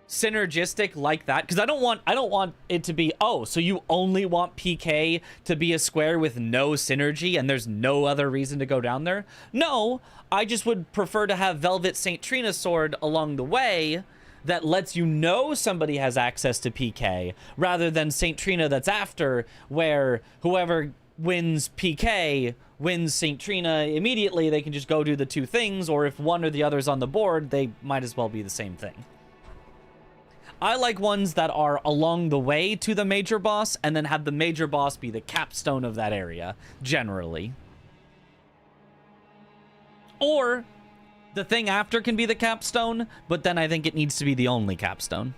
synergistic like that, because I don't want it to be, oh, so you only want PK to be a square with no synergy and there's no other reason to go down there. No, I just would prefer to have Velvet St. Trina sword along the way that lets you know somebody has access to PK, rather than St. Trina that's after, where whoever wins PK wins St. Trina immediately. They can just go do the two things, or if one or the other's on the board, they might as well be the same thing. I like ones that are along the way to the major boss, and then have the major boss be the capstone of that area, generally. Or the thing after can be the capstone, but then I think it needs to be the only capstone.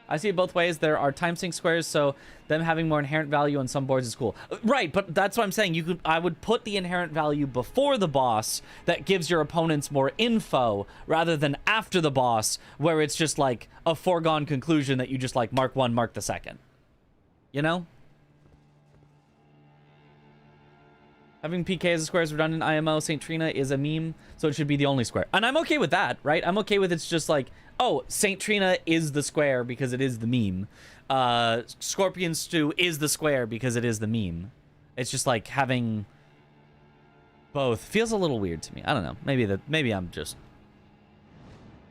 I see it both ways. There are time sink squares, so them having more inherent value on some boards is cool. Right, but that's what I'm saying. I would put the inherent value before the boss that gives your opponents more info, rather than after the boss, where it's just like a foregone conclusion that you just like mark one, mark the second. You know? Having PK as a square is redundant. IMO, St. Trina is a meme, so it should be the only square. And I'm okay with that, right? I'm okay with it's just like, oh, St. Trina is the square because it is the meme. Scorpion Stew is the square because it is the meme. It's just like having both feels a little weird to me. I don't know. Maybe I'm just...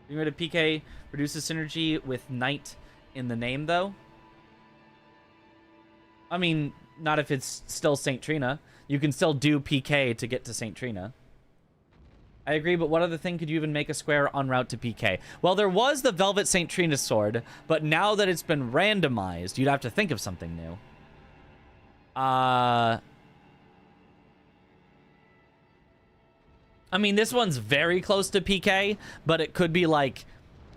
Getting rid of PK reduces synergy with Knight in the name, though. I mean, not if it's still St. Trina. You can still do PK to get to St. Trina. I agree, but what other thing could you even make a square en route to PK? Well, there was the Velvet St. Trina sword, but now that it's been randomized, you'd have to think of something new. I mean, this one's very close to PK, but it could be like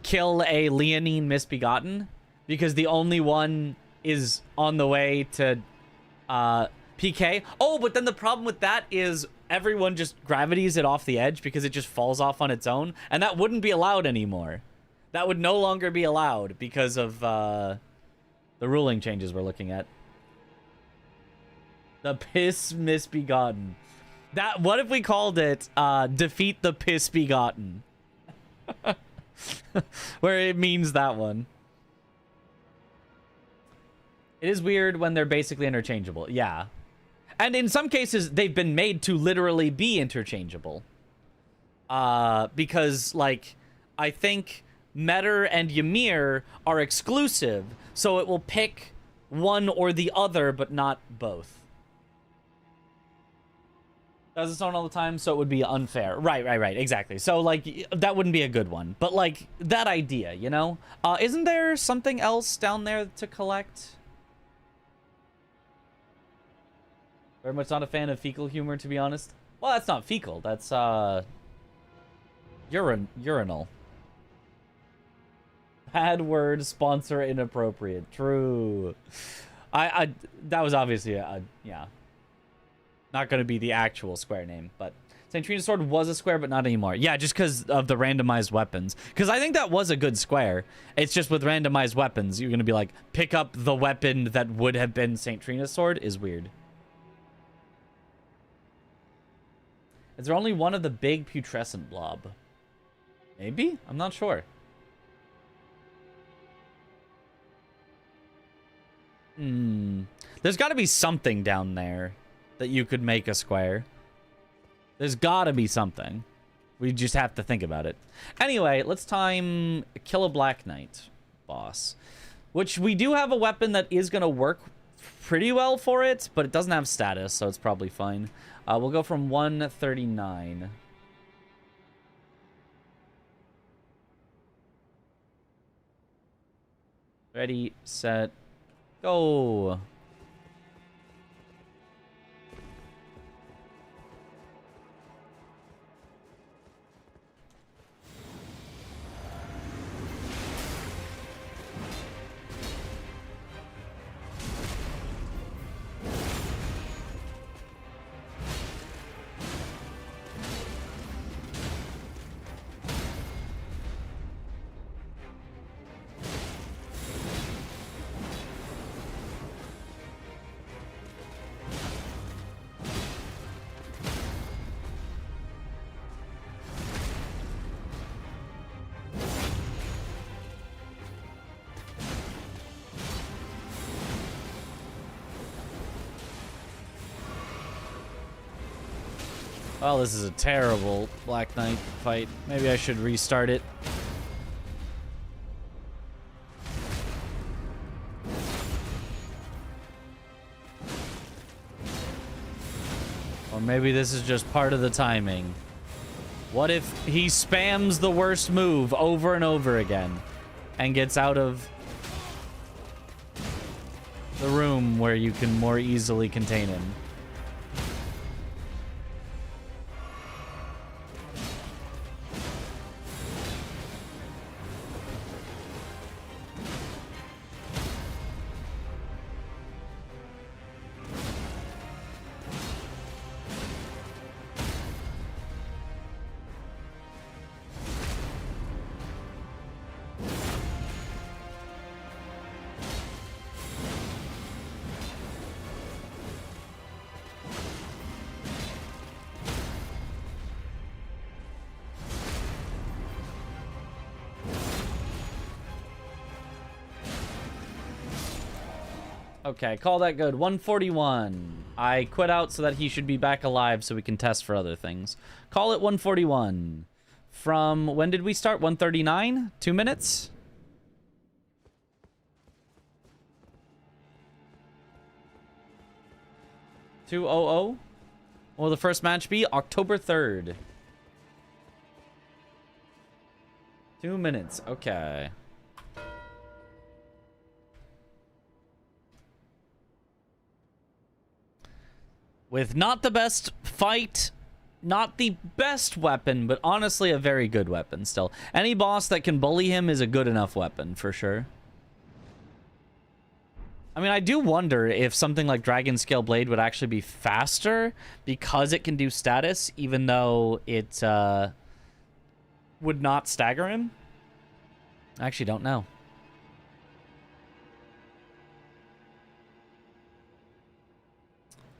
kill a Leonine Misbegotten, because the only one is on the way to PK. Oh, but then the problem with that is everyone just gravities it off the edge because it just falls off on its own, and that wouldn't be allowed anymore. That would no longer be allowed because of the ruling changes we're looking at. The Piss Misbegotten. That, what if we called it Defeat the Piss Begotten? Where it means that one. It is weird when they're basically interchangeable. Yeah. And in some cases, they've been made to literally be interchangeable. Because, like, I think Metter and Ymir are exclusive, so it will pick one or the other, but not both. Does it sound all the time, so it would be unfair. Right, exactly. So, like, that wouldn't be a good one. But, like, that idea, you know? Isn't there something else down there to collect? Very much not a fan of fecal humor, to be honest. Well, that's not fecal. That's, urinal. Bad word, sponsor inappropriate. True. That was obviously yeah. Not going to be the actual square name, but St. Trina's sword was a square, but not anymore. Yeah, just because of the randomized weapons. Because I think that was a good square. It's just with randomized weapons, you're going to be like, pick up the weapon that would have been St. Trina's sword is weird. Is there only one of the big putrescent blob? Maybe? I'm not sure. There's got to be something down there that you could make a square. There's got to be something. We just have to think about it. Anyway, let's time kill a Black Knight boss. Which we do have a weapon that is going to work pretty well for it, but it doesn't have status, so it's probably fine. We'll go from 139. Ready, set, go. Well, this is a terrible Black Knight fight. Maybe I should restart it. Or maybe this is just part of the timing. What if he spams the worst move over and over again and gets out of the room where you can more easily contain him? Okay, call that good. 141. I quit out so that he should be back alive so we can test for other things. Call it 141. From when did we start? 139? 2 minutes? $200? Will the first match be? October 3rd. 2 minutes. Okay. With not the best fight not the best weapon, but honestly a very good weapon still. Any boss that can bully him is a good enough weapon, for sure. I mean, I do wonder if something like Dragon Scale Blade would actually be faster because it can do status, even though it would not stagger him. I actually don't know.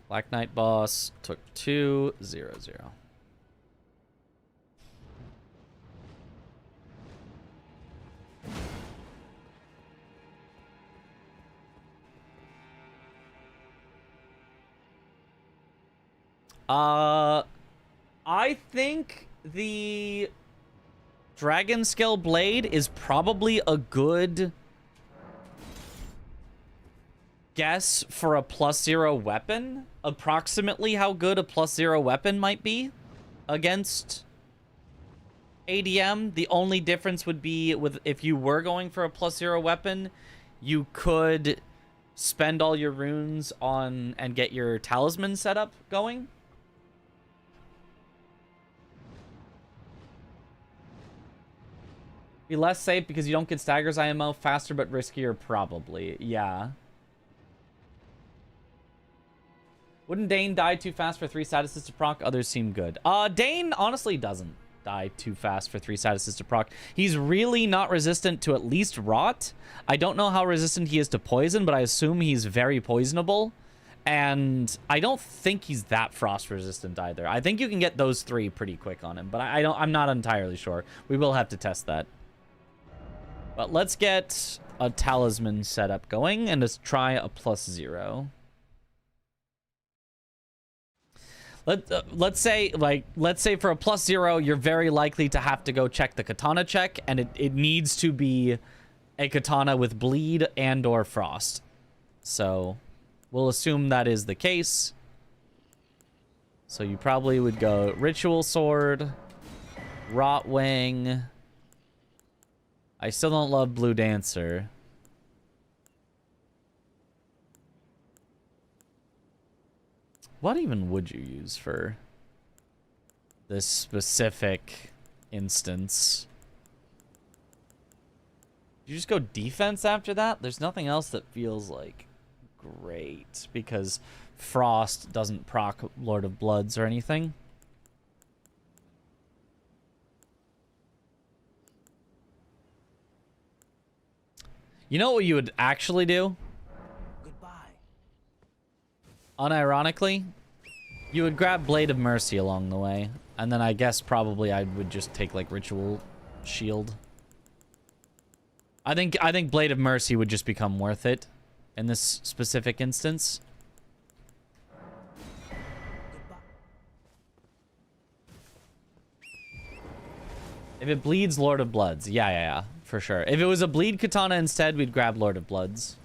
Black Knight boss took 2, 0, 0. I think the Dragon Scale Blade is probably a good guess for a +0 weapon. Approximately how good a +0 weapon might be against ADM. The only difference would be with if you were going for a +0 weapon, you could spend all your runes on and get your talisman setup going. Be less safe because you don't get staggers IMO. Faster but riskier, probably. Yeah. Wouldn't Dane die too fast for 3 statuses to proc? Others seem good. Dane honestly doesn't die too fast for 3 statuses to proc. He's really not resistant to at least rot. I don't know how resistant he is to poison, but I assume he's very poisonable. And I don't think he's that frost resistant either. I think you can get those 3 pretty quick on him, but I'm not entirely sure. We will have to test that. But let's get a talisman setup going and let's try a +0. Let's say for a +0, you're very likely to have to go check the katana check, and it needs to be a katana with bleed and or frost. So we'll assume that is the case. So you probably would go ritual sword, rot wing. I still don't love blue dancer. What even would you use for this specific instance? You just go defense after that? There's nothing else that feels like great because frost doesn't proc Lord of Bloods or anything. You know what you would actually do? Unironically, you would grab Blade of Mercy along the way, and then I guess probably I would just take like Ritual Shield. I think Blade of Mercy would just become worth it in this specific instance. If it bleeds Lord of Bloods, yeah, for sure. If it was a bleed katana instead, we'd grab Lord of Bloods.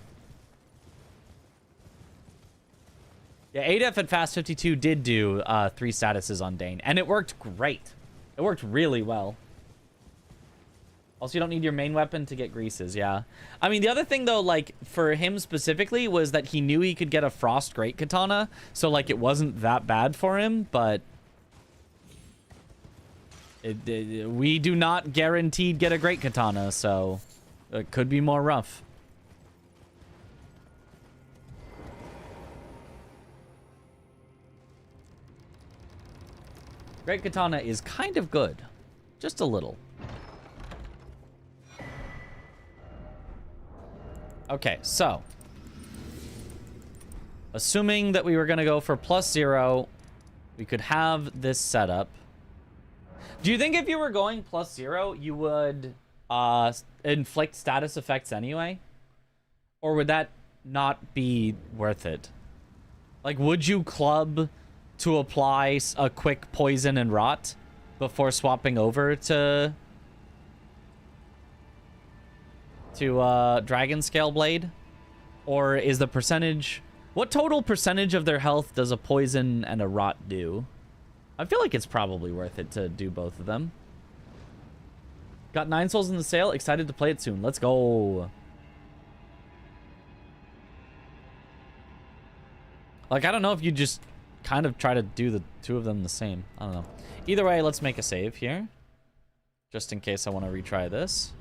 Yeah, ADEF at Fast 52 did do 3 statuses on Dane, and it worked great. It worked really well. Also, you don't need your main weapon to get greases, yeah. I mean, the other thing, though, like, for him specifically, was that he knew he could get a Frost Great Katana, so, like, it wasn't that bad for him, but we do not guaranteed get a Great Katana, so it could be more rough. Great Katana is kind of good. Just a little. Okay, so. Assuming that we were going to go for +0, we could have this setup. Do you think if you were going +0, you would inflict status effects anyway? Or would that not be worth it? Like, would you club to apply a quick poison and rot before swapping over to Dragon Scale Blade? Or is the percentage... What total percentage of their health does a poison and a rot do? I feel like it's probably worth it to do both of them. Got 9 souls in the sale. Excited to play it soon. Let's go. Like, I don't know if you just kind of try to do the two of them the same. I don't know. Either way, let's make a save here. Just in case I want to retry this.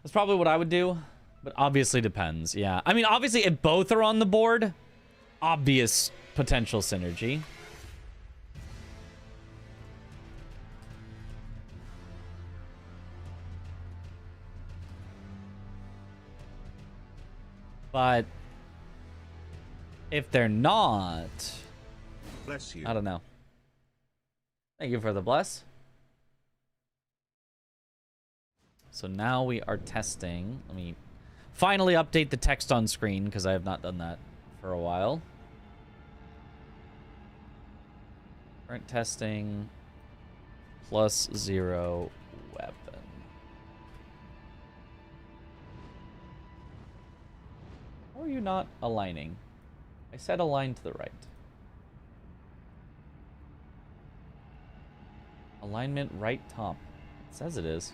That's probably what I would do, but obviously depends. Yeah. I mean, obviously, if both are on the board, obvious potential synergy. But if they're not, Bless you. I don't know. Thank you for the bless. So now we are testing. Let me finally update the text on screen because I have not done that for a while. Current testing +0 weapon. How are you not aligning? I said align to the right. Alignment right top. It says it is.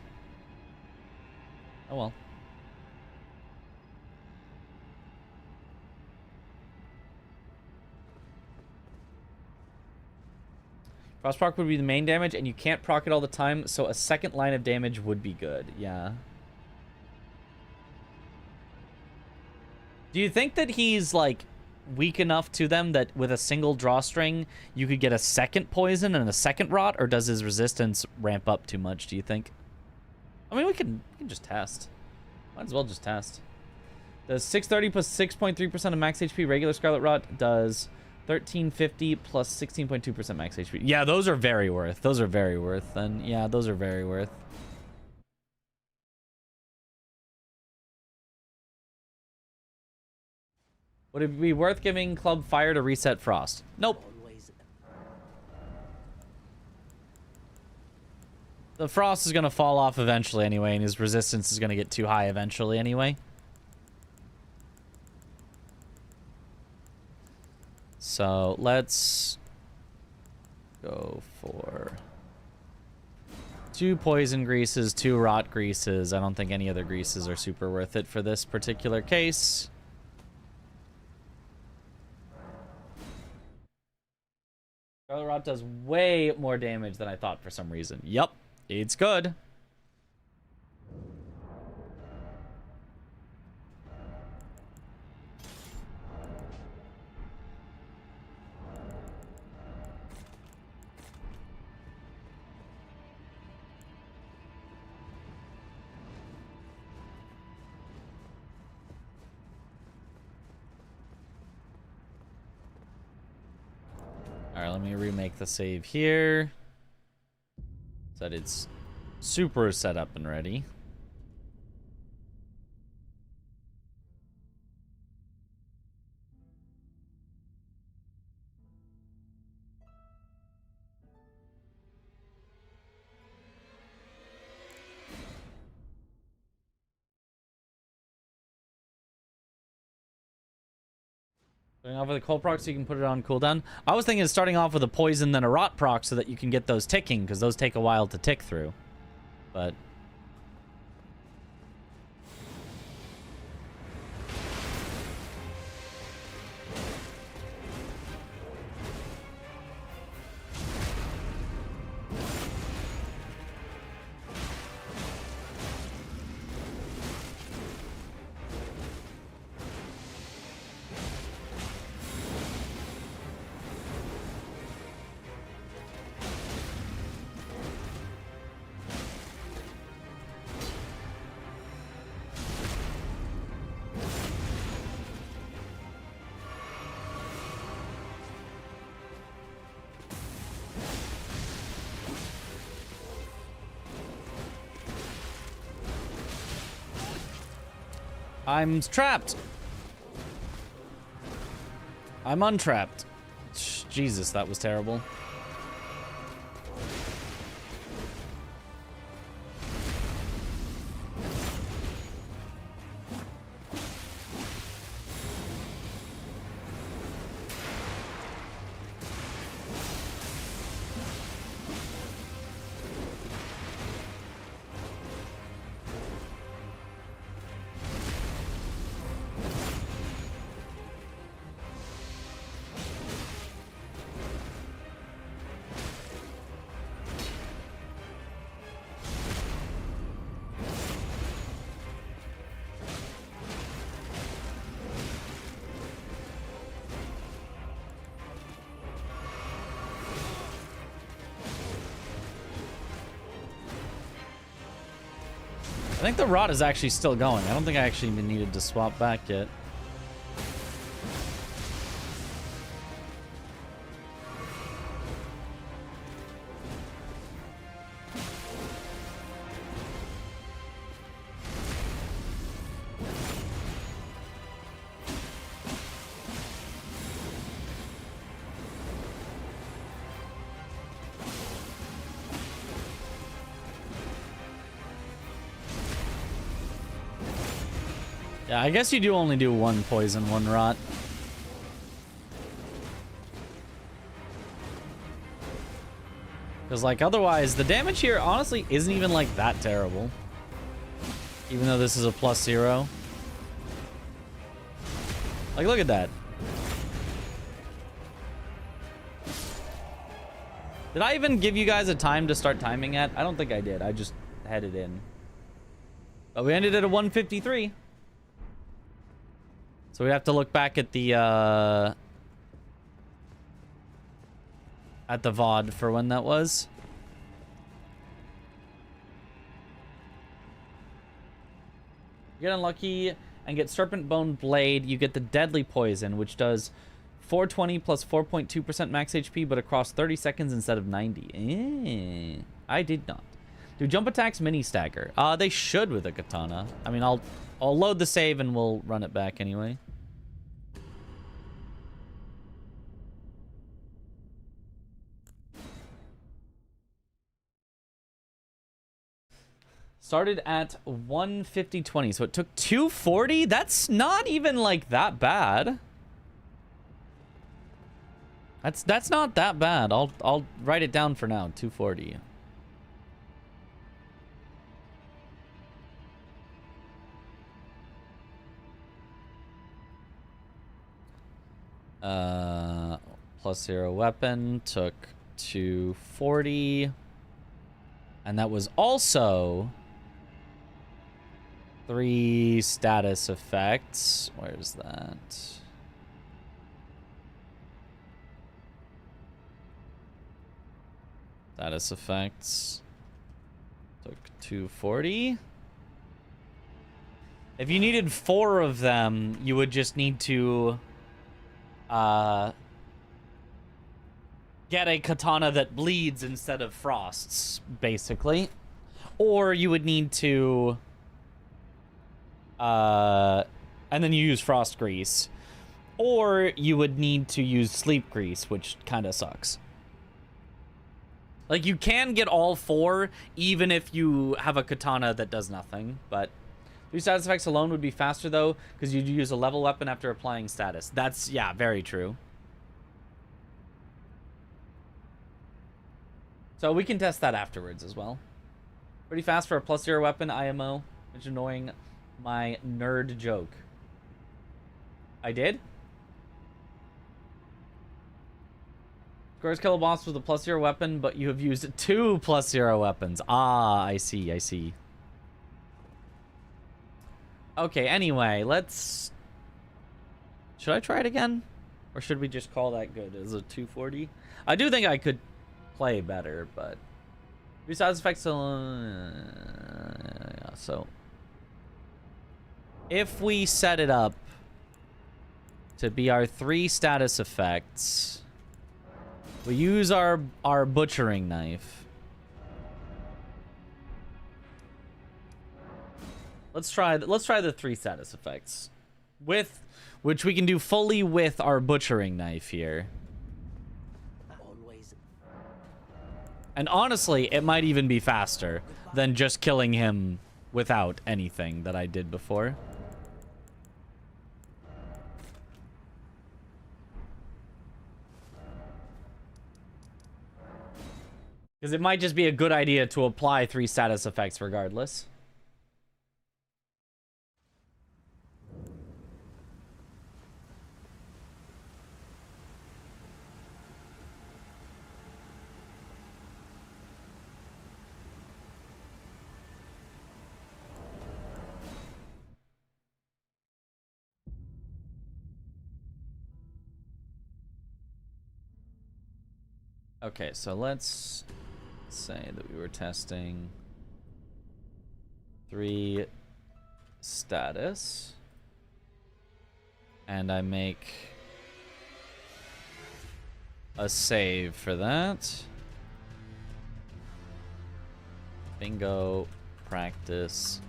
Oh well. Frost proc would be the main damage, and you can't proc it all the time, so a second line of damage would be good. Yeah. Do you think that he's, like, weak enough to them that with a single drawstring, you could get a second poison and a second rot, or does his resistance ramp up too much, do you think? I mean, we can just test. Might as well just test. Does 630 plus 6.3% of max HP regular Scarlet Rot does 1350 plus 16.2% max HP. Yeah, those are very worth. Those are very worth. Then yeah, those are very worth. Would it be worth giving Club Fire to reset Frost? Nope. The Frost is going to fall off eventually anyway, and his resistance is going to get too high eventually anyway. So let's go for 2 poison greases, 2 rot greases. I don't think any other greases are super worth it for this particular case. Scarlet Rot does way more damage than I thought for some reason. Yup, it's good. Alright, let me remake the save here. So that it's super set up and ready. Starting off with a cold proc so you can put it on cooldown. I was thinking of starting off with a poison then a rot proc so that you can get those ticking, because those take a while to tick through. But I'm trapped. I'm untrapped. Jesus, that was terrible. I think the rod is actually still going. I don't think I actually even needed to swap back yet. Yeah, I guess you do only do one poison, one rot. Because, like, otherwise, the damage here, honestly, isn't even, like, that terrible. Even though this is a +0. Like, look at that. Did I even give you guys a time to start timing at? I don't think I did. I just headed in. But we ended at a 153. So we have to look back at the VOD for when that was. You get unlucky and get Serpent Bone Blade. You get the Deadly Poison, which does 420 plus 4.2% max HP, but across 30 seconds instead of 90. I did not. Do jump attacks mini stagger? They should with a katana. I mean, I'll load the save and we'll run it back anyway. Started at 150.20, so it took 240? That's not even, like, that bad. That's not that bad. I'll write it down for now, 240. +0 weapon took 240. And that was also 3 status effects. Where's that? Status effects. Took 240. If you needed 4 of them, you would just need to get a katana that bleeds instead of frosts, basically. Or you would need to and then you use frost grease. Or you would need to use sleep grease, which kind of sucks. Like, you can get all 4 even if you have a katana that does nothing, but 3 status effects alone would be faster though, because you'd use a level weapon after applying status. That's, yeah, very true. So we can test that afterwards as well. Pretty fast for a +0 weapon, IMO. It's annoying my nerd joke. I did? Scores kill a boss with a +0 weapon, but you have used 2 +0 weapons. Ah, I see, I see. Okay, anyway, let's... Should I try it again? Or should we just call that good as a 240? I do think I could play better, but... 3 status effects... yeah, so... If we set it up to be our 3 status effects... We use our butchering knife. Let's try the 3 status effects, which we can do fully with our butchering knife here. And honestly, it might even be faster than just killing him without anything that I did before. Because it might just be a good idea to apply 3 status effects regardless. Okay, so let's say that we were testing 3 status. And I make a save for that. Bingo practice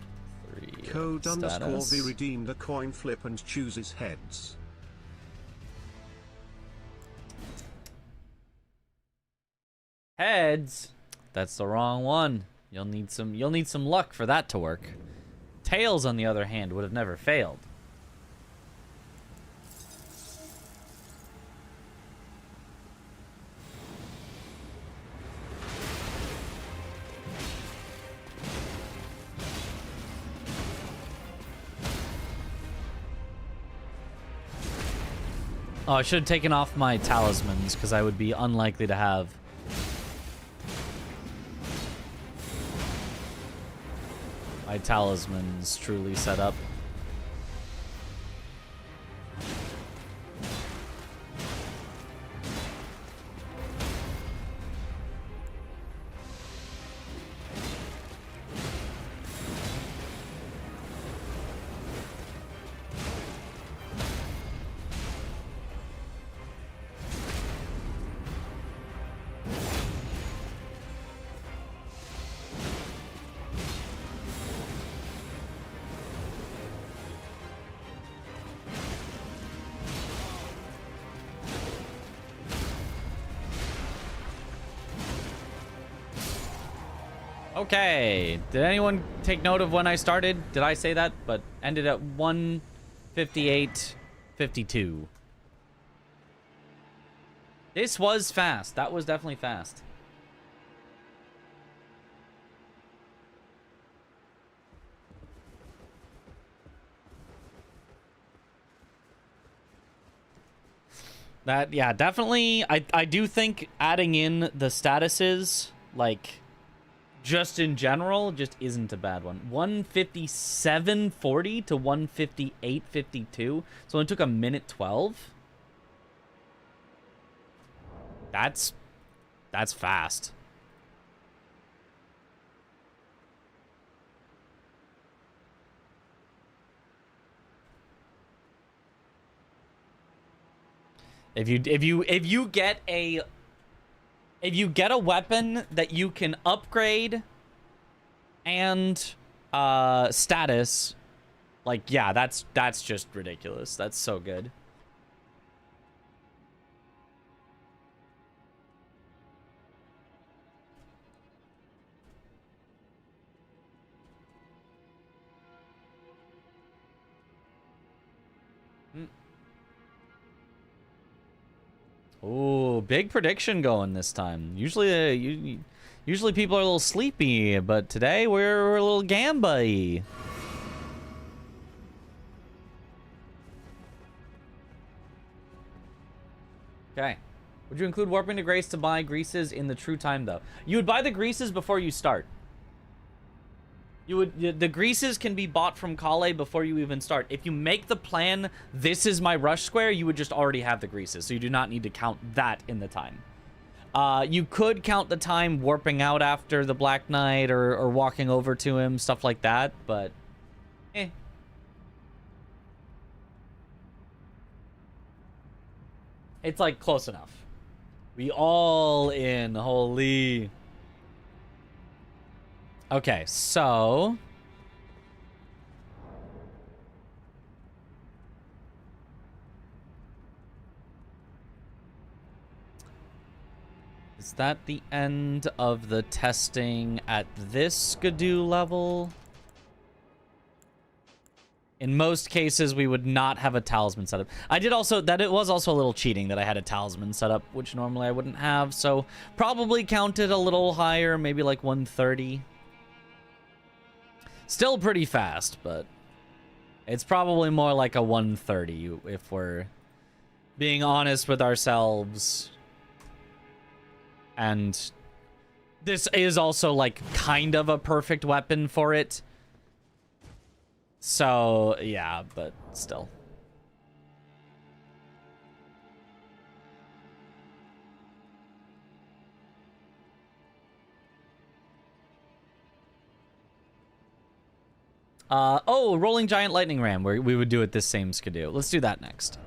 3 Code status. _V redeemed a coin flip and chooses heads. Heads. That's the wrong one. You'll need some luck for that to work. Tails, on the other hand, would have never failed. Oh, I should have taken off my talismans because I would be unlikely to have my talismans truly set up. Okay, did anyone take note of when I started? Did I say that? But ended at 1:58:52. This was fast. That was definitely fast. That, yeah, definitely. I do think adding in the statuses, like, just in general, just isn't a bad one. 157.40 to 158.52. So it took a minute 12. That's fast. If you get a weapon that you can upgrade and status, like, yeah, that's just ridiculous. That's so good. Oh, big prediction going this time. Usually, usually people are a little sleepy, but today we're a little gamba-y. Okay. Would you include warping to Grace to buy greases in the true time, though? You would buy the greases before you start. The greases can be bought from Kale before you even start. If you make the plan, this is my rush square, you would just already have the greases, so you do not need to count that in the time. You could count the time warping out after the Black Knight or walking over to him, stuff like that, but it's like close enough. We all in, holy. Okay, so is that the end of the testing at this Skidoo level? In most cases, we would not have a talisman setup. I did also, it was also a little cheating that I had a talisman setup, which normally I wouldn't have, so probably counted a little higher, maybe like 130. Still pretty fast, but it's probably more like a 130 if we're being honest with ourselves. And this is also like kind of a perfect weapon for it. So, yeah, but still. Oh, Rolling Giant Lightning Ram, where we would do it this same skidoo. Let's do that next.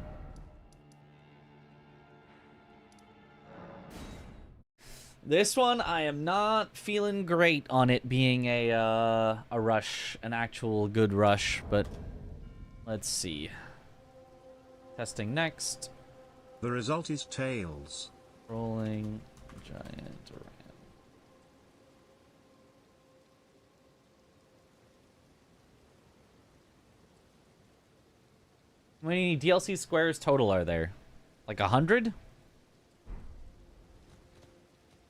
This one, I am not feeling great on it being a rush, an actual good rush, but let's see. Testing next. The result is tails. Rolling Giant Ram. How many DLC squares total are there? Like 100?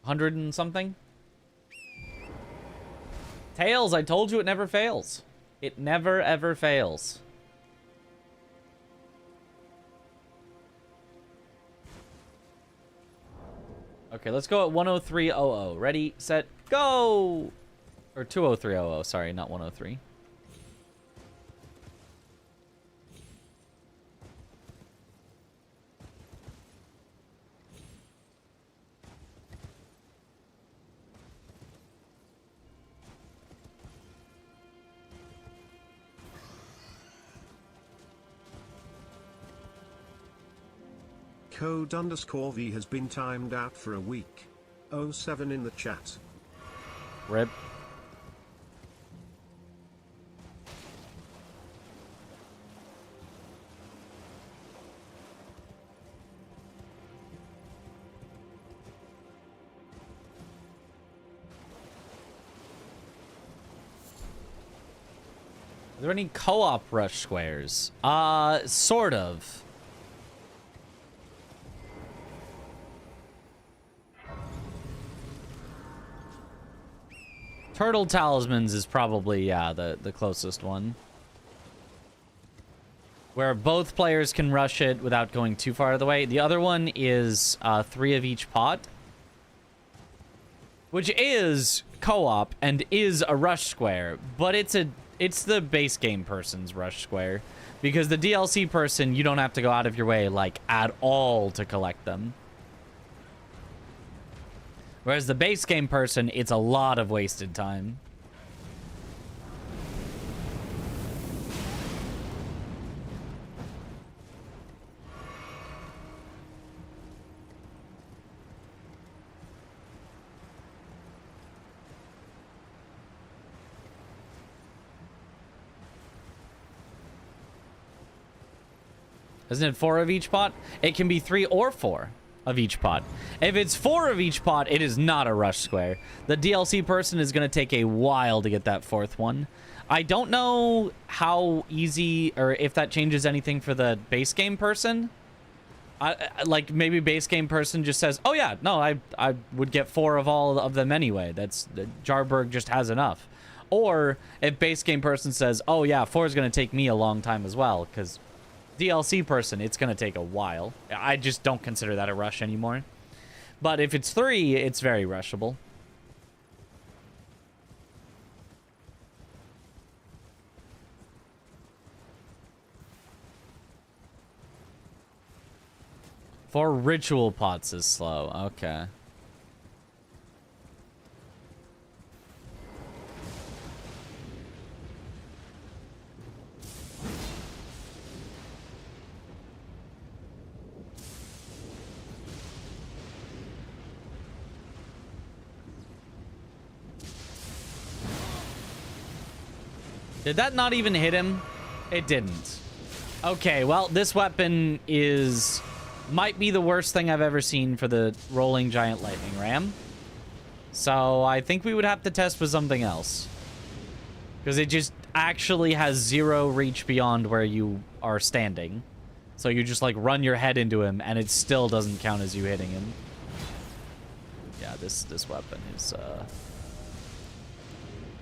100 and something? Tails, I told you it never fails. It never ever fails. Okay, let's go at 103.00. Ready, set, go! Or 203.00, sorry, not 103. Code_V has been timed out for a week. 07 in the chat. Rip. Are there any co-op rush squares? Sort of. Turtle Talismans is probably, yeah, the closest one. Where both players can rush it without going too far out of the way. The other one is 3 of each pot. Which is co-op and is a rush square. But it's the base game person's rush square. Because the DLC person, you don't have to go out of your way, like, at all to collect them. Whereas the base game person, it's a lot of wasted time. Isn't it 4 of each pot? It can be 3 or 4 of each pot. If it's 4 of each pot, it is not a rush square. The DLC person is going to take a while to get that 4th one. I don't know how easy or if that changes anything for the base game person. Like maybe base game person just says, "Oh yeah, no, I would get 4 of all of them anyway. That's Jarberg just has enough." Or if base game person says, "Oh yeah, 4 is going to take me a long time as well because DLC person, it's going to take a while." I just don't consider that a rush anymore. But if it's 3, it's very rushable. For ritual pots is slow. Okay. Did that not even hit him? It didn't. Okay, well, this weapon might be the worst thing I've ever seen for the Rolling Giant Lightning Ram. So I think we would have to test with something else. Because it just actually has 0 reach beyond where you are standing. So you just like run your head into him and it still doesn't count as you hitting him. Yeah, this weapon is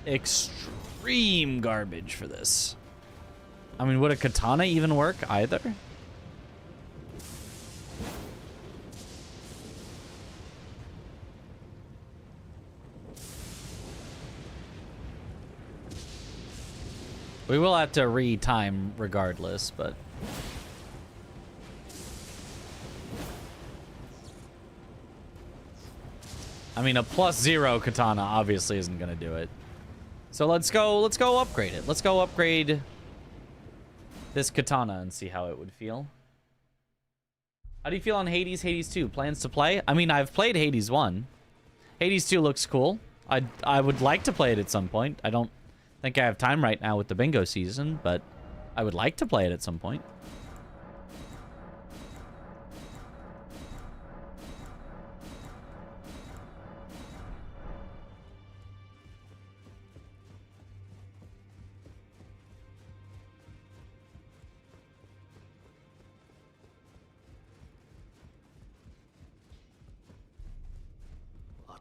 extreme garbage for this. I mean, would a katana even work either? We will have to re-time regardless, but... I mean, a +0 katana obviously isn't going to do it. So let's go upgrade it. Let's go upgrade this katana and see how it would feel. How do you feel on Hades? Hades 2? Plans to play? I mean, I've played Hades 1. Hades 2 looks cool. I would like to play it at some point. I don't think I have time right now with the bingo season, but I would like to play it at some point.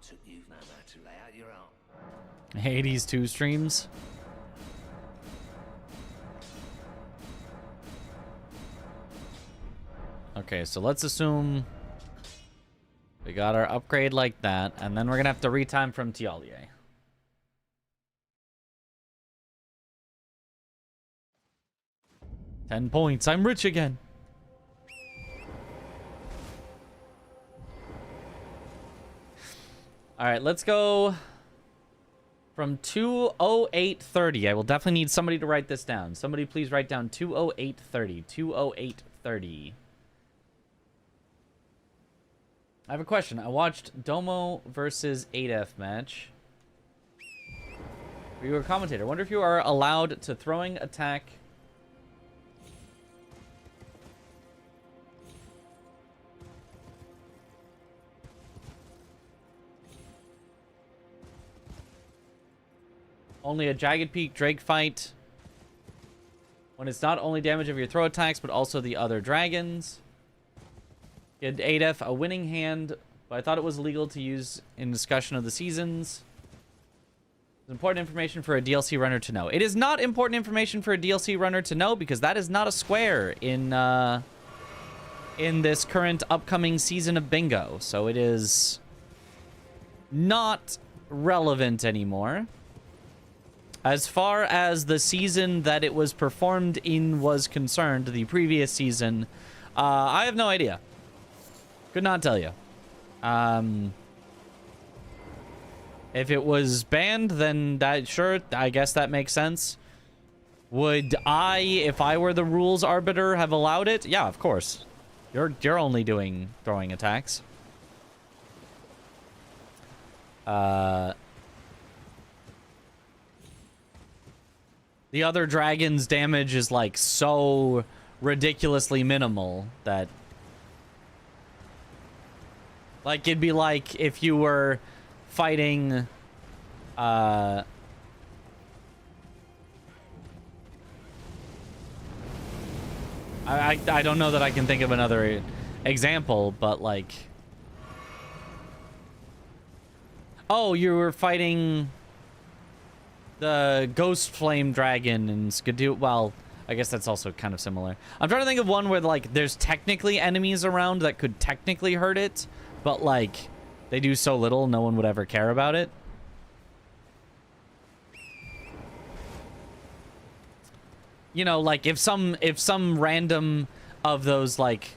Took you no to lay out your own. Hades 2 streams. Okay, so let's assume we got our upgrade like that, and then we're gonna have to retime from Tialier. $10 points. I'm rich again. All right, let's go from 20830. I will definitely need somebody to write this down. Somebody please write down 20830. 20830. I have a question. I watched Domo versus 8F match. You were a commentator. I wonder if you are allowed to throwing attack. Only a Jagged Peak Drake fight. When it's not only damage of your throw attacks, but also the other dragons. Get 8F a winning hand, but I thought it was illegal to use in discussion of the seasons. It's important information for a DLC runner to know. It is not important information for a DLC runner to know because that is not a square in this current upcoming season of Bingo. So it is not relevant anymore. As far as the season that it was performed in was concerned, the previous season, I have no idea. Could not tell you. If it was banned, then that, sure, I guess that makes sense. Would I, if I were the rules arbiter, have allowed it? Yeah, of course. You're only doing throwing attacks. The other dragon's damage is like so ridiculously minimal that like it'd be like if you were fighting I don't know that I can think of another example, but like, oh, you were fighting the Ghost Flame Dragon and Skidoo. Well, I guess that's also kind of similar. I'm trying to think of one where like there's technically enemies around that could technically hurt it, but like they do so little no one would ever care about it. You know, like if some random of those like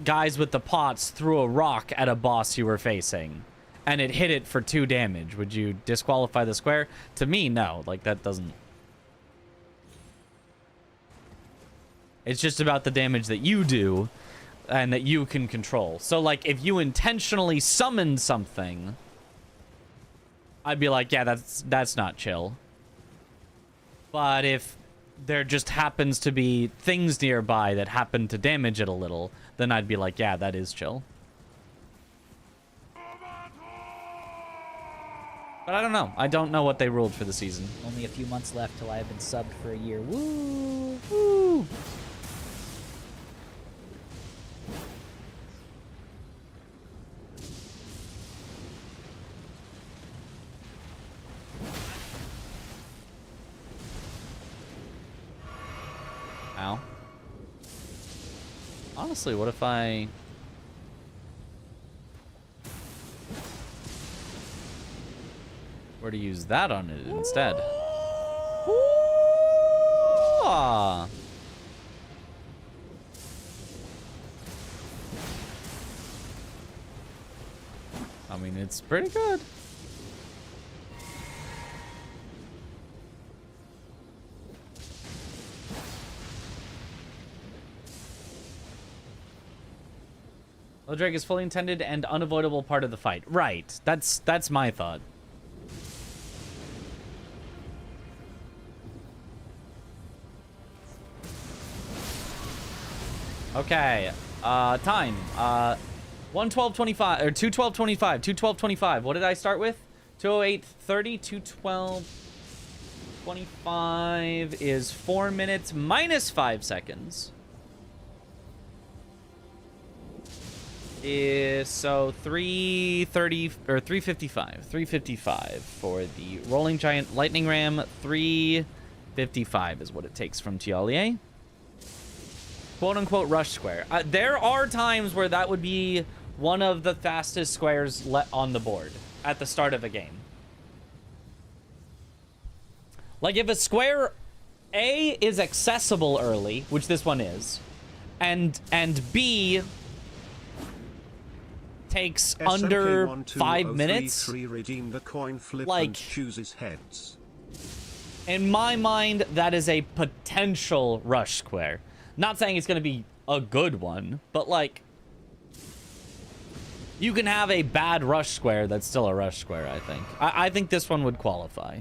guys with the pots threw a rock at a boss you were facing and it hit it for 2 damage, would you disqualify the square? To me, no. Like, that doesn't... It's just about the damage that you do and that you can control. So, like, if you intentionally summoned something, I'd be like, yeah, that's not chill. But if there just happens to be things nearby that happen to damage it a little, then I'd be like, yeah, that is chill. But I don't know. I don't know what they ruled for the season. Only a few months left till I have been subbed for a year. Woo! Woo! Ow. Honestly, what if I... were to use that on it instead? Ah. I mean, it's pretty good. Drake is fully intended and unavoidable part of the fight. Right. That's my thought. Okay. Time. 1:12:25 or 2:12:25. 2:12:25. What did I start with? 2:08:30. 2:12:25 is 4 minutes minus 5 seconds. Is so 3:30 or 3:55. 3:55 for the Rolling Giant Lightning Ram. 3:55 is what it takes from Tialier. Quote unquote rush square. There are times where that would be one of the fastest squares on the board at the start of a game. Like if a square A is accessible early, which this one is, and B takes under 5 minutes, redeem the coin flip like, and chooses heads. In my mind, that is a potential rush square. Not saying it's going to be a good one, but like, you can have a bad rush square that's still a rush square, I think. I think this one would qualify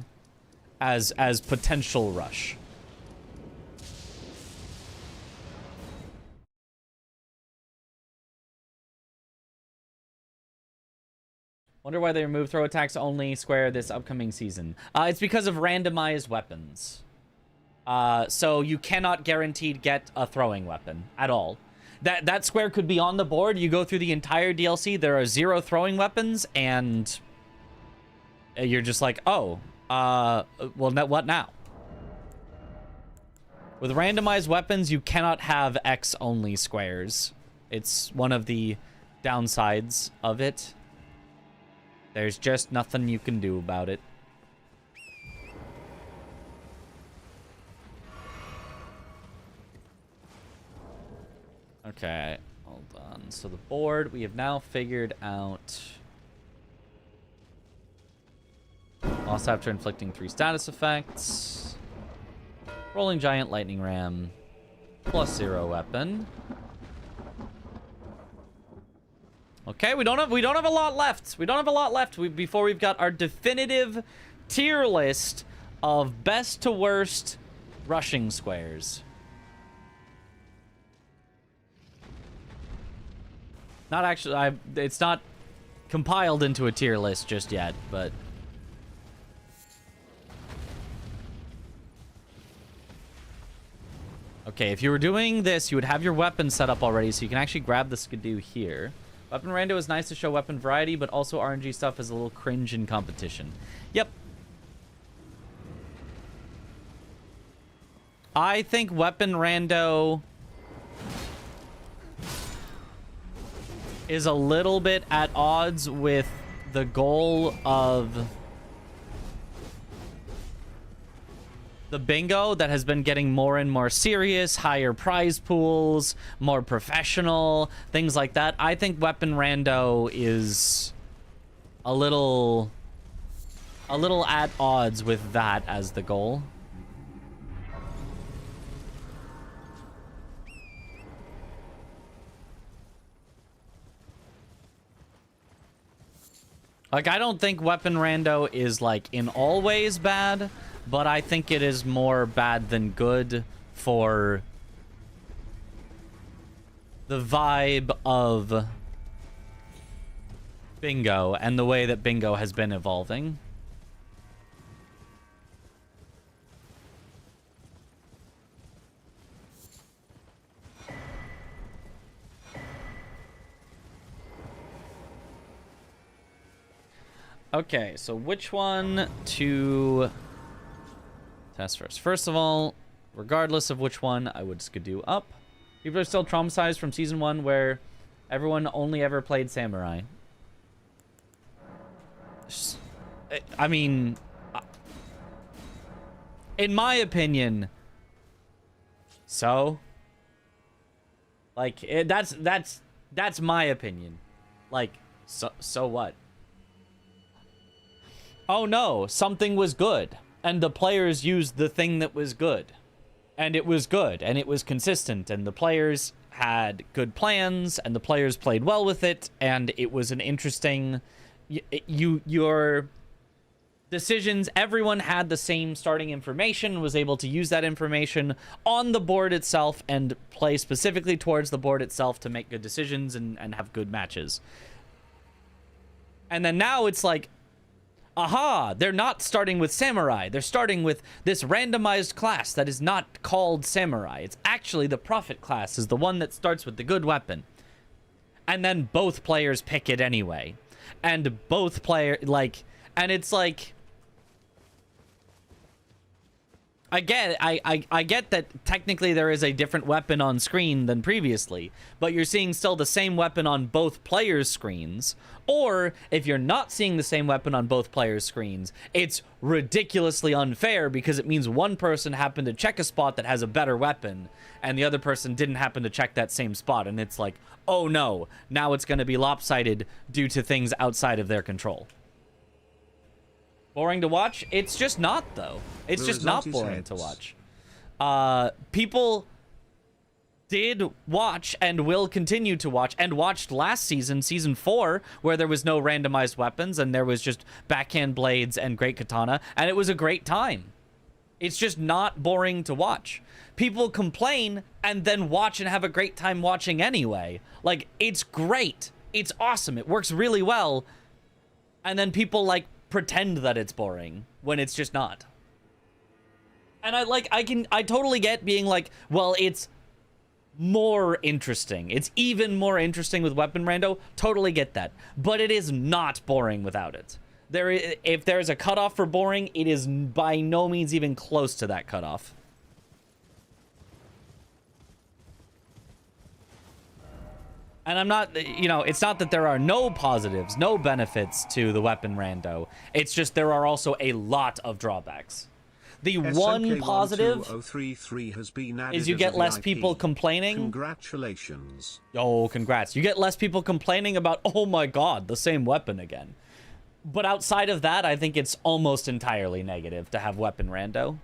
as potential rush. Wonder why they removed throw attacks only square this upcoming season. It's because of randomized weapons. So you cannot guaranteed get a throwing weapon at all. That square could be on the board. You go through the entire DLC, there are 0 throwing weapons, and you're just like, oh, well, what now? With randomized weapons, you cannot have X-only squares. It's one of the downsides of it. There's just nothing you can do about it. Okay, hold on. So the board, we have now figured out... Lost after inflicting 3 status effects. Rolling Giant Lightning Ram. Plus 0 weapon. Okay, we don't have a lot left. We don't have a lot left before we've got our definitive tier list of best to worst rushing squares. Not actually, it's not compiled into a tier list just yet, but... Okay, if you were doing this, you would have your weapon set up already, so you can actually grab the Skidoo here. Weapon rando is nice to show weapon variety, but also RNG stuff is a little cringe in competition. Yep. I think weapon rando is a little bit at odds with the goal of the bingo that has been getting more and more serious, higher prize pools, more professional, things like that. I think weapon rando is a little at odds with that as the goal. Like, I don't think weapon rando is, like, in all ways bad, but I think it is more bad than good for the vibe of bingo and the way that bingo has been evolving. Okay, so which one to test first? First of all, regardless of which one, I would Skidoo up. People are still traumatized from Season 1 where everyone only ever played Samurai. I mean, in my opinion, so? Like, that's my opinion. Like, so what? Oh no, something was good, and the players used the thing that was good, and it was good, and it was consistent, and the players had good plans and the players played well with it, and it was an interesting your decisions, everyone had the same starting information, was able to use that information on the board itself and play specifically towards the board itself to make good decisions and have good matches. And then now it's like, aha, they're not starting with samurai. They're starting with this randomized class that is not called samurai. It's actually the prophet class is the one that starts with the good weapon. And then both players pick it anyway. And both and it's like, I get that technically there is a different weapon on screen than previously, but you're seeing still the same weapon on both players' screens. Or if you're not seeing the same weapon on both players' screens, it's ridiculously unfair because it means one person happened to check a spot that has a better weapon and the other person didn't happen to check that same spot. And it's like, oh no, now it's going to be lopsided due to things outside of their control. Boring to watch? It's just not, though. It's just not boring to watch. People did watch and will continue to watch and watched last season, season 4, where there was no randomized weapons and there was just backhand blades and great katana, and it was a great time. It's just not boring to watch. People complain and then watch and have a great time watching anyway. Like, it's great. It's awesome. It works really well. And then people, like, pretend that it's boring when it's just not. And I totally get being like, well, it's more interesting. It's even more interesting with Weapon Rando. Totally get that. But it is not boring without it. If there's a cutoff for boring, it is by no means even close to that cutoff. And I'm not, it's not that there are no positives, no benefits to the Weapon Rando. It's just there are also a lot of drawbacks. The one positive is you get less people complaining. Congratulations. Oh, congrats. You get less people complaining about, oh my god, the same weapon again. But outside of that, I think it's almost entirely negative to have Weapon Rando.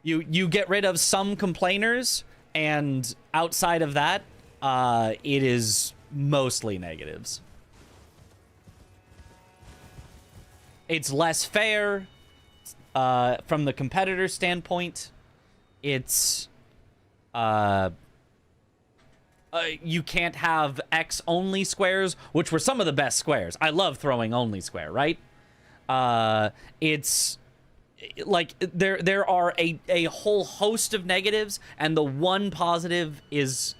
You get rid of some complainers, and outside of that, it is mostly negatives. It's less fair from the competitor standpoint. It's you can't have X only squares, which were some of the best squares. I love throwing only square, right? It's like there are a whole host of negatives, and the one positive is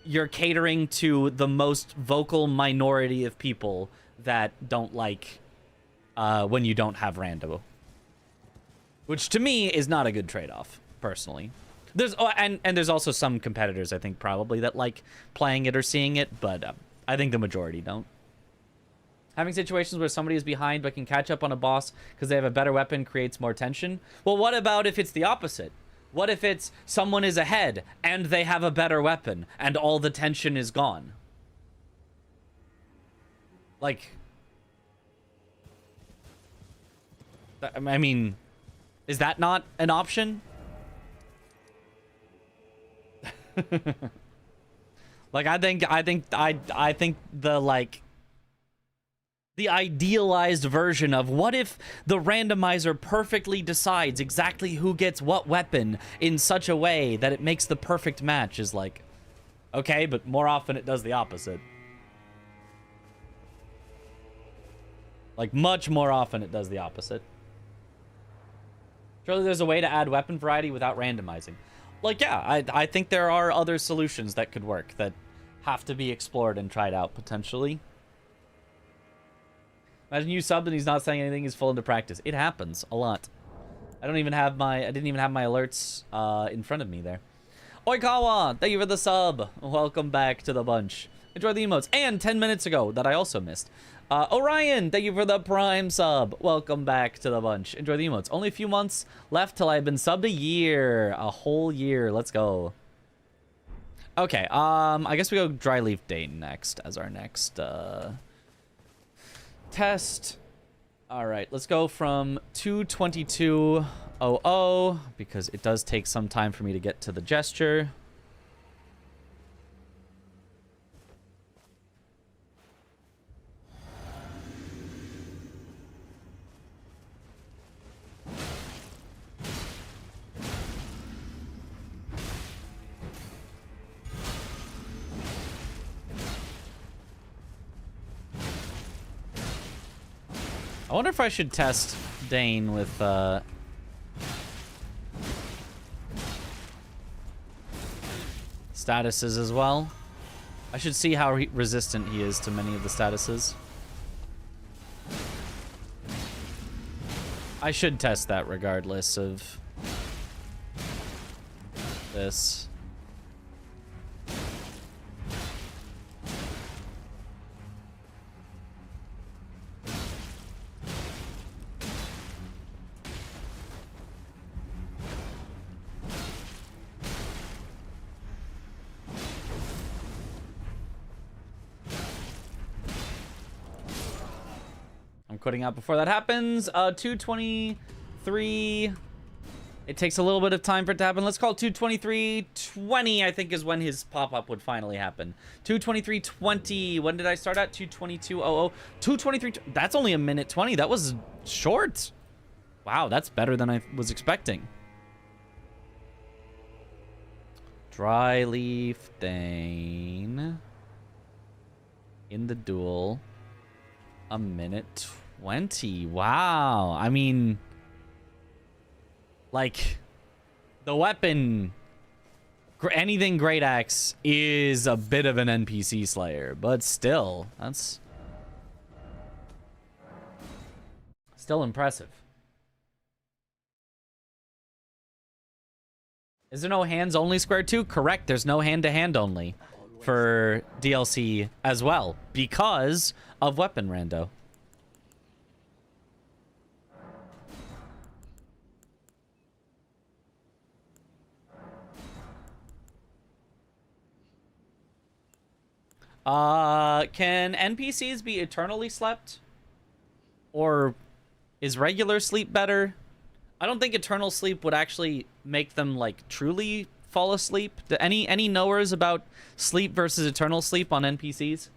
you're catering to the most vocal minority of people that don't like when you don't have rando. Which to me is not a good trade-off, personally. There's and there's also some competitors, I think, probably that like playing it or seeing it, but I think the majority don't. Having situations where somebody is behind but can catch up on a boss because they have a better weapon creates more tension. Well, what about if it's the opposite? What if it's someone is ahead and they have a better weapon and all the tension is gone? Like, I mean, is that not an option? Like, I think the idealized version of what if the randomizer perfectly decides exactly who gets what weapon in such a way that it makes the perfect match is like, okay, but more often it does the opposite. Like, much more often it does the opposite. Surely there's a way to add weapon variety without randomizing. Like, yeah, I think there are other solutions that could work that have to be explored and tried out potentially. Imagine you subbed and he's not saying anything, he's full into practice. It happens a lot. I didn't even have my alerts in front of me there. Oikawa, thank you for the sub. Welcome back to the bunch. Enjoy the emotes. And 10 minutes ago that I also missed. Orion, thank you for the Prime sub. Welcome back to the bunch. Enjoy the emotes. Only a few months left till I've been subbed a year. A whole year. Let's go. Okay, I guess we go Dry Leaf Day next as our next test. All right, let's go from 222.00 because it does take some time for me to get to the gesture. I wonder if I should test Dane with statuses as well. I should see how resistant he is to many of the statuses. I should test that regardless of this. I'm quitting out before that happens. 223. It takes a little bit of time for it to happen. Let's call it 223.20, I think, is when his pop-up would finally happen. 223.20. When did I start at? 222.00. 223. That's only a minute 20. That was short. Wow, that's better than I was expecting. Dry leaf Dane. In the duel. A minute 20. Wow. I mean, like, the weapon, anything Great Axe is a bit of an NPC slayer, but still, that's still impressive. Is there no hands only square 2? Correct. There's no hand-to-hand only for DLC as well because of weapon rando. Can NPCs be eternally slept? Or is regular sleep better? I don't think eternal sleep would actually make them, like, truly fall asleep. Any knowers about sleep versus eternal sleep on NPCs?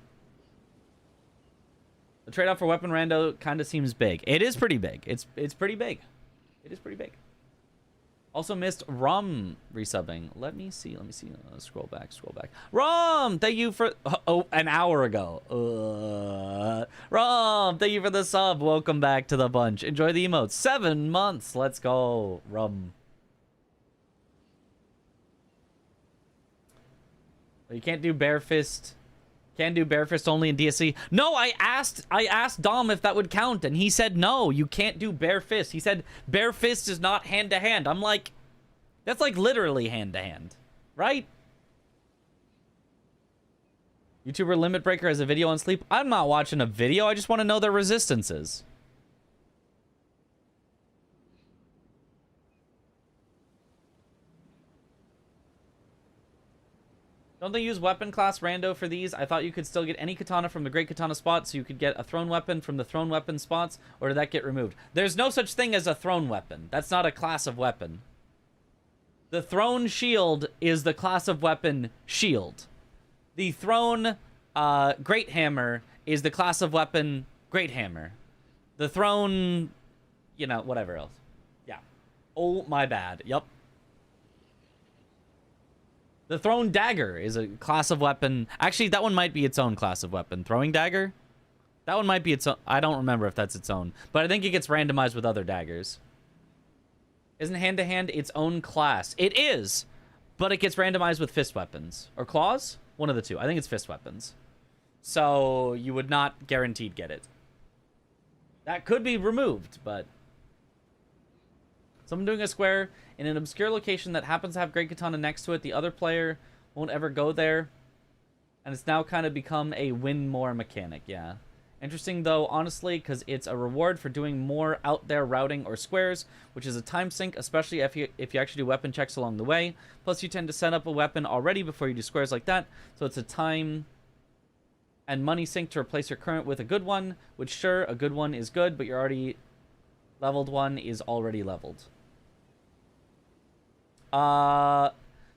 The trade-off for weapon rando kind of seems big. It is pretty big. It's pretty big. It is pretty big. Also missed Rum resubbing. Let me see. Scroll back. Rum, thank you for... Oh, an hour ago. Rum, thank you for the sub. Welcome back to the bunch. Enjoy the emotes. 7 months. Let's go, Rum. You can't do bare fist. Can't do bare fist only in DSC. No, I asked Dom if that would count, and he said no, you can't do bare fist. He said bare fist is not hand to hand. I'm like, that's like literally hand to hand, right? YouTuber Limit Breaker has a video on sleep. I'm not watching a video. I just want to know their resistances. Don't they use weapon class rando for these? I thought you could still get any katana from the great katana spot, so you could get a thrown weapon from the thrown weapon spots, or did that get removed? There's no such thing as a thrown weapon. That's not a class of weapon. The thrown shield is the class of weapon shield. The thrown great hammer is the class of weapon great hammer. The thrown, you know, whatever else. Yeah. Oh, my bad. Yup. The thrown dagger is a class of weapon. Actually, that one might be its own class of weapon. Throwing dagger? That one might be its own. I don't remember if that's its own. But I think it gets randomized with other daggers. Isn't hand-to-hand its own class? It is, but it gets randomized with fist weapons. Or claws? One of the two. I think it's fist weapons. So you would not guaranteed get it. That could be removed, but... Someone doing a square in an obscure location that happens to have Great Katana next to it. The other player won't ever go there. And it's now kind of become a win more mechanic, yeah. Interesting, though, honestly, because it's a reward for doing more out there routing or squares, which is a time sink, especially if you actually do weapon checks along the way. Plus, you tend to set up a weapon already before you do squares like that. So it's a time and money sink to replace your current with a good one, which, sure, a good one is good, but your already leveled one is already leveled.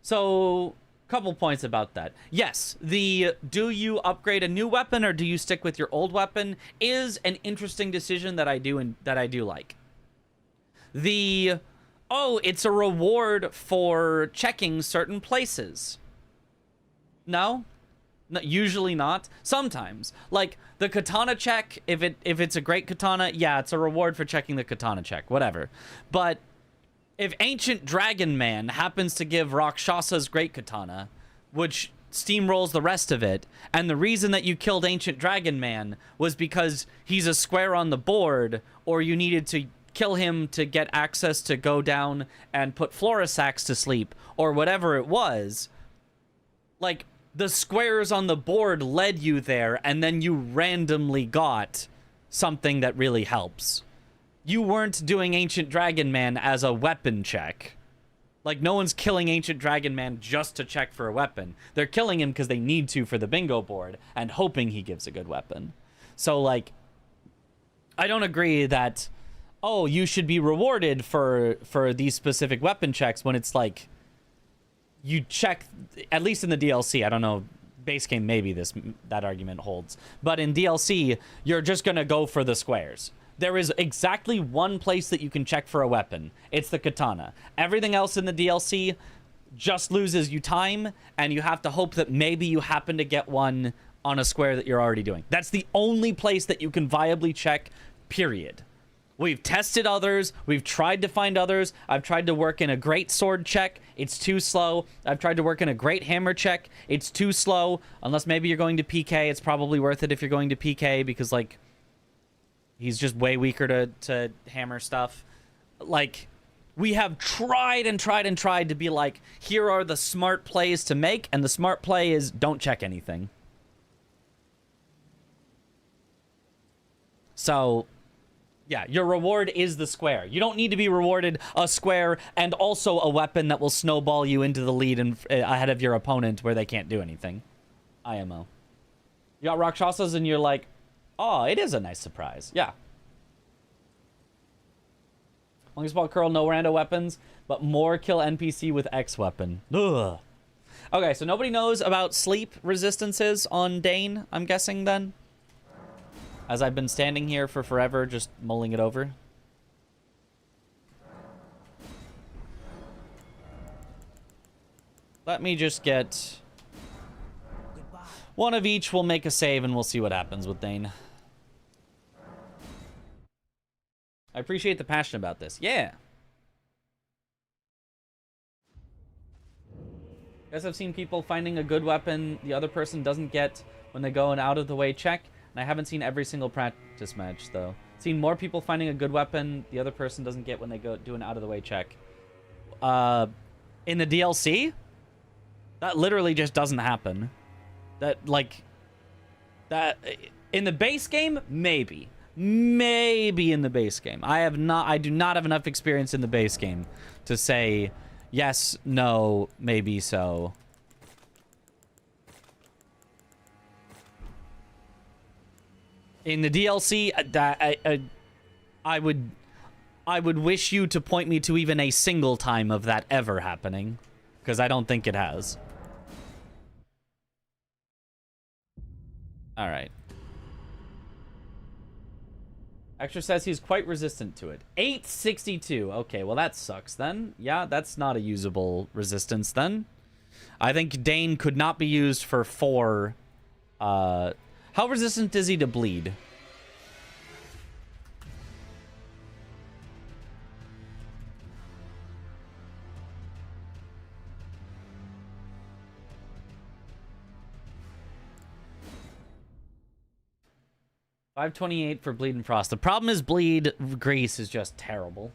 So, couple points about that. Yes, the do you upgrade a new weapon or do you stick with your old weapon is an interesting decision that I do like. The, oh, it's a reward for checking certain places. No, No, usually not. Sometimes. Like, the katana check, if it's a great katana, yeah, it's a reward for checking the katana check. Whatever. But if Ancient Dragon Man happens to give Rakshasa's great katana, which steamrolls the rest of it, and the reason that you killed Ancient Dragon Man was because he's a square on the board, or you needed to kill him to get access to go down and put Florisax to sleep, or whatever it was, like, the squares on the board led you there, and then you randomly got something that really helps. You weren't doing Ancient Dragon Man as a weapon check. Like, no one's killing Ancient Dragon Man just to check for a weapon. They're killing him because they need to for the bingo board, and hoping he gives a good weapon. So, like, I don't agree that, oh, you should be rewarded for these specific weapon checks when it's like, you check, at least in the DLC, I don't know, base game maybe that argument holds, but in DLC, you're just gonna go for the squares. There is exactly one place that you can check for a weapon. It's the katana. Everything else in the DLC just loses you time, and you have to hope that maybe you happen to get one on a square that you're already doing. That's the only place that you can viably check, period. We've tested others. We've tried to find others. I've tried to work in a great sword check. It's too slow. I've tried to work in a great hammer check. It's too slow. Unless maybe you're going to PK. It's probably worth it if you're going to PK because, like, he's just way weaker to hammer stuff. Like, we have tried and tried and tried to be like, here are the smart plays to make, and the smart play is don't check anything. So, yeah, your reward is the square. You don't need to be rewarded a square and also a weapon that will snowball you into the lead and ahead of your opponent where they can't do anything. IMO. You got Rakshasas and you're like, oh, it is a nice surprise. Yeah. Longest ball curl, no rando weapons, but more kill NPC with X weapon. Ugh. Okay, so nobody knows about sleep resistances on Dane, I'm guessing then? As I've been standing here for forever, just mulling it over. Let me just get one of each. We'll make a save and we'll see what happens with Dane. I appreciate the passion about this. Yeah. Guess I've seen people finding a good weapon the other person doesn't get when they go an out-of-the-way check. And I haven't seen every single practice match, though. Seen more people finding a good weapon the other person doesn't get when they go do an out-of-the-way check. In the DLC? That literally just doesn't happen. That, like... That... In the base game? Maybe. Maybe in the base game. I do not have enough experience in the base game to say yes, no, maybe so. In the DLC, I would wish you to point me to even a single time of that ever happening, because I don't think it has. All right. Extra says he's quite resistant to it. 862. Okay, well that sucks then. Yeah, that's not a usable resistance then. I think Dane could not be used for 4. How resistant is he to bleed? $528 for Bleed and Frost. The problem is Bleed Grease is just terrible.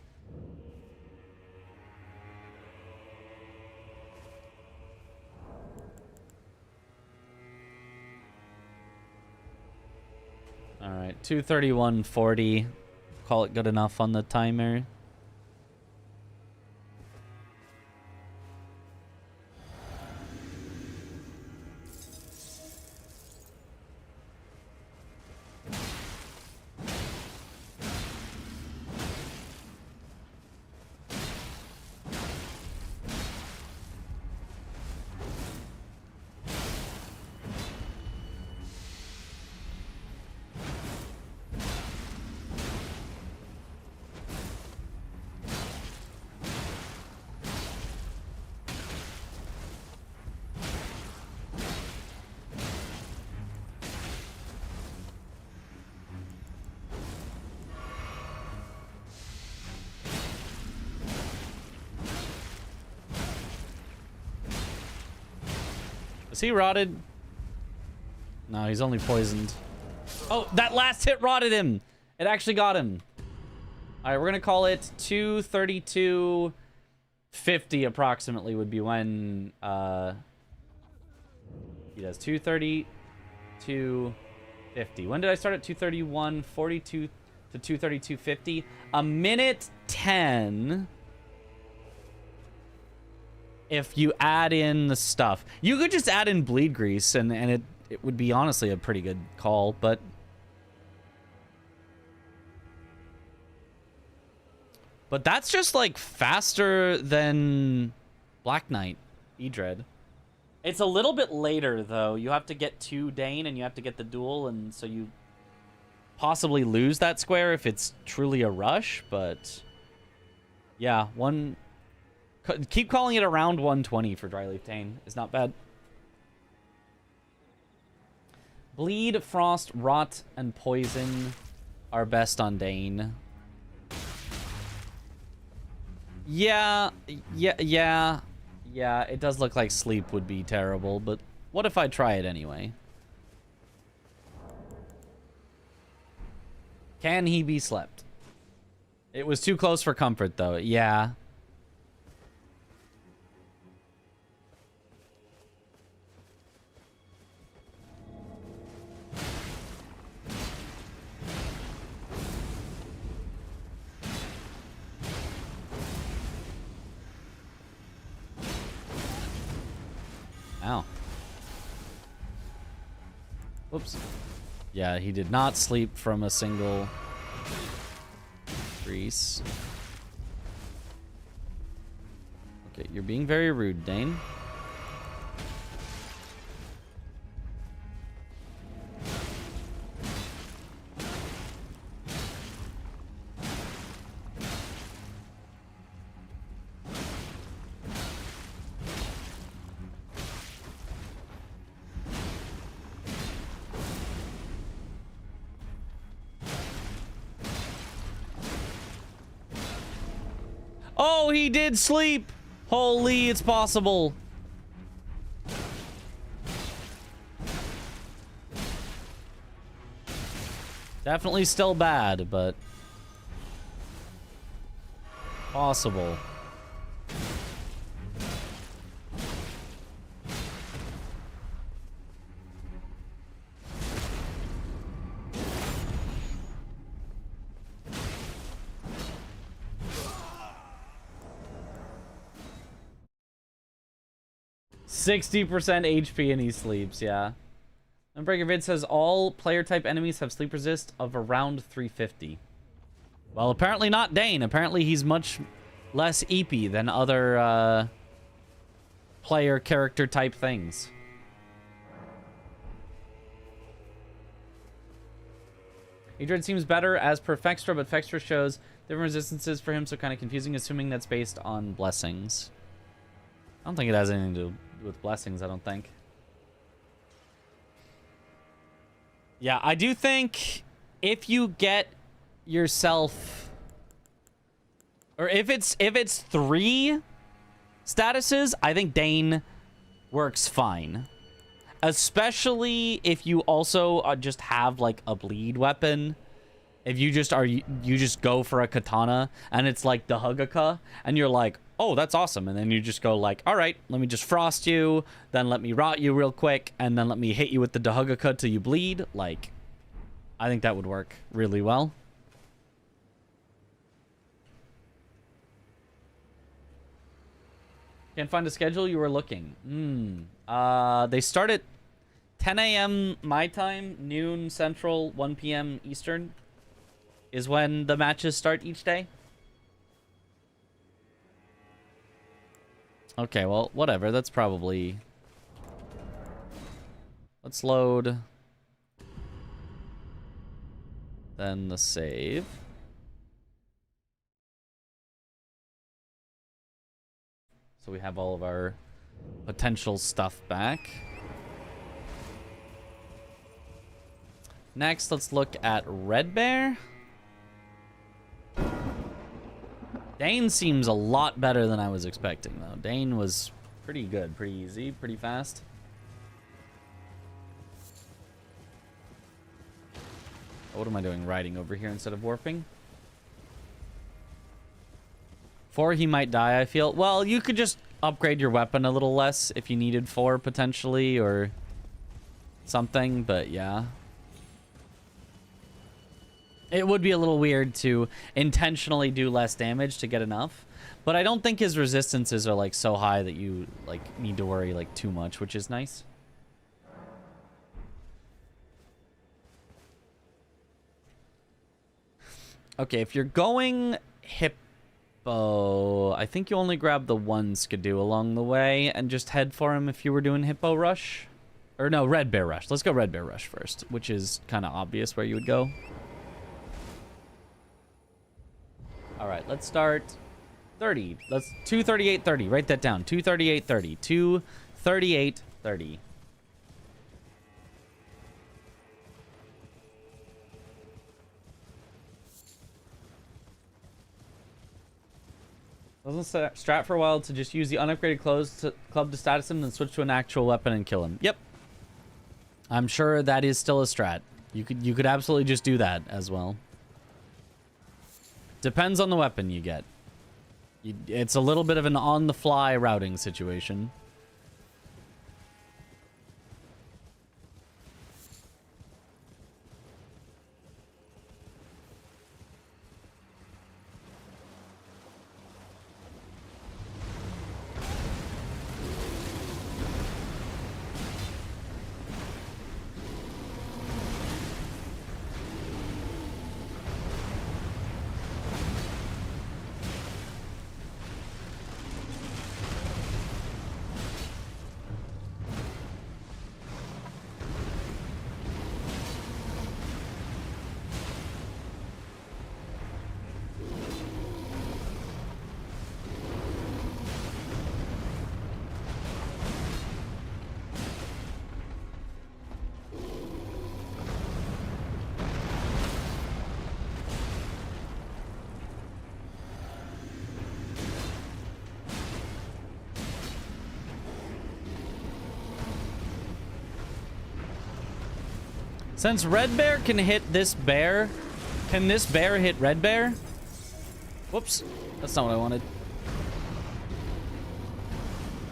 All right, 231.40. Call it good enough on the timer. Is he rotted? No, he's only poisoned. Oh, that last hit rotted him. It actually got him. All right, we're going to call it 232.50 approximately would be when he does 232.50. When did I start at 231.42 to 232.50? A minute 10 if you add in the stuff. You could just add in bleed grease and it would be honestly a pretty good call, but that's just like faster than Black Knight, Edred. It's a little bit later though. You have to get to Dane and you have to get the duel, and so you possibly lose that square if it's truly a rush, but yeah, keep calling it around 120 for Dryleaf Dane. It's not bad. Bleed, Frost, Rot, and Poison are best on Dane. Yeah, it does look like Sleep would be terrible, but what if I try it anyway? Can he be slept? It was too close for comfort, though. Yeah. Ow. Whoops. Yeah, he did not sleep from a single grease. Okay, you're being very rude, Dane. Oh, he did sleep. Holy, it's possible. Definitely still bad, but possible. %60 HP and he sleeps, yeah. Unbreaker Vid says all player type enemies have sleep resist of around 350. Well, apparently not Dane. Apparently he's much less EP than other player character type things. Adrian seems better as per Fextra, but Fextra shows different resistances for him, so kind of confusing, assuming that's based on blessings. I don't think it has anything to do with blessings, I don't think. Yeah, I do think if you get yourself, or if it's 3 statuses, I think Dane works fine. Especially if you also just have like a bleed weapon. If you just you just go for a katana and it's like the Hugaka and you're like, oh, that's awesome. And then you just go like, all right, let me just frost you, then let me rot you real quick, and then let me hit you with the Dahugaka till you bleed. Like, I think that would work really well. Can't find a schedule, you were looking. They start at 10 a.m. my time, noon Central, 1 p.m. Eastern is when the matches start each day. Okay, well, whatever. That's probably... Let's load. Then the save. So we have all of our potential stuff back. Next, let's look at Red Bear. Dane seems a lot better than I was expecting, though. Dane was pretty good, pretty easy, pretty fast. What am I doing? Riding over here instead of warping? 4, he might die, I feel. Well, you could just upgrade your weapon a little less if you needed 4, potentially, or something, but yeah. It would be a little weird to intentionally do less damage to get enough, but I don't think his resistances are, like, so high that you, like, need to worry, like, too much, which is nice. Okay, if you're going Hippo, I think you only grab the one Skidoo along the way and just head for him if you were doing Hippo Rush. Or no, Red Bear Rush. Let's go Red Bear Rush first, which is kind of obvious where you would go. All right, let's start 30. Let's 238.30. Write that down. 238.30. 238.30. Doesn't strat for a while to just use the unupgraded club to status him, then switch to an actual weapon and kill him. Yep. I'm sure that is still a strat. You could absolutely just do that as well. Depends on the weapon you get. It's a little bit of an on-the-fly routing situation. Since Red Bear can hit this bear, can this bear hit Red Bear? Whoops. That's not what I wanted.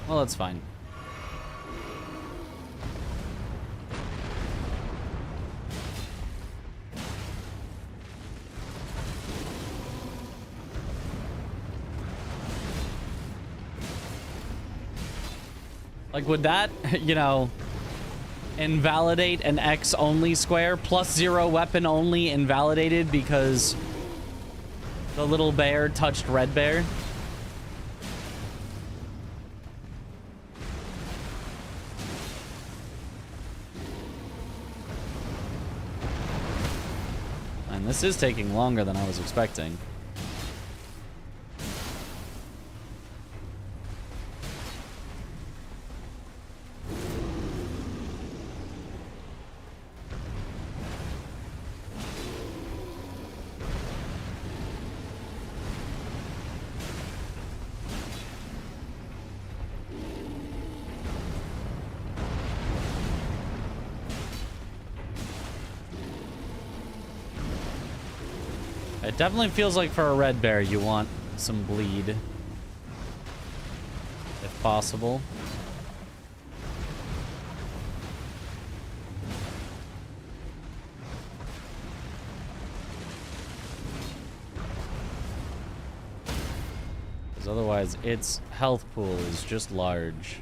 Well, that's fine. Like, would that, you know, invalidate an X only square? +0 weapon only invalidated because the little bear touched Red Bear? And this is taking longer than I was expecting. It definitely feels like for a Red Bear you want some bleed, if possible. Because otherwise its health pool is just large.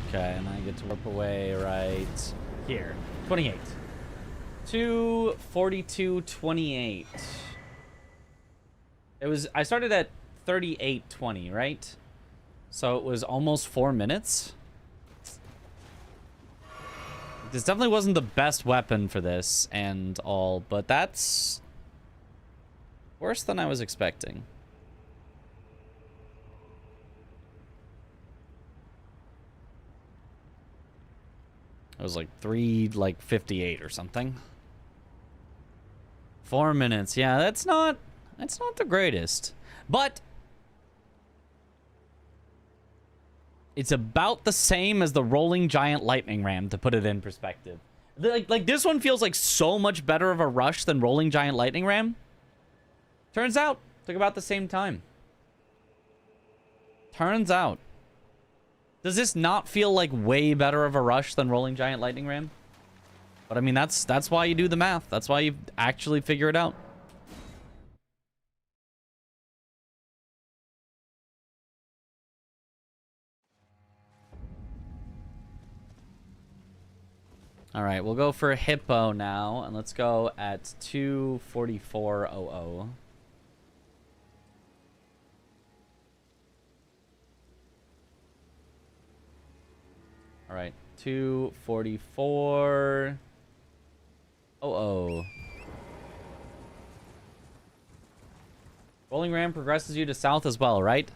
Okay, and I get to warp away right here. 28. 2:42:28. It was, I started at 38:20, right? So it was almost 4 minutes. This definitely wasn't the best weapon for this and all, but that's worse than I was expecting. It was like 3:58 or something. 4 minutes. Yeah, that's not the greatest. But it's about the same as the rolling giant lightning ram, to put it in perspective. Like this one feels like so much better of a rush than rolling giant lightning ram. Turns out, took about the same time. Turns out. Does this not feel like way better of a rush than rolling giant lightning ram? But I mean, that's why you do the math. That's why you actually figure it out. All right, we'll go for a hippo now, and let's go at 2:44:00. All right, 2:44:00. Rolling ram progresses you to south as well, right?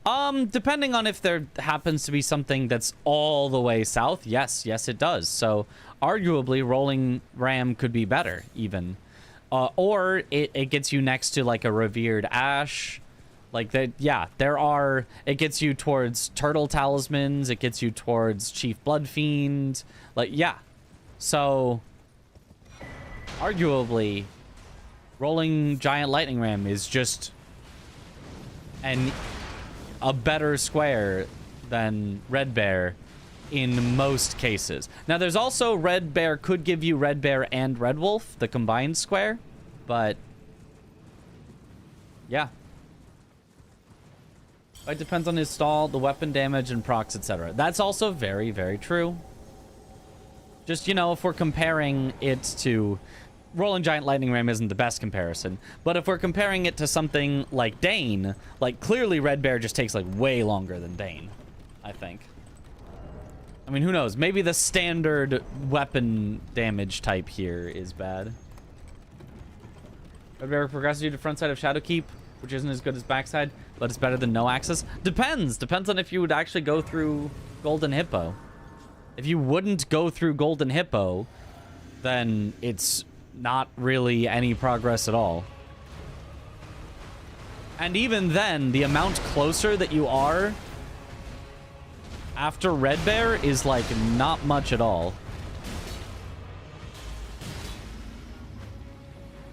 Depending on if there happens to be something that's all the way south, yes, it does. So, arguably, rolling ram could be better, even. Or it gets you next to, like, a revered ash. Like, yeah, it gets you towards turtle talismans, it gets you towards Chief Bloodfiend. Like, yeah. So, arguably, rolling giant lightning ram is just a better square than red bear in most cases. Now, there's also red bear could give you red bear and red wolf, the combined square, but yeah. It depends on his stall, the weapon damage, and procs, etc. That's also very, very true. Just, you know, if we're comparing it to... Rolling Giant Lightning Ram isn't the best comparison, but if we're comparing it to something like Dane, like, clearly Red Bear just takes, like, way longer than Dane, I think. I mean, who knows? Maybe the standard weapon damage type here is bad. Red Bear progresses you to front side of Shadowkeep, which isn't as good as backside, but it's better than no access. Depends on if you would actually go through Golden Hippo. If you wouldn't go through Golden Hippo, then it's not really any progress at all. And even then, the amount closer that you are after Red Bear is, like, not much at all.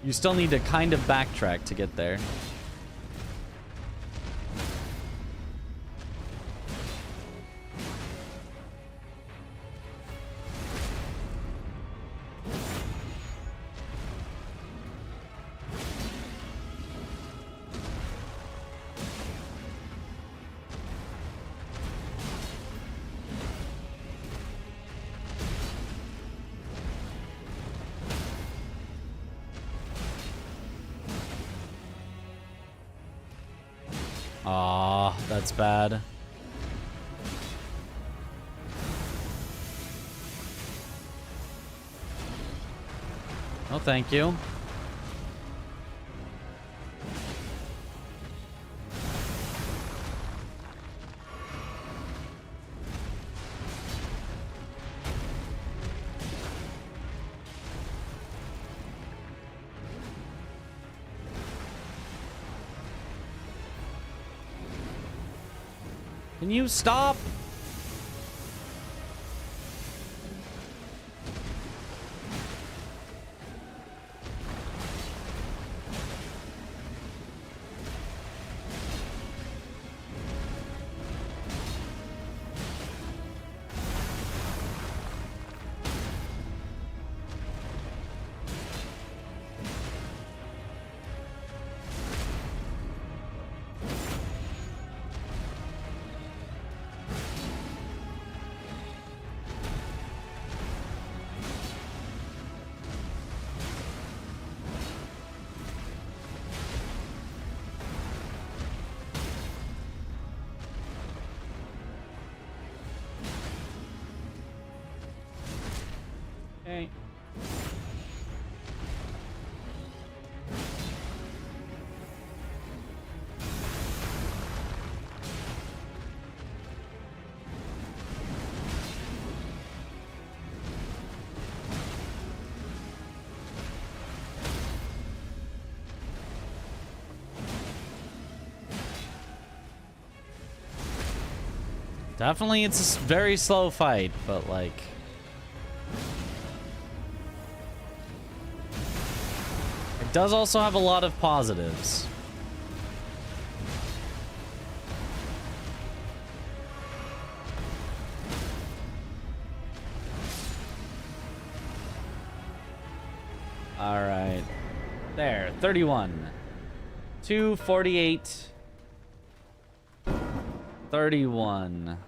You still need to kind of backtrack to get there. Aw, that's bad. Oh, thank you. Can you stop? Definitely, it's a very slow fight, but like... It does also have a lot of positives. All right. There, 31. 248. 31.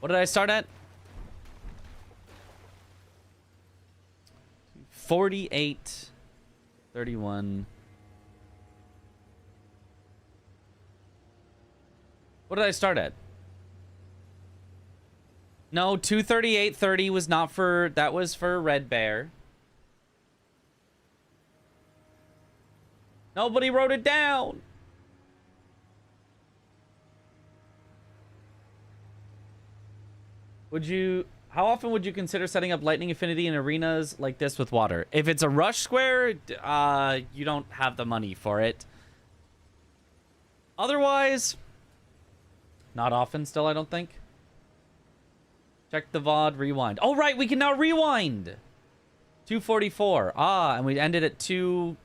What did I start at? 48. 31. What did I start at? No, 238.30 was not for... That was for Red Bear. Nobody wrote it down. Would you... How often would you consider setting up lightning affinity in arenas like this with water? If it's a rush square, you don't have the money for it. Otherwise, not often still, I don't think. Check the VOD, rewind. Oh, right, we can now rewind. 244. Ah, and we ended at 2...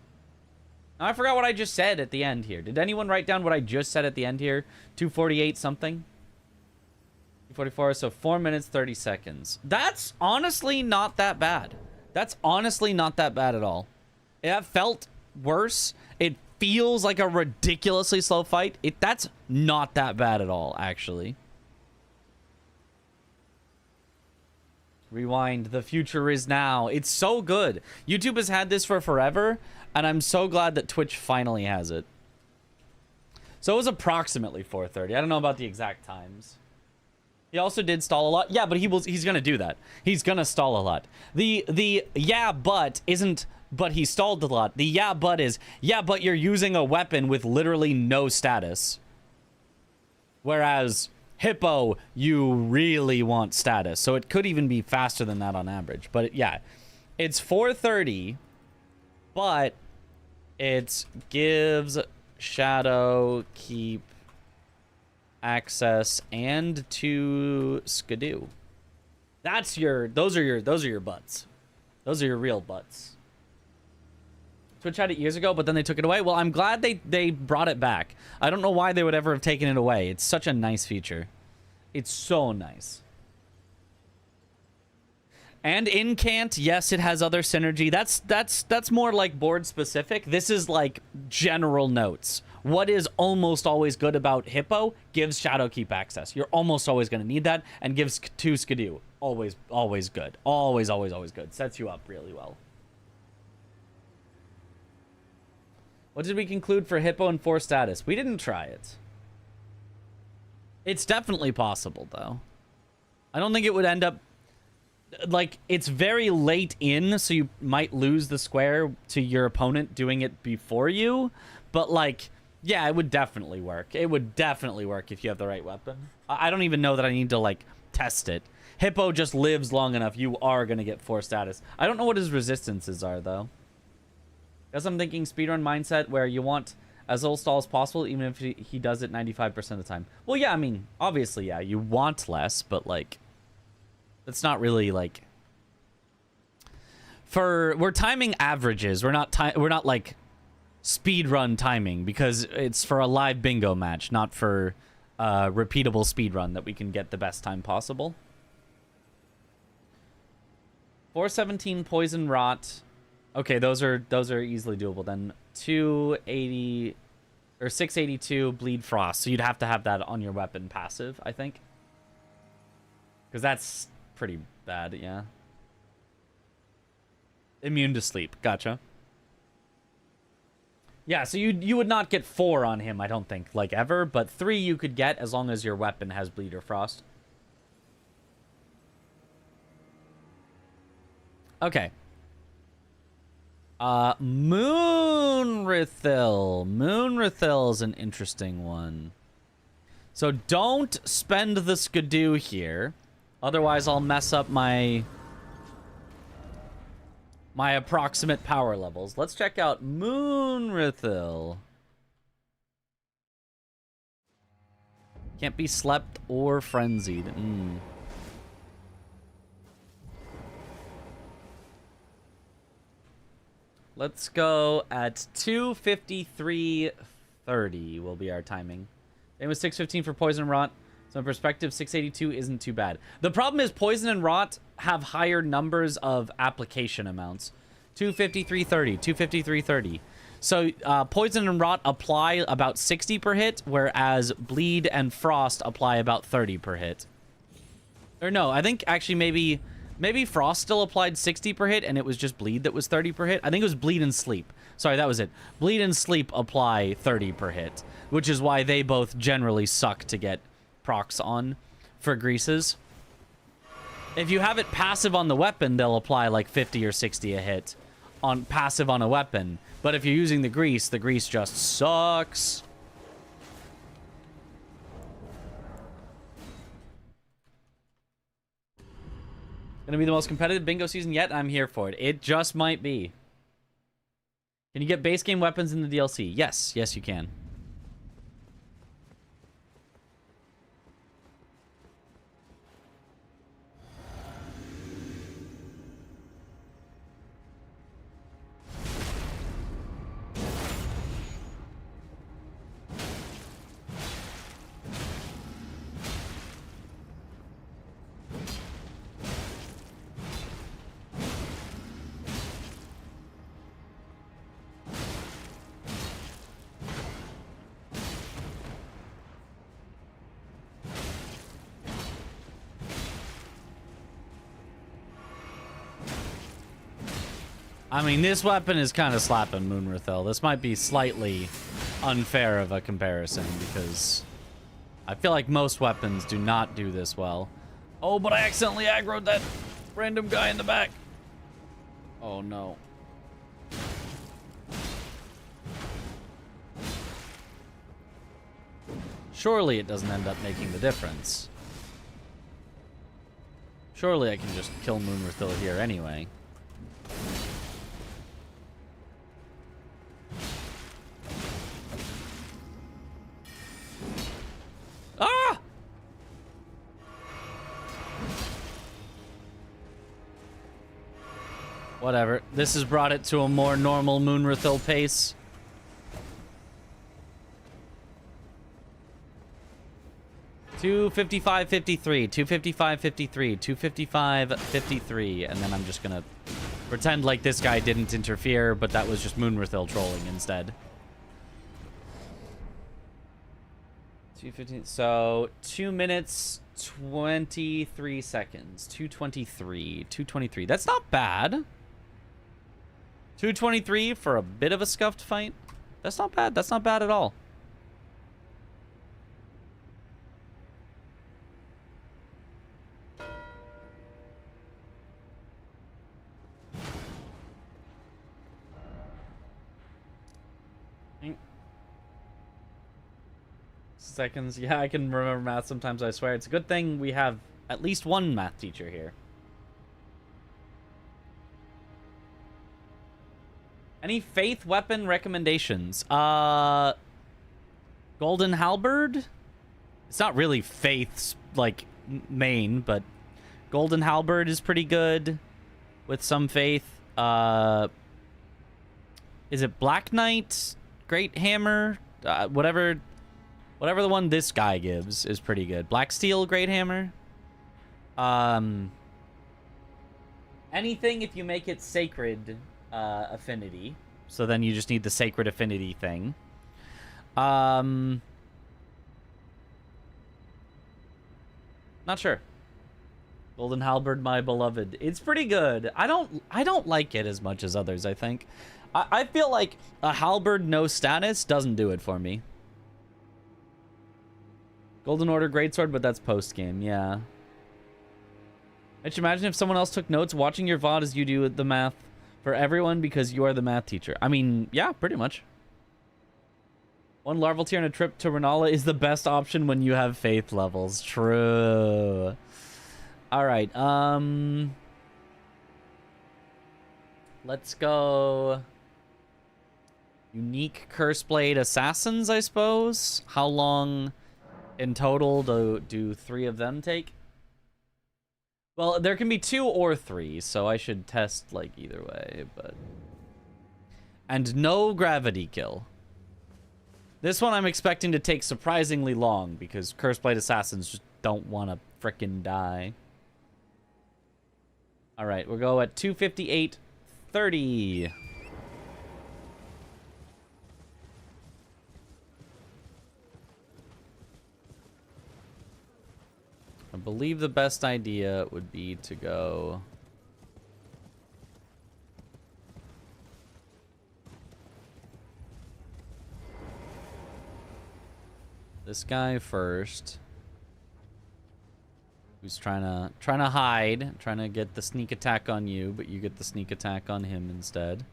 Now, I forgot what I just said at the end here. Did anyone write down what I just said at the end here? 248 something? 244, so 4 minutes, 30 seconds. That's honestly not that bad. That's honestly not that bad at all. It felt worse. It feels like a ridiculously slow fight. That's not that bad at all, actually. Rewind. The future is now. It's so good. YouTube has had this for forever, and I'm so glad that Twitch finally has it. So it was approximately 4:30. I don't know about the exact times. He also did stall a lot. Yeah, but he's gonna do that. He's gonna stall a lot. The yeah, but isn't but he stalled a lot. The yeah, but is yeah, but you're using a weapon with literally no status. Whereas Hippo, you really want status. So it could even be faster than that on average. But yeah, it's 4:30, but it gives Shadow Keep access and to Skidoo. Those are your butts. Those are your real butts. Twitch had it years ago, but then they took it away. Well, I'm glad they brought it back. I don't know why they would ever have taken it away. It's such a nice feature. It's so nice. And Incant, yes, it has other synergy. That's more like board specific. This is like general notes. What is almost always good about Hippo gives Shadowkeep access. You're almost always going to need that, and gives to Skidoo. Always good. Always good. Sets you up really well. What did we conclude for Hippo and 4 status? We didn't try it. It's definitely possible, though. I don't think it would end up... Like, it's very late in, so you might lose the square to your opponent doing it before you. But, like... Yeah, it would definitely work. It would definitely work if you have the right weapon. I don't even know that I need to, like, test it. Hippo just lives long enough. You are going to get 4 status. I don't know what his resistances are, though. Guess I'm thinking speedrun mindset where you want as little stall as possible, even if he does it 95% of the time. Well, yeah, I mean, obviously, yeah, you want less, but, like, that's not really, like... We're timing averages. We're not, like... speedrun timing, because it's for a live bingo match, not for repeatable speedrun that we can get the best time possible. 417 poison rot. Okay, those are easily doable then. 280 or 682 bleed frost. So you'd have to have that on your weapon passive, I think. Because that's pretty bad, yeah. Immune to sleep. Gotcha. Yeah, so you would not get 4 on him, I don't think, like, ever. But 3 you could get as long as your weapon has Bleed or Frost. Okay. Moonrithil. Moonrithil's an interesting one. So don't spend the Skidoo here. Otherwise, I'll mess up my approximate power levels. Let's check out Moonrithil. Can't be slept or frenzied. Let's go at 2:53:30 will be our timing. It was 6:15 for Poison and Rot. So in perspective, 682 isn't too bad. The problem is Poison and Rot have higher numbers of application amounts. 253.30, 253.30. So Poison and Rot apply about 60 per hit, whereas Bleed and Frost apply about 30 per hit. Or no, I think actually maybe Frost still applied 60 per hit, and it was just Bleed that was 30 per hit. I think it was Bleed and Sleep. Sorry, that was it. Bleed and Sleep apply 30 per hit, which is why they both generally suck to get procs on for greases. If you have it passive on the weapon, they'll apply like 50 or 60 a hit on passive on a weapon. But if you're using the grease just sucks. Gonna be the most competitive bingo season yet? I'm here for it. It just might be. Can you get base game weapons in the DLC? Yes. Yes, you can. I mean, this weapon is kind of slapping Moonrathel. This might be slightly unfair of a comparison because I feel like most weapons do not do this well. Oh, but I accidentally aggroed that random guy in the back. Oh, no. Surely it doesn't end up making the difference. Surely I can just kill Moonrathel here anyway. Ah! Whatever. This has brought it to a more normal Moonrathel pace. $255.53, $255.53, $255.53, and then I'm just gonna pretend like this guy didn't interfere, but that was just Moonrathel trolling instead. 2:15. So 2 minutes 23 seconds. 2:23. 2:23. That's not bad. 2:23 for a bit of a scuffed fight. That's not bad. That's not bad at all. Seconds. Yeah, I can remember math sometimes, I swear. It's a good thing we have at least one math teacher here. Any faith weapon recommendations? Golden Halberd? It's not really faith's, like, main, but Golden Halberd is pretty good with some faith. Is it Black Knight? Great Hammer? Whatever the one this guy gives is pretty good. Black Steel, Great Hammer. Anything if you make it Sacred Affinity. So then you just need the Sacred Affinity thing. Not sure. Golden Halberd, my beloved. It's pretty good. I don't like it as much as others, I think. I feel like a halberd no status doesn't do it for me. Golden Order Greatsword, but that's post-game, yeah. I should imagine if someone else took notes watching your VOD as you do the math for everyone because you are the math teacher. I mean, yeah, pretty much. One larval tier and a trip to Renala is the best option when you have faith levels. True. All right, let's go unique Curseblade Assassins, I suppose. How long in total do 3 of them take? Well, there can be 2 or 3, so I should test like either way, but... And no gravity kill. This one I'm expecting to take surprisingly long because Curseblade Assassins just don't want to frickin' die. Alright, we'll go at 258.30. I believe the best idea would be to go... this guy first. Who's trying to hide, trying to get the sneak attack on you, but you get the sneak attack on him instead.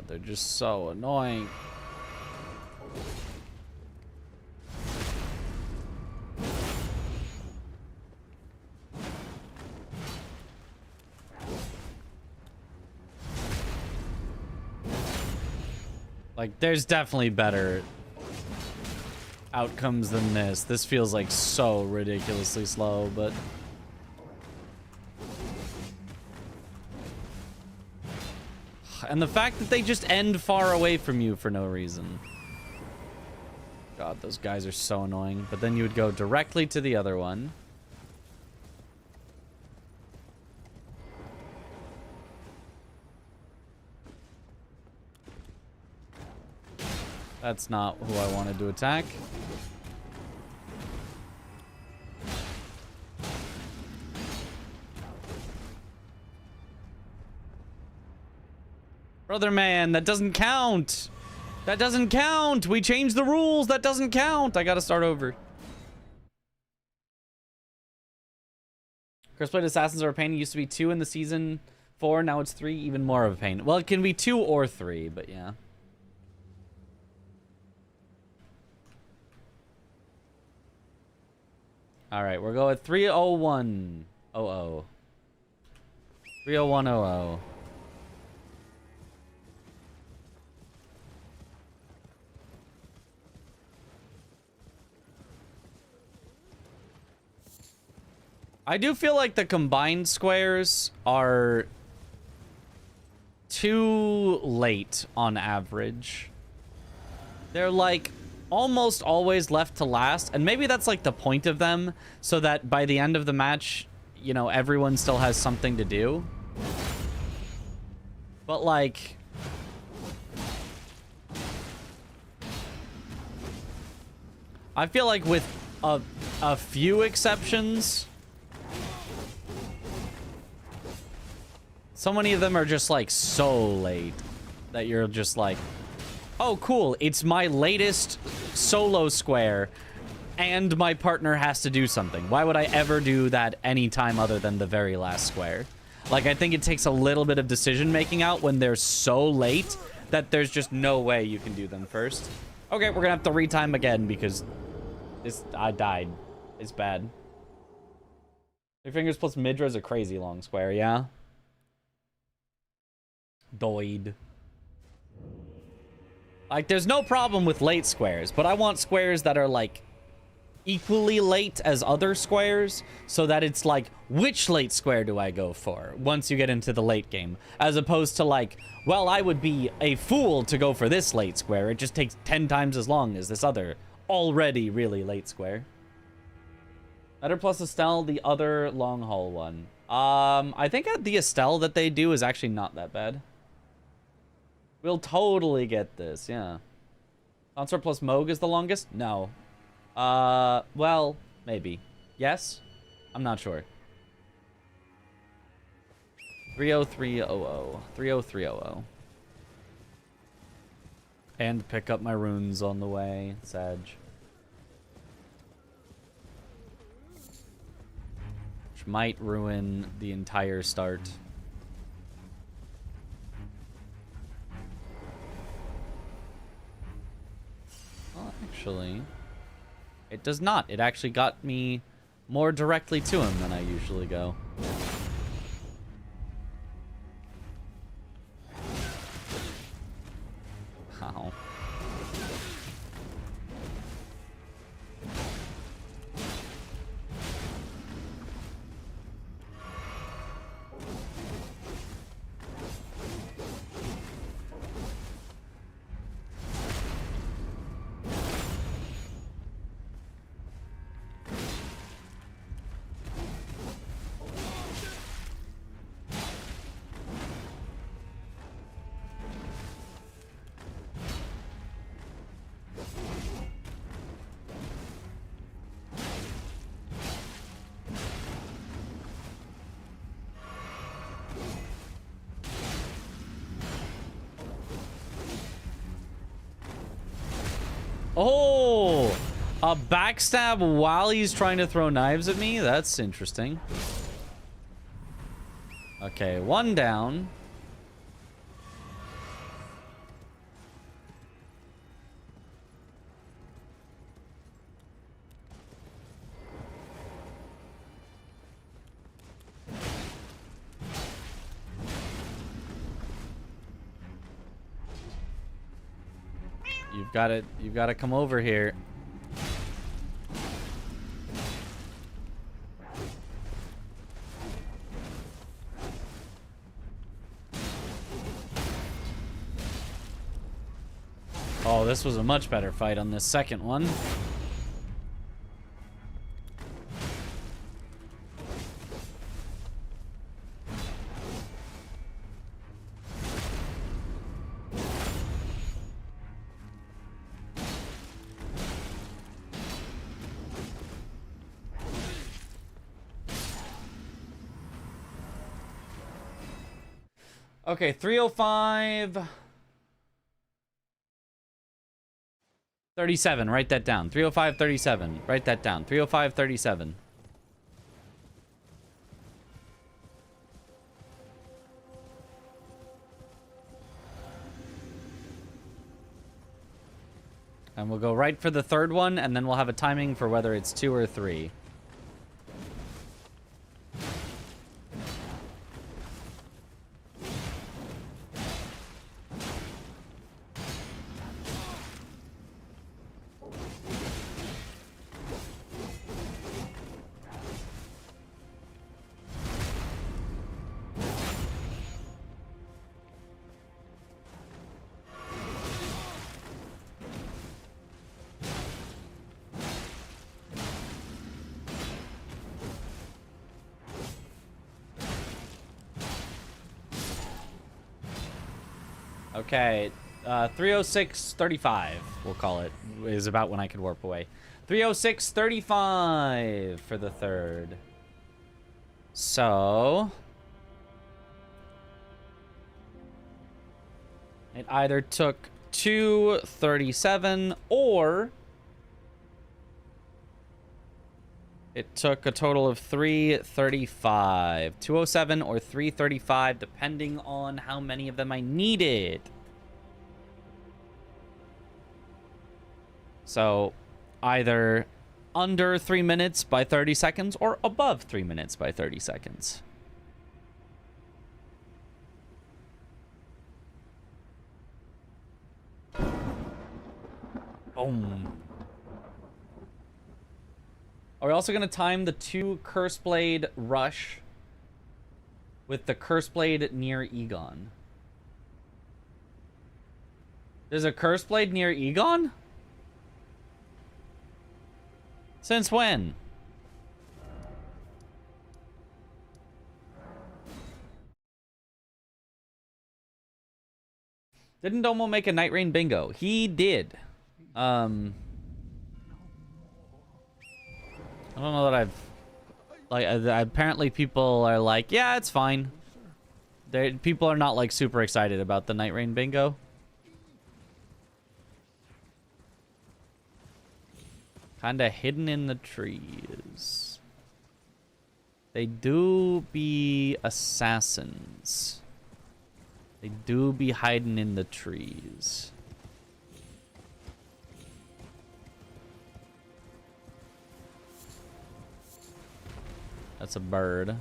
They're just so annoying. Like, there's definitely better outcomes than this. This feels like so ridiculously slow, but... And the fact that they just end far away from you for no reason. God, those guys are so annoying. But then you would go directly to the other one. That's not who I wanted to attack. Brother man, that doesn't count. That doesn't count. We changed the rules. That doesn't count. I gotta start over. Curseblade Assassins are a pain. It used to be 2 in the season 4. Now it's 3. Even more of a pain. Well, it can be 2 or 3, but yeah. All right, we're going 30100. 30100. I do feel like the combined squares are too late on average. They're like almost always left to last, and maybe that's like the point of them, so that by the end of the match, you know, everyone still has something to do. But like... I feel like with a few exceptions... So many of them are just like so late that you're just like, oh cool, it's my latest solo square and my partner has to do something. Why would I ever do that any time other than the very last square? Like, I think it takes a little bit of decision making out when they're so late that there's just no way you can do them first. Okay, we're gonna have to retime again because I died. It's bad. 3 fingers plus Midra is a crazy long square, yeah? Doid. Like, there's no problem with late squares, but I want squares that are, like, equally late as other squares, so that it's like, which late square do I go for once you get into the late game? As opposed to, like, well, I would be a fool to go for this late square. It just takes 10 times as long as this other already really late square. Better plus Estelle, the other long haul one. I think the Estelle that they do is actually not that bad. We'll totally get this, yeah. Consort plus Moog is the longest? No. Well, maybe. Yes? I'm not sure. 30300. 30300. And pick up my runes on the way, Sag. Which might ruin the entire start. Well, actually, it does not. It actually got me more directly to him than I usually go. Ow. Oh, a backstab while he's trying to throw knives at me? That's interesting. Okay, one down. You've got to come over here. Oh, this was a much better fight on this second one. Okay, 305. 37, write that down. 305, 37. Write that down. 305, 37. And we'll go right for the third one, and then we'll have a timing for whether it's 2 or 3. Okay, 306.35, we'll call it, is about when I could warp away. 306.35 for the third. So it either took 237 or it took a total of 335. 207 or 335, depending on how many of them I needed. So, either under 3 minutes by 30 seconds or above 3 minutes by 30 seconds. Boom. Are we also going to time the 2 Curse Blade rush with the Curse Blade near Egon? There's a Curse Blade near Egon? Since when? Didn't Domo make a Night Rain bingo? He did. I don't know that I've... Like, apparently people are like, yeah, it's fine. People are not, like, super excited about the Night Rain bingo. Kinda hidden in the trees. They do be assassins. They do be hiding in the trees. That's a bird.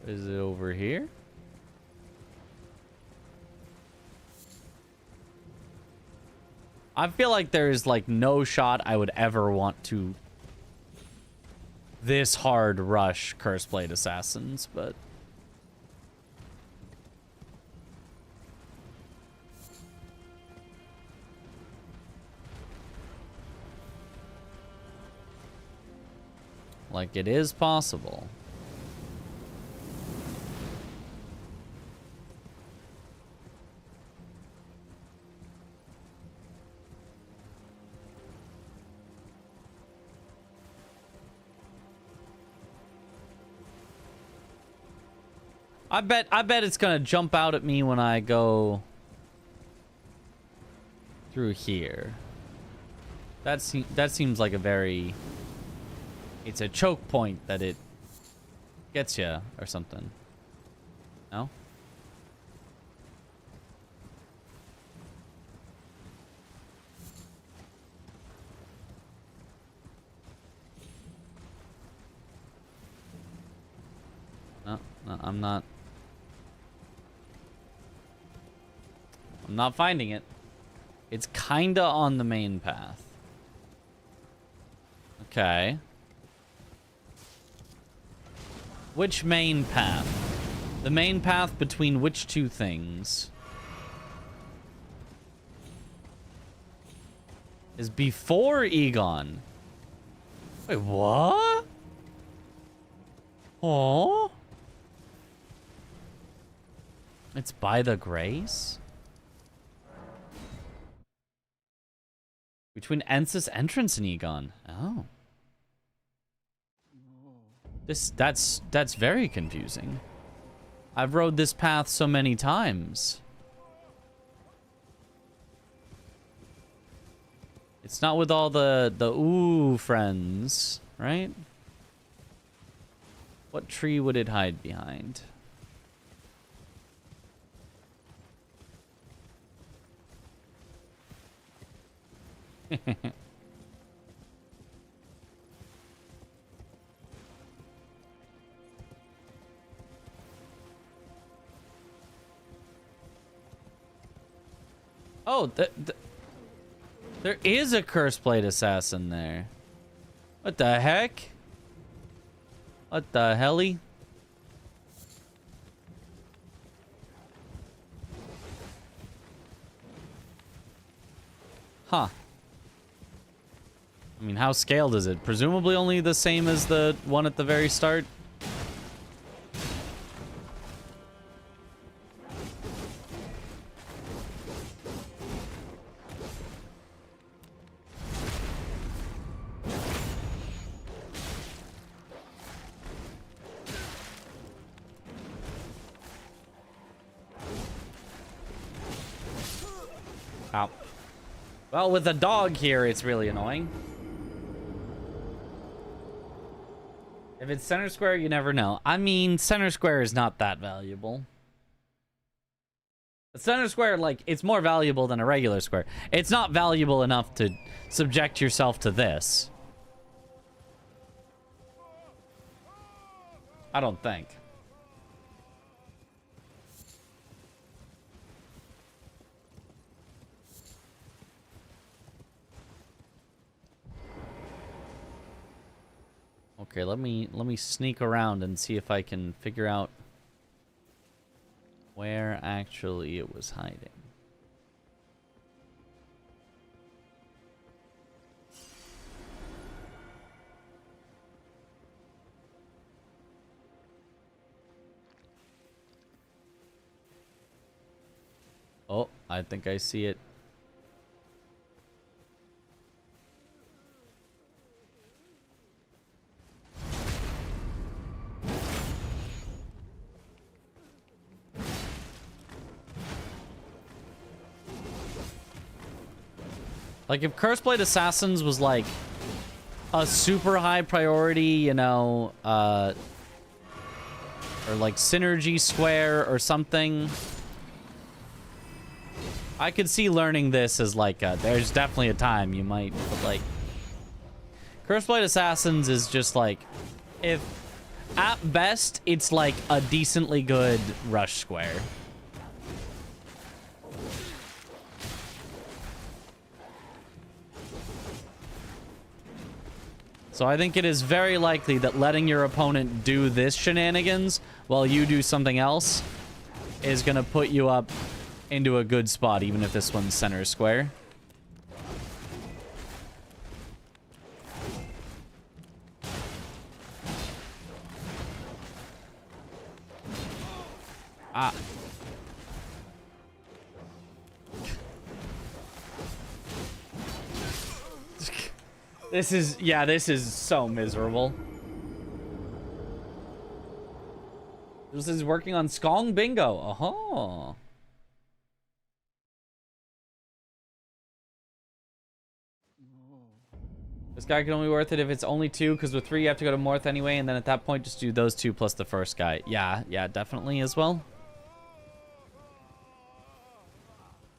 Is it over here? I feel like there's like no shot I would ever want to this hard rush Curseblade Assassins, but like it is possible. I bet it's gonna jump out at me when I go through here. That seems like a very... It's a choke point that it gets you or something. No? No, I'm not finding it. It's kinda on the main path. Okay. Which main path? The main path between which two things? Is before Egon. Wait, what? Oh? It's by the Grace? Between Ensis entrance and Egon. Oh. That's very confusing. I've rode this path so many times. It's not with all the ooh friends, right? What tree would it hide behind? Oh, there is a Curseblade Assassin there. What the heck? What the helly? Huh. I mean, how scaled is it? Presumably only the same as the one at the very start. Ow. Well, with a dog here, it's really annoying. If it's center square, you never know. I mean, center square is not that valuable. The center square, like, it's more valuable than a regular square. It's not valuable enough to subject yourself to this. I don't think. Okay, let me sneak around and see if I can figure out where actually it was hiding. Oh, I think I see it. Like, if Curseblade Assassins was, like, a super high priority, you know, or, like, Synergy Square or something, I could see learning this as, like, there's definitely a time you might, but, like, Curseblade Assassins is just, like, if, at best, it's, like, a decently good Rush Square. So I think it is very likely that letting your opponent do this shenanigans while you do something else is going to put you up into a good spot, even if this one's center square. Ah. This is so miserable. This is working on Skong Bingo. Oh. This guy can only be worth it if it's only 2, because with 3 you have to go to Morth anyway, and then at that point just do those 2 plus the first guy. Yeah, definitely as well.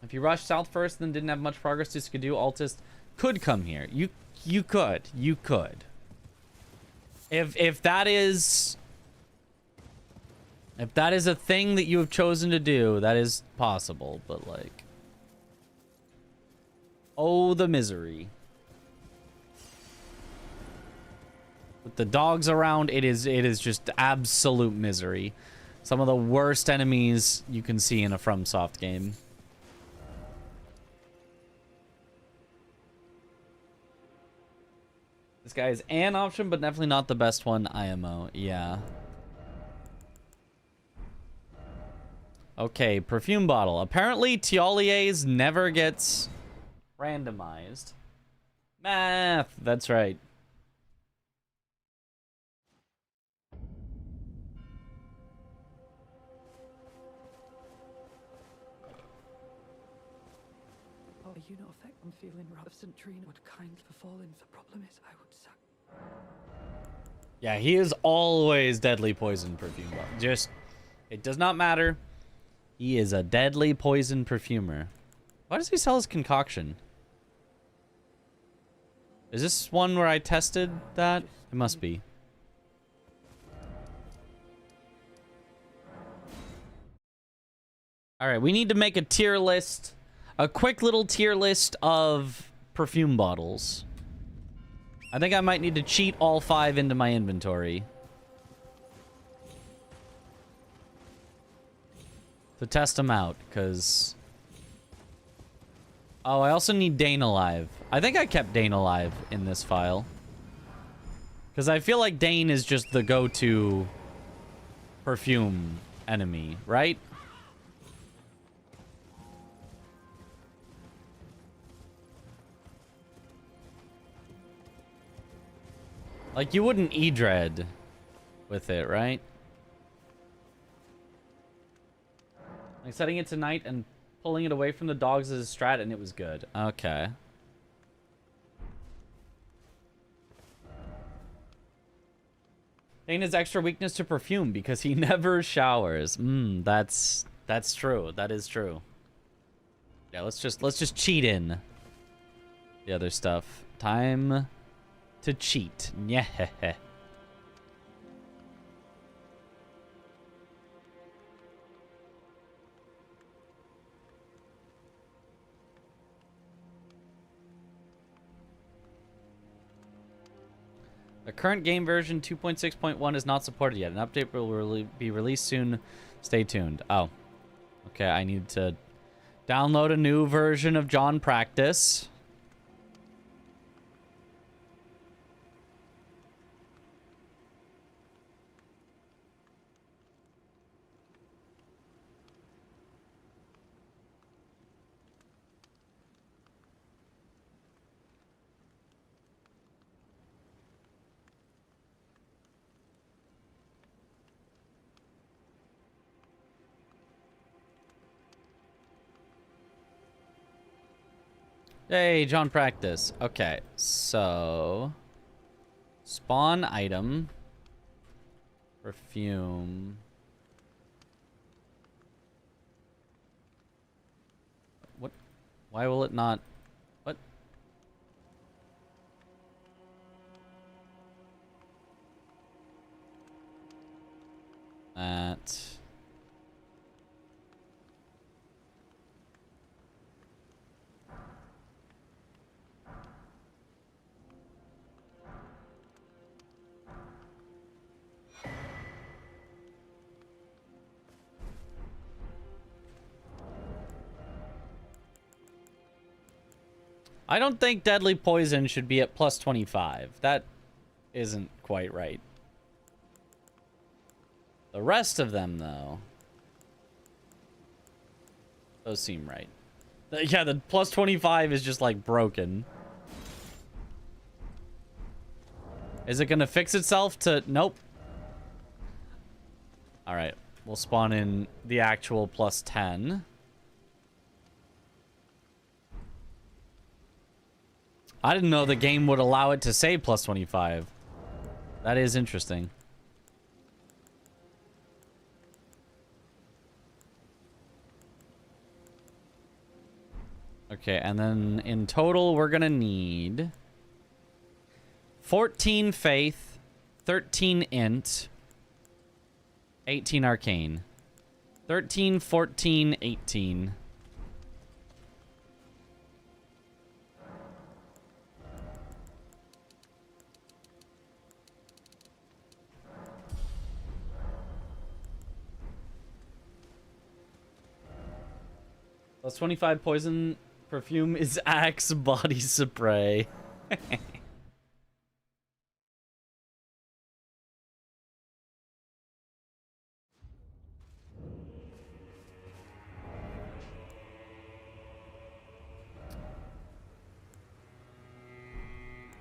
If you rush south first and then didn't have much progress to Skidoo, Altus could come here. You could. If that is a thing that you have chosen to do, that is possible, but like, oh, the misery. With the dogs around, it is just absolute misery. Some of the worst enemies you can see in a FromSoft game. This guy is an option, but definitely not the best one. IMO, yeah. Okay, perfume bottle. Apparently, Tiolier's never gets randomized. Math, that's right. Oh, you know, effect I'm feeling rather Centrina would kindly fall in. The problem is I would sack. Yeah, he is always deadly poison perfume bottle. Just, it does not matter. He is a deadly poison perfumer. Why does he sell his concoction? Is this one where I tested that? It must be. All right, we need to make a tier list. A quick little tier list of perfume bottles. I think I might need to cheat all 5 into my inventory to test them out, because... Oh, I also need Dane alive. I think I kept Dane alive in this file, because I feel like Dane is just the go-to perfume enemy, right? Like, you wouldn't E-Dread with it, right? Like, setting it to night and pulling it away from the dogs as a strat, and it was good. Okay. Dane has extra weakness to perfume because he never showers. That's true. That is true. Yeah, let's just cheat in the other stuff. Time to cheat. Yeah. The current game version 2.6.1 is not supported yet. An update will be released soon. Stay tuned. Oh. Okay, I need to download a new version of John Practice. Hey, John Practice. Okay, so spawn item, perfume. What? Why will it not? What? That. I don't think deadly poison should be at plus 25. That isn't quite right. The rest of them, though, those seem right. Yeah, the plus 25 is just like broken. Is it gonna fix itself to... Nope. Alright, we'll spawn in the actual plus 10. I didn't know the game would allow it to say plus 25. That is interesting. Okay, and then in total, we're gonna need 14 faith, 13 int, 18 arcane. 13, 14, 18. Plus 25 poison perfume is Axe body spray.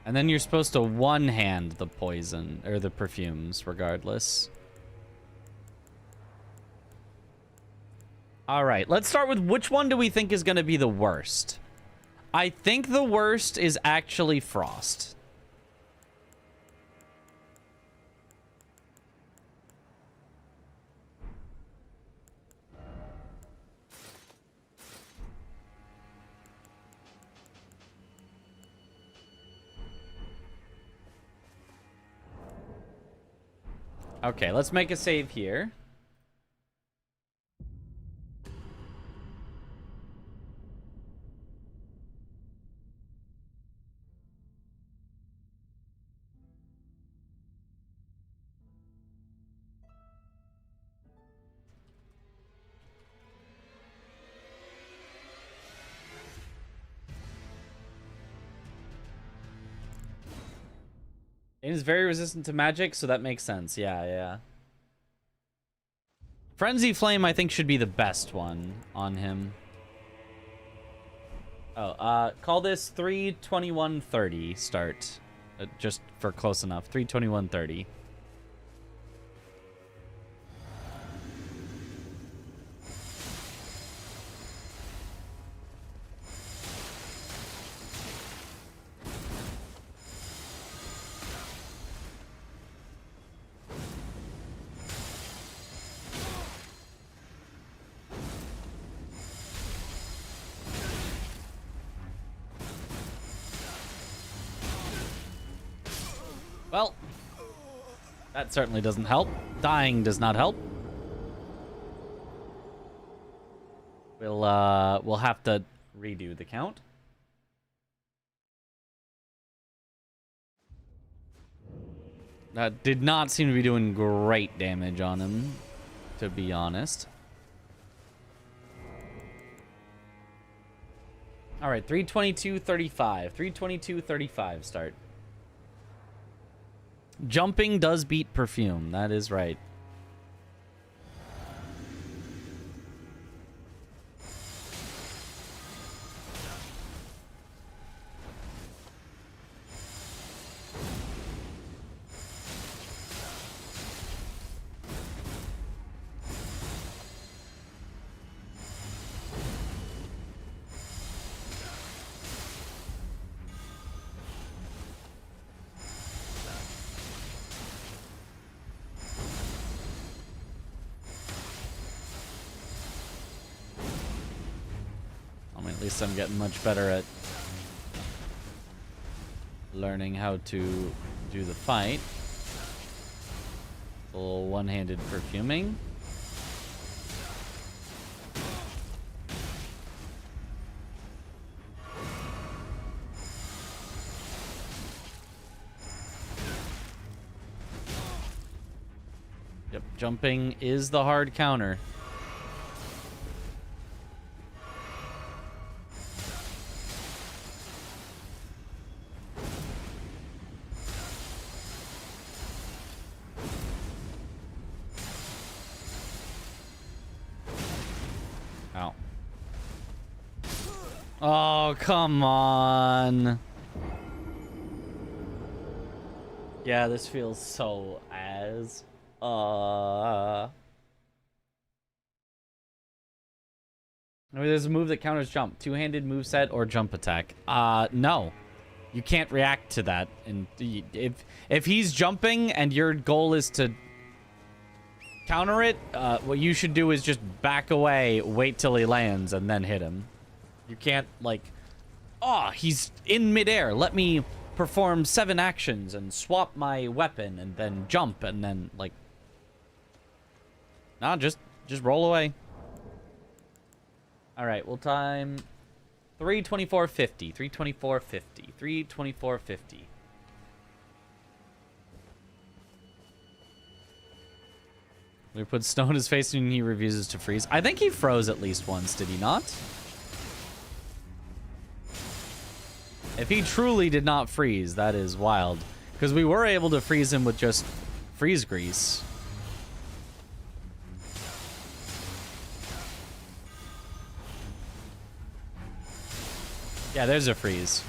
And then you're supposed to one-hand the poison, or the perfumes, regardless. Alright, let's start with which one do we think is going to be the worst? I think the worst is actually Frost. Okay, let's make a save here. It is very resistant to magic, so that makes sense. Yeah, yeah. Frenzy Flame, I think, should be the best one on him. Oh, call this 3:21:30 start. Just for close enough. 3:21:30. Well, that certainly doesn't help. Dying does not help. We'll have to redo the count. That did not seem to be doing great damage on him, to be honest. All right, 3:22:35. 3:22:35 start. Jumping does beat perfume. That is right. At least I'm getting much better at learning how to do the fight. A little one-handed perfuming. Yep, jumping is the hard counter. Ow. Oh, come on. Yeah, this feels so as. There's a move that counters jump. Two-handed moveset or jump attack. No. You can't react to that. And if he's jumping and your goal is to counter it, what you should do is just back away, wait till he lands, and then hit him. You can't, like, oh, he's in midair. Let me perform 7 actions and swap my weapon and then jump and then, like... Nah, just roll away. Alright, we'll time... 324.50. 324.50. 324.50. We put stone in his face and he refuses to freeze. I think he froze at least once, did he not? If he truly did not freeze, that is wild. Because we were able to freeze him with just freeze grease. Yeah, there's a freeze.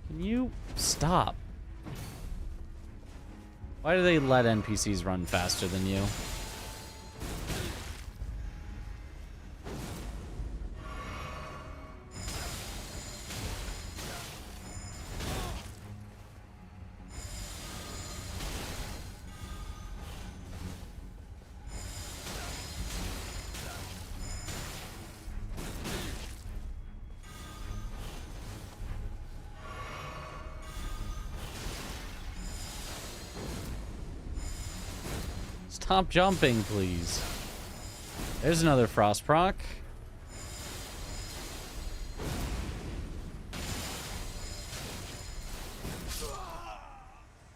Can you stop? Why do they let NPCs run faster than you? Stop jumping, please. There's another frost proc.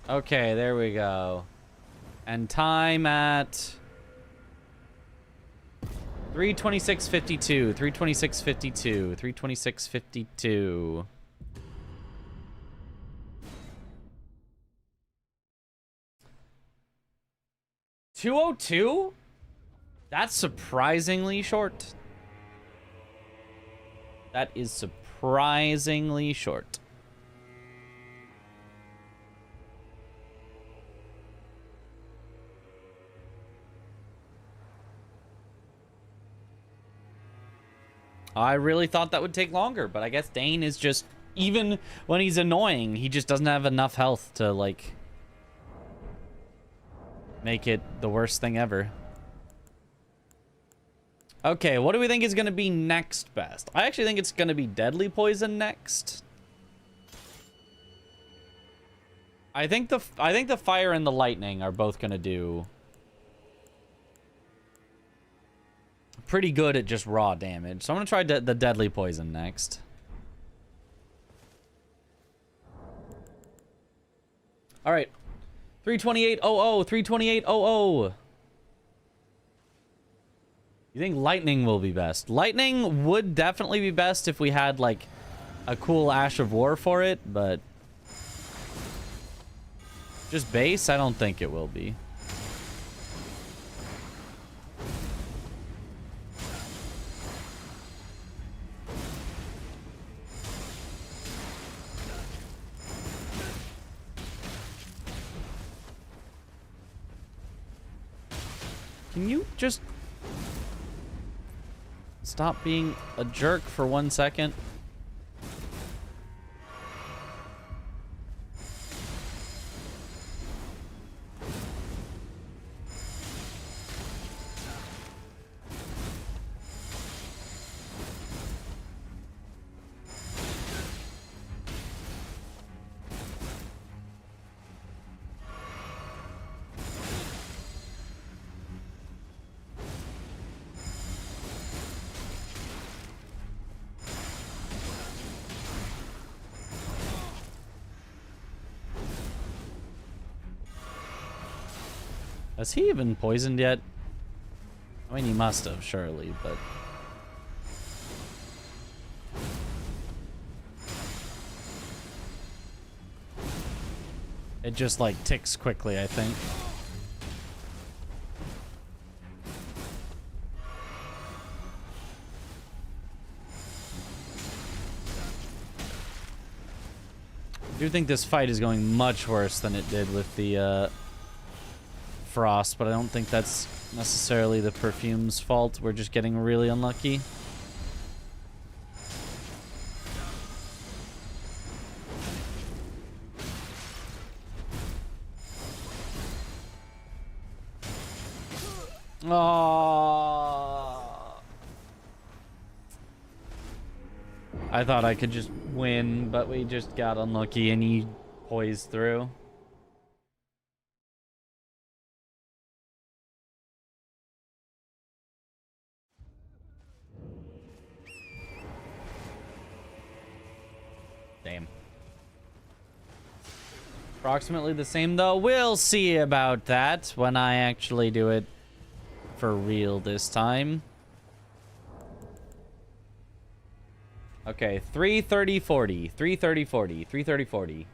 Okay, there we go. And time at 326.52. 326.52. 326.52. 202? That's surprisingly short. That is surprisingly short. I really thought that would take longer, but I guess Dane is just, even when he's annoying, he just doesn't have enough health to, like, make it the worst thing ever. Okay, what do we think is going to be next best? I actually think it's going to be Deadly Poison next. I think the Fire and the Lightning are both going to do pretty good at just raw damage. So I'm going to try the Deadly Poison next. All right. 328.00, 328.00. You think Lightning will be best? Lightning would definitely be best if we had, like, a cool Ash of War for it, but just base, I don't think it will be. Can you just stop being a jerk for 1 second? Has he even poisoned yet? I mean, he must have, surely, but... It just, like, ticks quickly, I think. I do think this fight is going much worse than it did with the, Frost, but I don't think that's necessarily the perfume's fault. We're just getting really unlucky. Oh. I thought I could just win, but we just got unlucky and he poised through. Damn. Approximately the same, though. We'll see about that when I actually do it for real this time. Okay, 330, 40. 330, 40. 330, 40.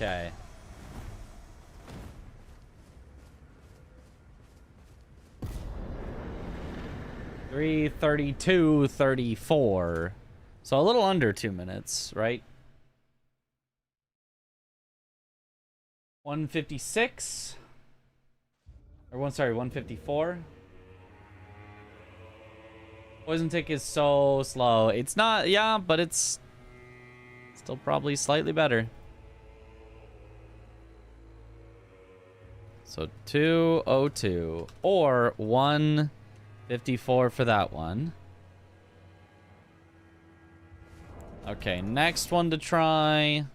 Okay. $3:32:34. So a little under 2 minutes, right? 156. Sorry, 154. Poison tick is so slow. It's not, yeah, but it's still probably slightly better. So 202 or 154 for that one. Okay, next one to try.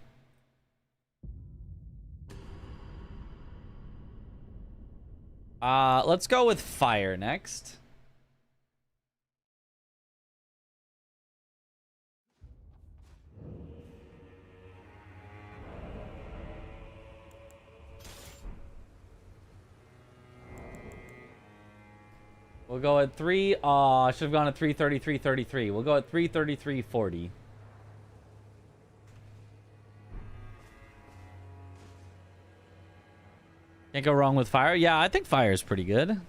Let's go with fire next. We'll go at 3. Aw, I should have gone at 333.33. We'll go at 333.40. Can't go wrong with fire. Yeah, I think fire is pretty good.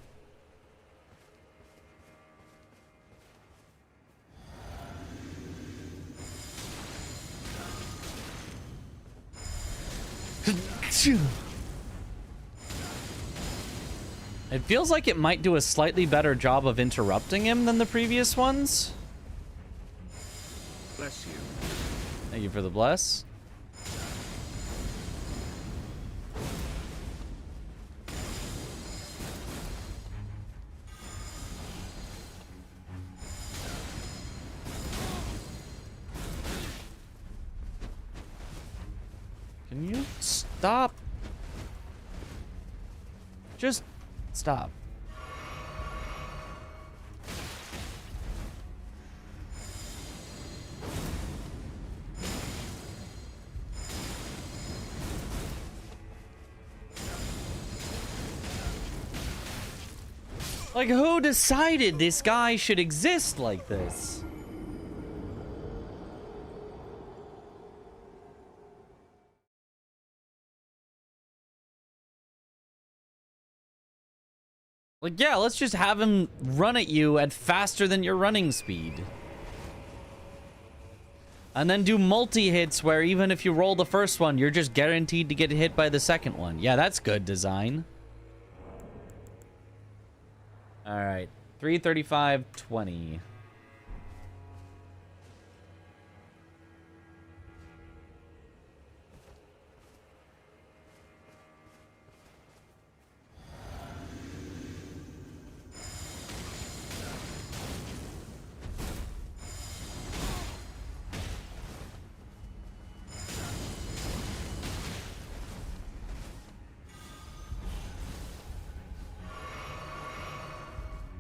It feels like it might do a slightly better job of interrupting him than the previous ones. Bless you. Thank you for the bless. Can you stop? Just stop. Like, who decided this guy should exist like this? Like, yeah, let's just have him run at you at faster than your running speed. And then do multi-hits where even if you roll the first one, you're just guaranteed to get hit by the second one. Yeah, that's good design. All right, 335.20.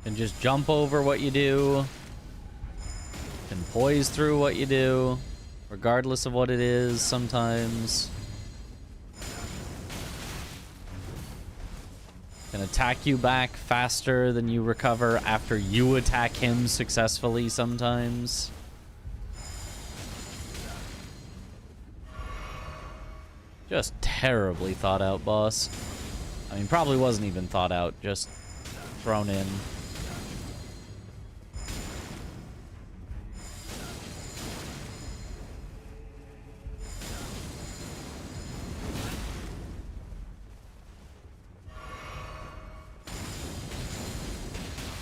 Can just jump over what you do. Can poise through what you do, regardless of what it is sometimes. Can attack you back faster than you recover after you attack him successfully sometimes. Just terribly thought out, boss. I mean, probably wasn't even thought out, just thrown in.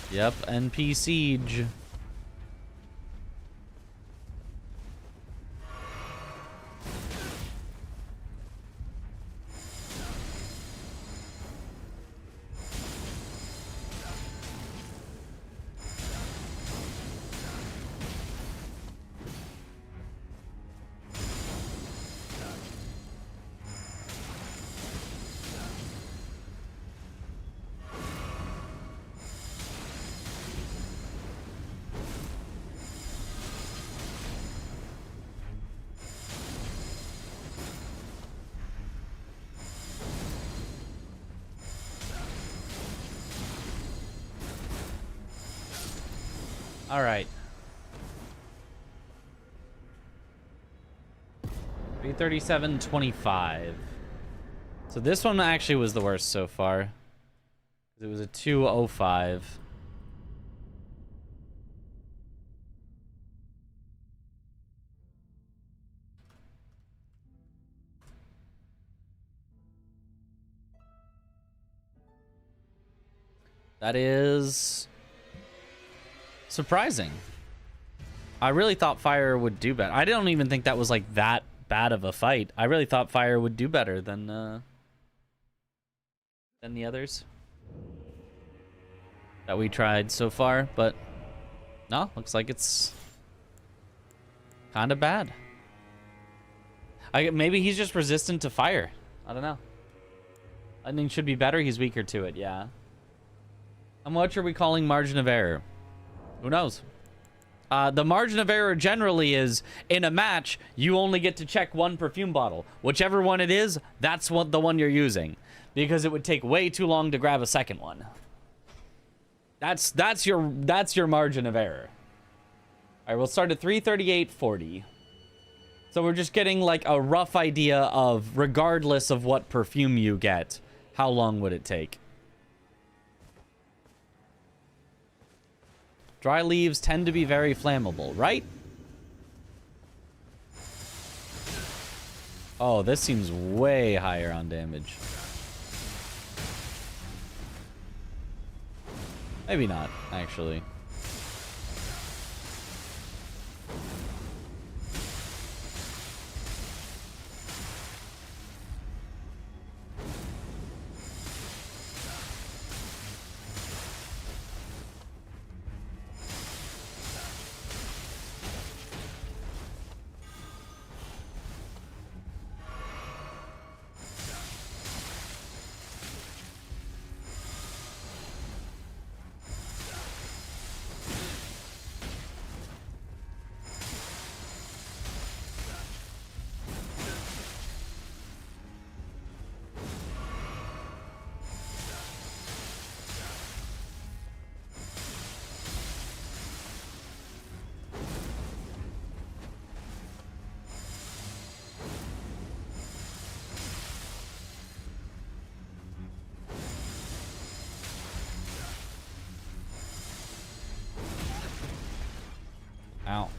Yep, NP Siege. All right. 337.25. So this one actually was the worst so far. It was a 205. That is surprising. I really thought fire would do better. I don't even think that was like that bad of a fight. I really thought fire would do better than the others that we tried so far, but no, looks like it's kind of bad. Maybe he's just resistant to fire. I don't know. Lightning should be better. He's weaker to it. Yeah. How much are we calling margin of error? Who knows? The margin of error generally is, in a match, you only get to check one perfume bottle. Whichever one it is, that's the one you're using. Because it would take way too long to grab a second one. That's your margin of error. All right, we'll start at 338.40. So we're just getting like a rough idea of, regardless of what perfume you get, how long would it take? Dry leaves tend to be very flammable, right? Oh, this seems way higher on damage. Maybe not, actually. Ow.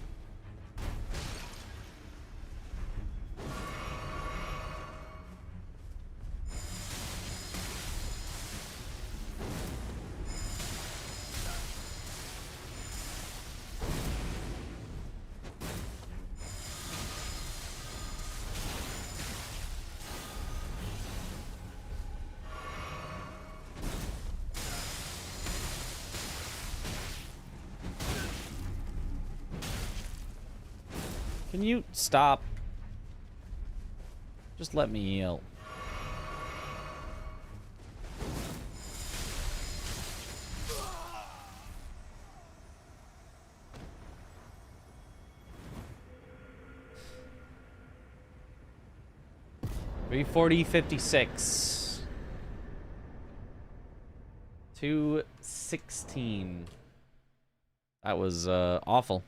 Can you stop? Just let me heal. $340.56. 216. That was awful.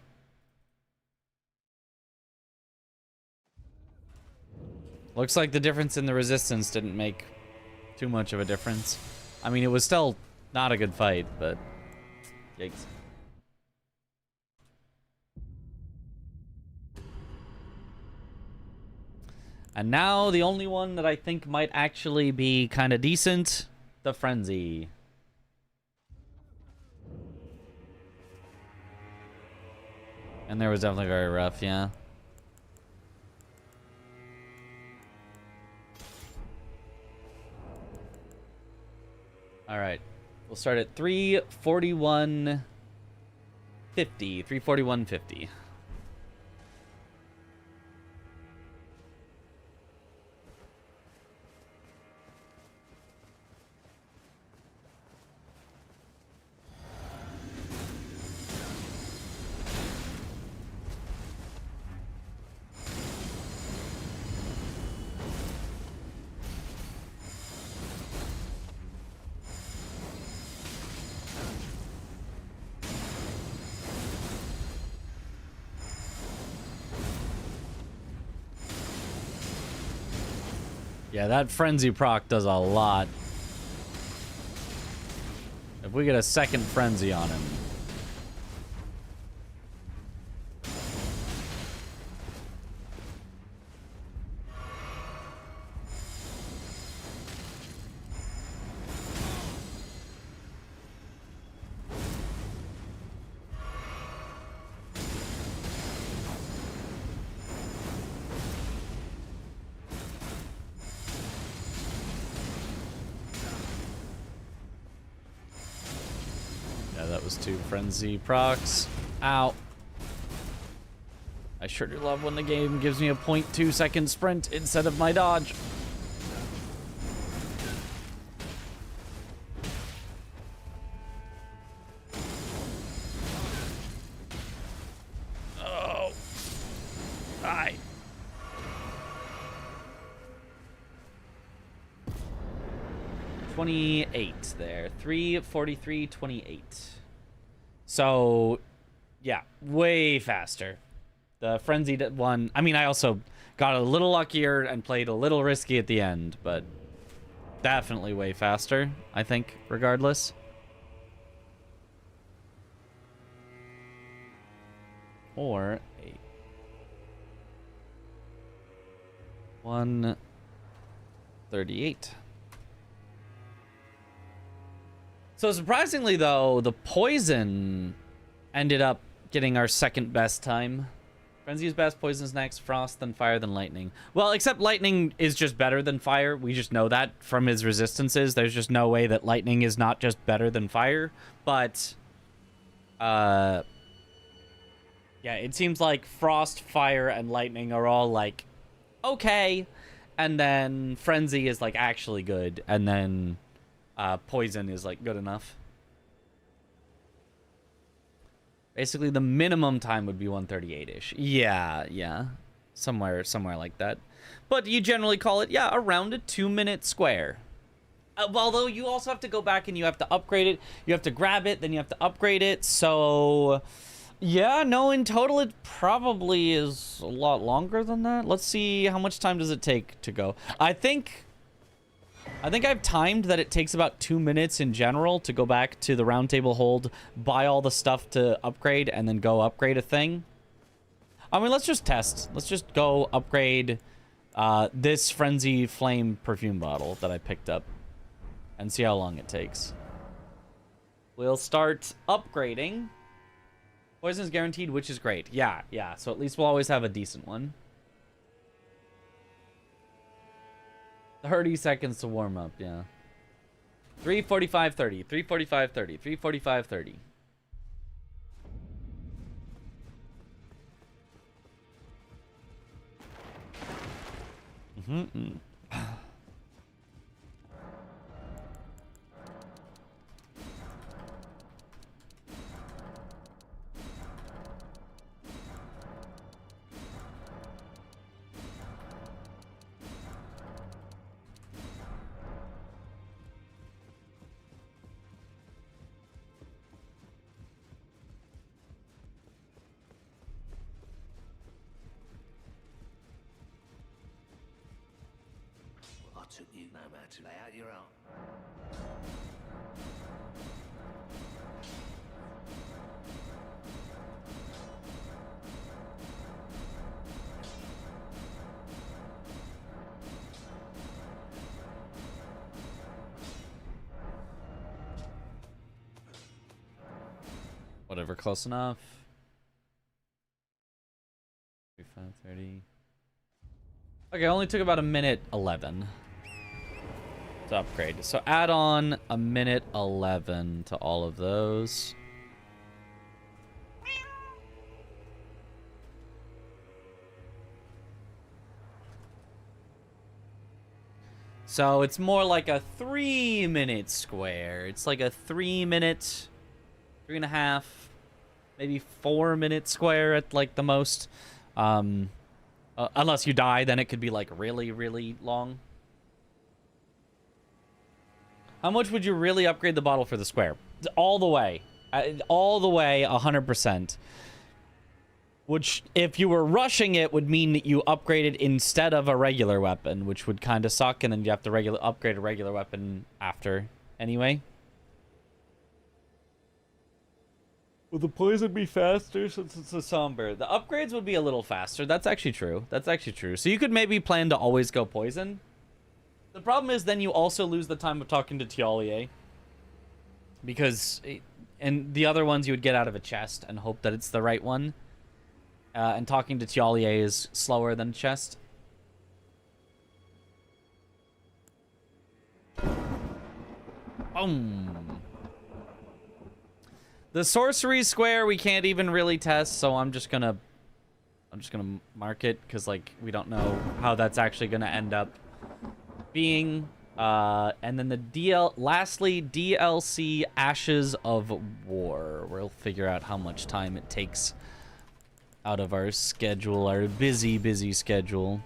Looks like the difference in the resistance didn't make too much of a difference. I mean, it was still not a good fight, but yikes. And now the only one that I think might actually be kind of decent, the Frenzy. And there was definitely very rough, yeah. All right, we'll start at 341.50. 341.50. Yeah, that Frenzy proc does a lot. If we get a second Frenzy on him. Two Frenzy procs. Ow. I sure do love when the game gives me a 0.2 second sprint instead of my dodge. Oh. Die. 28 there. 3:43:28. So, yeah, way faster. The frenzied one. I mean, I also got a little luckier and played a little risky at the end, but definitely way faster, I think, regardless. Or 1:38. So surprisingly, though, the poison ended up getting our second best time. Frenzy's best, poison's next, frost, then fire, then lightning. Well, except lightning is just better than fire. We just know that from his resistances. There's just no way that lightning is not just better than fire. But, yeah, it seems like frost, fire, and lightning are all, like, okay. And then frenzy is, like, actually good. And then poison is, like, good enough. Basically, the minimum time would be 1:38-ish. Yeah. Somewhere like that. But you generally call it, yeah, around a 2-minute square. Although you also have to go back and you have to upgrade it. You have to grab it, then you have to upgrade it. So, yeah, no, in total it probably is a lot longer than that. Let's see, how much time does it take to go? I think I've timed that it takes about 2 minutes in general to go back to the round table hold, buy all the stuff to upgrade, and then go upgrade a thing. I mean, let's just test. Let's just go upgrade this Frenzy Flame perfume bottle that I picked up and see how long it takes. We'll start upgrading. Poison's guaranteed, which is great. Yeah. So at least we'll always have a decent one. 30 seconds to warm up, yeah. 3:45:30, 3:45:30, 3:45:30. Took you no matter to lay out your own. Whatever, close enough. 35:30. Okay, only took about 1:11 to upgrade. So add on 1:11 to all of those. So it's more like a 3-minute square. It's like a 3-minute, 3.5, maybe 4-minute square at like the most. Unless you die, then it could be like really, really long. How much would you really upgrade the bottle for the square? All the way. All the way, 100%. Which, if you were rushing it, would mean that you upgraded instead of a regular weapon, which would kind of suck, and then you have to upgrade a regular weapon after anyway. Will the poison be faster since it's a somber? The upgrades would be a little faster. That's actually true. That's actually true. So you could maybe plan to always go poison. The problem is then you also lose the time of talking to Tialier. Because, and the other ones you would get out of a chest and hope that it's the right one. And talking to Tialier is slower than chest. Boom. The sorcery square we can't even really test, so I'm just gonna mark it because like we don't know how that's actually gonna end up being. And then lastly DLC Ashes of War. We'll figure out how much time it takes out of our schedule, our busy schedule.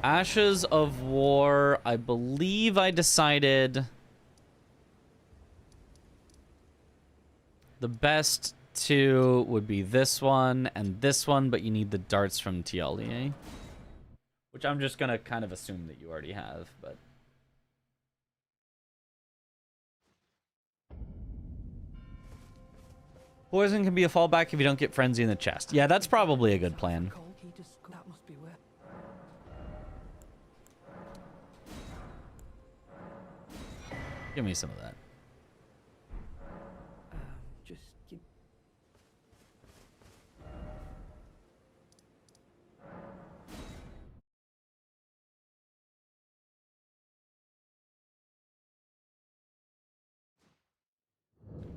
Ashes of War, I believe I decided the best two would be this one and this one, but you need the darts from Tialier. Which I'm just gonna kind of assume that you already have, but... Poison can be a fallback if you don't get Frenzy in the chest. Yeah, that's probably a good plan. That must be where. Give me some of that. Just give.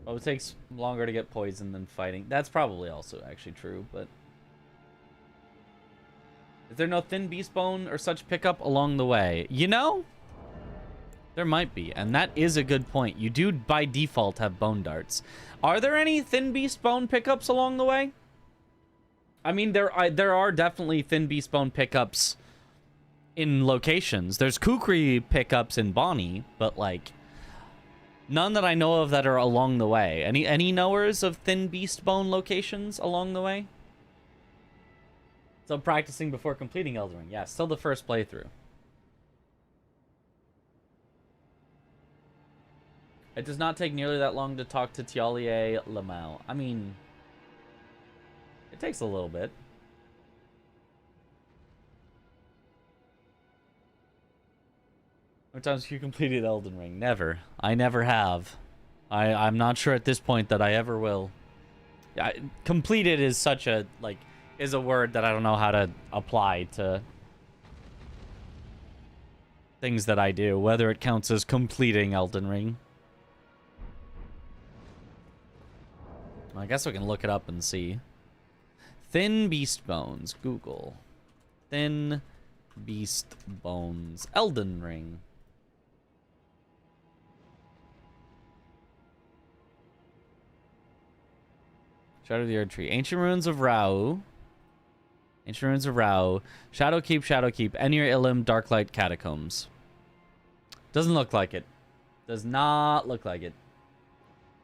Oh, it takes longer to get poison than fighting. That's probably also actually true, but... Is there no thin beast bone or such pickup along the way? You know? There might be, and that is a good point. You do, by default, have bone darts. Are there any thin beast bone pickups along the way? I mean, there are definitely thin beast bone pickups in locations. There's Kukri pickups in Bonnie, but, like... None that I know of that are along the way. Any knowers of thin beast bone locations along the way? So practicing before completing Elden Ring. Yeah, still the first playthrough. It does not take nearly that long to talk to Tialier Lamau. I mean, it takes a little bit. How many times have you completed Elden Ring? Never. I never have. I'm not sure at this point that I ever will. Completed is such a, like, is a word that I don't know how to apply to things that I do, whether it counts as completing Elden Ring. I guess we can look it up and see. Thin beast bones. Google. Thin beast bones. Elden Ring. Shadow of the Earth Tree. Ancient Ruins of Rau. Ancient Ruins of Rau. Shadowkeep, Shadowkeep. Enir Illim, Darklight Catacombs. Doesn't look like it. Does not look like it.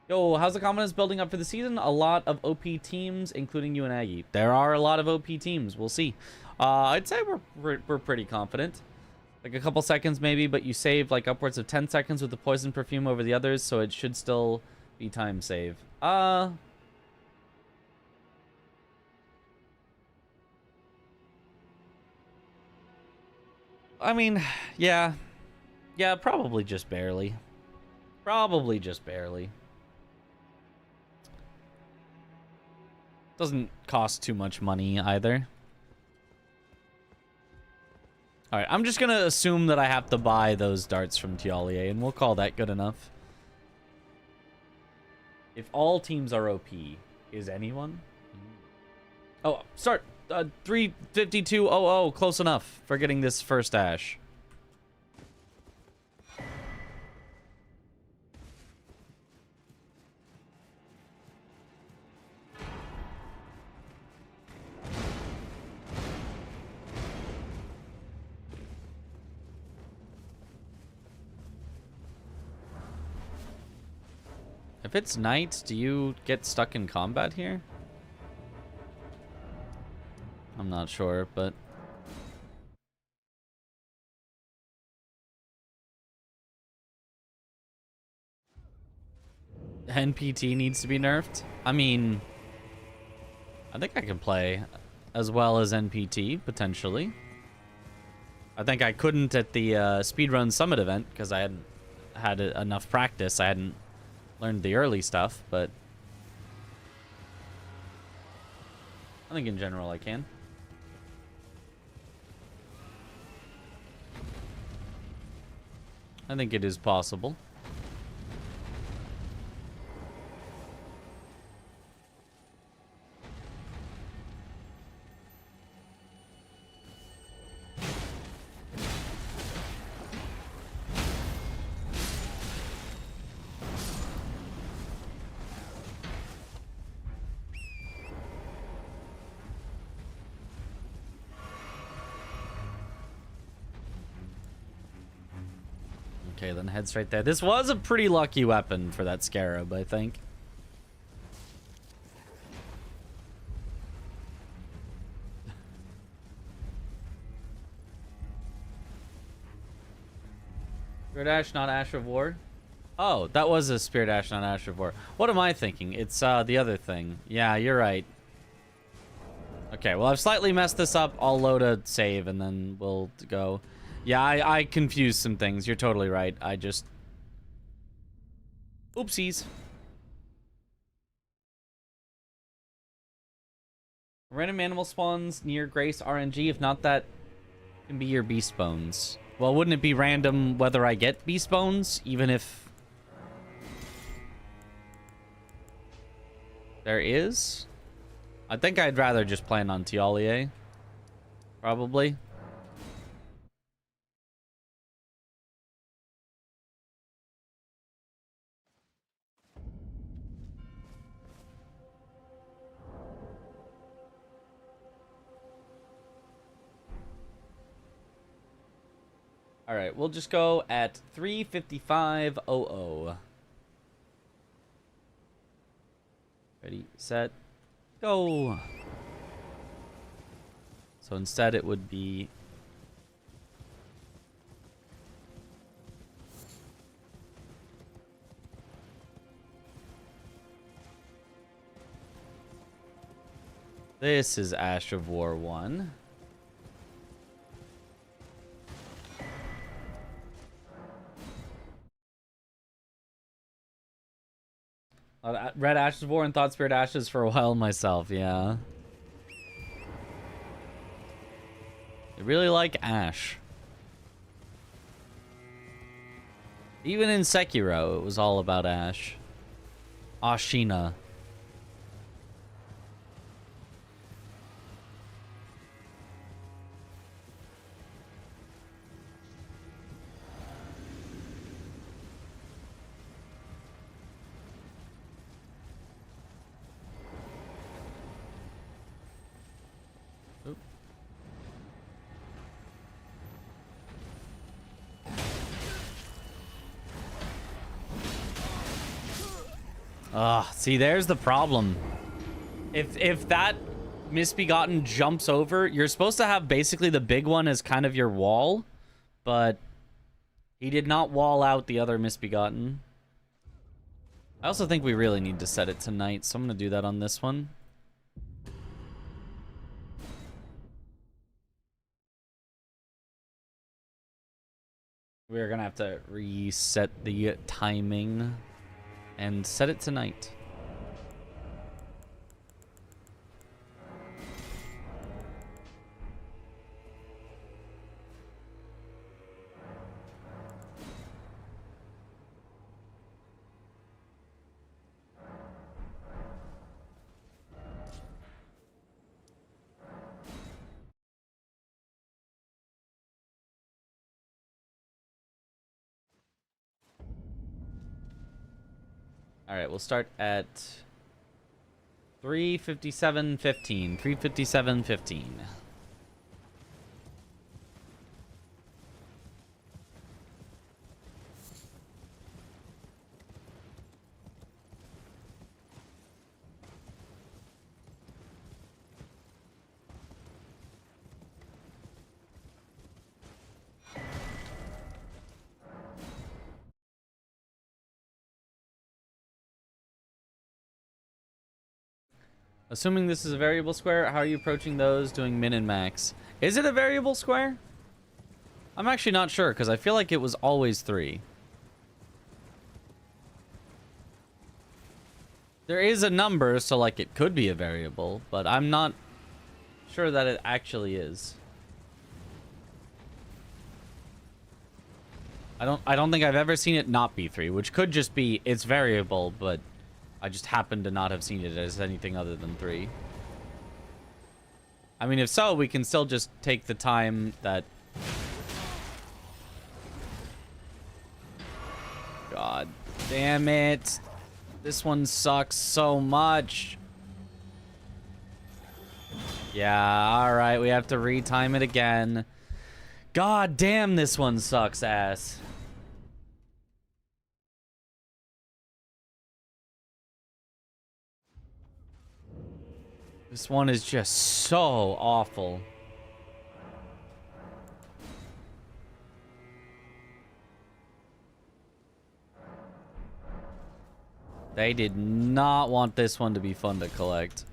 Yo, how's the confidence building up for the season? A lot of OP teams, including you and Aggie. There are a lot of OP teams. We'll see. I'd say we're pretty confident. Like a couple seconds maybe, but you save like upwards of 10 seconds with the poison perfume over the others, so it should still be time save. I mean, yeah. Yeah, probably just barely. Probably just barely. Doesn't cost too much money either. Alright, I'm just gonna assume that I have to buy those darts from Tialier, and we'll call that good enough. If all teams are OP, is anyone? Oh, start! 352.00, close enough for getting this first ash. If it's night, do you get stuck in combat here? I'm not sure, but... NPT needs to be nerfed? I mean... I think I can play as well as NPT, potentially. I think I couldn't at the Speedrun Summit event, because I hadn't had enough practice. I hadn't learned the early stuff, but... I think in general I can. I think it is possible. Okay, then head straight there. This was a pretty lucky weapon for that Scarab, I think. Spirit Ash, not Ash of War. Oh, that was a Spirit Ash, not Ash of War. What am I thinking? It's the other thing. Yeah, you're right. Okay, well, I've slightly messed this up. I'll load a save and then we'll go. Yeah, I confused some things. You're totally right. I just... Oopsies. Random animal spawns near Grace RNG. If not, that can be your beast bones. Well, wouldn't it be random whether I get beast bones, even if there is? I think I'd rather just plan on Tialier. Probably. All right, we'll just go at 3:55:00. Ready, set, go. So instead it would be this is Ash of War 1. Red Ashes of War and Thought Spirit Ashes for a while myself, yeah. I really like Ash. Even in Sekiro, it was all about Ash. Ashina. See, there's the problem. If that Misbegotten jumps over, you're supposed to have basically the big one as kind of your wall, but he did not wall out the other Misbegotten. I also think we really need to set it tonight, so I'm going to do that on this one. We're going to have to reset the timing and set it tonight. All right, we'll start at 3:57:15. 3:57:15. Assuming this is a variable square, how are you approaching those doing min and max? Is it a variable square? I'm actually not sure, because I feel like it was always 3. There is a number, so like it could be a variable, but I'm not sure that it actually is. I don't think I've ever seen it not be 3, which could just be it's variable, but I just happen to not have seen it as anything other than 3. I mean, if so, we can still just take the time that... God damn it. This one sucks so much. Yeah, alright, we have to retime it again. God damn, this one sucks ass. This one is just so awful. They did not want this one to be fun to collect.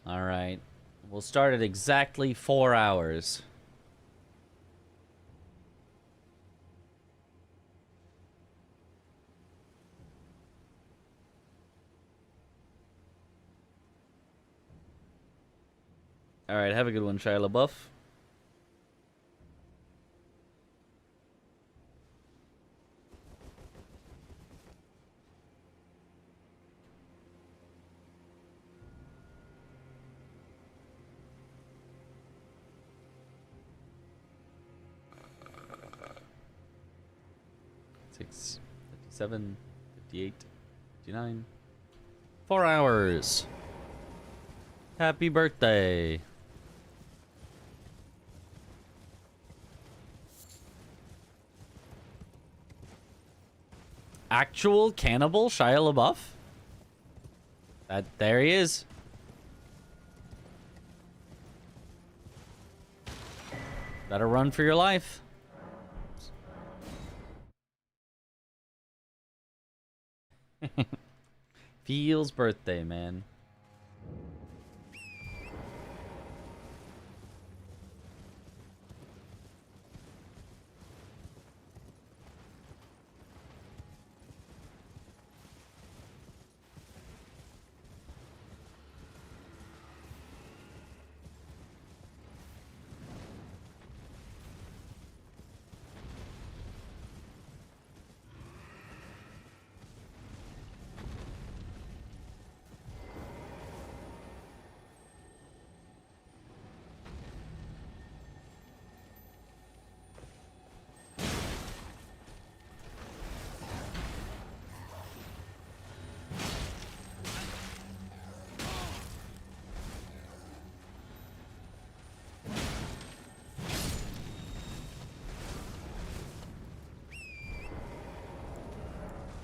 All right. We'll start at exactly 4 hours. All right, have a good one, Shia LaBeouf. Six, 57, 58, 59. 4 hours. Happy birthday. Actual cannibal Shia LaBeouf? There he is. Better run for your life. Feels birthday, man.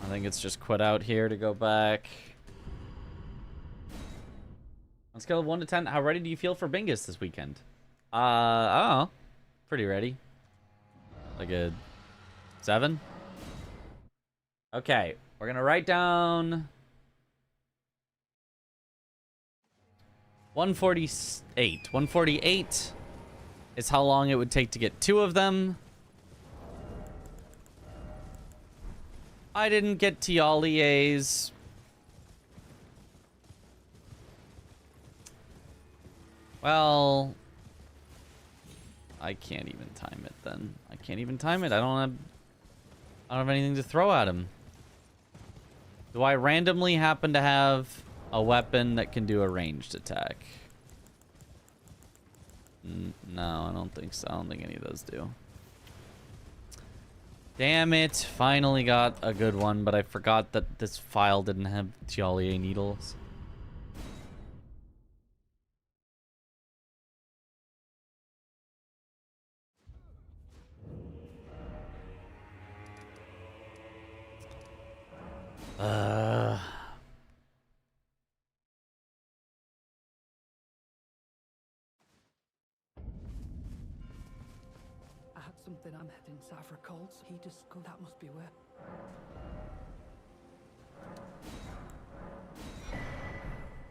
I think it's just quit out here to go back. On a scale of 1 to 10, how ready do you feel for Bingus this weekend? I don't know. Pretty ready. Like a 7? Okay, we're gonna write down 148. 148 is how long it would take to get 2 of them. I didn't get Tialia's. Well, I can't even time it then. I can't even time it. I don't have anything to throw at him. Do I randomly happen to have a weapon that can do a ranged attack? No, I don't think so. I don't think any of those do. Damn it. Finally got a good one, but I forgot that this file didn't have Tialia needles. I had something I'm heading south for Colts. He just go. That must be where.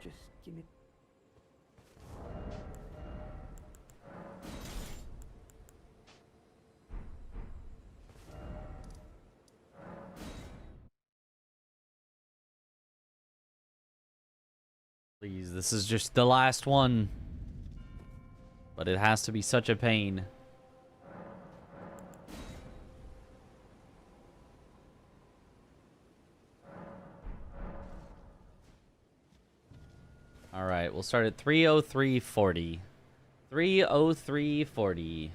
Just give me. Please, this is just the last one. But it has to be such a pain. All right, we'll start at 303.40. 303.40.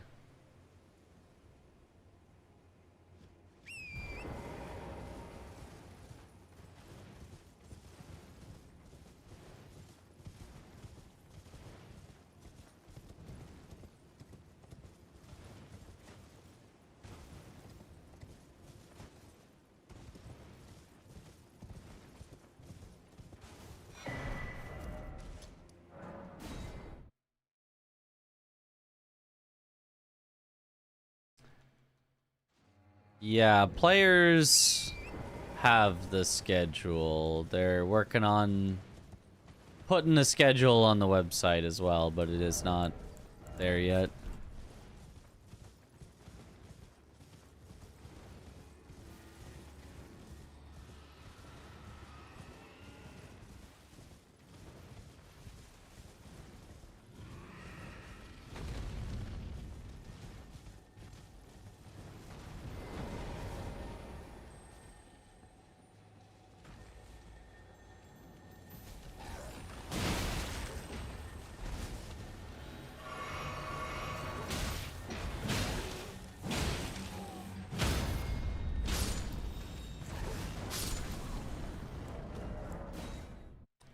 Yeah, players have the schedule. They're working on putting the schedule on the website as well, but it is not there yet.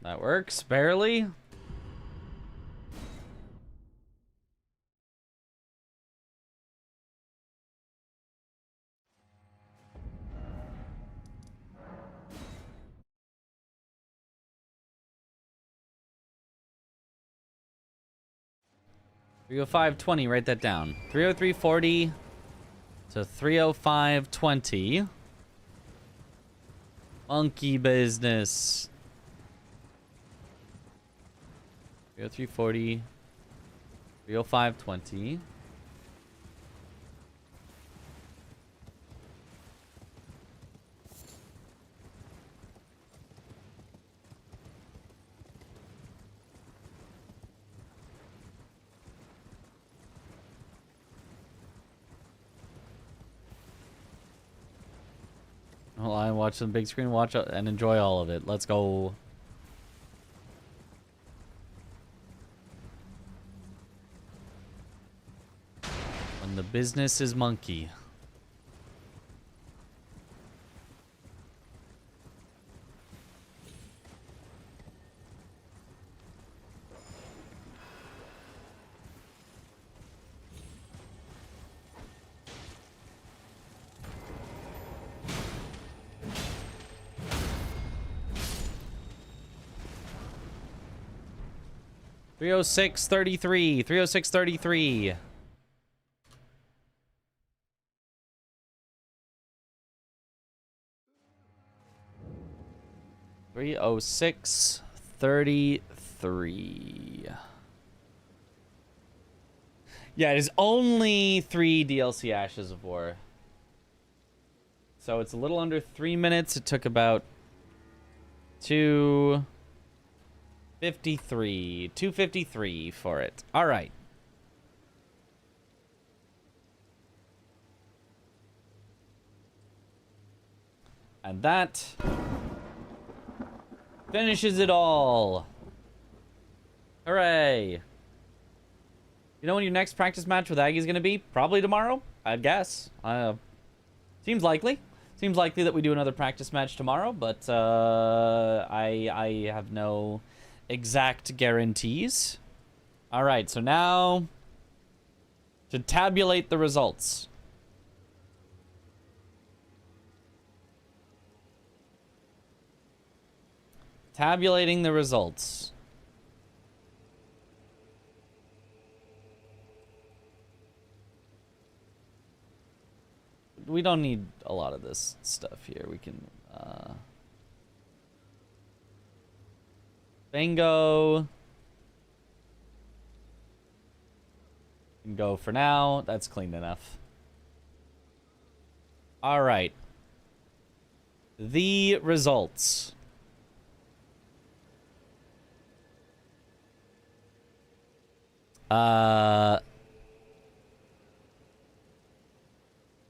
That works, barely. $305.20, write that down. 303.40 to 305.20. Monkey business. 303.40, 305.20. Well, I watch the big screen, watch and enjoy all of it. Let's go. When the business is monkey. $306.33. $306.33. $306.33. Yeah, it is only 3 DLC Ashes of War. So it's a little under 3 minutes. It took about 2:53 for it. All right. And that finishes it all. Hooray. You know when your next practice match with Aggie is going to be? Probably tomorrow, I'd guess. Seems likely. Seems likely that we do another practice match tomorrow, but I have no exact guarantees. All right, so now to tabulate the results. Tabulating the results. We don't need a lot of this stuff here. We can bingo. Can go for now. That's clean enough. All right. The results.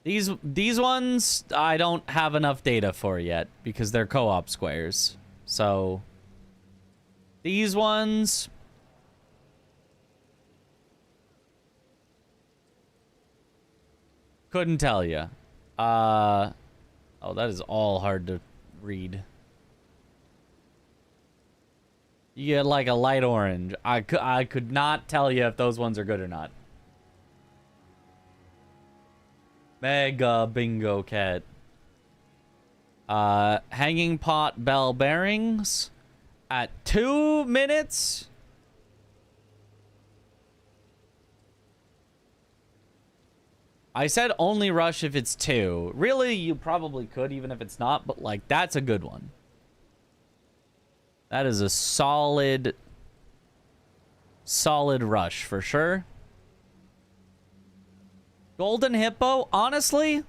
These ones I don't have enough data for yet because they're co-op squares. So these ones couldn't tell you. Oh, that is all hard to read. You get like a light orange. I could not tell you if those ones are good or not. Mega bingo cat. Hanging pot bell bearings at 2 minutes. I said only rush if it's 2. Really, you probably could even if it's not, but like that's a good one. That is a solid rush for sure. Golden Hippo, honestly,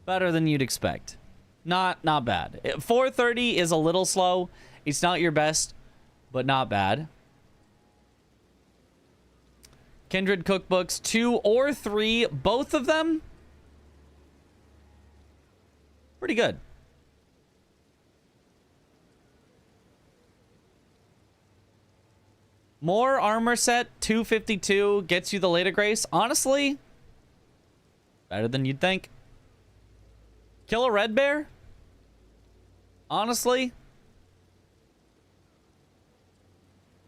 better than you'd expect. Not bad. 430 is a little slow. It's not your best, but not bad. Kindred cookbooks, 2 or 3, both of them pretty good. More armor set, 252, gets you the later grace. Honestly, better than you'd think. Kill a red bear? Honestly,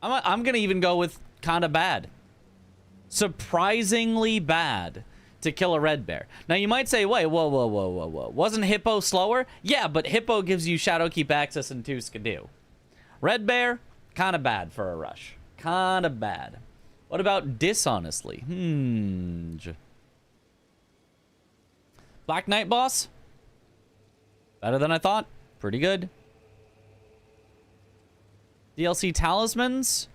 I'm gonna even go with kind of bad. Surprisingly bad to kill a red bear. Now you might say, wait, whoa. Wasn't Hippo slower? Yeah, but Hippo gives you Shadowkeep access and 2 Skidoo. Red bear, kind of bad for a rush. Kind of bad. What about dishonestly? Black Knight boss? Better than I thought. Pretty good. DLC talismans?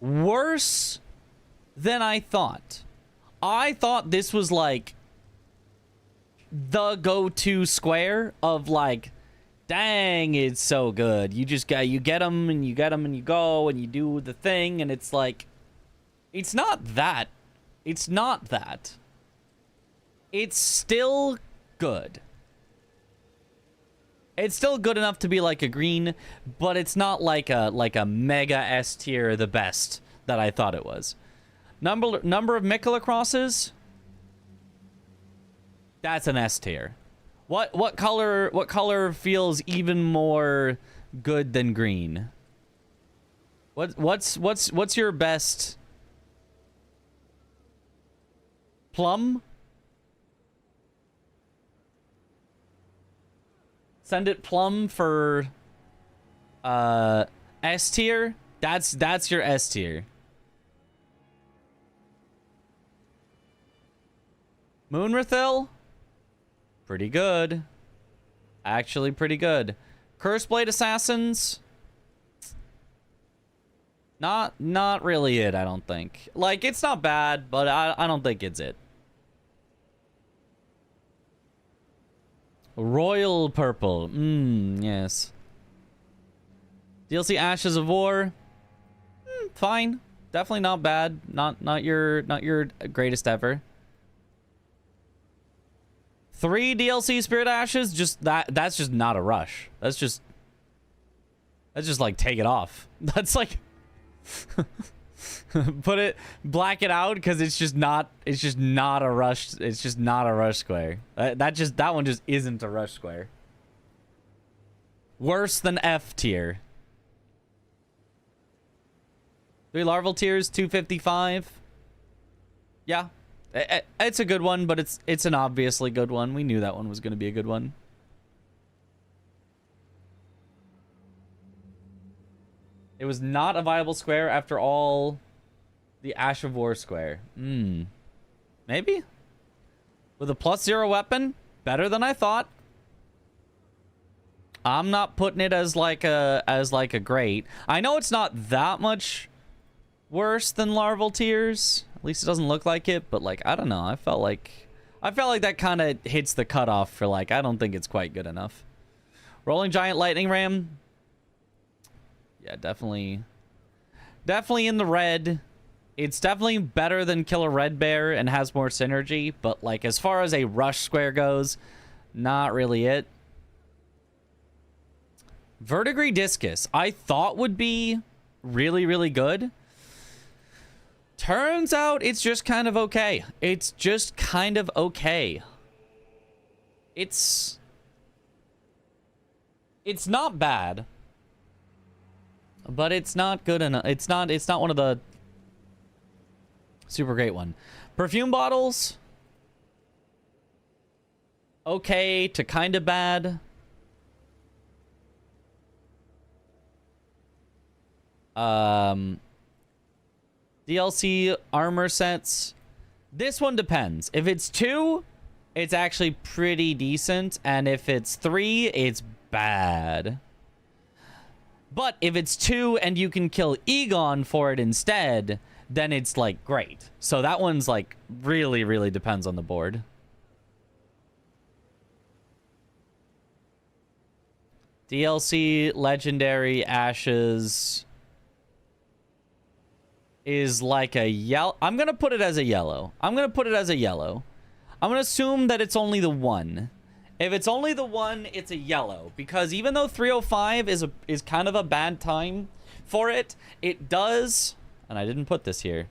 Worse than I thought. I thought this was like the go-to square of like, dang, it's so good. You just got, you get them and you get them and you go and you do the thing and it's like, it's not that. It's not that. It's still good. It's still good enough to be like a green, but it's not like a mega S tier, the best that I thought it was. Number of Mikola crosses. That's an S tier. What color feels even more good than green? What's your best? Plum? Send it plum for S tier. That's your S tier. Moonrathil? Pretty good. Actually pretty good. Curseblade Assassins? Not really it, I don't think. Like, it's not bad, but I don't think it's it. Royal Purple. Yes. DLC Ashes of War. Fine. Definitely not bad. Not your greatest ever. 3 DLC Spirit Ashes, just that's just not a rush. That's just like take it off. That's like black it out because it's just not a rush. It's just not a rush square. That one just isn't a rush square. Worse than F tier. 3 larval tiers, 255. Yeah. It's a good one, but it's an obviously good one. We knew that one was going to be a good one. It was not a viable square after all the Ash of War square. Maybe? With a +0 weapon? Better than I thought. I'm not putting it as like a great. I know it's not that much worse than larval tiers. At least it doesn't look like it, but like I don't know. I felt like that kind of hits the cutoff for like I don't think it's quite good enough. Rolling Giant Lightning Ram. Yeah, definitely in the red. It's definitely better than Killer Red Bear and has more synergy, but like as far as a rush square goes, not really it. Verdigris Discus, I thought would be really, really good. Turns out it's just kind of okay. It's just kind of okay. It's not bad, but it's not good enough. It's not one of the super great one. Perfume bottles. Okay to kind of bad. DLC armor sets. This one depends. If it's 2, it's actually pretty decent. And if it's 3, it's bad. But if it's 2 and you can kill Egon for it instead, then it's like great. So that one's like really, really depends on the board. DLC Legendary Ashes is like a yellow. I'm going to put it as a yellow. I'm going to assume that it's only the 1. If it's only the 1, it's a yellow. Because even though 305 is kind of a bad time for it, it does, and I didn't put this here,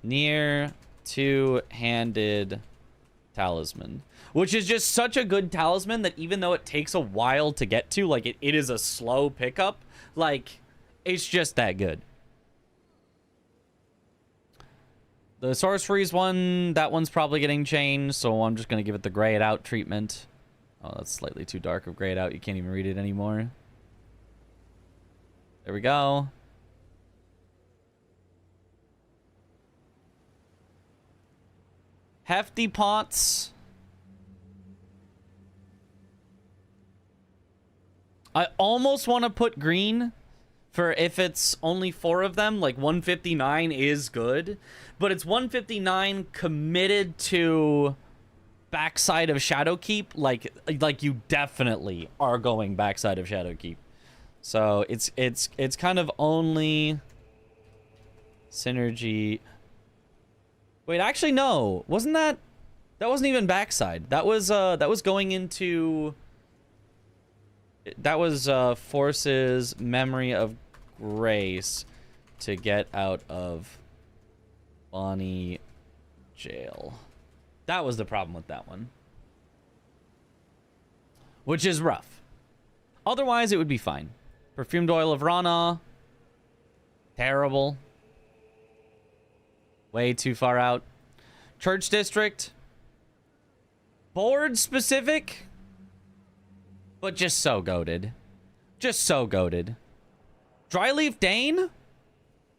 near two-handed talisman. Which is just such a good talisman that even though it takes a while to get to, like it is a slow pickup, like it's just that good. The sorceries one, that one's probably getting changed, so I'm just going to give it the gray it out treatment. Oh, that's slightly too dark of gray it out. You can't even read it anymore. There we go. Hefty pots. I almost want to put green for if it's only 4 of them. Like 159 is good, but it's 159 committed to backside of Shadowkeep. Like you definitely are going backside of Shadowkeep. So it's kind of only synergy. Wait, actually no. That wasn't even backside. That was going into, that was Force's Memory of Grace to get out of Bonnie jail. That was the problem with that one. Which is rough. Otherwise, it would be fine. Perfumed Oil of Rana. Terrible. Way too far out. Church District. Board specific. But just so goated. Just so goated. Dryleaf Dane?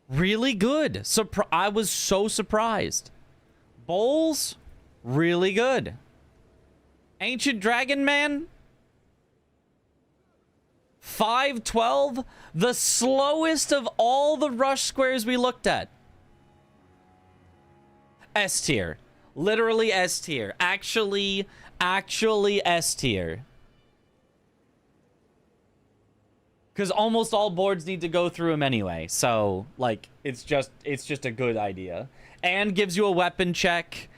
Really good. I was so surprised. Bowls? Really good. Ancient Dragon Man? 512? The slowest of all the rush squares we looked at. S tier. Literally S tier. Actually S tier. Because almost all boards need to go through him anyway. So, like, it's just a good idea. And gives you a weapon check.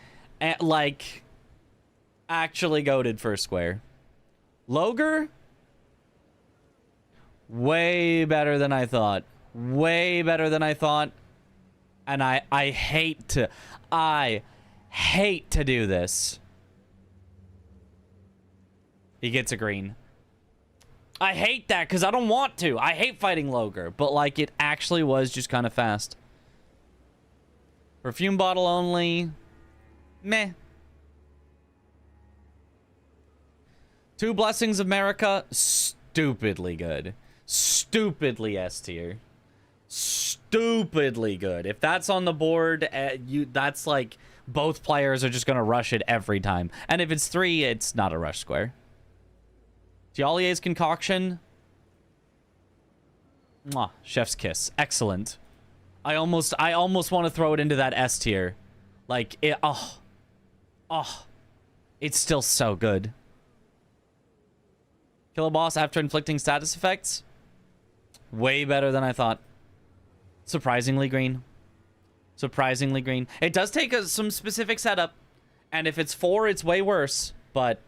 And, like, actually goated first square. Loger? Way better than I thought. Way better than I thought. And I hate to do this. He gets a green. I hate that because I don't want to. I hate fighting Loger, but like it actually was just kind of fast. Perfume bottle only. Meh. 2 Blessings of America. Stupidly good. Stupidly S tier. Stupidly good. If that's on the board, that's like both players are just going to rush it every time. And if it's 3, it's not a rush square. Tialier's Concoction. Mwah, chef's kiss. Excellent. I almost want to throw it into that S tier. Like it it's still so good. Kill a boss after inflicting status effects. Way better than I thought. Surprisingly green. Surprisingly green. It does take some specific setup. And if it's 4, it's way worse. But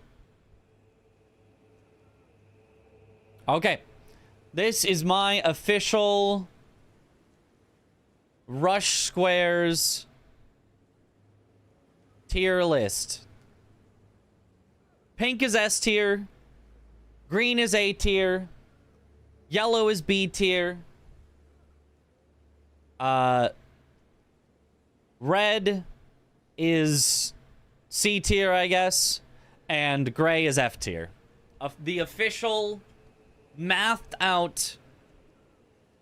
okay. This is my official Rush Squares tier list. Pink is S tier. Green is A tier. Yellow is B tier. Red is C tier, I guess. And gray is F tier. The official mathed out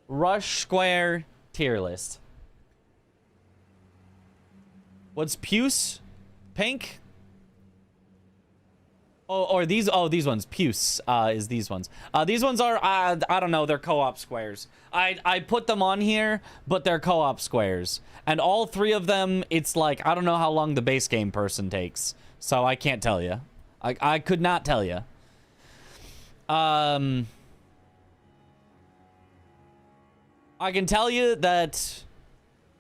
Rush Square tier list. What's puce? Pink? Oh, or these. Oh, these ones. Puce is these ones. These ones are, I don't know, they're co-op squares. I put them on here, but they're co-op squares. And all three of them, it's like, I don't know how long the base game person takes. So I can't tell you. I could not tell you. I can tell you that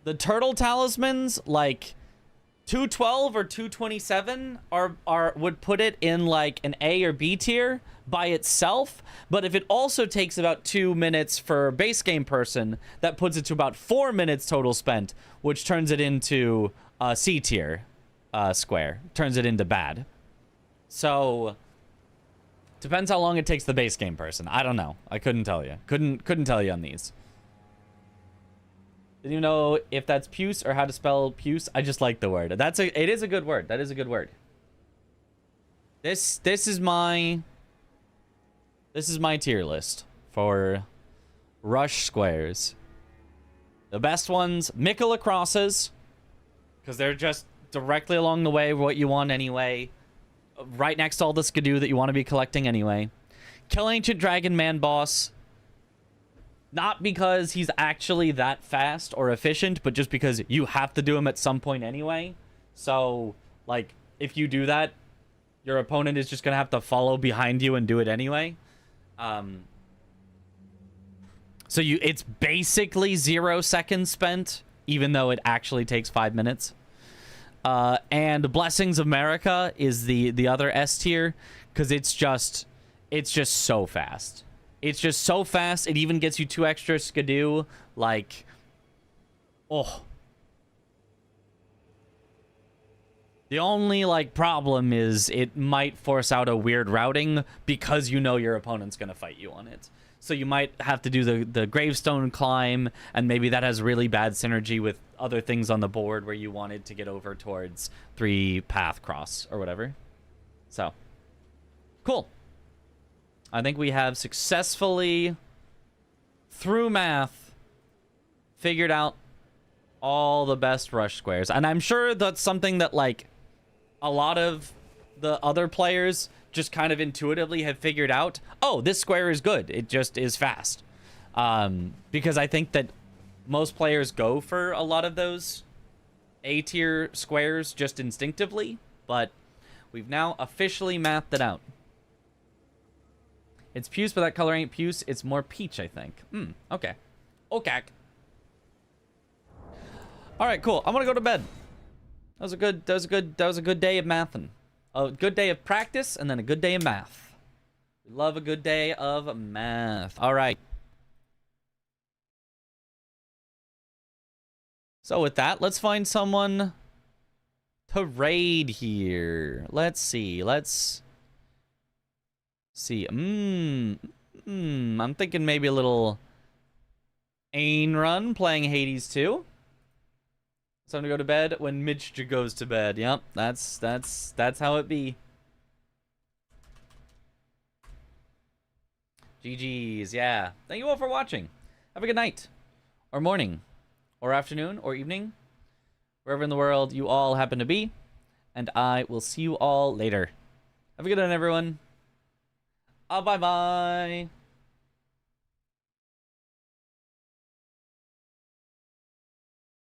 the turtle talismans, like 212 or 227 would put it in like an A or B tier by itself, but if it also takes about 2 minutes for base game person, that puts it to about 4 minutes total spent, which turns it into a C tier square, turns it into bad. So depends how long it takes the base game person. I don't know. I couldn't tell you. Couldn't tell you on these. Didn't even know if that's puce or how to spell puce. I just like the word. It is a good word. That is a good word. This is my tier list for rush squares. The best ones, Mikola crosses, because they're just directly along the way what you want anyway. Right next to all the skidoo that you want to be collecting anyway. Kill Ancient Dragon Man boss. Not because he's actually that fast or efficient, but just because you have to do him at some point anyway. So, like, if you do that, your opponent is just going to have to follow behind you and do it anyway. So it's basically 0 seconds spent, even though it actually takes 5 minutes. And Blessings of America is the other S tier, because it's just so fast. It's just so fast. It even gets you 2 extra skidoo. Like, oh. The only, like, problem is it might force out a weird routing because you know your opponent's going to fight you on it. So you might have to do the gravestone climb, and maybe that has really bad synergy with other things on the board where you wanted to get over towards 3 path cross or whatever. So, cool. I think we have successfully, through math, figured out all the best rush squares. And I'm sure that's something that, like, a lot of the other players just kind of intuitively have figured out. Oh, this square is good. It just is fast. Because I think that most players go for a lot of those A-tier squares just instinctively. But we've now officially mathed it out. It's puce, but that color ain't puce. It's more peach, I think. Okay. Okay. All right, cool. I'm gonna go to bed. That was a good day of mathing. A good day of practice, and then a good day of math. We love a good day of math. All right. So with that, let's find someone to raid here. Let's see. Let's see. I'm thinking maybe a little Ain run playing Hades 2. It's time to go to bed when Mitch goes to bed. Yep, that's how it be. GG's, yeah. Thank you all for watching. Have a good night, or morning, or afternoon, or evening, wherever in the world you all happen to be. And I will see you all later. Have a good night, everyone. Bye-bye.